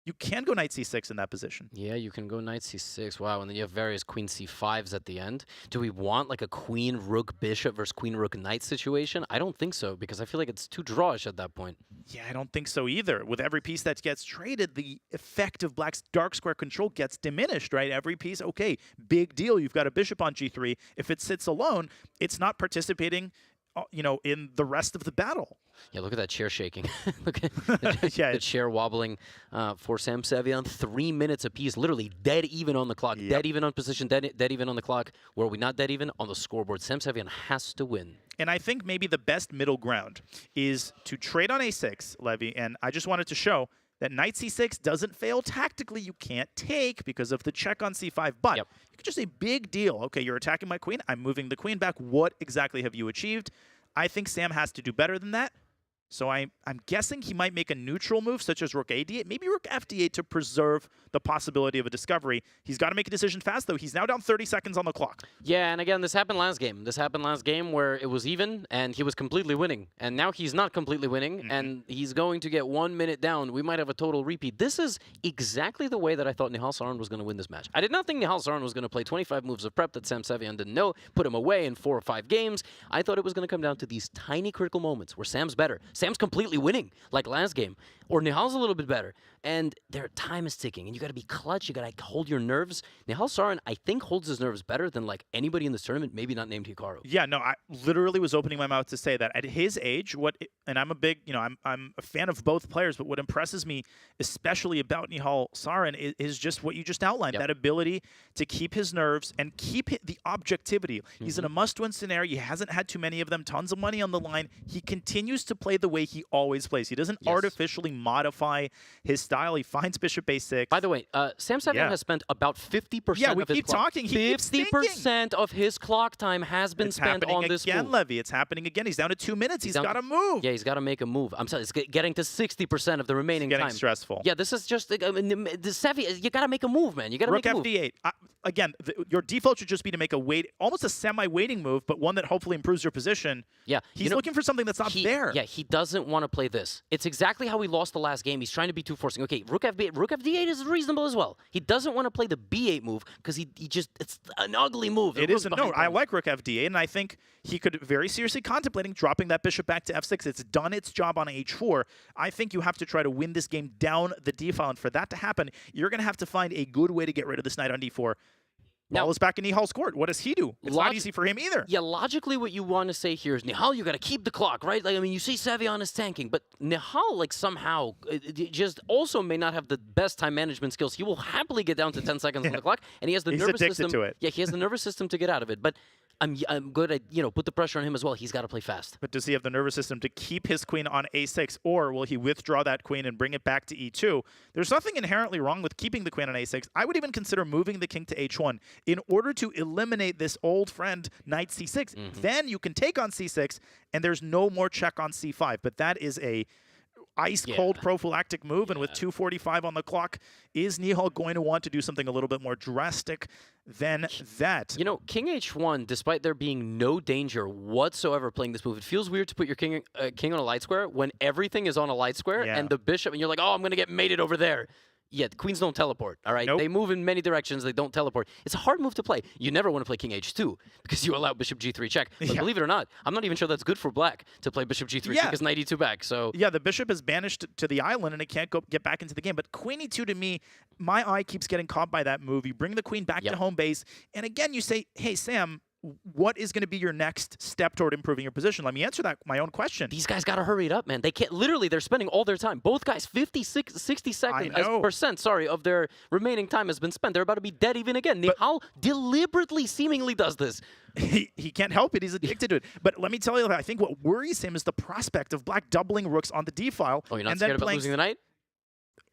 You can go knight c6 in that position. Yeah, you can go knight c6. Wow, and then you have various queen c5s at the end. Do we want like a queen rook bishop versus queen rook knight situation? I don't think so, because I feel like it's too drawish at that point. Yeah, I don't think so either. With every piece that gets traded, the effect of black's dark square control gets diminished, right? Every piece, okay, big deal. You've got a bishop on g3. If it sits alone, it's not participating, you know, in the rest of the battle. Yeah, look at that chair shaking. Look at the chair wobbling for Sam Sevian. 3 minutes apiece, literally dead even on the clock. Dead even on position, dead even on the clock. Were we not dead even? On the scoreboard. Sam Sevian has to win. And I think maybe the best middle ground is to trade on a6, Levy, and I just wanted to show that knight c6 doesn't fail tactically. You can't take because of the check on c5, but you can just say big deal. Okay, you're attacking my queen. I'm moving the queen back. What exactly have you achieved? I think Sam has to do better than that. So I'm guessing he might make a neutral move, such as rook a8, maybe rook fd8 to preserve the possibility of a discovery. He's got to make a decision fast, though. He's now down 30 seconds on the clock. Yeah, and again, this happened last game. This happened last game where it was even, and he was completely winning. And now he's not completely winning, and he's going to get 1 minute down. We might have a total repeat. This is exactly the way that I thought Nihal Sarin was going to win this match. I did not think Nihal Sarin was going to play 25 moves of prep that Sam Sevian didn't know, put him away in 4 or 5 games. I thought it was going to come down to these tiny critical moments where Sam's better. Sam's completely winning, like last game, or Nihal's a little bit better, and their time is ticking, and you got to be clutch. You got to hold your nerves. Nihal Sarin, I think, holds his nerves better than like anybody in this tournament, maybe not named Hikaru. Yeah, no, I literally was opening my mouth to say that at his age, and I'm a big, you know, I'm a fan of both players, but what impresses me especially about Nihal Sarin is just what you just outlined, that ability to keep his nerves and keep the objectivity. He's in a must-win scenario. He hasn't had too many of them, tons of money on the line. He continues to play the way he always plays. He doesn't artificially modify his style. He finds bishop a6. By the way, Sam Sevian has spent about 50% of his clock. 50% of his clock time has been spent on this move. Again, Levy. It's happening again. He's down to 2 minutes. He's got to move. Yeah, he's got to make a move. I'm sorry, it's getting to 60% of the remaining time. It's getting stressful. Yeah, this is just, the Sevian, you got to make a move, man. You got to make a move. Rook fd8. Again, your default should just be to make a almost a semi-waiting move, but one that hopefully improves your position. Yeah. He's looking for something that's not there. Yeah, he doesn't want to play this. It's exactly how he lost lost the last game. He's trying to be too forcing. Okay, rook FD8 is reasonable as well. He doesn't want to play the B8 move because he just, it's an ugly move. It is. No, I like rook FD8, and I think he could very seriously contemplating dropping that bishop back to F6. It's done its job on H4. I think you have to try to win this game down the D file, and for that to happen, you're going to have to find a good way to get rid of this knight on D4. Now, Ball is back in Nihal's court. What does he do? It's not easy for him either. Yeah, logically what you want to say here is, Nihal, you got to keep the clock, right? Like, I mean, you see Sevian is tanking, but Nihal, like, somehow just also may not have the best time management skills. He will happily get down to 10 seconds on the clock, and he has the nervous system. To it. Yeah, he has the nervous system to get out of it, but I'm good at, put the pressure on him as well. He's got to play fast. But does he have the nervous system to keep his queen on A6, or will he withdraw that queen and bring it back to E2? There's nothing inherently wrong with keeping the queen on A6. I would even consider moving the king to H1 in order to eliminate this old friend knight C6. Then you can take on C6, and there's no more check on C5. But that is a ice-cold prophylactic move, and with 2:45 on the clock, is Nihal going to want to do something a little bit more drastic than that? King H1, despite there being no danger whatsoever playing this move, it feels weird to put your king on a light square when everything is on a light square, and the bishop, and you're like, oh, I'm going to get mated over there. Yeah, the queens don't teleport, all right? Nope. They move in many directions. They don't teleport. It's a hard move to play. You never want to play king h2 because you allow bishop g3 check. But believe it or not, I'm not even sure that's good for black to play bishop g3 check because knight e2 back. So yeah, the bishop is banished to the island and it can't get back into the game. But queen e2 to me, my eye keeps getting caught by that move. You bring the queen back to home base, and again you say, hey, Sam, what is going to be your next step toward improving your position? Let me answer my own question. These guys got to hurry it up, man. They can't. Literally, they're spending all their time. Both guys, 60 seconds percent, of their remaining time has been spent. They're about to be dead even again. Nihal deliberately, seemingly does this. He can't help it. He's addicted to it. But let me tell you, I think what worries him is the prospect of black doubling rooks on the D file. Oh, you're not scared about losing the knight?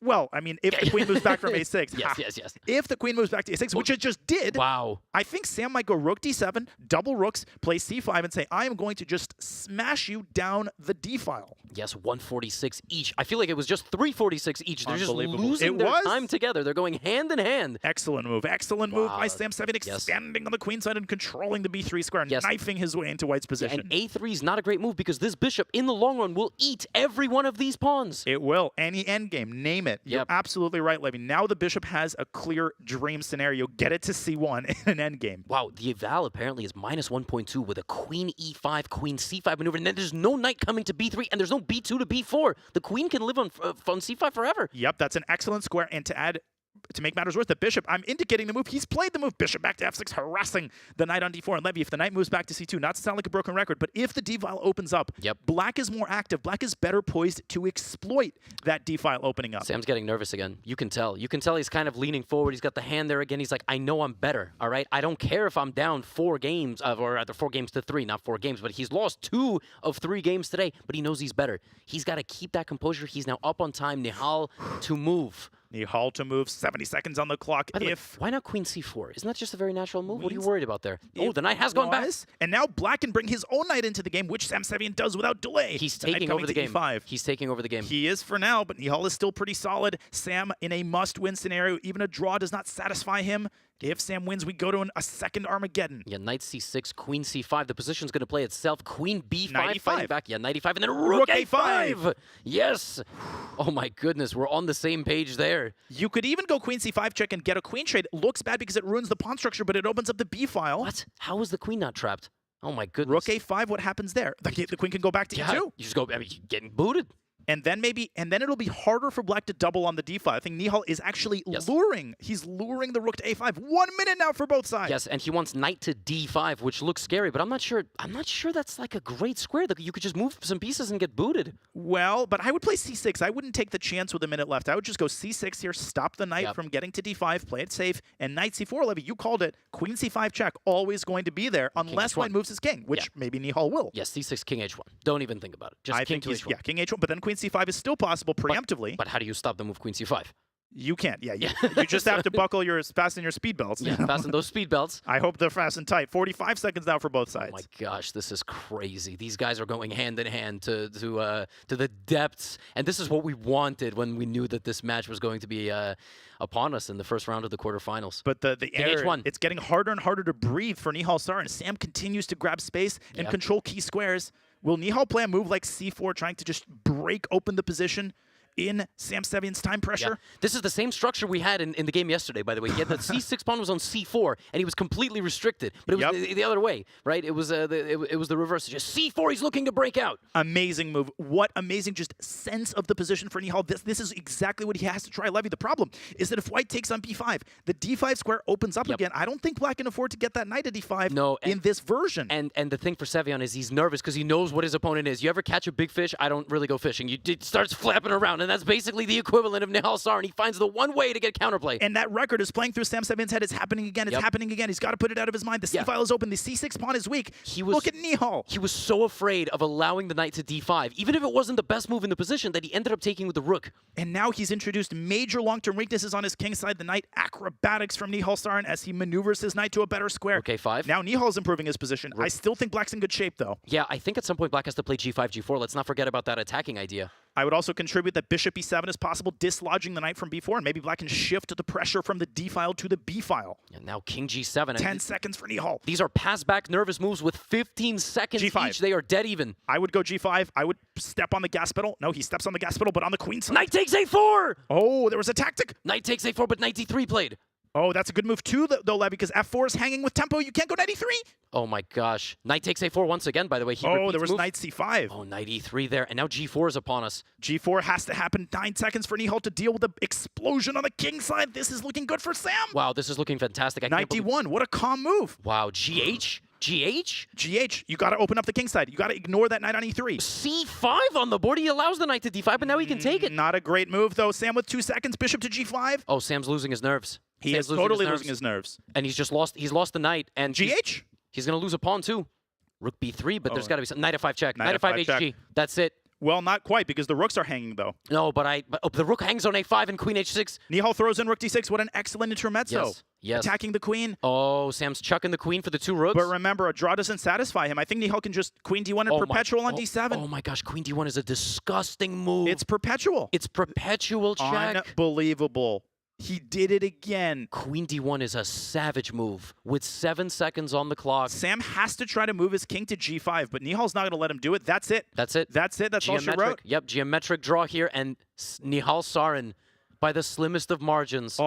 Well, I mean, if the queen moves back from A6. Yes. If the queen moves back to A6, which it just did. Wow. I think Sam might go rook D7, double rooks, play C5, and say, I am going to just smash you down the D file. Yes, 146 each. I feel like it was just 346 each. They're just losing their time together. They're going hand in hand. Excellent move. Excellent move by Sam Sevian, expanding on the queen side and controlling the B3 square, and knifing his way into white's position. And A3 is not a great move because this bishop, in the long run, will eat every one of these pawns. It will. Any endgame. Name it. You're absolutely right, Levy. Now the bishop has a clear dream scenario. Get it to C1 in an endgame. Wow, the eval apparently is minus 1.2 with a queen E5, queen C5 maneuver, and then there's no knight coming to B3, and there's no B2 to B4. The queen can live on C5 forever. Yep, that's an excellent square, and to make matters worse, the bishop, I'm indicating the move. He's played the move. Bishop back to F6, harassing the knight on D4. And Levy, if the knight moves back to C2, not to sound like a broken record, but if the D file opens up, black is more active. Black is better poised to exploit that D file opening up. Sam's getting nervous again. You can tell. You can tell he's kind of leaning forward. He's got the hand there again. He's like, I know I'm better, all right? I don't care if I'm down 4 games, or rather 4 games to 3, not 4 games, but he's lost 2 of 3 games today, but he knows he's better. He's got to keep that composure. He's now up on time. Nihal to move. Nihal to move, 70 seconds on the clock. Why not queen c4? Isn't that just a very natural move? What are you worried about there? Oh, the knight has gone back. And now black can bring his own knight into the game, which Sam Sevian does without delay. He's taking over the game. He's taking over the game. He is for now, but Nihal is still pretty solid. Sam in a must-win scenario. Even a draw does not satisfy him. If Sam wins, we go to a second Armageddon. Yeah, knight c6, queen c5. The position's going to play itself. Queen b5. Knight e5. Back. Yeah, knight e5, and then rook a5. Yes. Oh, my goodness. We're on the same page there. You could even go queen c5 check and get a queen trade. Looks bad because it ruins the pawn structure, but it opens up the b file. What? How is the queen not trapped? Oh, my goodness. Rook a5, what happens there? The queen can go back to e2. You just go, getting booted. And then it'll be harder for black to double on the d file. I think Nihal is actually luring. He's luring the rook to a5. 1 minute now for both sides. Yes, and he wants knight to d5, which looks scary, but I'm not sure that's like a great square. You could just move some pieces and get booted. Well, but I would play c6. I wouldn't take the chance with a minute left. I would just go c6 here, stop the knight from getting to d5, play it safe, and knight c4, Levy, you called it. Queen c5 check, always going to be there, unless white moves his king, which maybe Nihal will. Yes, c6, king h1. Don't even think about it. Just king to h1. Yeah, king h1, but then queen c5 is still possible preemptively. But how do you stop the move queen c5? You can't. Yeah, you just have to fasten your speed belts. Yeah, fasten those speed belts. I hope they're fastened tight. 45 seconds now for both sides. Oh my gosh, this is crazy. These guys are going hand in hand to the depths, and this is what we wanted when we knew that this match was going to be upon us in the first round of the quarterfinals. But the air, it's getting harder and harder to breathe for Nihal Sarin. Sam continues to grab space and control key squares. Will Nihal play a move like c4, trying to just break open the position in Sam Sevian's time pressure. Yeah. This is the same structure we had in the game yesterday, by the way. He had the C6 pawn was on C4, and he was completely restricted. But it was the other way, right? It was the reverse. Just C4, he's looking to break out. Amazing move. What amazing just sense of the position for Nihal. This is exactly what he has to try, Levy. The problem is that if white takes on b5, the d5 square opens up again. I don't think black can afford to get that knight to d5 in this version. And the thing for Sevian is he's nervous because he knows what his opponent is. You ever catch a big fish? I don't really go fishing. It starts flapping around, and that's basically the equivalent of Nihal Sarin. He finds the one way to get counterplay. And that record is playing through Sam Sevian's head. It's happening again. It's happening again. He's got to put it out of his mind. The c file is open. The c6 pawn is weak. Look at Nihal. He was so afraid of allowing the knight to d5, even if it wasn't the best move in the position, that he ended up taking with the rook. And now he's introduced major long-term weaknesses on his king side. The knight acrobatics from Nihal Sarin as he maneuvers his knight to a better square. Okay, 5. Now Nihal's improving his position. I still think black's in good shape, though. Yeah, I think at some point black has to play g5, g4. Let's not forget about that attacking idea. I would also contribute that bishop e7 is possible, dislodging the knight from b4, and maybe black can shift the pressure from the d file to the b file. And now king g7. 10 seconds for Nihal. These are pass-back nervous moves with 15 seconds G5. each. They are dead even. I would go g5. I would step on the gas pedal. No, he steps on the gas pedal, but on the queen side. Knight takes a4! Oh, there was a tactic. Knight takes a4, but knight d3 played. Oh, that's a good move too, though, Levy, because f4 is hanging with tempo. You can't go knight e3. Oh my gosh. Knight takes a4 once again, by the way. There was knight c5. Oh, knight e3 there. And now g4 is upon us. G4 has to happen. 9 seconds for Nihal to deal with the explosion on the king side. This is looking good for Sam. Wow, this is looking fantastic. Knight d1. What a calm move. Wow, GH? GH? GH. You got to open up the king side. You got to ignore that knight on e3. C5 on the board. He allows the knight to d5, but now he can take it. Not a great move, though. Sam with 2 seconds. Bishop to g5. Oh, Sam's losing his nerves. He is totally losing his nerves. And he's just lost. He's lost the knight. And GH? He's going to lose a pawn, too. Rook b3, but there's got to be some. Knight f5 check. Knight f5 f5 check. HG. That's it. Well, not quite, because the rooks are hanging, though. No, but the rook hangs on a5 and queen h6. Nihal throws in rook d6. What an excellent intermezzo. Yes. Attacking the queen. Oh, Sam's chucking the queen for the 2 rooks. But remember, a draw doesn't satisfy him. I think Nihal can just queen d1 and perpetual on d7. Oh my gosh, queen d1 is a disgusting move. It's perpetual. It's perpetual check. Unbelievable. He did it again. Queen d1 is a savage move with 7 seconds on the clock. Sam has to try to move his king to g5, but Nihal's not going to let him do it. That's it. That's it. That's it. That's all she wrote. Yep, geometric draw here, and Nihal Sarin, by the slimmest of margins,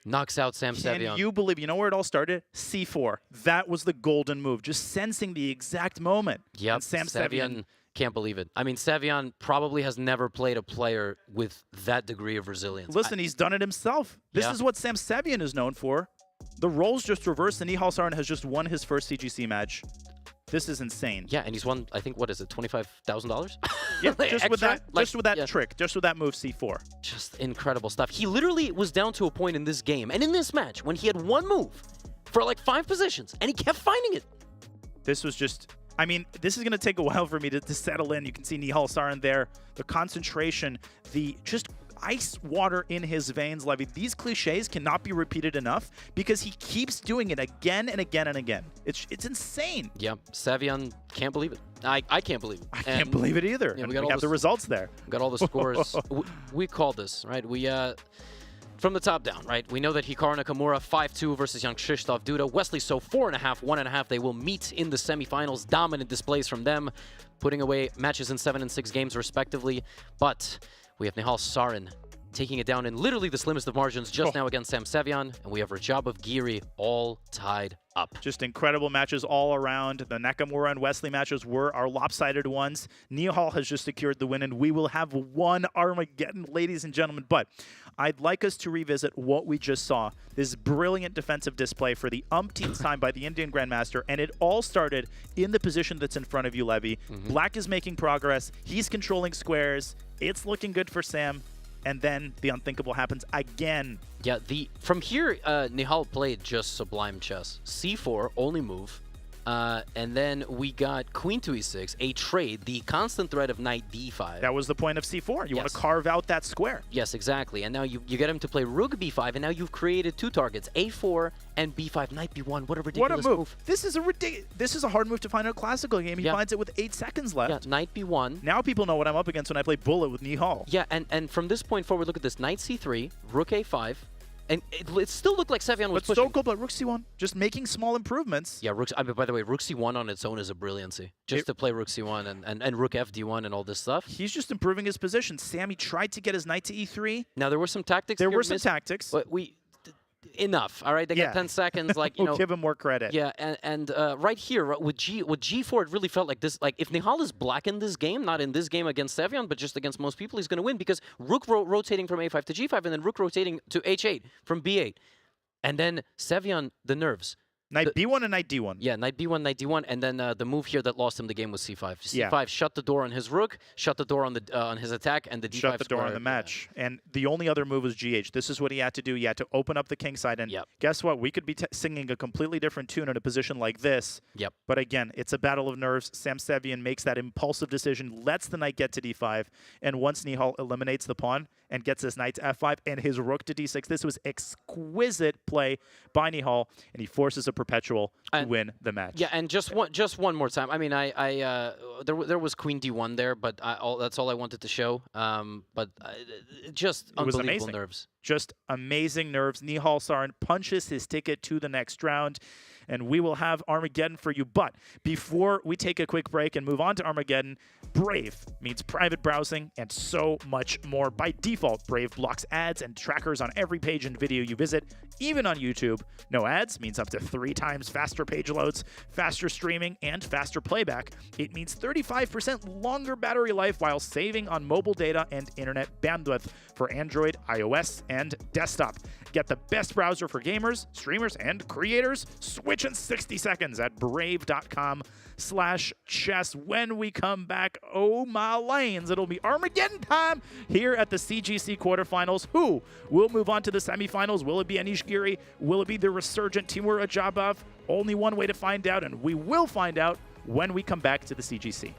knocks out Sam Sevian. Can you believe, you know where it all started? c4. That was the golden move, just sensing the exact moment. Yep, and Sam Sevian can't believe it. I mean, Sevian probably has never played a player with that degree of resilience. Listen, he's done it himself. This is what Sam Sevian is known for. The roles just reversed, and Nihal Sarin has just won his first CGC match. This is insane. Yeah, and he's won, I think, what is it, $25,000? Yeah, just with that trick, just with that move c4. Just incredible stuff. He literally was down to a point in this game, and in this match, when he had one move for like 5 positions, and he kept finding it. This was just... I mean, this is going to take a while for me to settle in. You can see Nihal Sarin there. The concentration, the just ice water in his veins, Levy. These cliches cannot be repeated enough because he keeps doing it again and again and again. It's insane. Yeah, Sevian can't believe it. I can't believe it. I can't believe it either. Yeah, we have the results there. We got all the scores. we called this, right? We from the top down, right? We know that Hikaru Nakamura 5-2 versus young Krzysztof Duda. Wesley So 4.5, 1.5. They will meet in the semifinals. Dominant displays from them, putting away matches in 7 and 6 games respectively. But we have Nihal Sarin taking it down in literally the slimmest of margins just now against Sam Sevian, and we have Radjabov Giri all tied up. Just incredible matches all around. The Nakamura and Wesley matches were our lopsided ones. Nihal has just secured the win, and we will have one Armageddon, ladies and gentlemen. But I'd like us to revisit what we just saw. This brilliant defensive display for the umpteenth time by the Indian Grandmaster, and it all started in the position that's in front of you, Levy. Black is making progress. He's controlling squares. It's looking good for Sam. And then the unthinkable happens again. Yeah, from here, Nihal played just sublime chess. C4, only move. And then we got queen to e6, a trade, the constant threat of knight d5. That was the point of c4. You want to carve out that square. Yes, exactly. And now you get him to play rook b5, and now you've created 2 targets, a4 and b5, knight b1. What a ridiculous move. This is a hard move to find in a classical game. He finds it with 8 seconds left. Yeah, knight b1. Now people know what I'm up against when I play bullet with Nihal. Yeah, and from this point forward, look at this. Knight c3, rook a5, And it still looked like Sevian was but pushing. so good, but Rook C1, just making small improvements. Yeah, by the way, Rook C1 on its own is a brilliancy. Just to play Rook C1 and Rook FD1 and all this stuff. He's just improving his position. Sammy tried to get his knight to E3. Now, there were some tactics. There were some tactics. But enough, all right? They got 10 seconds. Like, you know, we'll give him more credit. Yeah, and right here, with G4, it really felt like this. Like, if Nihal is black in this game, not in this game against Sevian, but just against most people, he's going to win because Rook rotating from A5 to G5 and then Rook rotating to H8 from B8. And then Sevian, the nerves. Knight B1 and Knight D1. Yeah, Knight B1, Knight D1, and then the move here that lost him the game was C5. C5 Yeah. shut the door on his Rook, shut the door on the on his attack, and the D5 Shut the door on square, the match. And the only other move was GH. This is what he had to do. He had to open up the king side. And guess what? We could be singing a completely different tune in a position like this. Yep. But again, it's a battle of nerves. Sam Sevian makes that impulsive decision, lets the knight get to D5. And once Nihal eliminates the pawn and gets his knight to F5 and his rook to D6, this was exquisite play by Nihal. And he forces a perpetual to win the match. Yeah, and just one more time. I mean, there was Queen D1 there, but that's all I wanted to show. But just It was unbelievable amazing. nerves. Just amazing nerves. Nihal Sarin punches his ticket to the next round, and we will have Armageddon for you. But before we take a quick break and move on to Armageddon, Brave means private browsing and so much more. By default, Brave blocks ads and trackers on every page and video you visit, even on YouTube. No ads means up to 3 times faster page loads, faster streaming, and faster playback. It means 35% longer battery life while saving on mobile data and internet bandwidth for Android, iOS, and desktop. Get the best browser for gamers, streamers, and creators. Switch in 60 seconds at brave.com/chess. When we come back, oh my lanes, it'll be Armageddon time here at the CGC quarterfinals. Who will move on to the semifinals? Will it be Anish Giri? Will it be the resurgent Giri-Radjabov? Only one way to find out, and we will find out when we come back to the CGC.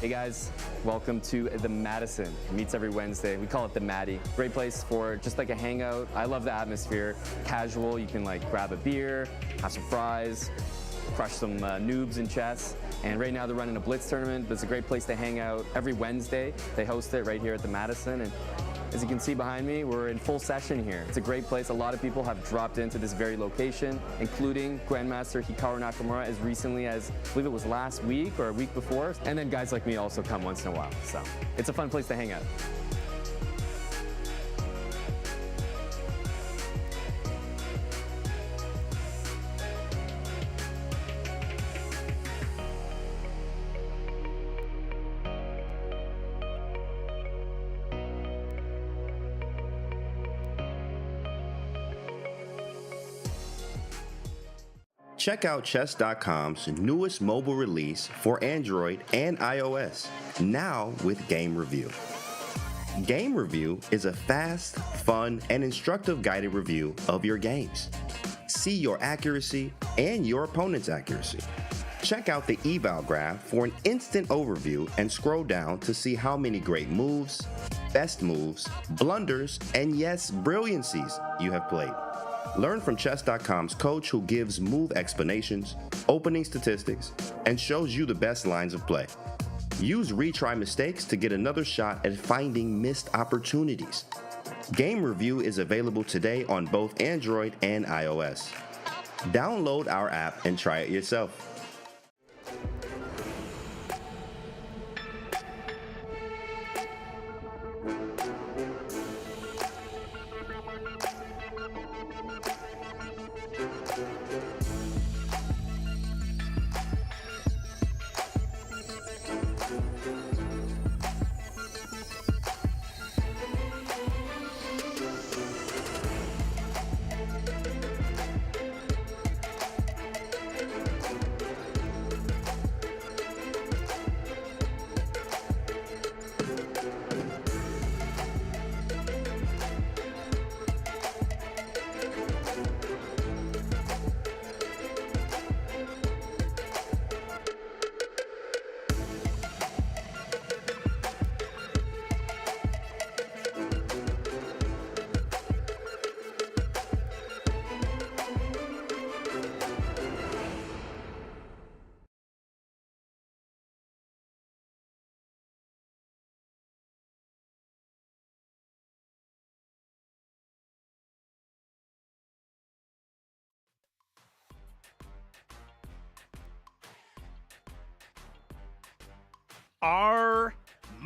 Hey guys, welcome to the Madison. It meets every Wednesday. We call it the Maddie. Great place for just like a hangout. I love the atmosphere. Casual, you can like grab a beer, have some fries, crush some noobs in chess. And right now they're running a Blitz tournament, but it's a great place to hang out. Every Wednesday, they host it right here at the Madison. And as you can see behind me, we're in full session here. It's a great place. A lot of people have dropped into this very location, including Grandmaster Hikaru Nakamura as recently as, I believe it was last week or a week before. And then guys like me also come once in a while. So it's a fun place to hang out. Check out Chess.com's newest mobile release for Android and iOS, now with Game Review. Game Review is a fast, fun, and instructive guided review of your games. See your accuracy and your opponent's accuracy. Check out the eval graph for an instant overview and scroll down to see how many great moves, best moves, blunders, and yes, brilliancies you have played. Learn from Chess.com's coach who gives move explanations, opening statistics, and shows you the best lines of play. Use retry mistakes to get another shot at finding missed opportunities. Game review is available today on both Android and iOS. Download our app and try it yourself.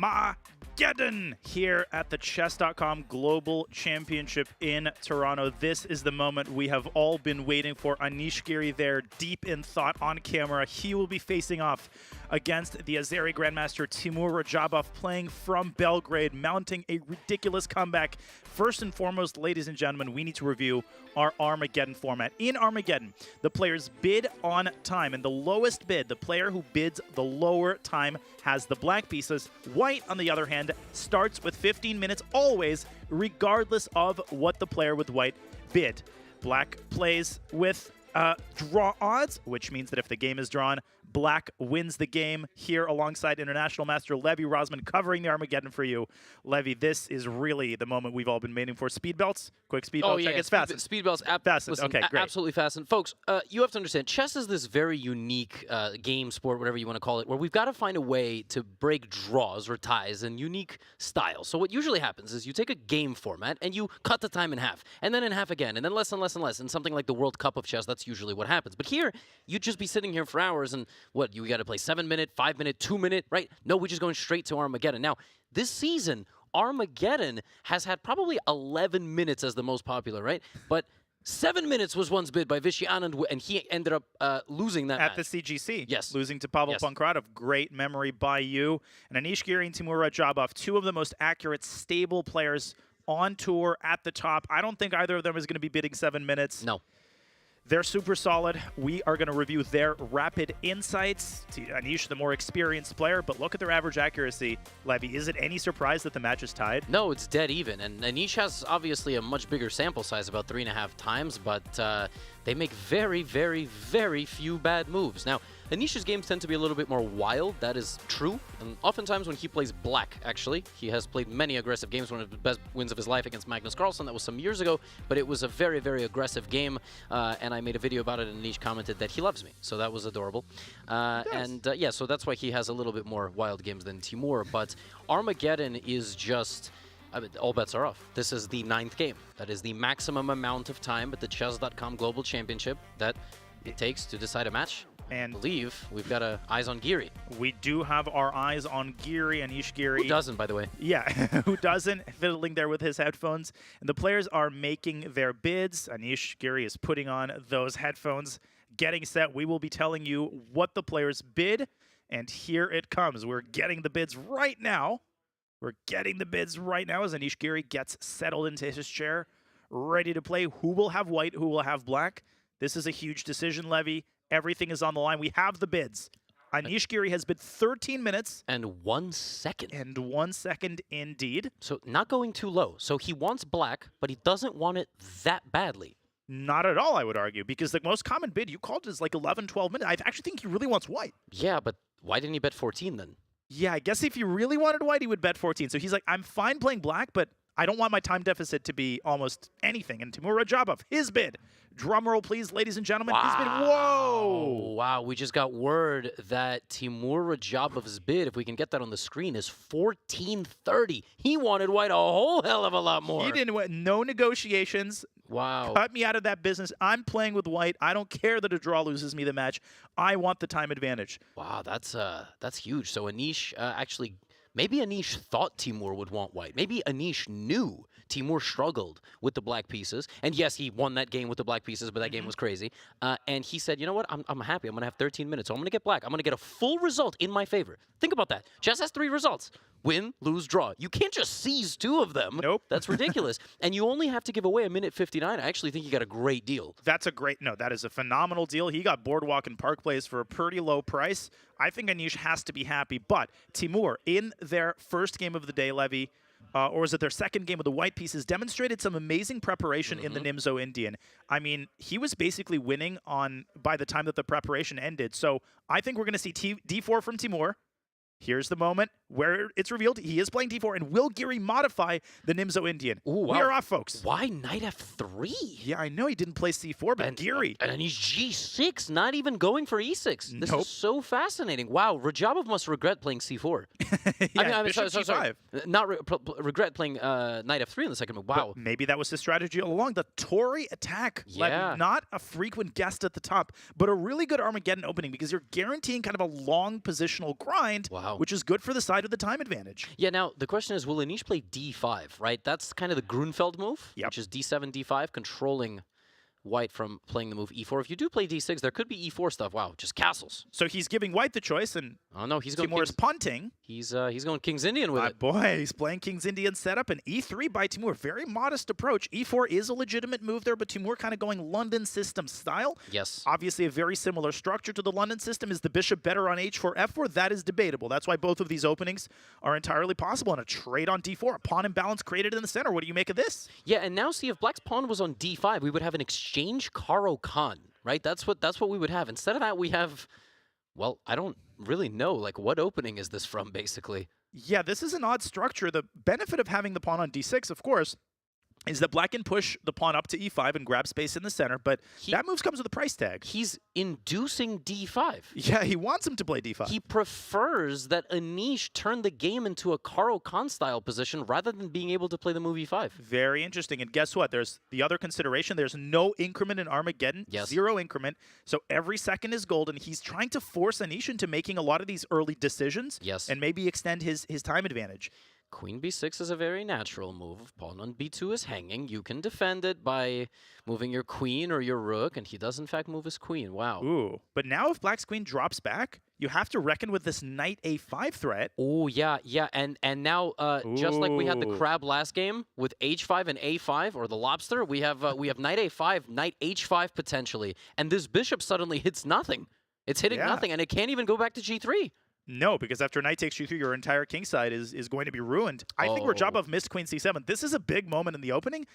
Armageddon here at the Chess.com Global Championship in Toronto. This is the moment we have all been waiting for. Anish Giri there, deep in thought on camera. He will be facing off against the Azeri Grandmaster Giri-Radjabov, playing from Belgrade, mounting a ridiculous comeback. First and foremost, ladies and gentlemen, we need to review our Armageddon format. In Armageddon, the players bid on time, and the lowest bid, the player who bids the lower time, has the black pieces. White, on the other hand, starts with 15 minutes always, regardless of what the player with white bid. Black plays with draw odds, which means that if the game is drawn, Black wins the game. Here alongside International Master Levy Rosman covering the Armageddon for you. Levy, this is really the moment we've all been waiting for. Speed belts? Quick speed belt check. It's fast. Speed belts. Listen, okay, great. Absolutely fast. Folks, you have to understand, chess is this very unique game, sport, whatever you want to call it, where we've got to find a way to break draws or ties in unique styles. So what usually happens is you take a game format and you cut the time in half, and then in half again, and then less and less and less. In something like the World Cup of chess, that's usually what happens. But here, you'd just be sitting here for hours and what, you got to play 7-minute, 5-minute, 2-minute, right? No, we're just going straight to Armageddon. Now, this season, Armageddon has had probably 11 minutes as the most popular, right? But 7 minutes was once bid by Vishy Anand, and he ended up losing that at match. the CGC. Yes. Losing to Pavel Pankratov. Great memory by you. And Anish Giri and Giri-Radjabov, two of the most accurate, stable players on tour at the top. I don't think either of them is going to be bidding 7 minutes. No. They're super solid. We are going to review their rapid insights. Anish, the more experienced player, but look at their average accuracy. Levy, is it any surprise that the match is tied? No, it's dead even. And Anish has obviously a much bigger sample size, about 3.5 times, but they make very, very, very few bad moves. Now, Anish's games tend to be a little bit more wild. That is true. And oftentimes when he plays black, actually, he has played many aggressive games. One of the best wins of his life against Magnus Carlsen. That was some years ago, but it was a very, very aggressive game. And I made a video about it, and Anish commented that he loves me. So that was adorable. Yeah, so that's why he has a little bit more wild games than Timur. But Armageddon is just... I mean, all bets are off. This is the 9th game. That is the maximum amount of time at the Chess.com Global Championship that it takes to decide a match. And I believe we've got eyes on Giri. We do have our eyes on Giri, Anish Giri. Who doesn't, by the way? Yeah, who doesn't? Fiddling there with his headphones. And the players are making their bids. Anish Giri is putting on those headphones, getting set. We will be telling you what the players bid, and here it comes. We're getting the bids right now. We're getting the bids right now as Anish Giri gets settled into his chair, ready to play. Who will have white? Who will have black? This is a huge decision, Levy. Everything is on the line. We have the bids. Anish Giri has bid 13 minutes. And 1 second. And 1 second indeed. So not going too low. So he wants black, but he doesn't want it that badly. Not at all, I would argue, because the most common bid you called is like 11, 12 minutes. I actually think he really wants white. Yeah, but why didn't he bet 14 then? Yeah, I guess if he really wanted white, he would bet 14. So he's like, I'm fine playing black, but I don't want my time deficit to be almost anything. And Timur Radjabov, his bid. Drum roll, please, ladies and gentlemen. His bid. Whoa! Wow, we just got word that Timur Radjabov's bid, if we can get that on the screen, is 1430. He wanted white a whole hell of a lot more. He didn't want no negotiations. Wow. Cut me out of that business. I'm playing with white. I don't care that a draw loses me the match. I want the time advantage. Wow, that's huge. So Anish actually, maybe Anish thought Timur would want white. Maybe Anish knew Timur struggled with the black pieces. And yes, he won that game with the black pieces, but that game was crazy. And he said, you know what? I'm happy. I'm going to have 13 minutes. So I'm going to get black. I'm going to get a full result in my favor. Think about that. Chess has 3 results. Win, lose, draw. You can't just seize 2 of them. Nope. That's ridiculous. And you only have to give away a minute 59. I actually think you got a great deal. That is a phenomenal deal. He got Boardwalk and Park Place for a pretty low price. I think Anish has to be happy. But Timur, in their first game of the day, Levy, or was it their second game with the white pieces, demonstrated some amazing preparation in the Nimzo Indian. I mean, he was basically winning by the time that the preparation ended. So I think we're going to see D4 from Timur. Here's the moment where it's revealed he is playing D4, and will Giri modify the Nimzo Indian? Ooh, wow. We are off, folks. Why knight F3? Yeah, I know he didn't play C4, but Giri. And he's G6, not even going for E6. This Nope. is so fascinating. Wow, Radjabov must regret playing C4. Yeah, I mean, Bishop sorry. Not regret playing knight F3 in the second move. Wow. But maybe that was his strategy all along. The Tory attack. Yeah. Not a frequent guest at the top, but a really good Armageddon opening because you're guaranteeing kind of a long positional grind, which is good for the side of the time advantage. Yeah, now the question is, will Anish play D5, right? That's kind of the Grunfeld move, which is D7, D5, controlling white from playing the move E4. If you do play D6, there could be E4 stuff. Wow, just castles. So he's giving white the choice, and oh no, he's going Timur's punting. He's going King's Indian with it. Boy, he's playing King's Indian setup, and E3 by Timur. Very modest approach. E4 is a legitimate move there, but Timur kind of going London system style. Yes. Obviously, a very similar structure to the London system. Is the bishop better on H4, F4? That is debatable. That's why both of these openings are entirely possible. And a trade on D4, a pawn imbalance created in the center. What do you make of this? Yeah, and now see, if black's pawn was on D5, we would have an exchange Karo Khan, right? That's what we would have. Instead of that, we have, well, I don't really know. Like, what opening is this from, basically? Yeah, this is an odd structure. The benefit of having the pawn on D6, of course, is that black can push the pawn up to E5 and grab space in the center, but that move comes with a price tag. He's inducing D5. Yeah, he wants him to play D5. He prefers that Anish turn the game into a Karo Khan style position rather than being able to play the move E5. Very interesting. And guess what? There's the other consideration. There's no increment in Armageddon. Yes. 0 increment. So every second is gold, and he's trying to force Anish into making a lot of these early decisions. Yes. And maybe extend his time advantage. Queen b6 is a very natural move. Pawn on b2 is hanging. You can defend it by moving your queen or your rook, and he does in fact move his queen. Wow. Ooh. But now if black's queen drops back, you have to reckon with this knight a5 threat. Oh, yeah. And now, just like we had the crab last game with h5 and a5, or the lobster, we have knight a5, knight h5 potentially. And this bishop suddenly hits nothing. It's hitting nothing, and it can't even go back to g3. No, because after knight takes g3, your entire king side is going to be ruined. I think Radjabov missed queen c7. This is a big moment in the opening.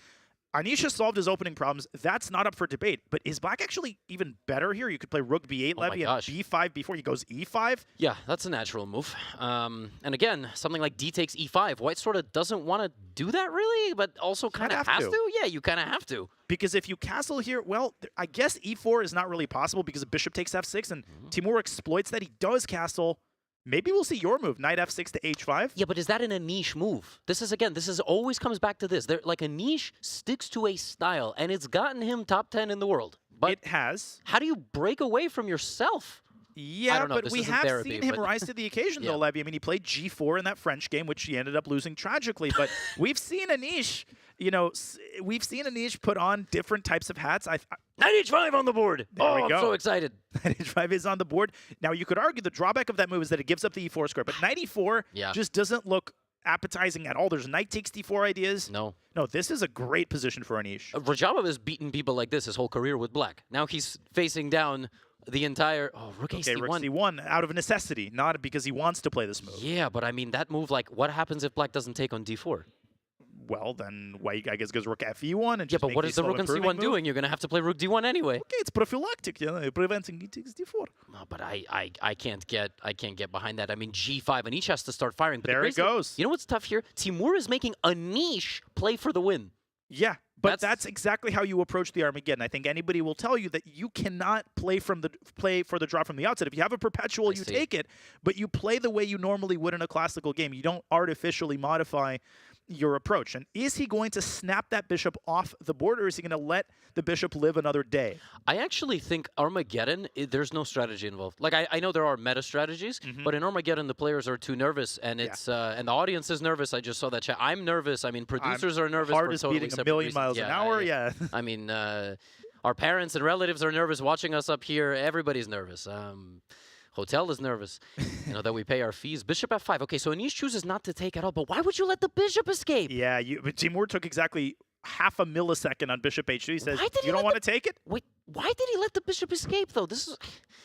Anish has solved his opening problems. That's not up for debate. But is black actually even better here? You could play rook b8, Levy, and b5 before he goes e5. Yeah, that's a natural move. And again, something like d takes e5. White sort of doesn't want to do that really, but also kind of has to. Yeah, you kind of have to. Because if you castle here, well, I guess e4 is not really possible because the bishop takes f6, and Timur exploits that. He does castle. Maybe we'll see your move, knight f6 to h5. Yeah, but is that an Anish move? This is always comes back to this. Like, Anish sticks to a style, and it's gotten him top 10 in the world. But it has. How do you break away from yourself? Yeah, I don't know. But we have seen him rise to the occasion, though, Levy. I mean, he played g4 in that French game, which he ended up losing tragically. But we've seen Anish, put on different types of hats. Knight h5 on the board. I'm so excited. Knight h5 is on the board. Now, you could argue the drawback of that move is that it gives up the e4 square. But knight e4 just doesn't look appetizing at all. There's knight takes d4 ideas. No, this is a great position for Anish. Radjabov has beaten people like this his whole career with black. Now he's facing down the entire rook c1. Rook c1 out of necessity, not because he wants to play this move. Yeah, but I mean that move. Like, what happens if black doesn't take on d4? Well, then white, I guess, goes rook f1 and Yeah, just but make what these is the slow rook on improving c1 doing? moves. You're going to have to play rook d1 anyway. Okay, it's prophylactic, preventing e takes d4. No, but I can't get behind that. I mean, g5, Anish has to start firing. But There it goes. You know what's tough here? Timur is making Anish play for the win. Yeah, but that's exactly how you approach the Armageddon. I think anybody will tell you that you cannot play for the draw from the outset. If you have a perpetual, you take it, but you play the way you normally would in a classical game. You don't artificially modify your approach. And is he going to snap that bishop off the board, or is he going to let the bishop live another day? I actually think Armageddon, there's no strategy involved. Like, I know there are meta strategies, but in Armageddon, the players are too nervous, and it's and the audience is nervous. I just saw that chat. I'm nervous. I mean, producers are nervous. Heart for is totally beating a separate million reasons. miles an hour, yeah. I mean, our parents and relatives are nervous watching us up here. Everybody's nervous. Hotel is nervous, that we pay our fees. Bishop f5. Okay, so Anish chooses not to take at all, but why would you let the bishop escape? Yeah, but Timur took exactly half a millisecond on bishop h2. He says, you don't want to take it? Wait, why did he let the bishop escape, though? This is...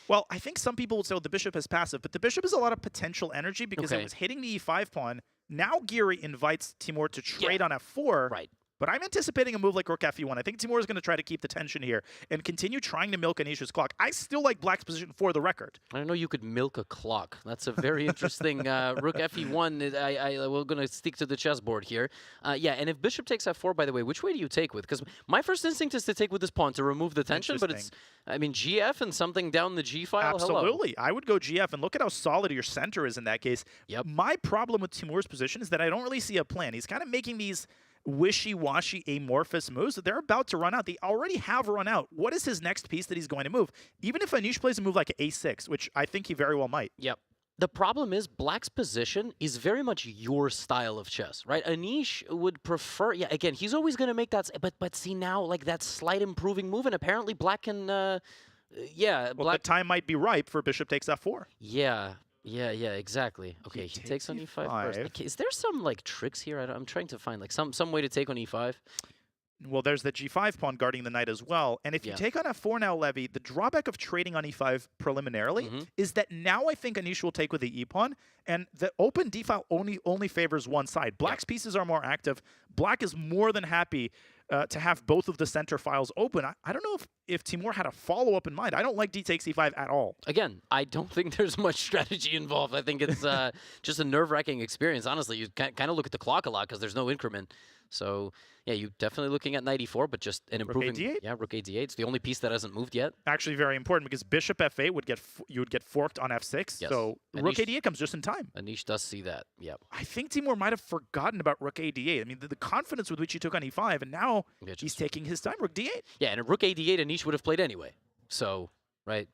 Well, I think some people would say, the bishop is passive, but the bishop has a lot of potential energy because it was hitting the e5 pawn. Now Giri invites Timur to trade on f4. Right. But I'm anticipating a move like rook fe1. I think Timur is going to try to keep the tension here and continue trying to milk Anish's clock. I still like black's position for the record. I don't know you could milk a clock. That's a very interesting rook fe1. We're going to stick to the chessboard here. Yeah, and if bishop takes f4, by the way, which way do you take with? Because my first instinct is to take with this pawn to remove the tension, but it's, I mean, gf and something down the g file. Absolutely. Hello. I would go gf, and look at how solid your center is in that case. Yep. My problem with Timur's position is that I don't really see a plan. He's kind of making these wishy-washy amorphous moves that they're about to run out. They already have run out. What is his next piece that he's going to move? Even if Anish plays a move like a6, which I think he very well might. Yep. The problem is black's position is very much your style of chess, right? Anish would prefer, yeah, again, he's always going to make that, but see now, like that slight improving move, and apparently black can, Well, the time might be ripe for bishop takes f4. Yeah. Yeah, exactly. Okay, he takes on e5 first. Okay, is there some like tricks here? I'm trying to find like some way to take on e5. Well, there's the g5 pawn guarding the knight as well. And if you take on f4 now, Levy, the drawback of trading on e5 preliminarily is that now I think Anish will take with the e-pawn, and the open d file only favors one side. Black's pieces are more active. Black is more than happy to have both of the center files open. I don't know if Timur had a follow-up in mind. I don't like d takes e5 at all. Again, I don't think there's much strategy involved. I think it's just a nerve-wracking experience. Honestly, you kind of look at the clock a lot because there's no increment. So, yeah, you're definitely looking at knight e4, but just an improving... Rook a d8? Yeah, rook a d8. It's the only piece that hasn't moved yet. Actually very important because bishop f8 you would get forked on f6. Yes. So Anish, rook a d8 comes just in time. Anish does see that, yep. I think Timur might have forgotten about rook a d8. I mean, the confidence with which he took on e5, and now he's taking his time. Rook d8. Yeah, and a rook a d8 Anish would have played anyway. So, right,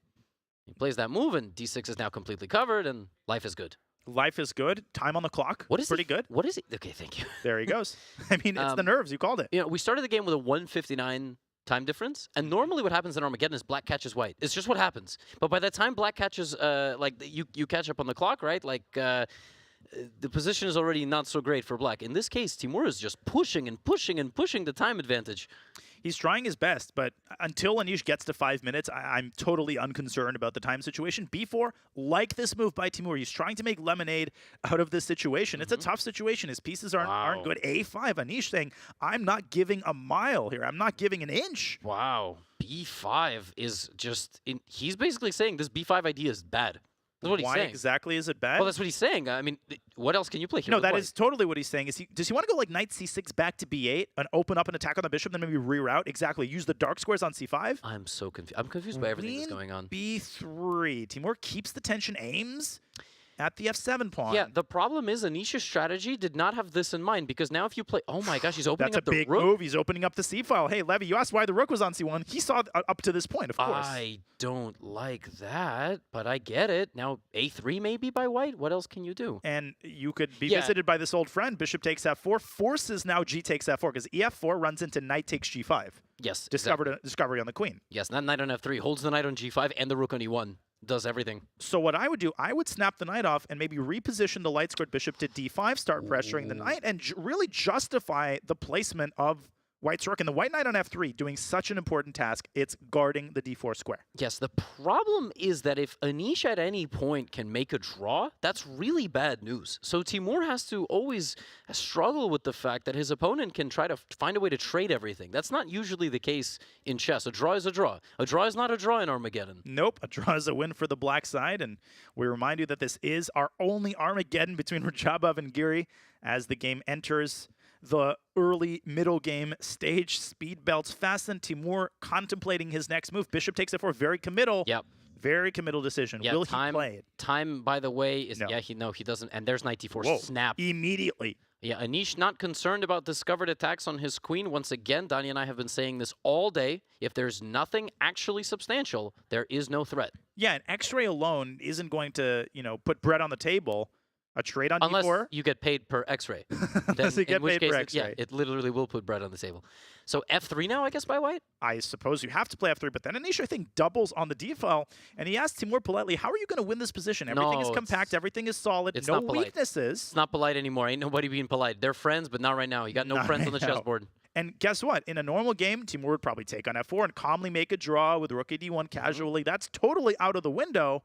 he plays that move, and d6 is now completely covered, and life is good. Life is good. Time on the clock. What is pretty good. What is it? Okay, thank you. There he goes. I mean, it's the nerves. You called it. We started the game with a 1:59 time difference, and normally what happens in Armageddon is black catches white. It's just what happens. But by the time black catches, like you catch up on the clock, right? Like the position is already not so great for black. In this case, Timur is just pushing and pushing and pushing the time advantage. He's trying his best, but until Anish gets to 5 minutes, I'm totally unconcerned about the time situation. B4, like this move by Timur, he's trying to make lemonade out of this situation. It's a tough situation. His pieces aren't good. A5, Anish saying, I'm not giving a mile here. I'm not giving an inch. Wow. B5 is just... he's basically saying this B5 idea is bad. That's what he's saying. Why exactly is it bad? Well, that's what he's saying. I mean, what else can you play here? No, that is totally what he's saying. Does he want to go like knight c6 back to b8 and open up an attack on the bishop, then maybe reroute? Exactly. Use the dark squares on c5? I'm so confused. I'm confused by everything that's going on. b3. Timur keeps the tension, aims at the f7 pawn. Yeah, the problem is Anish's strategy did not have this in mind, because now if you play... Oh my gosh, he's opening up the rook. That's a big move. He's opening up the c file. Hey, Levy, you asked why the rook was on c1. He saw up to this point, of course. I don't like that, but I get it. Now, a3 maybe by white? What else can you do? And you could be visited by this old friend. Bishop takes f4, forces now g takes f4, because ef4 runs into knight takes g5. Yes, Discovery on the queen. Yes, not knight on f3. Holds the knight on g5 and the rook on e1. Does everything. So what I would do, I would snap the knight off and maybe reposition the light squared bishop to d5, start pressuring the knight, and really justify the placement of White's rook, and the white knight on f3 doing such an important task. It's guarding the d4 square. Yes, the problem is that if Anish at any point can make a draw, that's really bad news. So Timur has to always struggle with the fact that his opponent can try to find a way to trade everything. That's not usually the case in chess. A draw is a draw. A draw is not a draw in Armageddon. Nope, a draw is a win for the black side, and we remind you that this is our only Armageddon between Radjabov and Giri as the game enters the early middle game stage. Speed belts fasten. Timur contemplating his next move. Bishop takes f4. Very committal. Yep. Very committal decision. Yeah, Will he play it? Time, by the way, is No. he doesn't. And there's knight d4 Whoa. snap. Immediately. Yeah, Anish not concerned about discovered attacks on his queen. Once again, Danya and I have been saying this all day. If there's nothing actually substantial, there is no threat. Yeah, an X-ray alone isn't going to, put bread on the table. A trade on Unless d4. you get paid per X-ray. Unless you get in which paid case, per yeah, X-ray. it literally will put bread on the table. So f3 now, I guess, by white? I suppose you have to play f3, but then Anish, I think, doubles on the d-file, and he asks Timur politely, how are you going to win this position? Everything is compact, everything is solid, It's no not polite. weaknesses. It's not polite anymore. Ain't nobody being polite. They're friends, but not right now. You got no Not friends on the right now. chessboard. And guess what? In a normal game, Timur would probably take on f4 and calmly make a draw with rook d1 casually. That's totally out of the window.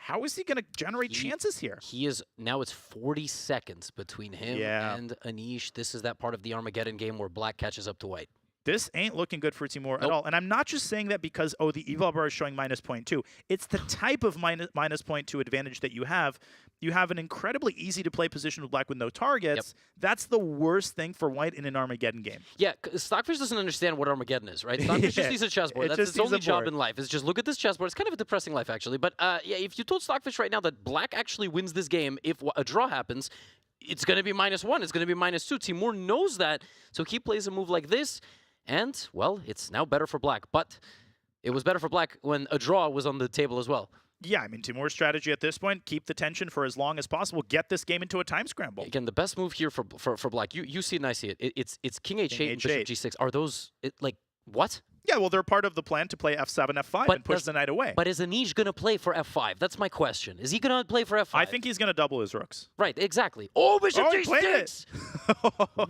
How is he going to generate chances here? He is, now it's 40 seconds between him and Anish. This is that part of the Armageddon game where black catches up to white. This ain't looking good for Timur at all. And I'm not just saying that because, the eval bar is showing minus 0.2. It's the type of minus 0.2 advantage that you have. You have an incredibly easy-to-play position with black with no targets. That's the worst thing for white in an Armageddon game. Yeah, Stockfish doesn't understand what Armageddon is, right? Stockfish just sees a chessboard. That's its only job in life, is just look at this chessboard. It's kind of a depressing life, actually. But yeah, if you told Stockfish right now that black actually wins this game if a draw happens, it's going to be -1. It's going to be -2. Timur knows that, so he plays a move like this. And, well, it's now better for black. But it was better for black when a draw was on the table as well. Yeah, I mean, Timur's strategy at this point, keep the tension for as long as possible, get this game into a time scramble. Again, the best move here for black, you see it and I see it. It's King H8 and Bishop G6. Are those, what? Yeah, well, they're part of the plan to play f7, f5 and push the knight away. But is Anish going to play for f5? That's my question. Is he going to play for f5? I think he's going to double his rooks. Right, exactly. Oh, Bishop he played G6!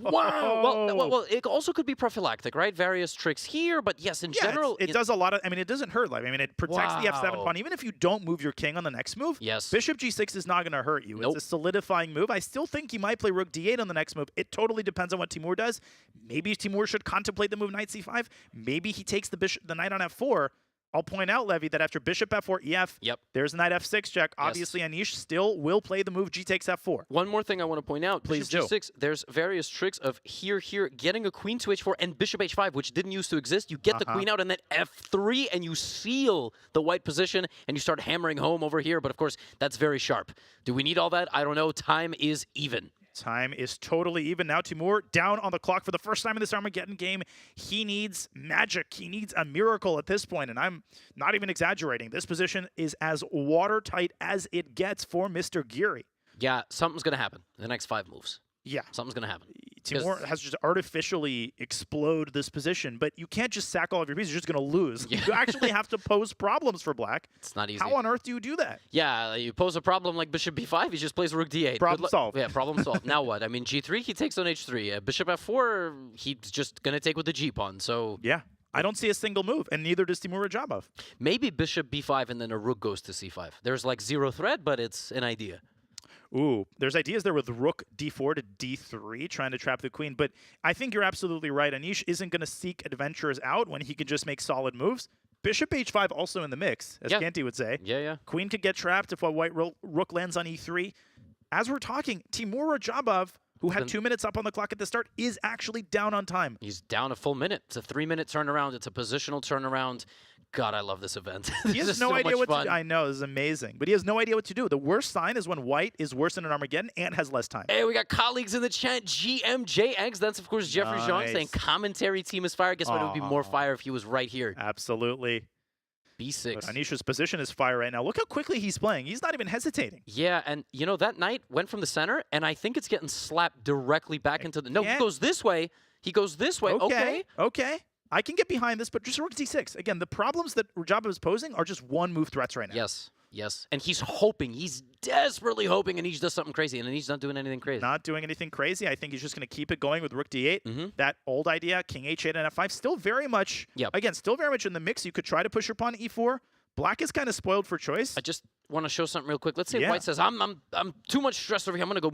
Wow! Well, it also could be prophylactic, right? Various tricks here, but yes, in general... It does a lot of... I mean, it doesn't hurt. I mean, it protects the f7 Wow. pawn. Even if you don't move your king on the next move, Bishop G6 is not going to hurt you. Nope. It's a solidifying move. I still think he might play rook D8 on the next move. It totally depends on what Timur does. Maybe Timur should contemplate the move knight C5. Maybe he takes the knight on f4. I'll point out, Levy, that after bishop f4 EF, there's knight f6 check. Obviously, Anish still will play the move g takes f4. One more thing I want to point out. Please Bishop G6, there's various tricks of here, getting a queen to h4 and bishop h5, which didn't used to exist. You get the queen out and then f3, and you seal the white position, and you start hammering home over here. But of course, that's very sharp. Do we need all that? I don't know. Time is even. Time is totally even. Now Timur down on the clock for the first time in this Armageddon game. He needs magic. He needs a miracle at this point, and I'm not even exaggerating. This position is as watertight as it gets for Mr. Giri. Yeah, something's going to happen in the next 5 moves. Yeah. Something's going to happen. Timur has just artificially explode this position, but you can't just sack all of your pieces. You're just going to lose. Yeah. You actually have to pose problems for black. It's not easy. How on earth do you do that? Yeah, you pose a problem like bishop b5, he just plays rook d8. Problem solved. Yeah, problem solved. Now what? I mean, g3, he takes on h3. Bishop f4, he's just going to take with the g-pawn, so... Yeah. I don't see a single move, and neither does Timur Radjabov. Maybe bishop b5 and then a rook goes to c5. There's like 0 threat, but it's an idea. Ooh, there's ideas there with rook d4 to d3, trying to trap the queen. But I think you're absolutely right. Anish isn't going to seek adventures out when he can just make solid moves. Bishop h5 also in the mix, as Canty would say. Yeah. Queen could get trapped if a white rook lands on e3. As we're talking, Timur Radjabov, who had 2 minutes up on the clock at the start, is actually down on time. He's down a full minute. It's a 3-minute turnaround. It's a positional turnaround. God, I love this event. He has no idea what to do. I know, this is amazing. But he has no idea what to do. The worst sign is when white is worse than an Armageddon and has less time. Hey, we got colleagues in the chat. GMJX. That's, of course, Jeffrey Zhang saying commentary team is fire. Guess what? It would be more fire if he was right here. Absolutely. B6. But Anish's position is fire right now. Look how quickly he's playing. He's not even hesitating. Yeah, and you know, that knight went from the center, and I think it's getting slapped directly back into the... No, he goes this way. He goes this way. Okay. I can get behind this, but just rook d6. Again, the problems that Radjabov is posing are just one-move threats right now. Yes. Yes, and he's hoping, he's desperately hoping Anish does something crazy, and Anish not doing anything crazy. Not doing anything crazy. I think he's just going to keep it going with rook d8. That old idea, king h8 and f5, still very much, again, still very much in the mix. You could try to push your pawn to e4. Black is kind of spoiled for choice. I just want to show something real quick. Let's say White says, "I'm too much stressed over here. I'm gonna go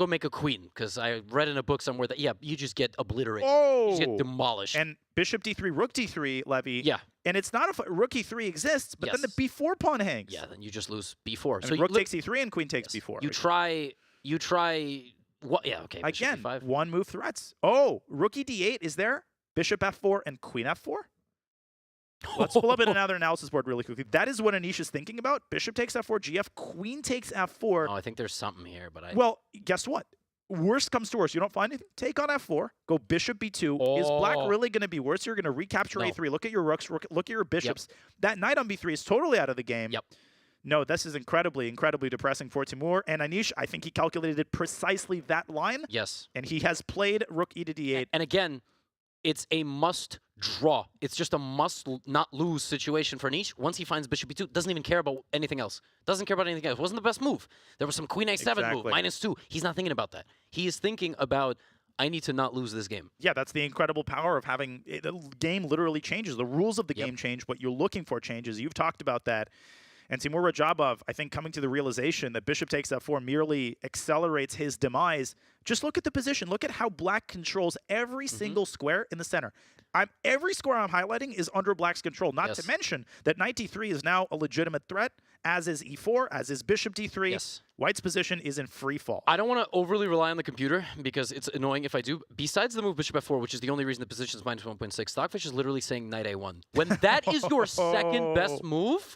make a queen because I read in a book somewhere that you just get obliterated. You just get demolished." And bishop d3, rook d3, Levy. Yeah. And it's not a rook e3 exists, but then the b4 pawn hangs. Yeah, then you just lose b4. And So rook takes e3 and queen takes b4. You try. What? Yeah. Okay. Again, b5. one move threats. Oh, rook d8 is there? Bishop f4 and queen f4. Let's pull up another analysis board really quickly. That is what Anish is thinking about. Bishop takes f4, gf, queen takes f4. Oh, I think there's something here, but Well, guess what? Worst comes to worst. You don't find anything? Take on f4. Go bishop b2. Is black really going to be worse? You're going to recapture a3. Look at your rooks. Look at your bishops. That knight on b3 is totally out of the game. No, this is incredibly, incredibly depressing for Timur. And Anish, I think he calculated precisely that line. Yes. And he has played rook e to d8. And again, it's a must draw. It's just a must not lose situation for Anish. Once he finds bishop b2, doesn't even care about anything else. Doesn't care about anything else. Wasn't the best move. There was some queen a7 move, -2. He's not thinking about that. He is thinking about, I need to not lose this game. Yeah, that's the incredible power of having the game literally changes. The rules of the game change. What you're looking for changes. You've talked about that. And Timur Radjabov, I think, coming to the realization that bishop takes f4 merely accelerates his demise. Just look at the position. Look at how black controls every single square in the center. Every square I'm highlighting is under black's control. Not to mention that knight d3 is now a legitimate threat, as is e4, as is bishop d3. White's position is in free fall. I don't want to overly rely on the computer because it's annoying if I do. Besides the move bishop f4, which is the only reason the position is -1.6, Stockfish is literally saying knight a1. When that is your second best move,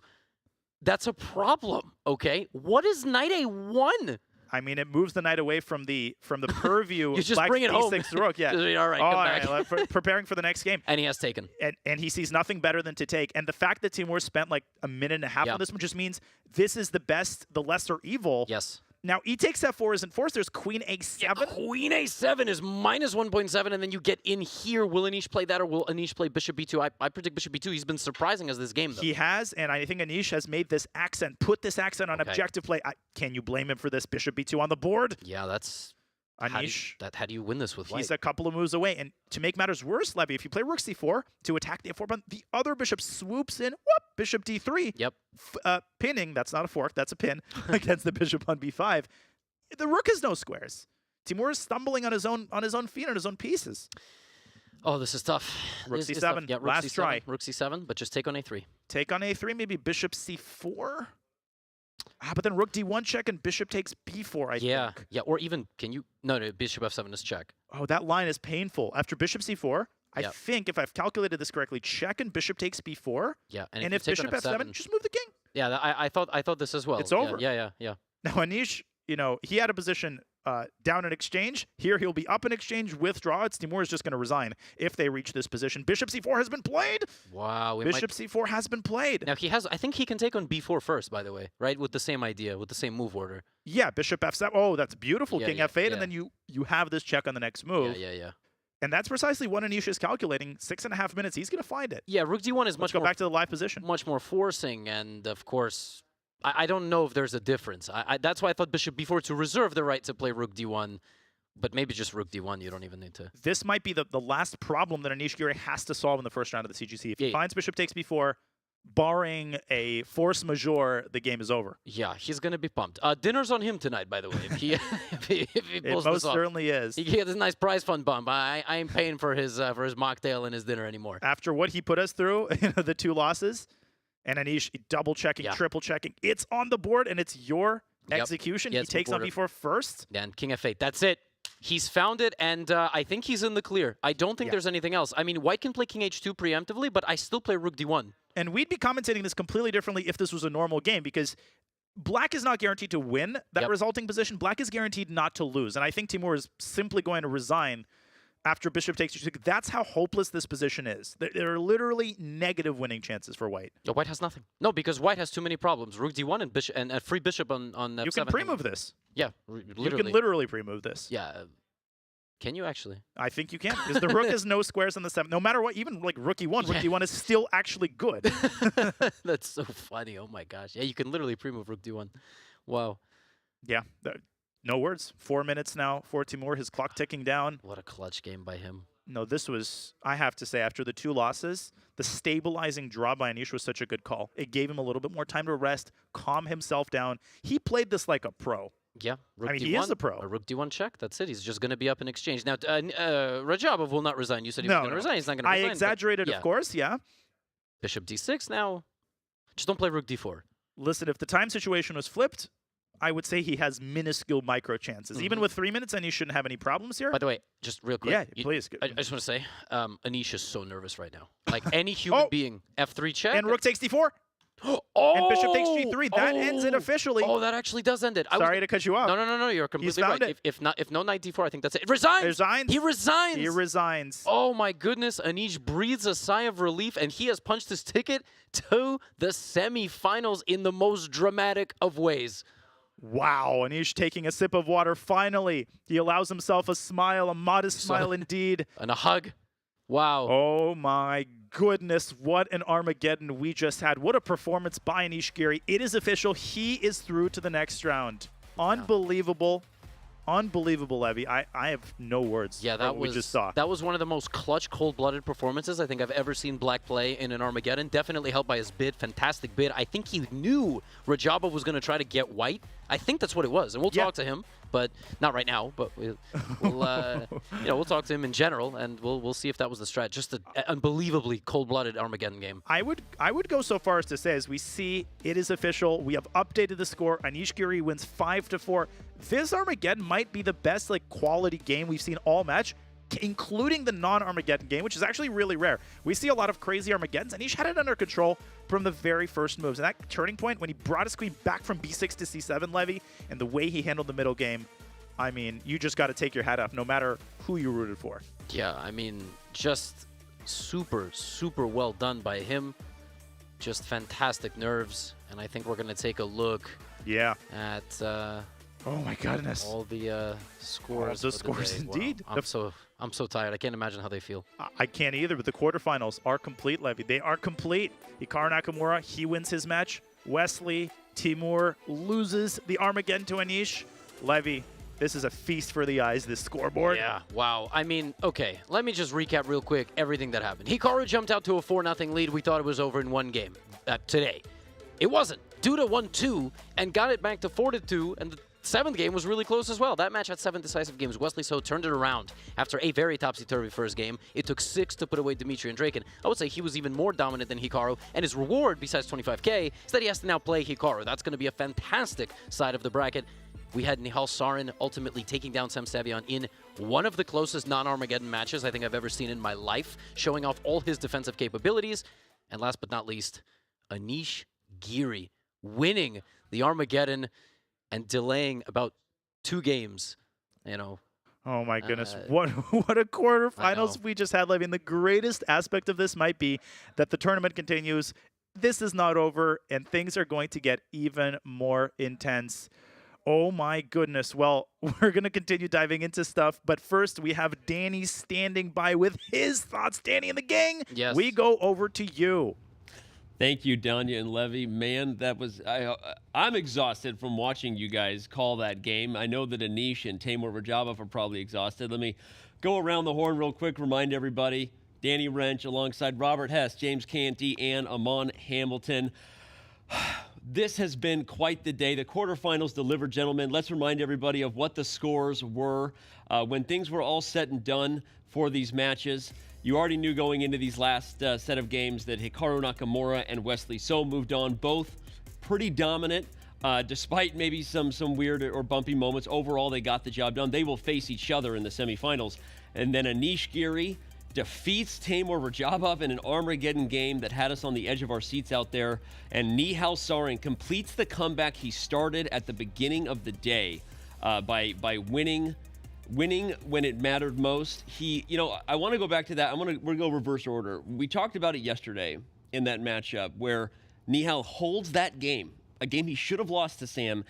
that's a problem, okay? What is knight a1? I mean, it moves the knight away from the purview. You just bring it home. Rook, yeah. All right, come back. Preparing for the next game. And he has taken. And he sees nothing better than to take. And the fact that Timur spent like a minute and a half on this one just means this is the best, the lesser evil. Yes. Now, e takes f4 isn't forced. There's queen a7. Yeah, queen a7 is -1.7, and then you get in here. Will Anish play that, or will Anish play bishop b2? I predict bishop b2. He's been surprising us this game, though. He has, and I think Anish has made this accent, put this accent on objective play. Can you blame him for this? Bishop b2 on the board? Yeah, that's... Anish, how do you win this with white? He's a couple of moves away. And to make matters worse, Levy, if you play rook c4 to attack the f4 pawn, the other bishop swoops in, whoop, bishop d3. Yep. Pinning, that's not a fork, that's a pin, against the bishop on b5. The rook has no squares. Timur is stumbling on his own feet, on his own pieces. Oh, this is tough. Rook c7, yeah, rook last c7, try. Rook c7, but just take on a3. Take on a3, maybe bishop c4? But then rook d1 check and bishop takes b4, I think. Yeah, or even, can you... No, bishop f7 is check. Oh, that line is painful. After bishop c4, I think, if I've calculated this correctly, check and bishop takes b4. Yeah, and if bishop f7, just move the king. Yeah, I thought this as well. It's over. Yeah. Now, Anish, he had a position down in exchange. Here, he'll be up in exchange, withdraw. Timur is just going to resign if they reach this position. Bishop c4 has been played. Wow. Bishop c4 has been played. Now, I think he can take on b4 first, by the way, right? With the same idea, with the same move order. Yeah, bishop f7. Oh, that's beautiful. King f8, and then you have this check on the next move. Yeah. And that's precisely what Anish is calculating. 6.5 minutes, he's going to find it. Yeah, rook d1 is Let's go back to the live position. Much more forcing, and of course... I don't know if there's a difference. That's why I thought bishop b4 to reserve the right to play rook d1, but maybe just rook d1. You don't even need to. This might be the last problem that Anish Giri has to solve in the first round of the CGC. If he finds bishop takes b4, barring a force majeure, the game is over. Yeah, he's going to be pumped. Dinner's on him tonight, by the way. If he pulls it most this off. certainly is. He gets a nice prize fund bump. I ain't paying for his mocktail and his dinner anymore. After what he put us through, the 2 losses, and Anish double-checking, triple-checking. It's on the board, and it's your execution. He takes on b4 first. And king f8. That's it. He's found it, and I think he's in the clear. I don't think there's anything else. I mean, white can play king h2 preemptively, but I still play rook d1. And we'd be commentating this completely differently if this was a normal game, because black is not guaranteed to win that resulting position. Black is guaranteed not to lose. And I think Timur is simply going to resign after bishop takes h2. That's how hopeless this position is. There are literally negative winning chances for white. Yeah, white has nothing. No, because white has too many problems. Rook d1 and bishop and a free bishop on f7. You can pre-move this. Yeah, literally. You can literally pre-move this. Yeah. Can you actually? I think you can, because the rook has no squares on the 7. No matter what, even like rook e1, rook d1 is still actually good. That's so funny. Oh my gosh. Yeah, you can literally pre-move rook d1. Wow. Yeah, no words. 4 minutes now for Timur, his clock ticking down. What a clutch game by him. No, this was, I have to say, after the 2 losses, the stabilizing draw by Anish was such a good call. It gave him a little bit more time to rest, calm himself down. He played this like a pro. Yeah, rook I mean, d1, he is a pro. A rook d1 check. That's it. He's just going to be up in exchange. Now, Radjabov will not resign. You said he was going to resign. He's not going to resign. I exaggerated, of course, yeah. Bishop d6 now. Just don't play rook d4. Listen, if the time situation was flipped, I would say he has minuscule micro chances. Even with 3 minutes, Anish shouldn't have any problems here. By the way, just real quick. Yeah, please. I just want to say, Anish is so nervous right now. Like any human being. F3 check. And rook takes d4. And bishop takes g3. That ends it officially. Oh, that actually does end it. Sorry to cut you off. No. You're completely right. It. If no knight d4, I think that's it. It resigns. He resigns. He resigns. Oh my goodness. Anish breathes a sigh of relief, and he has punched his ticket to the semifinals in the most dramatic of ways. Wow, Anish taking a sip of water finally. He allows himself a smile, a modest smile indeed. And a hug. Wow. Oh my goodness, what an Armageddon we just had. What a performance by Anish Giri. It is official. He is through to the next round. Unbelievable. Unbelievable, Levy. I have no words. Yeah, for what we just saw. That was one of the most clutch, cold-blooded performances I think I've ever seen Black play in an Armageddon. Definitely helped by his bid. Fantastic bid. I think he knew Radjabov was going to try to get white. I think that's what it was, and we'll talk to him, but not right now. But we'll we'll talk to him in general, and we'll see if that was the strat. Just an unbelievably cold-blooded Armageddon game. I would go so far as to say, as we see, it is official. We have updated the score. Anish Giri wins 5-4. This Armageddon might be the best quality game we've seen all match, including the non-Armageddon game, which is actually really rare. We see a lot of crazy Armageddons, and Anish had it under control from the very first moves. And that turning point, when he brought his queen back from b6 to c7, Levy, and the way he handled the middle game, I mean, you just got to take your hat off, no matter who you rooted for. Yeah, I mean, just super, super well done by him. Just fantastic nerves, and I think we're going to take a look at... oh my goodness! All the scores. All the scores, indeed. Wow. I'm so tired. I can't imagine how they feel. I can't either. But the quarterfinals are complete, Levy. They are complete. Hikaru Nakamura, he wins his match. Wesley, Timur loses the Armageddon to Anish. Levy, this is a feast for the eyes. This scoreboard. Yeah. Wow. I mean, okay. Let me just recap real quick everything that happened. Hikaru jumped out to a 4-0 lead. We thought it was over in one game today. It wasn't. Duda won 2 and got it back to 4-2, and the 7th game was really close as well. That match had 7 decisive games. Wesley So turned it around after a very topsy-turvy first game. It took 6 to put away Dimitri and Andreikin. I would say he was even more dominant than Hikaru, and his reward, besides 25K, is that he has to now play Hikaru. That's going to be a fantastic side of the bracket. We had Nihal Sarin ultimately taking down Sarin Sevian in one of the closest non-Armageddon matches I think I've ever seen in my life, showing off all his defensive capabilities. And last but not least, Anish Giri winning the Armageddon and delaying about 2 games, Oh my goodness, what a quarterfinals we just had, Levy. And the greatest aspect of this might be that the tournament continues. This is not over, and things are going to get even more intense. Oh my goodness. Well, we're going to continue diving into stuff, but first we have Danny standing by with his thoughts. Danny and the gang, yes. We go over to you. Thank you, Danya and Levy. Man, that was I'm exhausted from watching you guys call that game. I know that Anish and Timur Radjabov are probably exhausted. Let me go around the horn real quick, remind everybody. Danny Wrench alongside Robert Hess, James Canty, and Amon Hamilton. This has been quite the day. The quarterfinals delivered, gentlemen. Let's remind everybody of what the scores were when things were all said and done for these matches. You already knew going into these last set of games that Hikaru Nakamura and Wesley So moved on, both pretty dominant, despite maybe some weird or bumpy moments. Overall, they got the job done. They will face each other in the semifinals. And then Anish Giri defeats Timur Radjabov in an Armageddon game that had us on the edge of our seats out there. And Nihal Sarin completes the comeback he started at the beginning of the day by winning when it mattered most. I want to go back to that. We're going to go reverse order. We talked about it yesterday in that matchup where Nihal holds that game, a game he should have lost to Sam,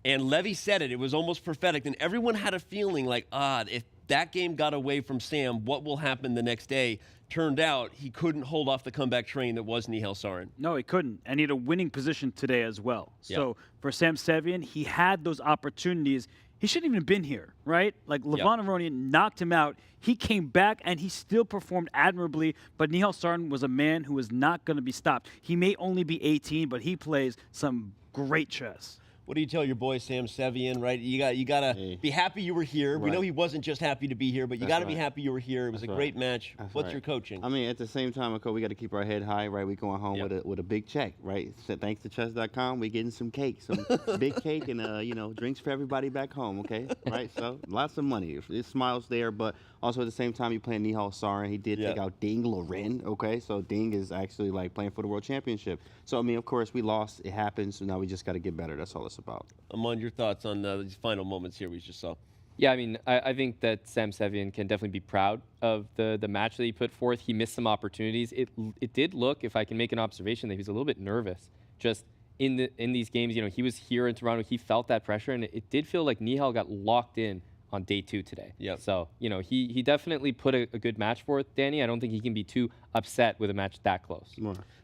and Levy said it was almost prophetic, and everyone had a feeling like, if that game got away from Sam, what will happen the next day? Turned out he couldn't hold off the comeback train that was Nihal Sarin. No, he couldn't. And he had a winning position today as well. Yeah. So for Sam Sevian, he had those opportunities. He shouldn't even been here, right? Like Levon Aronian knocked him out. He came back and he still performed admirably, but Nihal Sarin was a man who was not going to be stopped. He may only be 18, but he plays some great chess. What do you tell your boy Sam Sevian, right? You gotta be happy you were here. We know he wasn't just happy to be here, but you gotta be happy you were here. It was a great match. What's your coaching? I mean, at the same time, we got to keep our head high, right? We going home with a big check, right? So thanks to chess.com, we getting some cake, some big cake, and drinks for everybody back home. Okay, right? So lots of money. It smiles there, but also at the same time, you're playing Nihal Sarin. He did take out Ding Loren. Okay, so Ding is actually like playing for the world championship. So I mean, of course, we lost. It happens. So now we just got to get better. That's all it's about. Amon, your thoughts on these final moments here we just saw? Yeah, I mean, I think that Sam Sevian can definitely be proud of the match that he put forth. He missed some opportunities. It did look, if I can make an observation, that he was a little bit nervous. Just in these games, he was here in Toronto. He felt that pressure, and it did feel like Nihal got locked in on day 2 today. So, he definitely put a good match forth, Danny. I don't think he can be too upset with a match that close.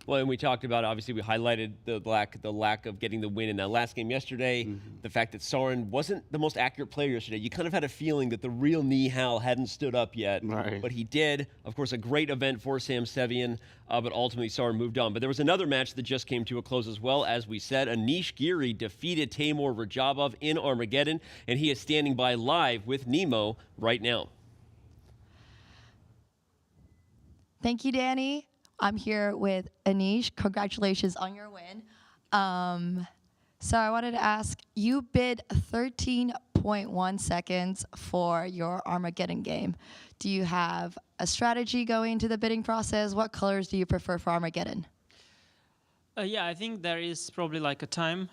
Well, and we talked about, obviously, we highlighted the lack of getting the win in that last game yesterday, the fact that Sarin wasn't the most accurate player yesterday. You kind of had a feeling that the real Nihal hadn't stood up yet, but he did. Of course, a great event for Sam Sevian, but ultimately Sarin moved on. But there was another match that just came to a close as well. As we said, Anish Giri defeated Giri-Radjabov in Armageddon, and he is standing by live with Nemo right now. Thank you, Danny. I'm here with Anish. Congratulations on your win. So I wanted to ask, you bid 13.1 seconds for your Armageddon game. Do you have a strategy going into the bidding process? What colors do you prefer for Armageddon? Yeah, I think there is probably like a time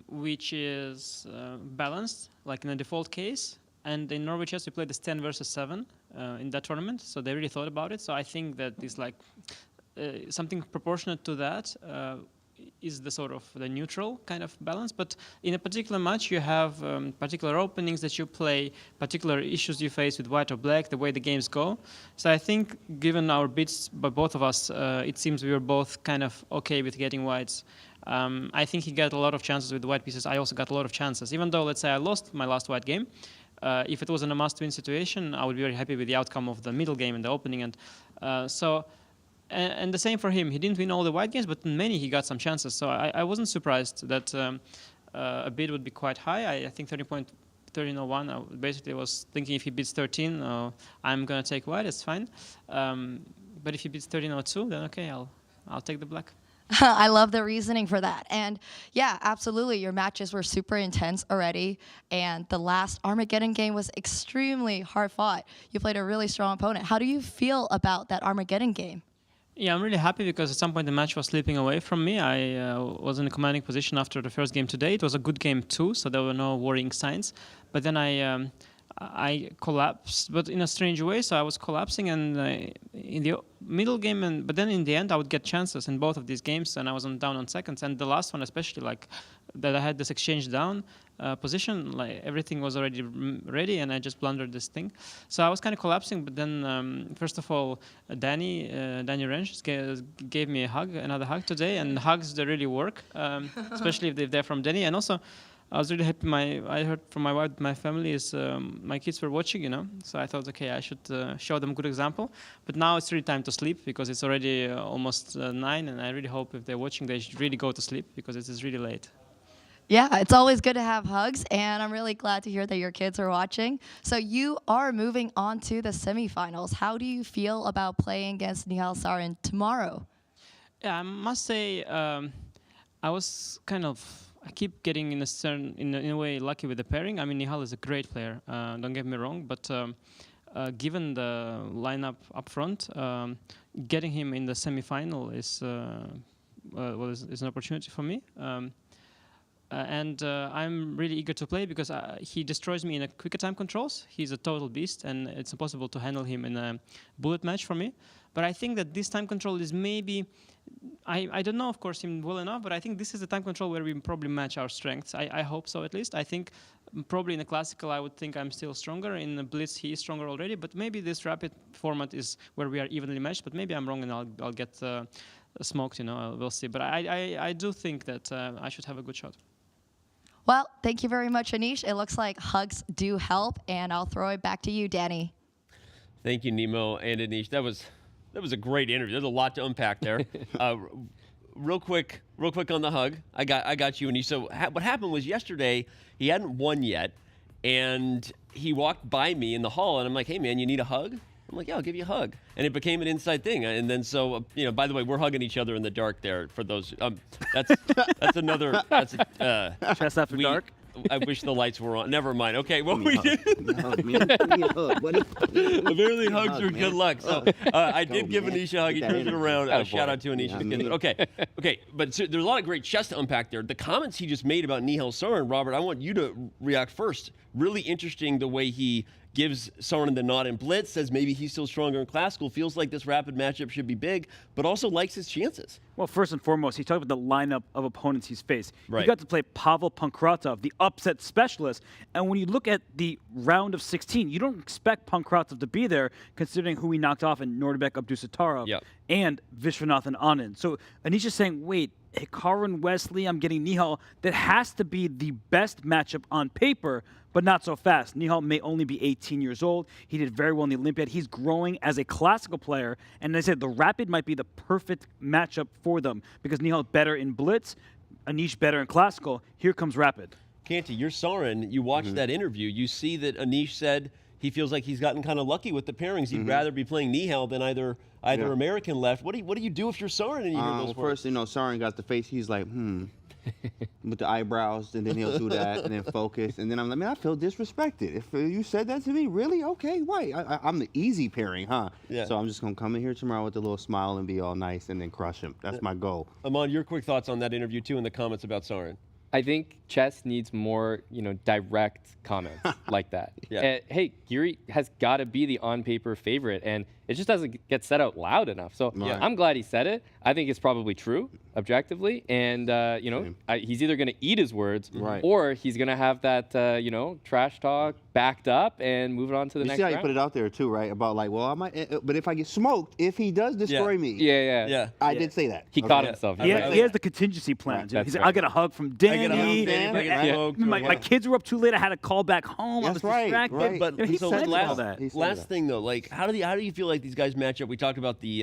which is balanced, like in a default case. And in Norway Chess, we played this 10 versus 7 in that tournament, so they really thought about it. So I think that it's like something proportionate to that is the sort of the neutral kind of balance. But in a particular match, you have particular openings that you play, particular issues you face with white or black, the way the games go. So I think, given our bids by both of us, it seems we were both kind of okay with getting whites. I think he got a lot of chances with the white pieces. I also got a lot of chances. Even though, let's say, I lost my last white game, if it was in a must-win situation, I would be very happy with the outcome of the middle game and the opening. And and the same for him. He didn't win all the white games, but in many he got some chances. So I wasn't surprised that a bid would be quite high. I think 13.01. I basically was thinking if he bids 13, I'm going to take white. It's fine. But if he bids 13.02, then okay, I'll take the black. I love the reasoning for that. And yeah, absolutely. Your matches were super intense already. And the last Armageddon game was extremely hard fought. You played a really strong opponent. How do you feel about that Armageddon game? Yeah, I'm really happy because at some point the match was slipping away from me. I was in a commanding position after the first game today. It was a good game too, so there were no worrying signs. But then I collapsed, but in a strange way. So I was collapsing, and in the middle game, but then in the end, I would get chances in both of these games, and I was down on seconds. And the last one, especially, like that, I had this exchange down position, like everything was already ready, and I just blundered this thing. So I was kind of collapsing. But then, first of all, Danny Rensch gave me another hug today, and hugs they really work, especially if they're from Danny, and also. I was really happy. I heard from my wife, my family is, my kids were watching, So I thought, okay, I should show them a good example. But now it's really time to sleep because it's already almost 9, and I really hope if they're watching, they should really go to sleep because it is really late. Yeah, it's always good to have hugs, and I'm really glad to hear that your kids are watching. So you are moving on to the semifinals. How do you feel about playing against Nihal Sarin tomorrow? Yeah, I must say, I was kind of. I keep getting in a way lucky with the pairing. I mean, Nihal is a great player. Don't get me wrong, but given the lineup up front, getting him in the semifinal is an opportunity for me. And I'm really eager to play because he destroys me in a quicker time controls. He's a total beast, and it's impossible to handle him in a bullet match for me. But I think that this time control is maybe, I don't know, of course, him well enough, but I think this is the time control where we probably match our strengths. I hope so, at least. I think probably in the classical, I would think I'm still stronger. In the blitz, he is stronger already. But maybe this rapid format is where we are evenly matched. But maybe I'm wrong, and I'll get smoked. We'll see. But I do think that I should have a good shot. Well, thank you very much, Anish. It looks like hugs do help, and I'll throw it back to you, Danny. Thank you, Nemo and Anish. That was a great interview. There's a lot to unpack there. Real quick on the hug. I got you, Anish. So what happened was yesterday he hadn't won yet, and he walked by me in the hall, and I'm like, "Hey, man, you need a hug?" I'm like, "Yeah, I'll give you a hug." And it became an inside thing. And then so, by the way, we're hugging each other in the dark there for those. That's another. That's Chess After Dark. I wish the lights were on. Never mind. Okay, what we did. Apparently hugs are good luck. So I did give Anish a hug. He turns it around. Shout out to Anish. Okay. But so there's a lot of great chess to unpack there. The comments he just made about Nihal Sarin, Robert, I want you to react first. Really interesting the way he gives Sarin the nod in blitz, says maybe he's still stronger in classical, feels like this rapid matchup should be big, but also likes his chances. Well, first and foremost, he talked about the lineup of opponents he's faced. Right. He got to play Pavel Pankratov, the upset specialist, and when you look at the round of 16, you don't expect Pankratov to be there, considering who he knocked off in Nordebek Abdusattorov and Vishwanathan Anand. So Anish is saying, wait, Hikaru and Wesley, I'm getting Nihal. That has to be the best matchup on paper, but not so fast. Nihal may only be 18 years old. He did very well in the Olympiad. He's growing as a classical player, and as I said, the rapid might be the perfect matchup for them because Nihal better in blitz, Anish better in classical. Here comes rapid. Canty, you're Sarin. You watched that interview. You see that Anish said he feels like he's gotten kind of lucky with the pairings. He'd rather be playing Nihal than either American left. What do you do if you're Sarin and you hear those words? First, Sarin got the face. He's like, with the eyebrows, and then he'll do that, and then focus, and then I'm like, man, I feel disrespected. If you said that to me, really? Okay, right. I'm the easy pairing, huh? Yeah. So I'm just gonna come in here tomorrow with a little smile and be all nice, and then crush him. That's my goal. Amon, your quick thoughts on that interview too, in the comments about Sarin. I think chess needs more, direct comments like that. Hey, Giri has got to be the on-paper favorite, and it just doesn't get said out loud enough. So I'm glad he said it. I think it's probably true, objectively, and he's either going to eat his words, or he's going to have that, trash talk backed up and move it on to the next round. You see how you put it out there too, right? About like, well, I might, but if I get smoked, if he does destroy me, I did say that. He caught himself. He has the contingency plans. He's like, I get a hug from Danny. My kids were up too late. I had to call back home. I was distracted. Right. But he so said all that. Last thing though, like how do you feel like these guys match up? We talked about the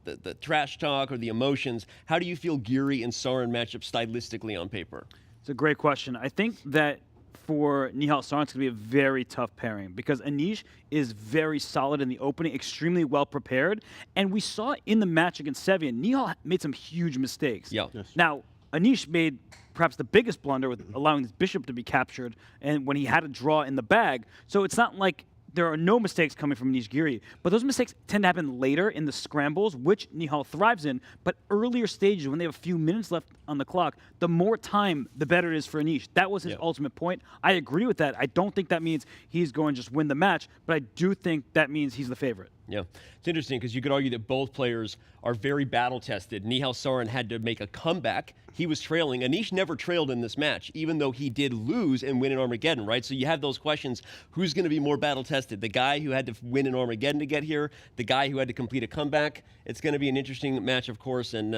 the trash talk or the emotions. How do you feel Giri and Sarin match up stylistically on paper? It's a great question. I think that for Nihal Sarin, it's going to be a very tough pairing because Anish is very solid in the opening, extremely well prepared, and we saw in the match against Sevian, Nihal made some huge mistakes. Now, Anish made perhaps the biggest blunder with allowing his bishop to be captured and when he had a draw in the bag. So it's not like there are no mistakes coming from Anish Giri, but those mistakes tend to happen later in the scrambles, which Nihal thrives in, but earlier stages when they have a few minutes left on the clock, the more time, the better it is for Anish. That was his ultimate point. I agree with that. I don't think that means he's going to just win the match, but I do think that means he's the favorite. Yeah, it's interesting because you could argue that both players are very battle-tested. Nihal Sarin had to make a comeback. He was trailing. Anish never trailed in this match, even though he did lose and win in Armageddon, right? So you have those questions. Who's going to be more battle-tested? The guy who had to win in Armageddon to get here? The guy who had to complete a comeback? It's going to be an interesting match, of course, and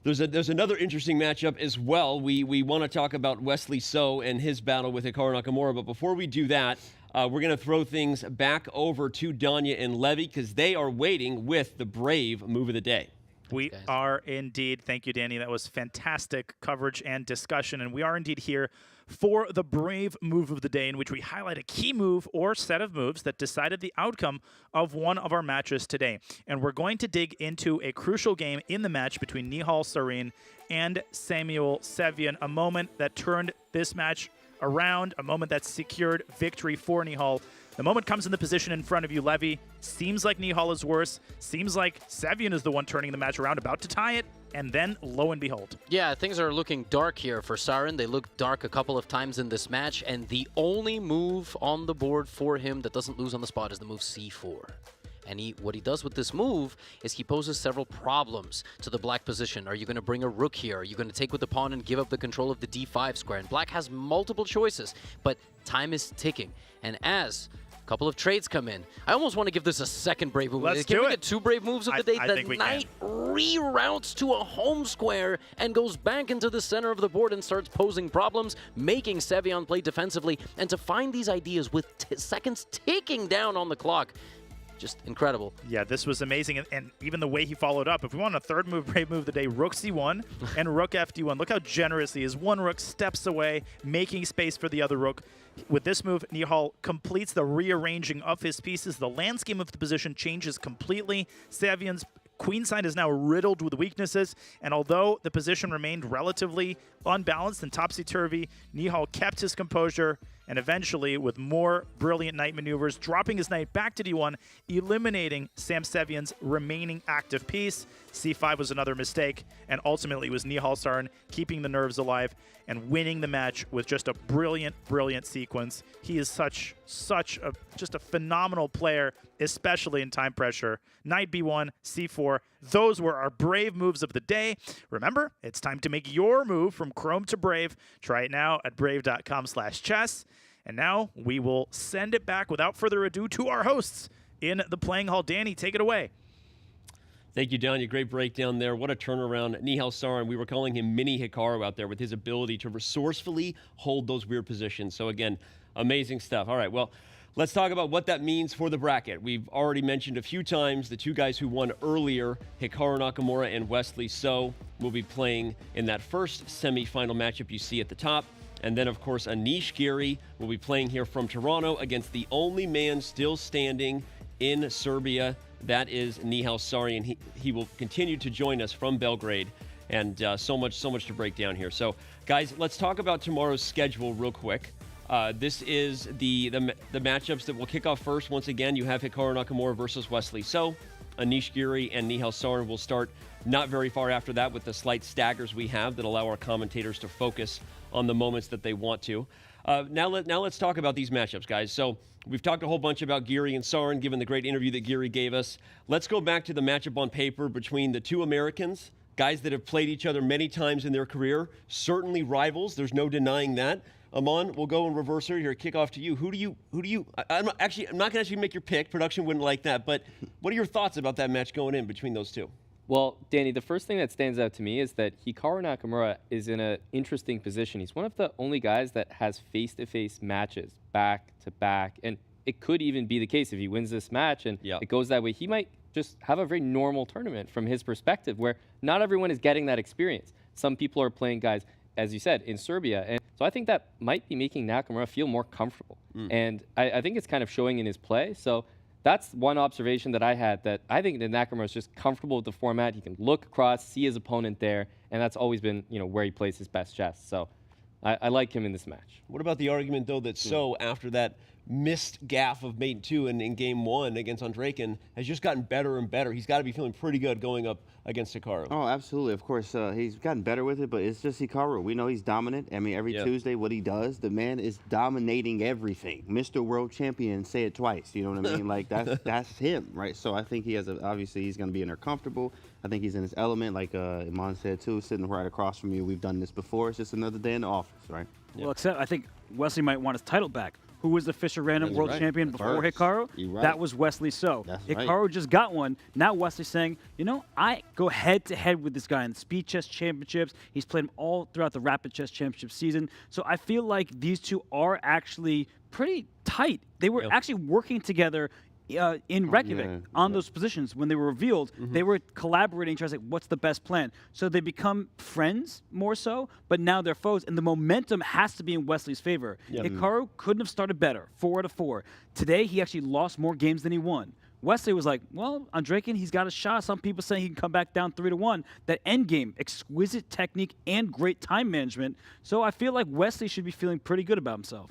there's another interesting matchup as well. We want to talk about Wesley So and his battle with Hikaru Nakamura, but before we do that, we're going to throw things back over to Danya and Levy because they are waiting with the Brave Move of the Day. We are indeed. Thank you, Danny. That was fantastic coverage and discussion. And we are indeed here for the Brave Move of the Day, in which we highlight a key move or set of moves that decided the outcome of one of our matches today. And we're going to dig into a crucial game in the match between Nihal Sarin and Sarin Sevian, a moment that turned this match around, a moment that secured victory for Nihal. The moment comes in the position in front of you, Levy. Seems like Nihal is worse. Seems like Sevian is the one turning the match around, about to tie it. and then, lo and behold. Yeah, things are looking dark here for Sarin. They looked dark a couple of times in this match, and the only move on the board for him that doesn't lose on the spot is the move c4. And what he does with this move is he poses several problems to the black position. Are you going to bring a rook here? Are you going to take with the pawn and give up the control of the d5 square? And black has multiple choices, but time is ticking. And as a couple of trades come in, I almost want to give this a second brave move. Can we get 2 brave moves of the day? The knight reroutes to a home square and goes back into the center of the board and starts posing problems, making Sevian play defensively. And to find these ideas with seconds ticking down on the clock, just incredible. Yeah, this was amazing, and even the way he followed up. If we want a third move, brave move of the day, rook c1 and rook fd1. Look how generous he is. One rook steps away, making space for the other rook. With this move, Nihal completes the rearranging of his pieces. The landscape of the position changes completely. Sevian's queenside is now riddled with weaknesses, and although the position remained relatively unbalanced and topsy-turvy, Nihal kept his composure, and eventually, with more brilliant knight maneuvers, dropping his knight back to d1, eliminating Sam Sevian's remaining active piece. c5 was another mistake, and ultimately it was Nihal Sarin keeping the nerves alive and winning the match with just a brilliant, brilliant sequence. He is just a phenomenal player, especially in time pressure. Knight b1, c4, those were our brave moves of the day. Remember, it's time to make your move from Chrome to Brave. Try it now at brave.com/chess. And now we will send it back without further ado to our hosts in the playing hall. Danny, take it away. Thank you, Danya. Great breakdown there. What a turnaround. Nihal Sarin, we were calling him mini Hikaru out there with his ability to resourcefully hold those weird positions. So again, amazing stuff. All right, well, let's talk about what that means for the bracket. We've already mentioned a few times the 2 guys who won earlier, Hikaru Nakamura and Wesley So, will be playing in that first semifinal matchup you see at the top. And then, of course, Anish Giri will be playing here from Toronto against the only man still standing in Serbia. That is Nihal Sarin. He will continue to join us from Belgrade. And so much to break down here. So, guys, let's talk about tomorrow's schedule real quick. This is the matchups that will kick off first. Once again, you have Hikaru Nakamura versus Wesley So. Anish Giri and Nihal Sarin will start not very far after that with the slight staggers we have that allow our commentators to focus on the moments that they want to. Now let's talk about these matchups, guys. So we've talked a whole bunch about Giri and Sarin, given the great interview that Giri gave us. Let's go back to the matchup on paper between the 2 Americans, guys that have played each other many times in their career, certainly rivals. There's no denying that. Amon, we'll go in reverse here. Kick off to you. Who do you? I'm not going to actually make your pick. Production wouldn't like that. But what are your thoughts about that match going in between those 2? Well, Danny, the first thing that stands out to me is that Hikaru Nakamura is in an interesting position. He's one of the only guys that has face-to-face matches back to back, and it could even be the case if he wins this match and it goes that way. He might just have a very normal tournament from his perspective, where not everyone is getting that experience. Some people are playing guys, as you said, in Serbia. And so I think that might be making Nakamura feel more comfortable. And I think it's kind of showing in his play. So that's one observation that I had, that I think that Nakamura is just comfortable with the format. He can look across, see his opponent there, and that's always been, where he plays his best chess. So I like him in this match. What about the argument, though, that So, after that missed gaff of mate 2 in game 1 against Andreikin, has just gotten better and better? He's got to be feeling pretty good going up against Hikaru. Oh, absolutely. Of course, he's gotten better with it, but it's just Hikaru. We know he's dominant. I mean, every Tuesday, what he does, the man is dominating everything. Mr. World Champion, say it twice. You know what I mean? Like, that's him, right? So I think he has obviously he's going to be in there comfortable. I think he's in his element, like Iman said, too, sitting right across from you. We've done this before. It's just another day in the office, right? Well, except I think Wesley might want his title back. Who was the Fisher Random World Champion before Hikaru? That was Wesley So. Hikaru just got one. Now Wesley's saying, I go head-to-head with this guy in the Speed Chess Championships. He's played him all throughout the Rapid Chess Championship season. So I feel like these 2 are actually pretty tight. They were actually working together in Reykjavik on those positions. When they were revealed, they were collaborating, trying to say, what's the best plan? So they become friends more so, but now they're foes, and the momentum has to be in Wesley's favor. Hikaru couldn't have started better, 4 out of 4. Today, he actually lost more games than he won. Wesley was like, well, Andreikin, he's got a shot. Some people saying he can come back down 3-1. That endgame, exquisite technique and great time management. So I feel like Wesley should be feeling pretty good about himself.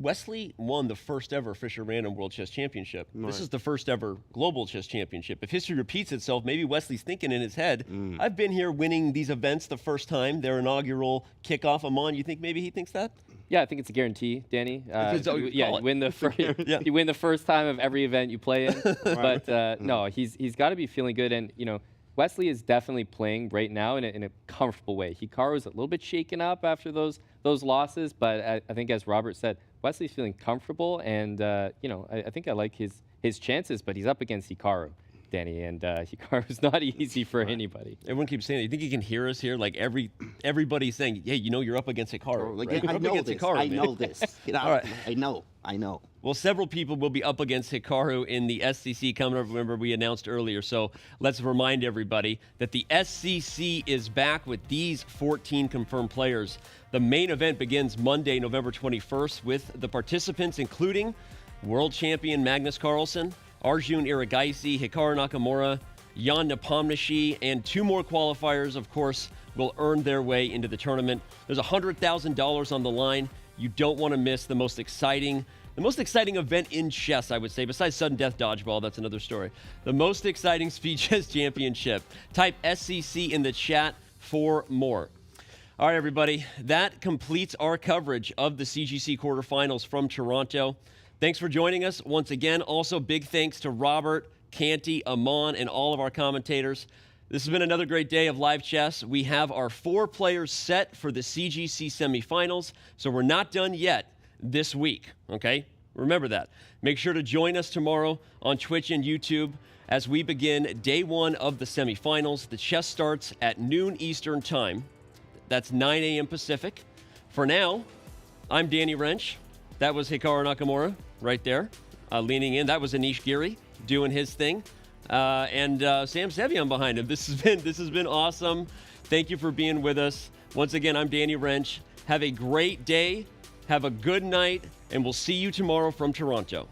Wesley won the first ever Fisher Random World Chess Championship. This is the first ever Global Chess Championship. If history repeats itself, maybe Wesley's thinking in his head, I've been here winning these events the first time, their inaugural kickoff. Amon, you think maybe he thinks that? Yeah, I think it's a guarantee, Danny. You win the you win the first time of every event you play in. But no, he's got to be feeling good, and Wesley is definitely playing right now in a comfortable way. Hikaru is a little bit shaken up after those losses, but I think, as Robert said, Wesley's feeling comfortable, and I think I like his chances, but he's up against Hikaru, Danny, and Hikaru's not easy for anybody. Everyone keeps saying, you think you can hear us here? Like everybody's saying, hey, you're up against Hikaru. Right? I know this. Hikaru, I know this. All right. I know. Well, several people will be up against Hikaru in the SCC coming up. Remember, we announced earlier. So let's remind everybody that the SCC is back with these 14 confirmed players. The main event begins Monday, November 21st, with the participants including world champion Magnus Carlsen, Arjun Iragaisi, Hikaru Nakamura, Jan Nepomniachtchi, and 2 more qualifiers, of course, will earn their way into the tournament. There's $100,000 on the line. You don't want to miss the most exciting event in chess, I would say, besides sudden death dodgeball. That's another story. The most exciting Speed Chess Championship. Type SCC in the chat for more. All right, everybody, that completes our coverage of the CGC quarterfinals from Toronto. Thanks for joining us once again. Also, big thanks to Robert, Canty, Amon, and all of our commentators. This has been another great day of live chess. We have our 4 players set for the CGC semifinals, so we're not done yet this week, okay? Remember that. Make sure to join us tomorrow on Twitch and YouTube as we begin day 1 of the semifinals. The chess starts at noon Eastern time. That's 9 a.m. Pacific. For now, I'm Danny Wrench. That was Hikaru Nakamura right there, leaning in. That was Anish Giri doing his thing. And Sam Sevian behind him. This has been awesome. Thank you for being with us. Once again, I'm Danny Wrench. Have a great day. Have a good night, and we'll see you tomorrow from Toronto.